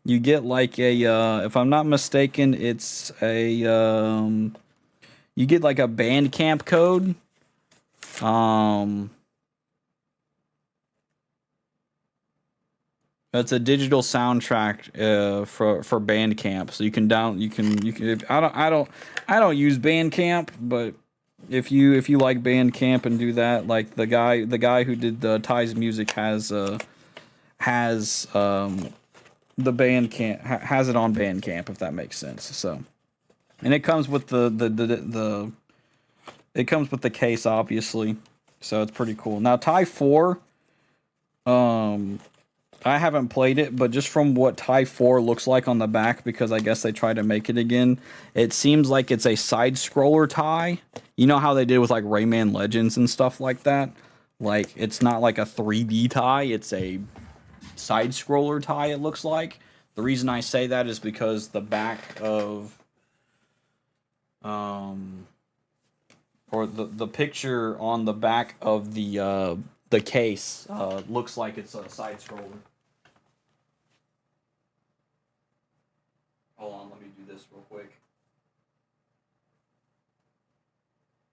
C: You get like a, if I'm not mistaken, it's a, you get like a Bandcamp code. It's a digital soundtrack for Bandcamp. So you can I don't use Bandcamp, but if you like Bandcamp and do that, like the guy who did the Ty's music has the Bandcamp has it on Bandcamp, if that makes sense. So, and it comes with the it comes with the case, obviously. So it's pretty cool. Now Tie 4, I haven't played it, but just from what Tie 4 looks like on the back, because I guess they tried to make it again, it seems like it's a side-scroller tie. You know how they did with, like, Rayman Legends and stuff like that? Like, it's not like a 3D tie, it's a side-scroller tie, it looks like. The reason I say that is because the back of... or the picture on the back of the case looks like it's a side-scroller. Hold on, let me do this real quick.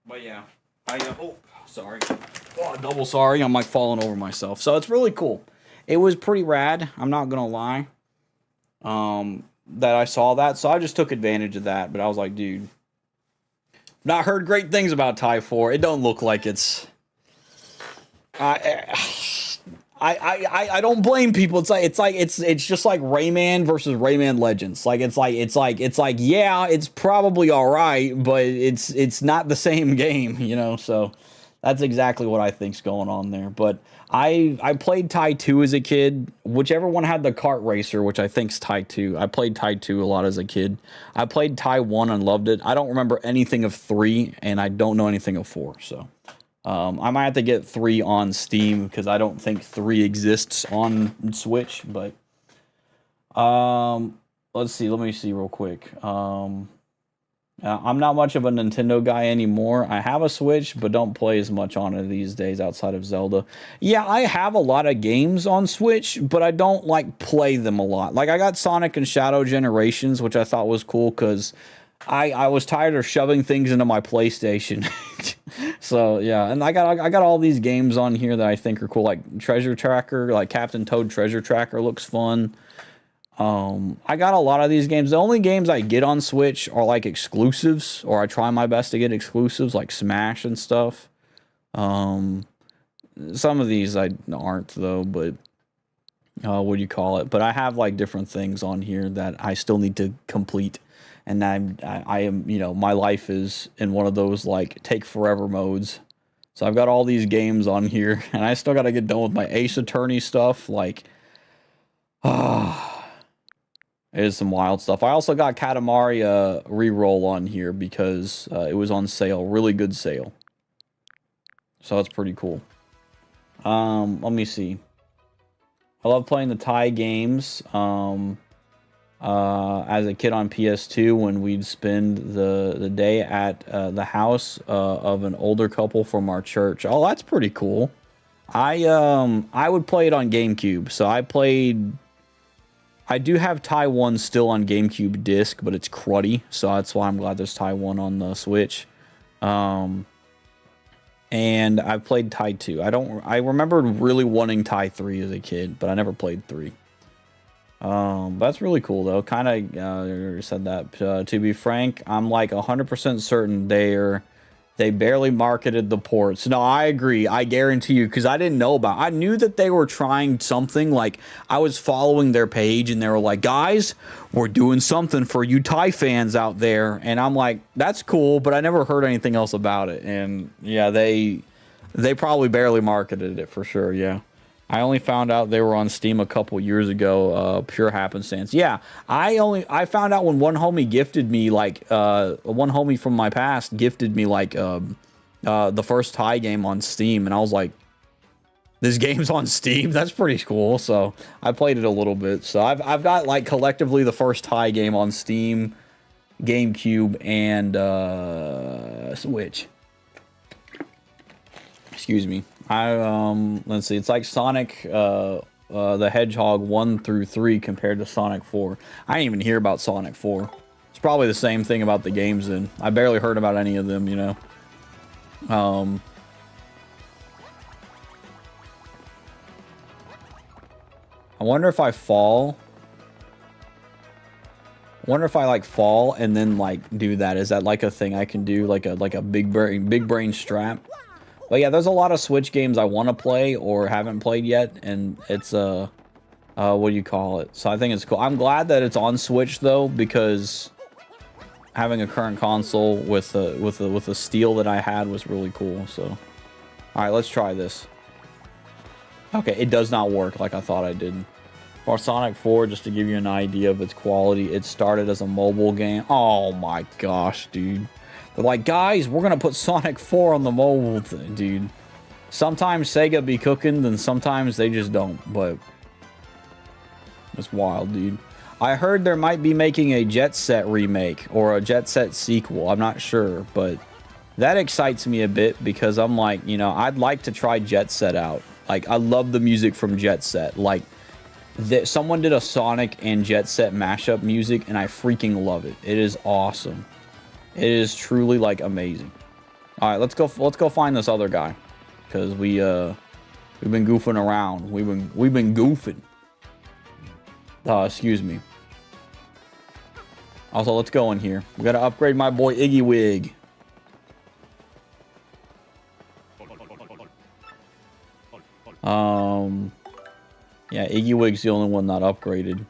C: But yeah, oh, sorry. Oh, double sorry, I'm like falling over myself. So it's really cool. It was pretty rad, I'm not gonna lie, that I saw that. So I just took advantage of that, but I was like, dude, not heard great things about Tie 4. It don't look like it's... I don't blame people. It's just like Rayman versus Rayman Legends. It's like yeah, it's probably all right, but it's not the same game, you know. So that's exactly what I think's going on there. But I played Tie 2 as a kid. Whichever one had the kart racer, which I think's Tie 2. I played Tie 2 a lot as a kid. I played Tie 1 and loved it. I don't remember anything of 3, and I don't know anything of 4. So. I might have to get 3 on Steam because I don't think 3 exists on Switch, but let's see, let me see real quick. I'm not much of a Nintendo guy anymore. I have a Switch, but don't play as much on it these days outside of Zelda. Yeah, I have a lot of games on Switch, but I don't like play them a lot. Like I got Sonic and Shadow Generations, which I thought was cool because I was tired of shoving things into my PlayStation. So yeah, and I got all these games on here that I think are cool, like Treasure Tracker, like Captain Toad Treasure Tracker looks fun. I got a lot of these games. The only games I get on Switch are like exclusives, or I try my best to get exclusives like Smash and stuff. Some of these I aren't though, but what do you call it? But I have like different things on here that I still need to complete. And I am, you know, my life is in one of those, like, take forever modes. So I've got all these games on here, and I still got to get done with my Ace Attorney stuff. Like, it is some wild stuff. I also got Katamari reroll on here because it was on sale. Really good sale. So that's pretty cool. Let me see. I love playing the Thai games. As a kid on PS2 when we'd spend the day at the house of an older couple from our church. Oh, that's pretty cool. I would play it on GameCube. So I do have Tie 1 still on GameCube disc, but it's cruddy. So that's why I'm glad there's Tie 1 on the Switch. And I've played Tie 2. I remember really wanting Tie 3 as a kid, but I never played 3. That's really cool though. Kind of said that. To be frank, I'm like 100% certain they barely marketed the ports. No, I agree. I guarantee you, because I didn't know about. I knew that they were trying something. Like I was following their page, and they were like, "Guys, we're doing something for you Thai fans out there." And I'm like, "That's cool," but I never heard anything else about it. And yeah, they probably barely marketed it for sure. Yeah. I only found out they were on Steam a couple years ago, pure happenstance. Yeah, I found out when one homie gifted me, like, one homie from my past gifted me, like, the first Thai game on Steam, and I was like, this game's on Steam? That's pretty cool. So I played it a little bit. So I've got, like, collectively the first Thai game on Steam, GameCube, and Switch. Excuse me. Let's see, it's like Sonic the Hedgehog 1 through 3 compared to Sonic 4. I didn't even hear about Sonic 4. It's probably the same thing about the games then. I barely heard about any of them, you know. I wonder if I fall. I wonder if I like fall and then like do that. Is that like a thing I can do, like a big brain strap? But yeah, there's a lot of Switch games I want to play or haven't played yet, and it's what do you call it? So I think it's cool. I'm glad that it's on Switch though, because having a current console with the steel that I had was really cool. So, all right, let's try this. Okay, it does not work like I thought I did. For Sonic 4, just to give you an idea of its quality, it started as a mobile game. Oh my gosh, dude. They're like, guys, we're gonna put Sonic 4 on the mobile thing, dude. Sometimes Sega be cooking, then sometimes they just don't, but it's wild, dude. I heard there might be making a Jet Set remake or a Jet Set sequel. I'm not sure, but that excites me a bit because I'm like, you know, I'd like to try Jet Set out. Like, I love the music from Jet Set. Like, someone did a Sonic and Jet Set mashup music, and I freaking love it. It is awesome. It is truly, like, amazing. All right, let's go find this other guy, because we've been goofing around. We've been goofing. Excuse me. Also, let's go in here. We gotta upgrade my boy Iggy Wig. Yeah, Iggy Wig's the only one not upgraded.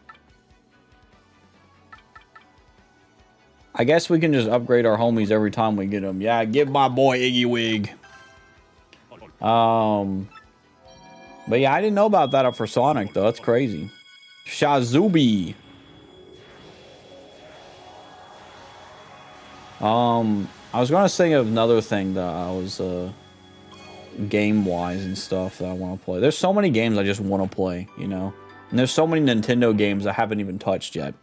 C: I guess we can just upgrade our homies every time we get them. Yeah, give my boy Iggy Wig. But yeah, I didn't know about that up for Sonic though. That's crazy. Shazubi. I was gonna say another thing that I was game-wise and stuff that I want to play. There's so many games I just want to play, you know? And there's so many Nintendo games I haven't even touched yet.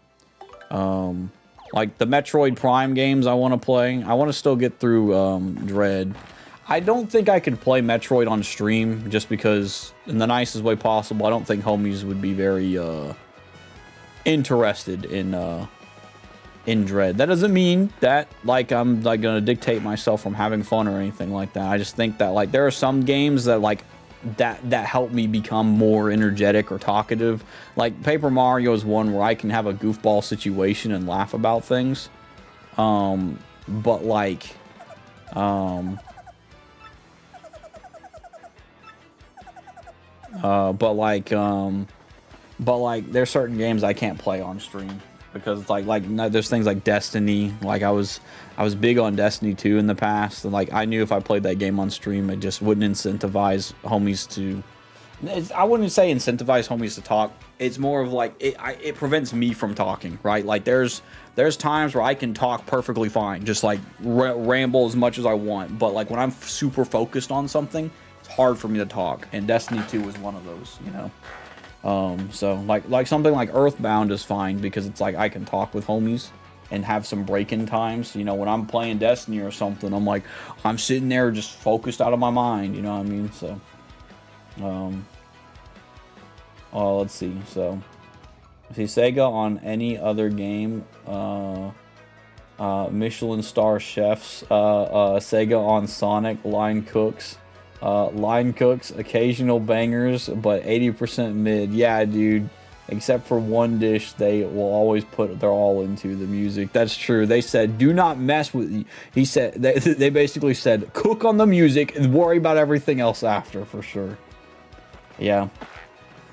C: Like the Metroid Prime games I want to play. I want to still get through Dread. I don't think I could play Metroid on stream just because, in the nicest way possible, I don't think homies would be very interested in Dread. That doesn't mean that like I'm like gonna dictate myself from having fun or anything like that. I just think that like there are some games that like that help me become more energetic or talkative. Like Paper Mario is one where I can have a goofball situation and laugh about things. But like there's certain games I can't play on stream. Because it's like there's things like Destiny. Like I was big on Destiny 2 in the past, and like I knew if I played that game on stream, it just wouldn't incentivize homies to. I wouldn't say incentivize homies to talk. It's more of like it prevents me from talking, right? Like there's times where I can talk perfectly fine, just like ramble as much as I want. But like when I'm super focused on something, it's hard for me to talk. And Destiny 2 was one of those, you know. So like something like Earthbound is fine because it's like I can talk with homies and have some break-in times. You know, when I'm playing Destiny or something, I'm sitting there just focused out of my mind, you know what I mean? So let's see. So see Sega on any other game, Michelin star chefs, Sega on Sonic, line cooks. Line cooks, occasional bangers, but 80% mid. Yeah, dude. Except for one dish, they will always put their all into the music. That's true. They said, do not mess with... He said... They basically said, cook on the music and worry about everything else after, for sure. Yeah.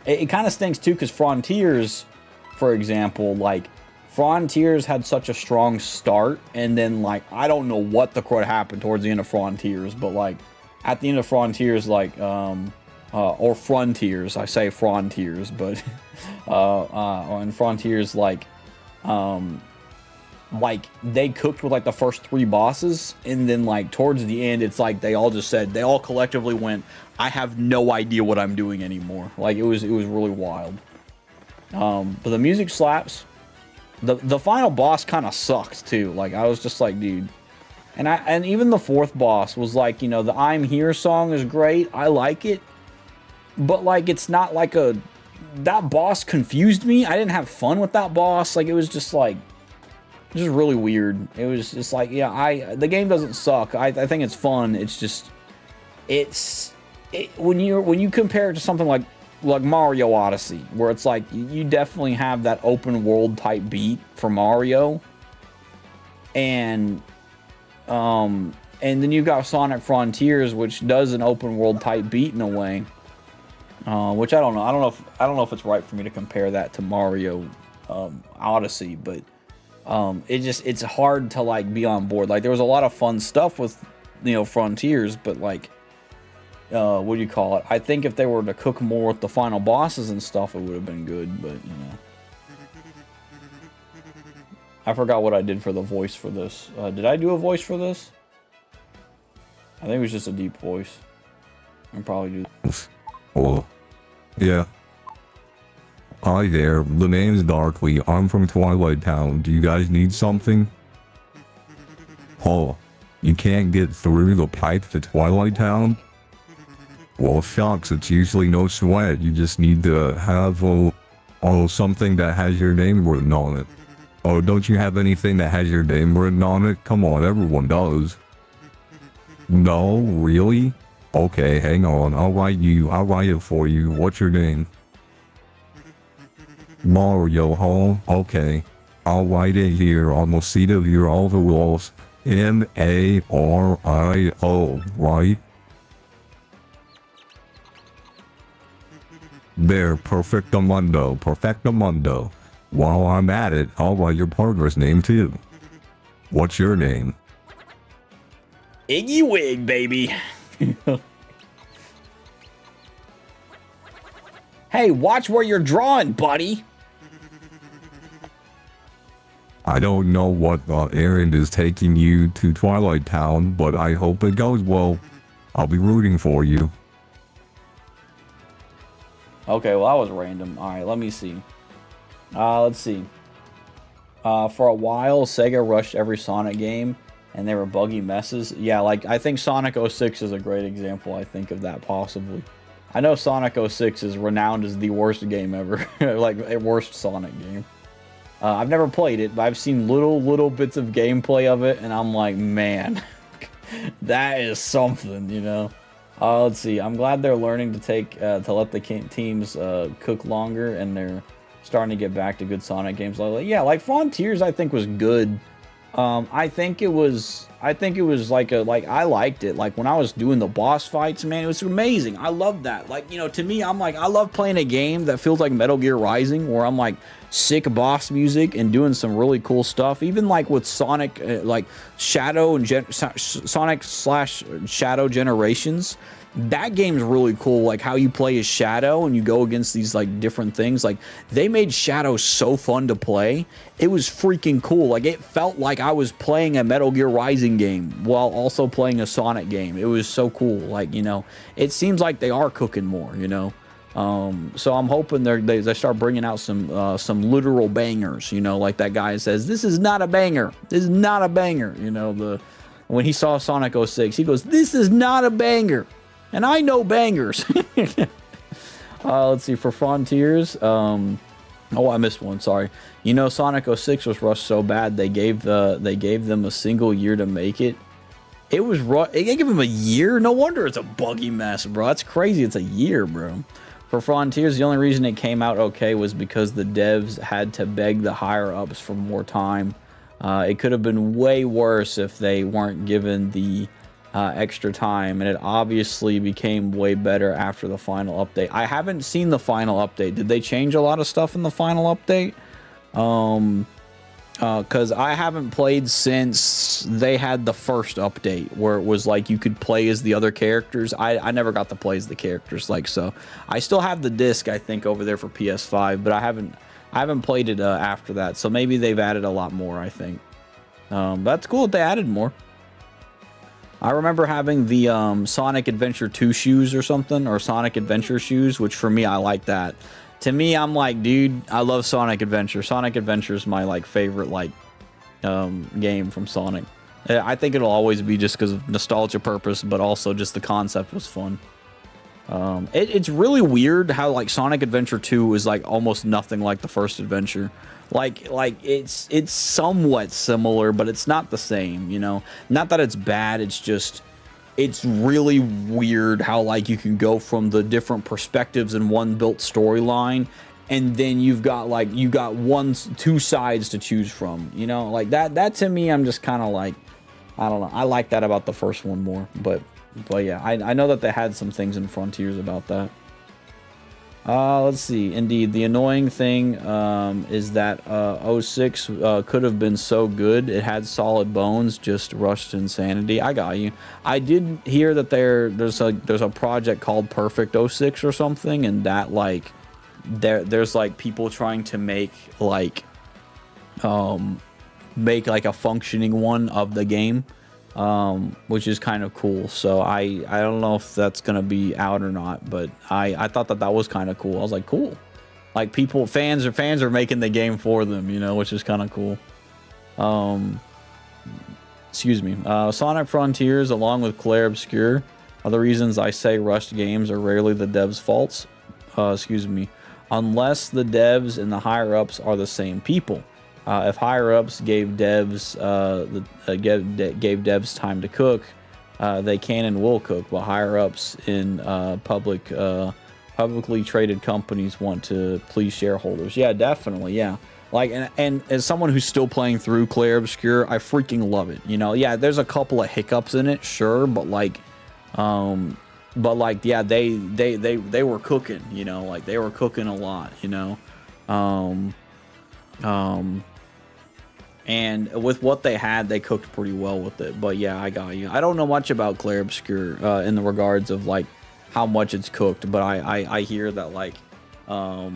C: It kind of stinks, too, because Frontiers, for example, like... Frontiers had such a strong start, and then, like, I don't know what the crud happened towards the end of Frontiers, but, like... At the end of Frontiers, like, or Frontiers, I say Frontiers, but, on Frontiers, like, they cooked with, like, the first 3 bosses, and then, like, towards the end, it's like, they all collectively went, I have no idea what I'm doing anymore. Like, it was really wild. But the music slaps. The final boss kind of sucked, too. Like, I was just like, dude... And even the 4th boss was like, you know, the I'm Here song is great. I like it. But, like, it's not like that boss confused me. I didn't have fun with that boss. Like, it was just, like, just really weird. It was just like, yeah, the game doesn't suck. I think it's fun. It's just, when you compare it to something like Mario Odyssey, where it's like, you definitely have that open world type beat for Mario. And then you've got Sonic Frontiers, which does an open world type beat in a way. which I don't know. I don't know if it's right for me to compare that to Mario Odyssey, but it's hard to like be on board. Like there was a lot of fun stuff with Frontiers, but like what do you call it? I think if they were to cook more with the final bosses and stuff, it would have been good, but I forgot what I did for the voice for this. Did I do a voice for this? I think it was just a deep voice. I probably do.
E: Oh, yeah. Hi there, the name's Darkly. I'm from Twilight Town. Do you guys need something? Oh, you can't get through the pipe to Twilight Town? Well, shucks, it's usually no sweat. You just need to have something that has your name written on it. Oh, don't you have anything that has your name written on it? Come on, everyone does. No, really? Okay, hang on. I'll write it for you. What's your name? Mario, huh? Okay. I'll write it here on the seat of your overalls. M-A-R-I-O, right? There, perfectamundo, perfectamundo. While I'm at it, I'll write your partner's name too. What's your name?
J: Iggy Wig, baby. Hey, watch where you're drawing, buddy.
E: I don't know what errand is taking you to Twilight Town, but I hope it goes well. I'll be rooting for you.
C: Okay, well that was random. Alright, let me see. Let's see. For a while, Sega rushed every Sonic game, and they were buggy messes. Yeah, like, I think Sonic 06 is a great example, I think, of that, possibly. I know Sonic 06 is renowned as the worst game ever. Like, a worst Sonic game. I've never played it, but I've seen little bits of gameplay of it, and I'm like, man, that is something, Let's see. I'm glad they're learning to let the teams cook longer, and they're starting to get back to good Sonic games. Yeah, like Frontiers, I think was good. I think it was like I liked it. Like when I was doing the boss fights, man, it was amazing. I loved that. Like, to me, I'm like, I love playing a game that feels like Metal Gear Rising, where I'm like sick boss music and doing some really cool stuff. Even like with Sonic, like Shadow and Sonic/Shadow Generations. That game's really cool, like how you play as Shadow and you go against these like different things. Like they made Shadow so fun to play. It was freaking cool. Like it felt like I was playing a Metal Gear Rising game while also playing a Sonic game. It was so cool. Like, it seems like they are cooking more, so I'm hoping they start bringing out some literal bangers, like that guy says, this is not a banger. This is not a banger. When he saw Sonic 06, he goes, this is not a banger. And I know bangers. Let's see, for Frontiers. Oh, I missed one. Sorry. Sonic 06 was rushed so bad they gave them a single year to make it. It was they gave them a year. No wonder it's a buggy mess, bro. That's crazy. It's a year, bro. For Frontiers, the only reason it came out okay was because the devs had to beg the higher ups for more time. It could have been way worse if they weren't given the extra time, and it obviously became way better after the final update. I haven't seen the final update. Did they change a lot of stuff in the final update? Because I haven't played since they had the first update where it was like you could play as the other characters. I never got to play as the characters, so I still have the disc, I think, over there for PS5, but I haven't played it after that, so maybe they've added a lot more, I think. That's cool that they added more. I remember having the Sonic Adventure 2 shoes or something, or Sonic Adventure shoes, which for me, I like that. To me, I'm like, dude, I love Sonic Adventure. Sonic Adventure is my favorite game from Sonic. I think it'll always be just because of nostalgia purpose, but also just the concept was fun. It's really weird how Sonic Adventure 2 is almost nothing like the first adventure. It's somewhat similar, but it's not the same, Not that it's bad, it's just, it's really weird how you can go from the different perspectives in one built storyline, and then you've got two sides to choose from, that to me, I'm just kind of I don't know. I like that about the first one more, but yeah, I know that they had some things in Frontiers about that. Let's see. Indeed, the annoying thing is that 06 could have been so good. It had solid bones, just rushed insanity. I got you. I did hear that there's a project called Perfect 06 or something, and that like there's like people trying to make like a functioning one of the game. Which is kind of cool. So I don't know if that's gonna be out or not, but I thought that was kind of cool. I was like, cool. Like fans are making the game for them, you know, which is kind of cool. Excuse me. Sonic Frontiers, along with Clair Obscur, are the reasons I say rushed games are rarely the devs' faults. Excuse me. Unless the devs and the higher ups are the same people. If higher ups gave devs gave devs time to cook, they can and will cook. But higher ups in publicly traded companies want to please shareholders. Yeah, definitely. Yeah, like and as someone who's still playing through Clair Obscur, I freaking love it. You know, yeah, there's a couple of hiccups in it, sure, but like, yeah, they were cooking. You know, like they were cooking a lot. You know, and with what they had, they cooked pretty well with it. But yeah, I got you. I don't know much about Clair Obscur in the regards of like how much it's cooked, but I hear that like what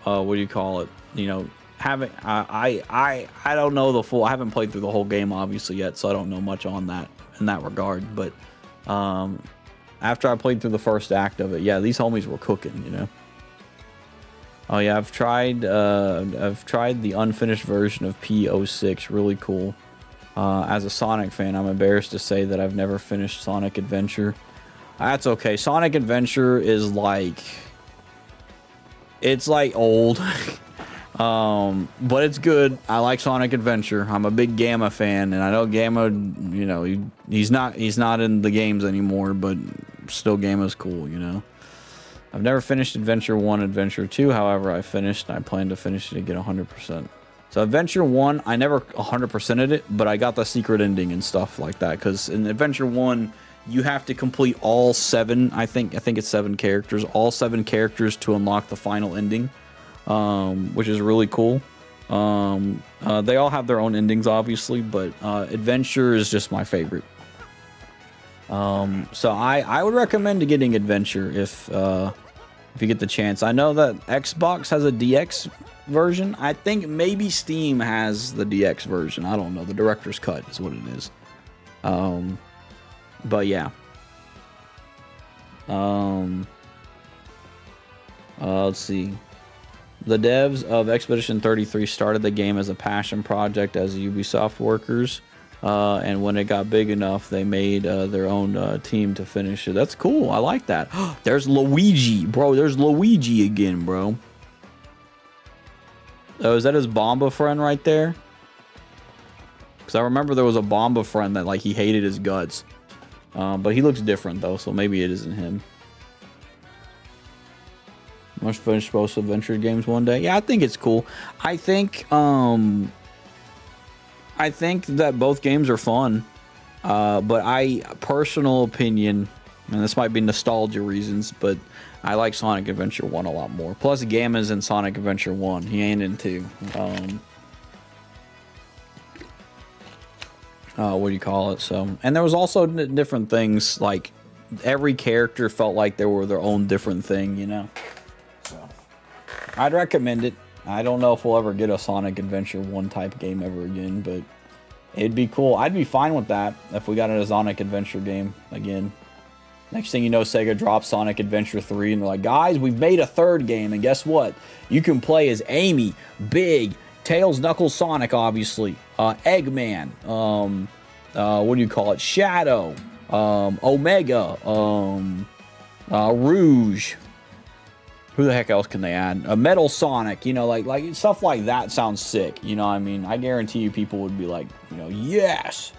C: do you call it? You know, having I don't know the full. I haven't played through the whole game obviously yet, so I don't know much on that in that regard. But after I played through the first act of it, yeah, these homies were cooking. You know. Oh yeah, I've tried the unfinished version of P06. Really cool. As a Sonic fan, I'm embarrassed to say that I've never finished Sonic Adventure. That's okay. Sonic Adventure is like, it's like old, but it's good. I like Sonic Adventure. I'm a big Gamma fan, and I know Gamma, you know, he's not in the games anymore, but still Gamma's cool, you know. I've never finished Adventure 1, Adventure 2, however, I finished, and I plan to finish it to get 100%. So Adventure 1, I never 100%ed it, but I got the secret ending and stuff like that, because in Adventure 1, you have to complete all 7, I think it's 7 characters, all 7 characters to unlock the final ending, which is really cool. They all have their own endings, obviously, but Adventure is just my favorite. So I would recommend getting Adventure if you get the chance. I know that Xbox has a DX version. I think maybe Steam has the DX version. I don't know. The director's cut is what it is. But yeah. Let's see. The devs of Expedition 33 started the game as a passion project as Ubisoft workers. And when it got big enough, they made their own team to finish it. That's cool. I like that. There's Luigi, bro. There's Luigi again, bro. Oh, is that his Bomba friend right there? Because I remember there was a Bomba friend that, like, he hated his guts. But he looks different, though, so maybe it isn't him. Must finish both adventure games one day. Yeah, I think it's cool. I think that both games are fun. But personal opinion, and this might be nostalgia reasons, but I like Sonic Adventure 1 a lot more. Plus, Gamma's in Sonic Adventure 1. He ain't in 2. What do you call it? So, and there was also different things, like every character felt like they were their own different thing, you know? So, I'd recommend it. I don't know if we'll ever get a Sonic Adventure 1 type game ever again, but it'd be cool. I'd be fine with that if we got a Sonic Adventure game again. Next thing you know, Sega drops Sonic Adventure 3, and they're like, guys, we've made a third game, and guess what? You can play as Amy, Big, Tails, Knuckles, Sonic, obviously, Eggman, what do you call it? Shadow, Omega, Rouge. Who the heck else can they add? A Metal Sonic, you know, like stuff like that sounds sick. You know what I mean? I guarantee you people would be like, you know, yes.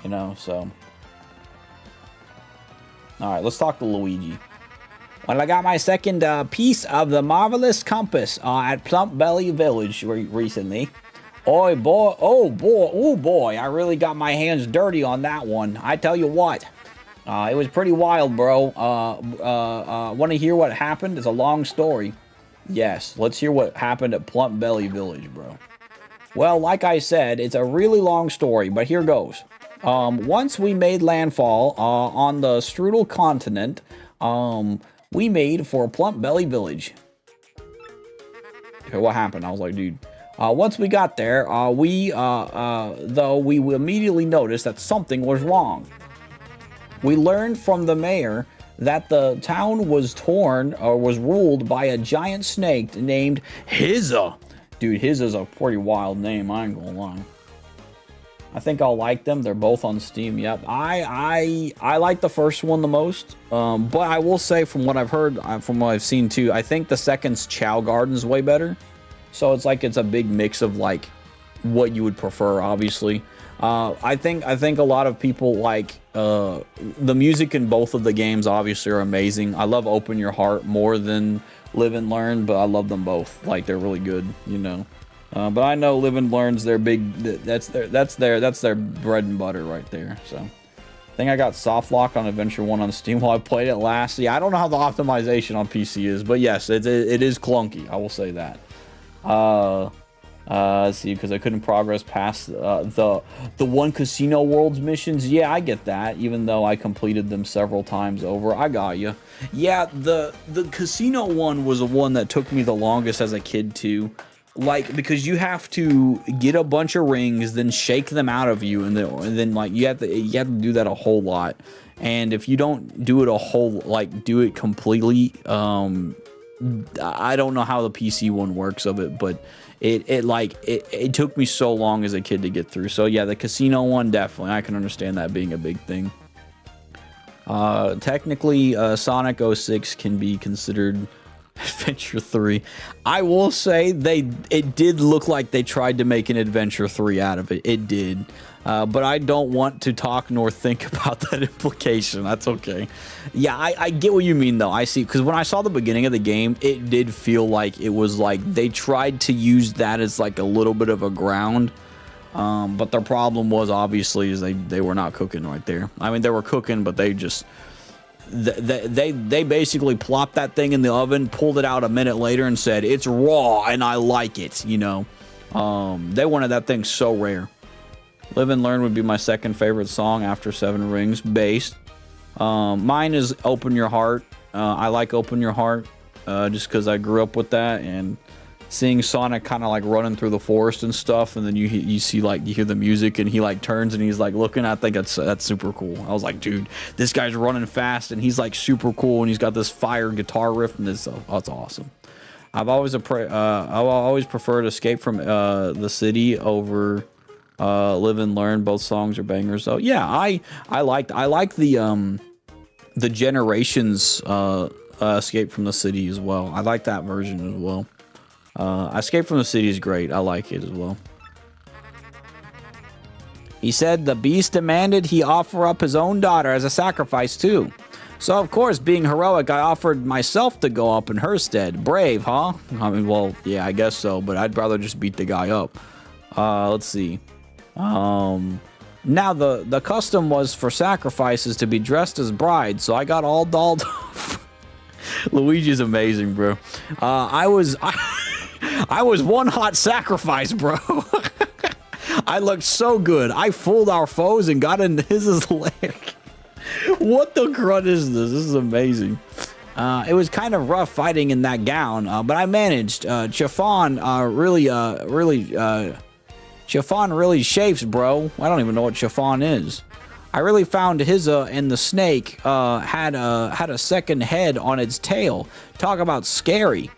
C: You know, so. All right, let's talk to Luigi. Well, I got my second piece of the Marvelous Compass at Plump Belly Village recently. Oh boy, I really got my hands dirty on that one. I tell you what.
J: It was pretty wild, bro. Want to hear what happened? It's a long story. Yes, let's hear what happened at Plump Belly Village, bro. Well, like I said, it's a really long story, but here goes. Once we made landfall on the Strudel continent, we made for Plump Belly Village. Okay, what happened? I was like, dude. Once we got there, we immediately noticed that something was wrong. We learned from the mayor that the town was ruled by a giant snake named Hizza. Dude, Hizza's a pretty wild name, I ain't gonna lie. I think I'll like them. They're both on Steam. Yep. I like the first one the most. But I will say, from what I've heard, from what I've seen too, I think the second's Chow Garden's way better. So it's like it's a big mix of like what you would prefer, obviously. I think a lot of people like the music in both of the games obviously are amazing. I love Open Your Heart more than Live and Learn, but I love them both. Like, they're really good, you know. But I know Live and Learn's their big, that's their bread and butter right there. So I think I got soft lock on Adventure 1 on Steam while I played it last. Yeah, I don't know how the optimization on PC is, but yes, it is clunky. I will say that. Let's see, because I couldn't progress past the one Casino Worlds missions. Yeah, I get that, even though I completed them several times over. I got you. Yeah, the Casino one was the one that took me the longest as a kid too. Like, because you have to get a bunch of rings, then shake them out of you, and then like you have to do that a whole lot. And if you don't do it do it completely, I don't know how the PC one works of it, but it took me so long as a kid to get through. So yeah, the Casino one, definitely, I can understand that being a big thing. Technically, Sonic 06 can be considered Adventure 3. I will say it did look like they tried to make an Adventure 3 out of it. It did. But I don't want to talk nor think about that implication. That's okay. Yeah, I get what you mean, though. I see, because when I saw the beginning of the game, it did feel like it was like they tried to use that as like a little bit of a ground. But their problem was, obviously, is they were not cooking right there. I mean, they were cooking, but they just... They basically plopped that thing in the oven, pulled it out a minute later, and said, it's raw, and I like it, you know. They wanted that thing so rare. Live and Learn would be my second favorite song after Seven Rings, based. Mine is Open Your Heart. I like Open Your Heart, just because I grew up with that, and seeing Sonic kind of like running through the forest and stuff, and then you see, like, you hear the music, and he like turns and he's like looking. I think that's super cool. I was like, dude, this guy's running fast and he's like super cool, and he's got this fire guitar riff, and that's awesome. I've always preferred Escape from the City over Live and Learn. Both songs are bangers, though. Yeah, I like the Generations Escape from the City as well. I like that version as well. Escape from the City is great. I like it as well. He said the beast demanded he offer up his own daughter as a sacrifice too. So of course, being heroic, I offered myself to go up in her stead. Brave, huh? I mean, well, yeah, I guess so, but I'd rather just beat the guy up. Let's see. Now the custom was for sacrifices to be dressed as brides, so I got all dolled up. Luigi's amazing, bro. I was one hot sacrifice, bro. I looked so good. I fooled our foes and got into his leg. What the crud is this? This is amazing. It was kind of rough fighting in that gown, but I managed. Chiffon really chafes, bro. I don't even know what chiffon is. I really found his and the snake had a second head on its tail. Talk about scary.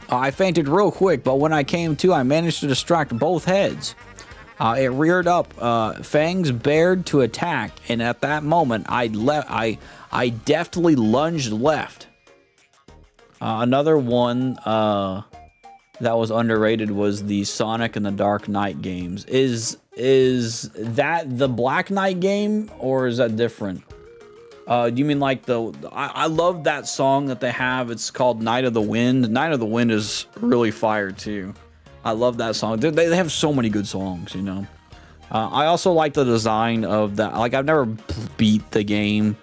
J: I fainted real quick, but when I came to, I managed to distract both heads. It reared up, fangs bared to attack, and at that moment, I deftly lunged left. Another one that was underrated was the Sonic and the Dark Knight games. Is that the Black Knight game, or is that different? Do you mean like I love that song that they have. It's called Night of the Wind. Night of the Wind is really fire too. I love that song. They have so many good songs, you know. I also like the design of that. Like, I've never
C: beat the game,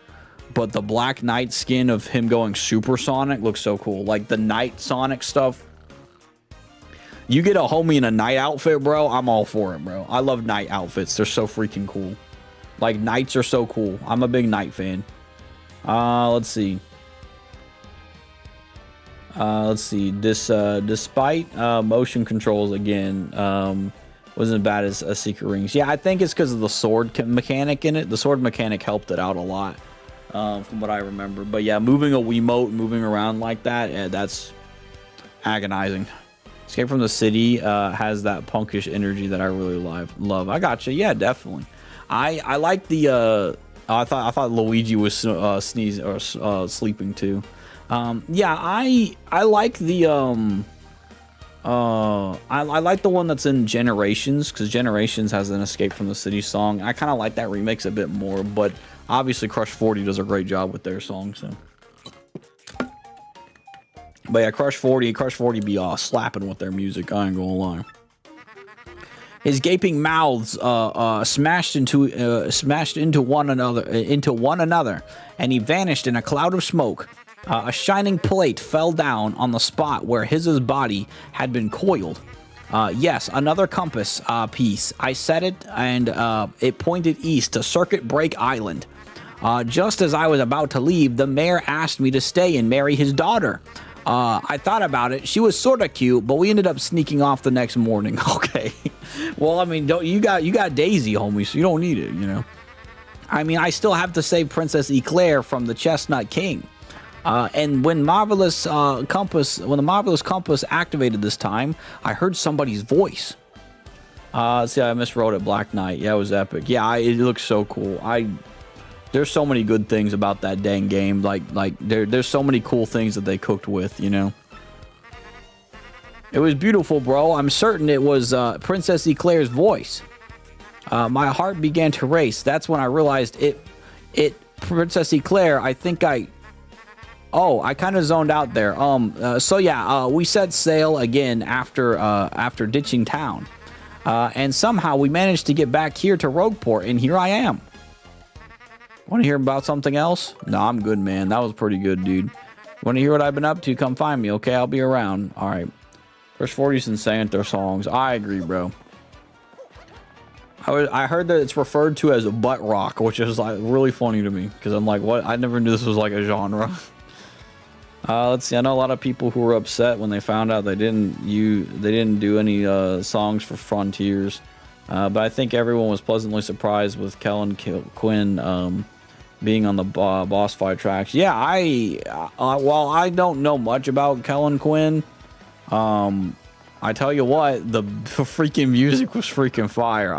C: but the Black Knight skin of him going supersonic looks so cool. Like the Knight Sonic stuff. You get a homie in a Knight outfit, bro, I'm all for it, bro. I love Knight outfits. They're so freaking cool. Like, Knights are so cool. I'm a big Knight fan. Let's see. Despite motion controls again, wasn't as bad as Secret Rings. Yeah, I think it's because of the sword mechanic in it. The sword mechanic helped it out a lot, from what I remember. But yeah, moving a Wiimote, moving around like that, yeah, that's agonizing. Escape from the City has that punkish energy that I really love. I gotcha. Yeah, definitely. I like the. I thought Luigi was sneezing or sleeping too. Yeah, I like the I like the one that's in Generations, because Generations has an Escape from the City song. I kind of like that remix a bit more, but obviously Crush 40 does a great job with their song. So, but yeah, Crush 40 be slapping with their music. I ain't gonna lie. His gaping mouths smashed into one another, and he vanished in a cloud of smoke. A shining plate fell down on the spot where his body had been coiled. Yes, another compass piece. I set it, and it pointed east to Circuit Break Island. Just as I was about to leave, the mayor asked me to stay and marry his daughter. I thought about it. She was sort of cute, but we ended up sneaking off the next morning. Okay. Well, I mean, you got Daisy, homie, so you don't need it, you know. I mean, I still have to save Princess Eclair from the Chestnut King. And when the Marvelous Compass activated this time, I heard somebody's voice. See, I miswrote it. Black Knight. Yeah, it was epic. Yeah, it looks so cool. There's so many good things about that dang game. Like there's so many cool things that they cooked with, you know. It was beautiful, bro. I'm certain it was Princess Eclair's voice. My heart began to race. That's when I realized Princess Eclair. I kind of zoned out there. So yeah, we set sail again after ditching town, and somehow we managed to get back here to Rogueport, and here I am. Want to hear about something else? No, I'm good, man. That was pretty good, dude. Want to hear what I've been up to? Come find me, okay? I'll be around. All right. First 40s insane at their songs. I agree, bro. I heard that it's referred to as a butt rock, which is like really funny to me, because I'm like, what? I never knew this was like a genre. Let's see. I know a lot of people who were upset when they found out they didn't do any songs for Frontiers, but I think everyone was pleasantly surprised with Kellen Quinn being on the boss fight tracks. Yeah, while I don't know much about Kellen Quinn, I tell you what, the freaking music was freaking fire.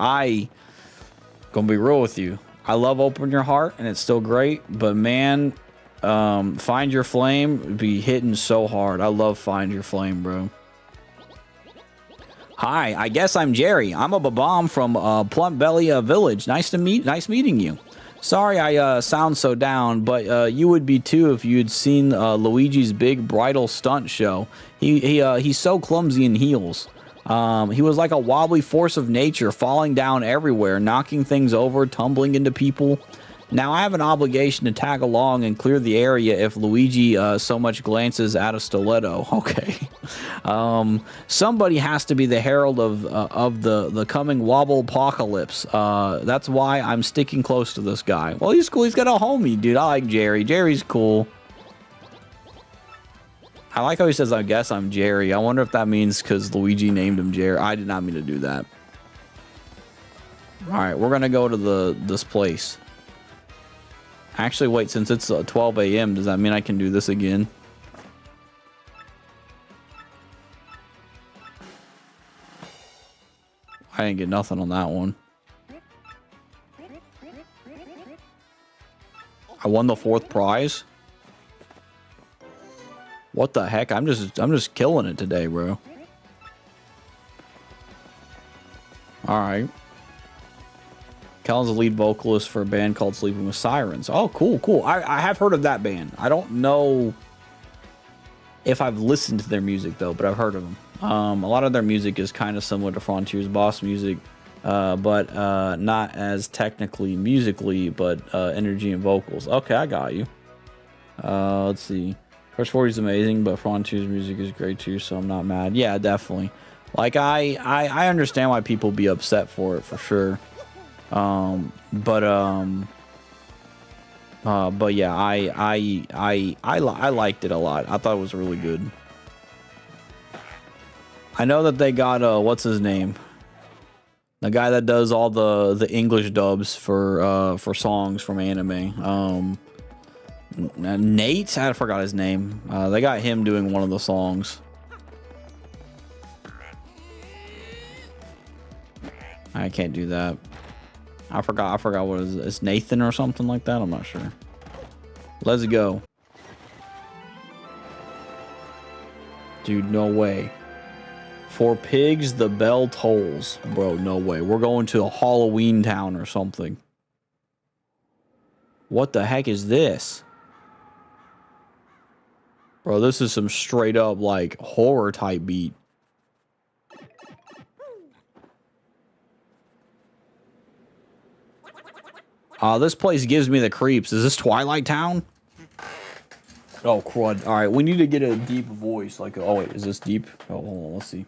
C: Gonna be real with you. I love Open Your Heart, and it's still great, but man. Find Your Flame be hitting so hard. I love Find Your Flame, bro. Hi, I guess I'm Jerry. I'm a Babam from Plump Belly Village. Nice meeting you. Sorry I sound so down, but you would be too if you'd seen Luigi's big bridal stunt show. He's so clumsy in heels. He was like a wobbly force of nature, falling down everywhere, knocking things over, tumbling into people. Now I have an obligation to tag along and clear the area if Luigi so much glances at a stiletto. Okay. Somebody has to be the herald of the coming wobble apocalypse. That's why I'm sticking close to this guy. Well, he's cool. He's got a homie, dude. I like Jerry. Jerry's cool. I like how he says, I guess I'm Jerry. I wonder if that means because Luigi named him Jerry. I did not mean to do that. All right, we're going to go to this place. Actually, wait, since it's 12 a.m., does that mean I can do this again? I didn't get nothing on that one. I won the 4th prize? What the heck? I'm just killing it today, bro. Alright. Callan's the lead vocalist for a band called Sleeping with Sirens. Oh, cool, cool. I have heard of that band. I don't know if I've listened to their music, though, but I've heard of them. A lot of their music is kind of similar to Frontier's boss music. but not as technically musically, but energy and vocals. Okay, I got you. Let's see. Crush 40 is amazing, but Frontier's music is great too, so I'm not mad. Yeah, definitely. Like I understand why people be upset for it for sure. But yeah, I liked it a lot. I thought it was really good. I know that they got what's his name? The guy that does all the English dubs for songs from anime. Nate, I forgot his name. They got him doing one of the songs. I can't do that. I forgot what it is. It's Nathan or something like that. I'm not sure. Let's go. Dude, no way. For pigs, the bell tolls. Bro, no way. We're going to a Halloween town or something. What the heck is this? Bro, this is some straight up, like, horror type beat. This place gives me the creeps. Is this Twilight Town? Oh, crud. Alright, we need to get a deep voice. Like, oh, wait, is this deep? Oh, hold on, let's see.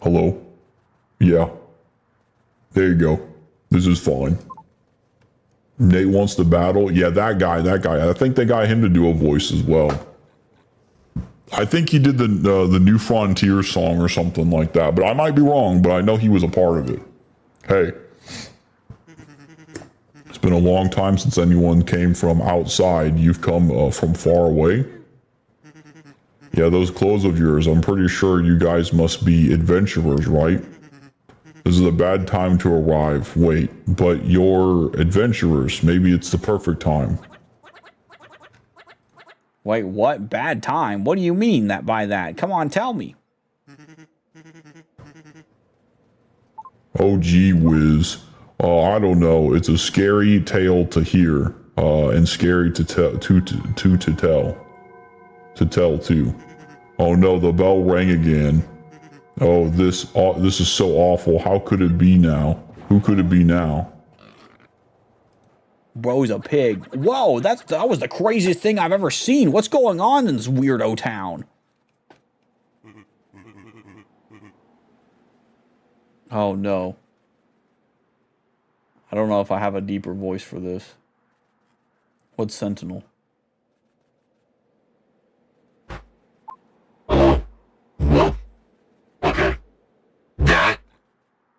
G: Hello? Yeah. There you go. This is fine. Nate wants to battle. Yeah, that guy. I think they got him to do a voice as well. I think he did the New Frontier song or something like that, but I might be wrong, but I know he was a part of it. Hey. It's been a long time since anyone came from outside. You've come from far away. Yeah, those clothes of yours, I'm pretty sure you guys must be adventurers, right? This is a bad time to arrive. Wait, but you're adventurers. Maybe it's the perfect time.
C: Wait, what? Bad time? What do you mean that by that? Come on, tell me.
G: Oh, gee whiz. I don't know. It's a scary tale to hear, and scary to tell too. Oh no, the bell rang again. Oh, this is so awful. How could it be now? Who could it be now?
C: Bro's a pig. Whoa, that was the craziest thing I've ever seen. What's going on in this weirdo town? Oh no. I don't know if I have a deeper voice for this. What's Sentinel?
M: Okay. That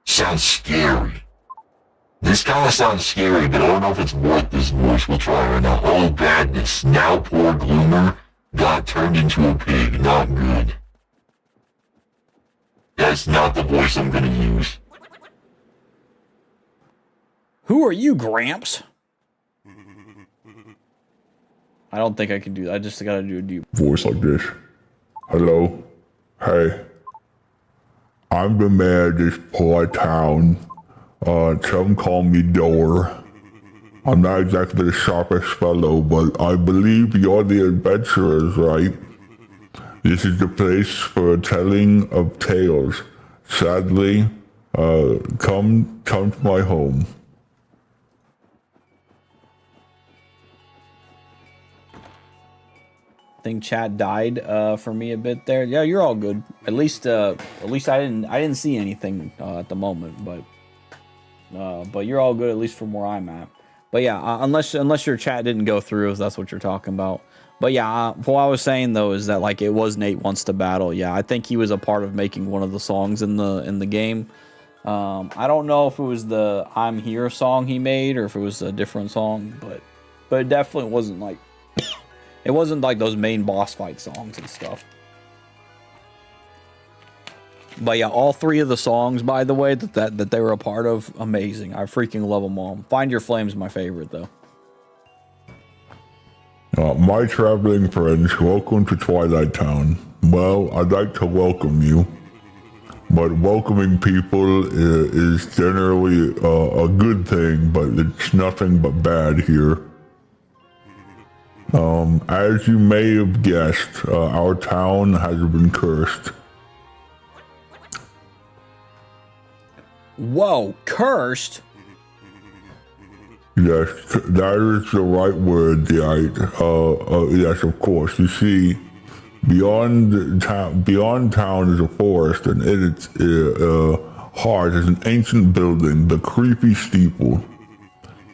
M: sounds scary. This kind of sounds scary, but I don't know if it's what this voice will try right now. Oh, badness. Now poor Gloomer got turned into a pig. Not good. That's not the voice I'm gonna use.
C: Who are you, Gramps? I don't think I can do that. I just gotta do a deep
G: voice like this. Hello? Hey. I'm the mayor of this poor town. Some call me Door. I'm not exactly the sharpest fellow, but I believe you're the adventurers, right? This is the place for telling of tales. Sadly, come to my home.
C: I think chat died for me a bit there. Yeah, you're all good. At least I didn't see anything at the moment, but you're all good at least from where I'm at. But yeah, unless your chat didn't go through, if that's what you're talking about. But yeah, what I was saying though is that like it was Nate Wants to Battle. Yeah, I think he was a part of making one of the songs in the game. I don't know if it was the I'm Here song he made or if it was a different song, but it definitely wasn't like it wasn't like those main boss fight songs and stuff. But yeah, all three of the songs, by the way, that they were a part of, amazing. I freaking love them all. Find Your Flame's my favorite, though.
G: My traveling friends, welcome to Twilight Town. Well, I'd like to welcome you. But welcoming people is generally a good thing, but it's nothing but bad here. As you may have guessed, our town has been cursed.
J: Whoa, cursed?
G: Yes, that is the right word, right? Yes, of course. You see, beyond town is a forest, and in its heart is an ancient building, the creepy steeple.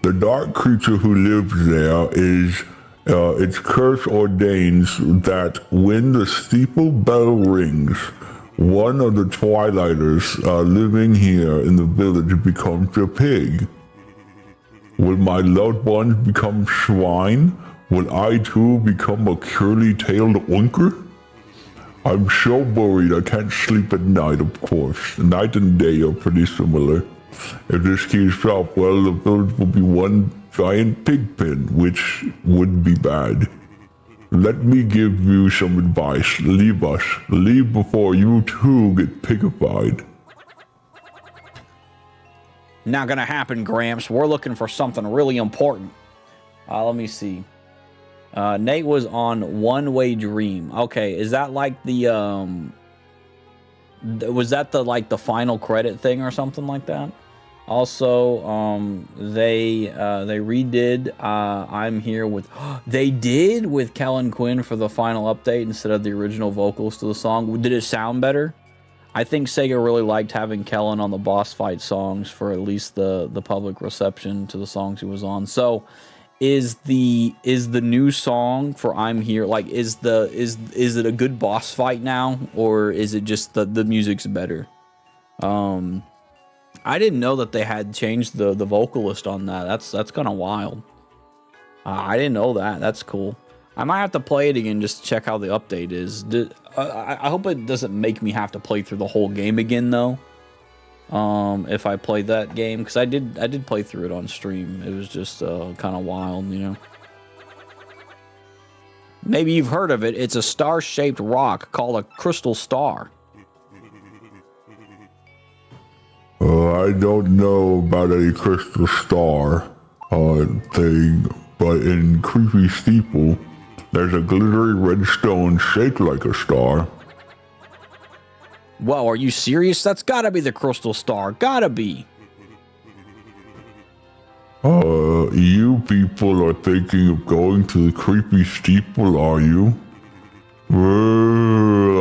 G: The dark creature who lives there is, its curse ordains that when the steeple bell rings, one of the Twilighters living here in the village becomes a pig. Will my loved ones become swine? Will I too become a curly-tailed oinker? I'm so worried I can't sleep at night, of course. Night and day are pretty similar. If this keeps up, well, the village will be one giant pig pen, which would be bad. Let me give you some advice. Leave us. Leave before you too get pigified.
J: Not gonna happen, Gramps. We're looking for something really important. Let me see. Nate was on One Way Dream. Okay, is that like the was that the like the final credit thing or something like that? Also, they redid I'm Here with they did with Kellen Quinn for the final update instead of the original vocals to the song. Did it sound better? I think Sega really liked having Kellen on the boss fight songs for at least the public reception to the songs he was on. So is the new song for I'm Here like is it a good boss fight now, or is it just the music's better? I didn't know that they had changed the vocalist on that. That's kind of wild. I didn't know that. That's cool. I might have to play it again just to check how the update is. I hope it doesn't make me have to play through the whole game again though. If I play that game, because I did play through it on stream. It was just kind of wild, you know. Maybe you've heard of it. It's a star-shaped rock called a crystal star.
G: I don't know about a crystal star thing, but in Creepy Steeple, there's a glittery red stone shaped like a star.
J: Whoa, are you serious? That's gotta be the crystal star. Gotta be.
G: You people are thinking of going to the Creepy Steeple, are you?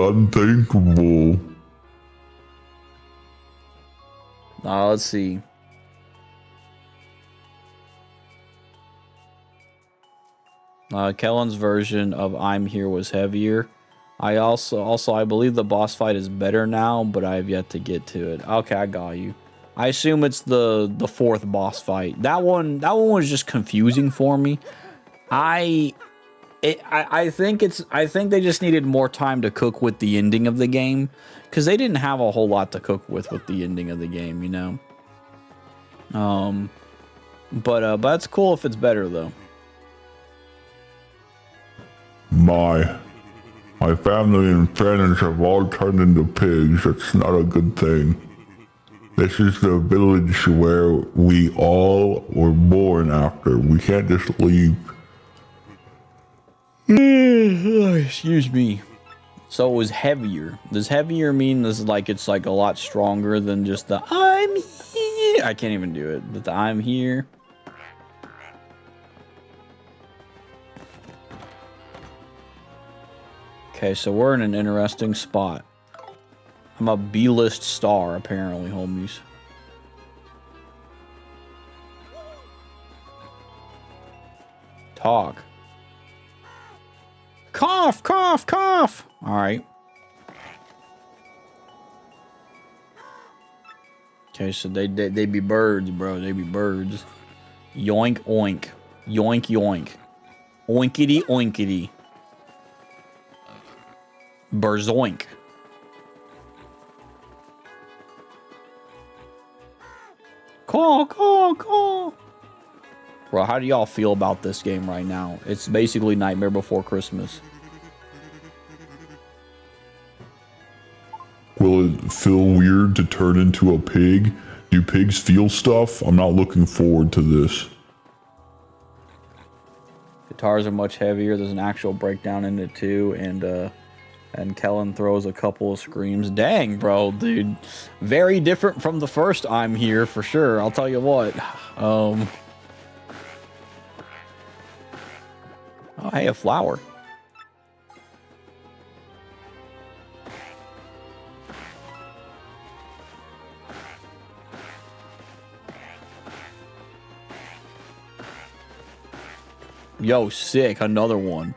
G: Unthinkable.
J: Let's see. Kellen's version of I'm Here was heavier. I believe the boss fight is better now, but I have yet to get to it. Okay, I got you. I assume it's the fourth boss fight. That one was just confusing for me. I think they just needed more time to cook with the ending of the game, because they didn't have a whole lot to cook with the ending of the game, you know. But that's cool if it's better though.
G: My family and friends have all turned into pigs. It's not a good thing. This is the village where we all were born after. We can't just leave.
J: Excuse me. So it was heavier. Does heavier mean this like it's like a lot stronger than just the I'm here? I can't even do it. The I'm here. Okay, so we're in an interesting spot. I'm a B-list star, apparently, homies. Talk. Cough, cough, cough! Alright. Okay, so they be birds, bro. They be birds. Yoink, oink. Yoink, yoink. Oinkity, oinkity. Berzoink. Caw, caw, caw. Bro, how do y'all feel about this game right now? It's basically Nightmare Before Christmas.
G: Will it feel weird to turn into a pig? Do pigs feel stuff? I'm not looking forward to this.
J: Guitars are much heavier. There's an actual breakdown in it too, and
C: And Kellen throws a couple of screams. Dang, bro, dude. Very different from the first I'm Here, for sure. I'll tell you what. Oh, hey, a flower. Yo, sick. Another one.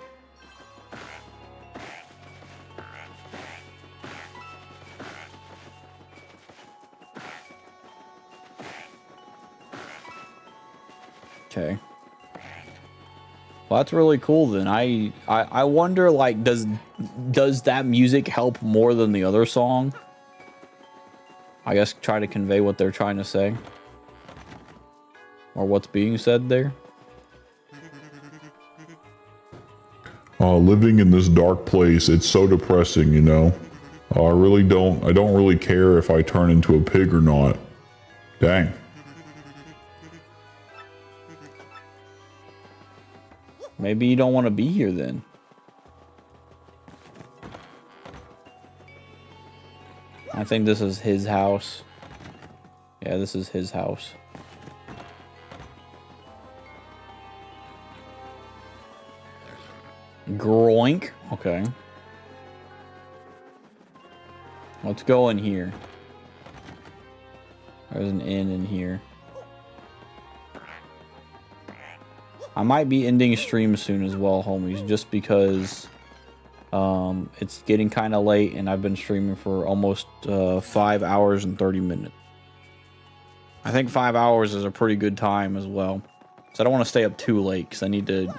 C: Okay. Well, that's really cool then. I wonder, like, does that music help more than the other song? I guess try to convey what they're trying to say. Or what's being said there.
G: Living in this dark place, it's so depressing, you know? I don't really care if I turn into a pig or not. Dang.
C: Maybe you don't want to be here then. I think this is his house. Yeah, this is his house. Groink. Okay. Let's go in here. There's an inn in here. I might be ending stream soon as well, homies, just because it's getting kind of late and I've been streaming for almost 5 hours and 30 minutes. I think 5 hours is a pretty good time as well. So I don't want to stay up too late because I need to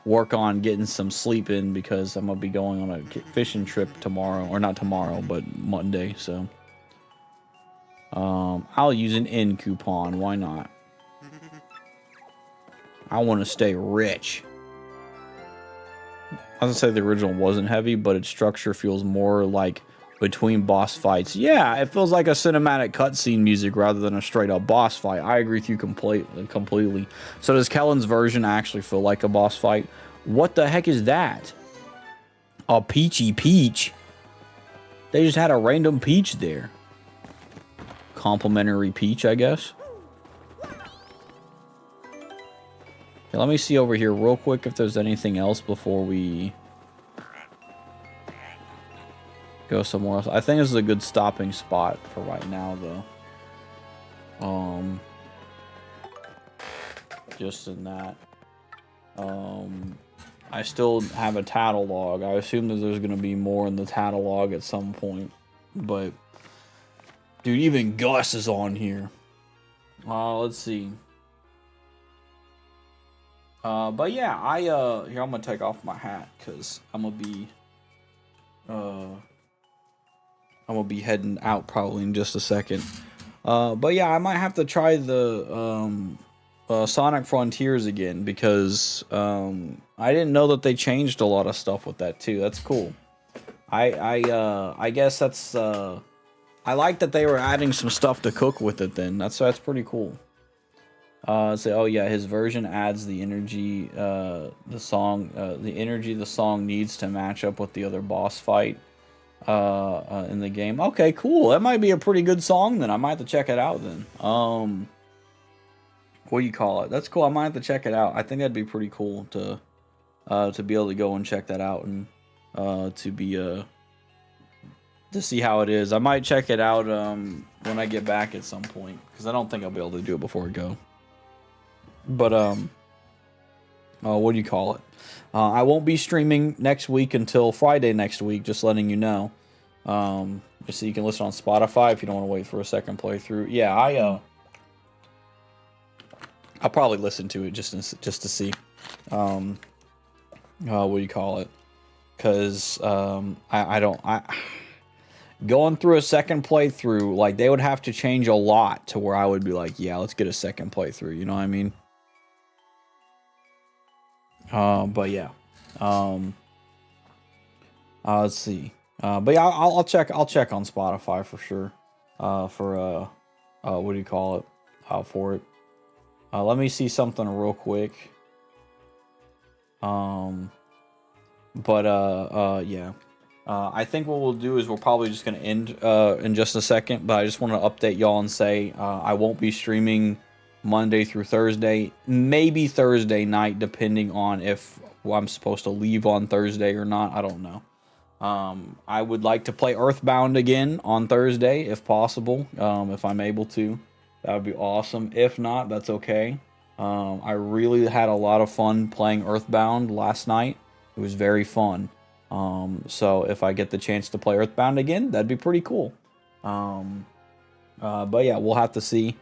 C: work on getting some sleep in because I'm going to be going on a fishing trip tomorrow. Or not tomorrow, but Monday. So I'll use an inn coupon. Why not? I want to stay rich. I was going to say the original wasn't heavy, but its structure feels more like between boss fights. Yeah, it feels like a cinematic cutscene music rather than a straight up boss fight. I agree with you completely. So does Kellen's version actually feel like a boss fight? What the heck is that? A peachy peach? They just had a random peach there. Complimentary peach, I guess. Okay, let me see over here real quick if there's anything else before we go somewhere else. I think this is a good stopping spot for right now, though. Just in that. I still have a tattle log. I assume that there's going to be more in the tattle log at some point. But, dude, even Gus is on here. Let's see. But yeah, here, I'm gonna take off my hat because I'm gonna be heading out probably in just a second. But yeah, I might have to try the Sonic Frontiers again because I didn't know that they changed a lot of stuff with that too. That's cool. I guess that's I like that they were adding some stuff to cook with it. Then that's pretty cool. Oh yeah, his version adds the energy the energy the song needs to match up with the other boss fight in the game. Okay, cool. That might be a pretty good song then. I might have to check it out then. What do you call it? That's cool. I might have to check it out. I think that'd be pretty cool to be able to go and check that out and to see how it is. I might check it out when I get back at some point because I don't think I'll be able to do it before I go. But what do you call it? I won't be streaming next week until Friday next week, just letting you know. Just so you can listen on Spotify if you don't want to wait for a second playthrough. Yeah, I'll probably listen to it just to see. What do you call it? Because going through a second playthrough, like they would have to change a lot to where I would be like, yeah, let's get a second playthrough. You know what I mean? But yeah, let's see. But yeah, I'll check on Spotify for sure. For what do you call it? For it. Let me see something real quick. But yeah. I think what we'll do is we're probably just going to end in just a second, but I just want to update y'all and say I won't be streaming Monday through Thursday, maybe Thursday night, depending on if I'm supposed to leave on Thursday or not. I don't know. I would like to play Earthbound again on Thursday, if possible, if I'm able to. That would be awesome. If not, that's okay. I really had a lot of fun playing Earthbound last night. It was very fun. So if I get the chance to play Earthbound again, that'd be pretty cool. But yeah, we'll have to see.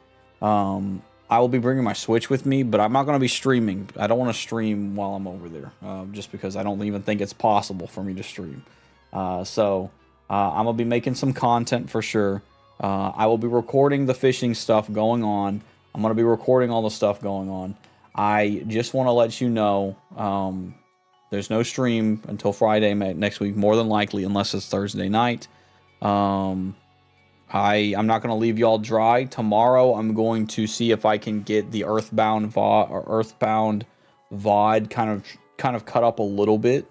C: I will be bringing my Switch with me, but I'm not going to be streaming. I don't want to stream while I'm over there, just because I don't even think it's possible for me to stream. So I'm going to be making some content for sure. I will be recording the fishing stuff going on. I'm going to be recording all the stuff going on. I just want to let you know, there's no stream until Friday next week, more than likely, unless it's Thursday night. I'm not going to leave y'all dry. Tomorrow, I'm going to see if I can get the Earthbound VOD kind of cut up a little bit,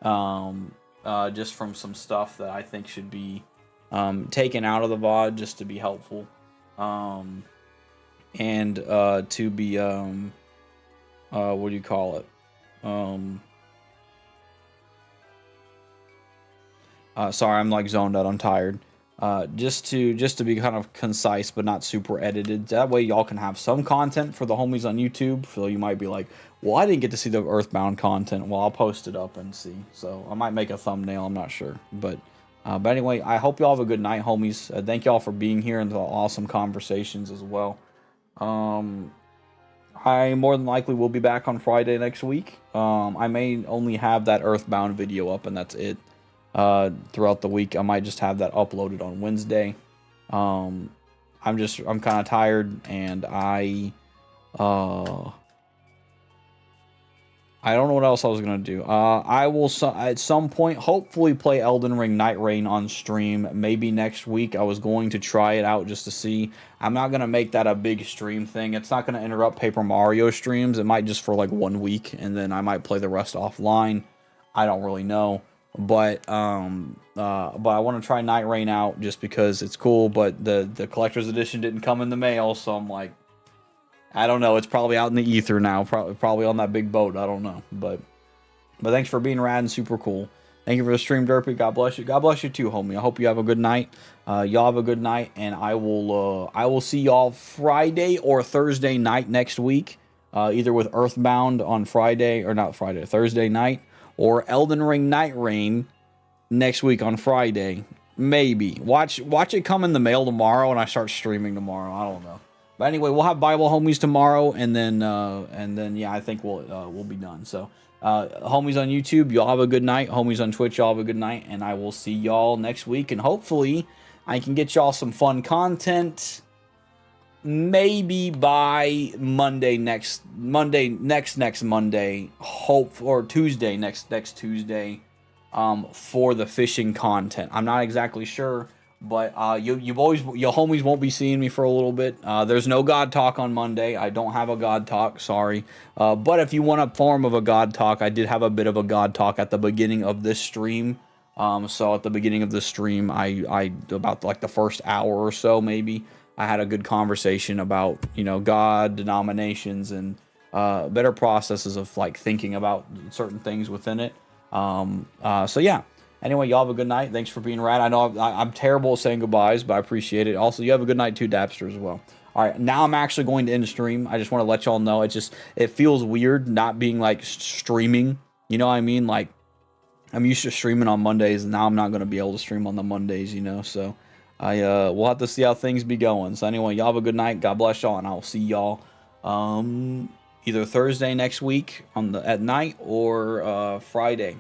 C: just from some stuff that I think should be taken out of the VOD just to be helpful, and to be what do you call it? Sorry, I'm like zoned out. I'm tired. Just to be kind of concise but not super edited. That way y'all can have some content for the homies on YouTube. So you might be like, well, I didn't get to see the Earthbound content. Well, I'll post it up and see. So I might make a thumbnail. I'm not sure. But anyway, I hope y'all have a good night, homies. Thank y'all for being here and the awesome conversations as well. I more than likely will be back on Friday next week. I may only have that Earthbound video up and that's it. Throughout the week, I might just have that uploaded on Wednesday. I'm kind of tired, and I don't know what else I was gonna do. I will at some point hopefully play Elden Ring Night Rain on stream. Maybe next week. I was going to try it out just to see. I'm not gonna make that a big stream thing. It's not gonna interrupt Paper Mario streams. It might just for like 1 week, and then I might play the rest offline. I don't really know. But I want to try Night Rain out just because it's cool, but the collector's edition didn't come in the mail, so I'm like, I don't know, it's probably out in the ether now, probably on that big boat, I don't know, but thanks for being rad and super cool. Thank you for the stream, Derpy. God bless you. God bless you too, homie. I hope you have a good night. Y'all have a good night, and I will see y'all Friday or Thursday night next week, either with Earthbound on Friday, or not Friday, Thursday night, or Elden Ring Night Rain next week on Friday. Maybe. Watch it come in the mail tomorrow and I start streaming tomorrow. I don't know. But anyway, we'll have Bible Homies tomorrow, and then yeah, I think we'll be done. So homies on YouTube, y'all have a good night. Homies on Twitch, y'all have a good night, and I will see y'all next week, and hopefully I can get y'all some fun content. Maybe by Monday next Monday, or Tuesday next Tuesday, for the fishing content. I'm not exactly sure, but your homies won't be seeing me for a little bit. There's no God Talk on Monday. I don't have a God Talk, sorry. But if you want a form of a God Talk, I did have a bit of a God Talk at the beginning of this stream. So at the beginning of the stream, I about like the first hour or so maybe, I had a good conversation about, God, denominations, and better processes of like thinking about certain things within it. So yeah. Anyway, y'all have a good night. Thanks for being rad. I know I'm terrible at saying goodbyes, but I appreciate it. Also, you have a good night too, Dapster, as well. All right, now I'm actually going to end the stream. I just want to let y'all know it feels weird not being like streaming. You know what I mean? Like, I'm used to streaming on Mondays, and now I'm not going to be able to stream on the Mondays, so we'll have to see how things be going. So anyway, y'all have a good night. God bless y'all, and I'll see y'all either Thursday next week at night or Friday.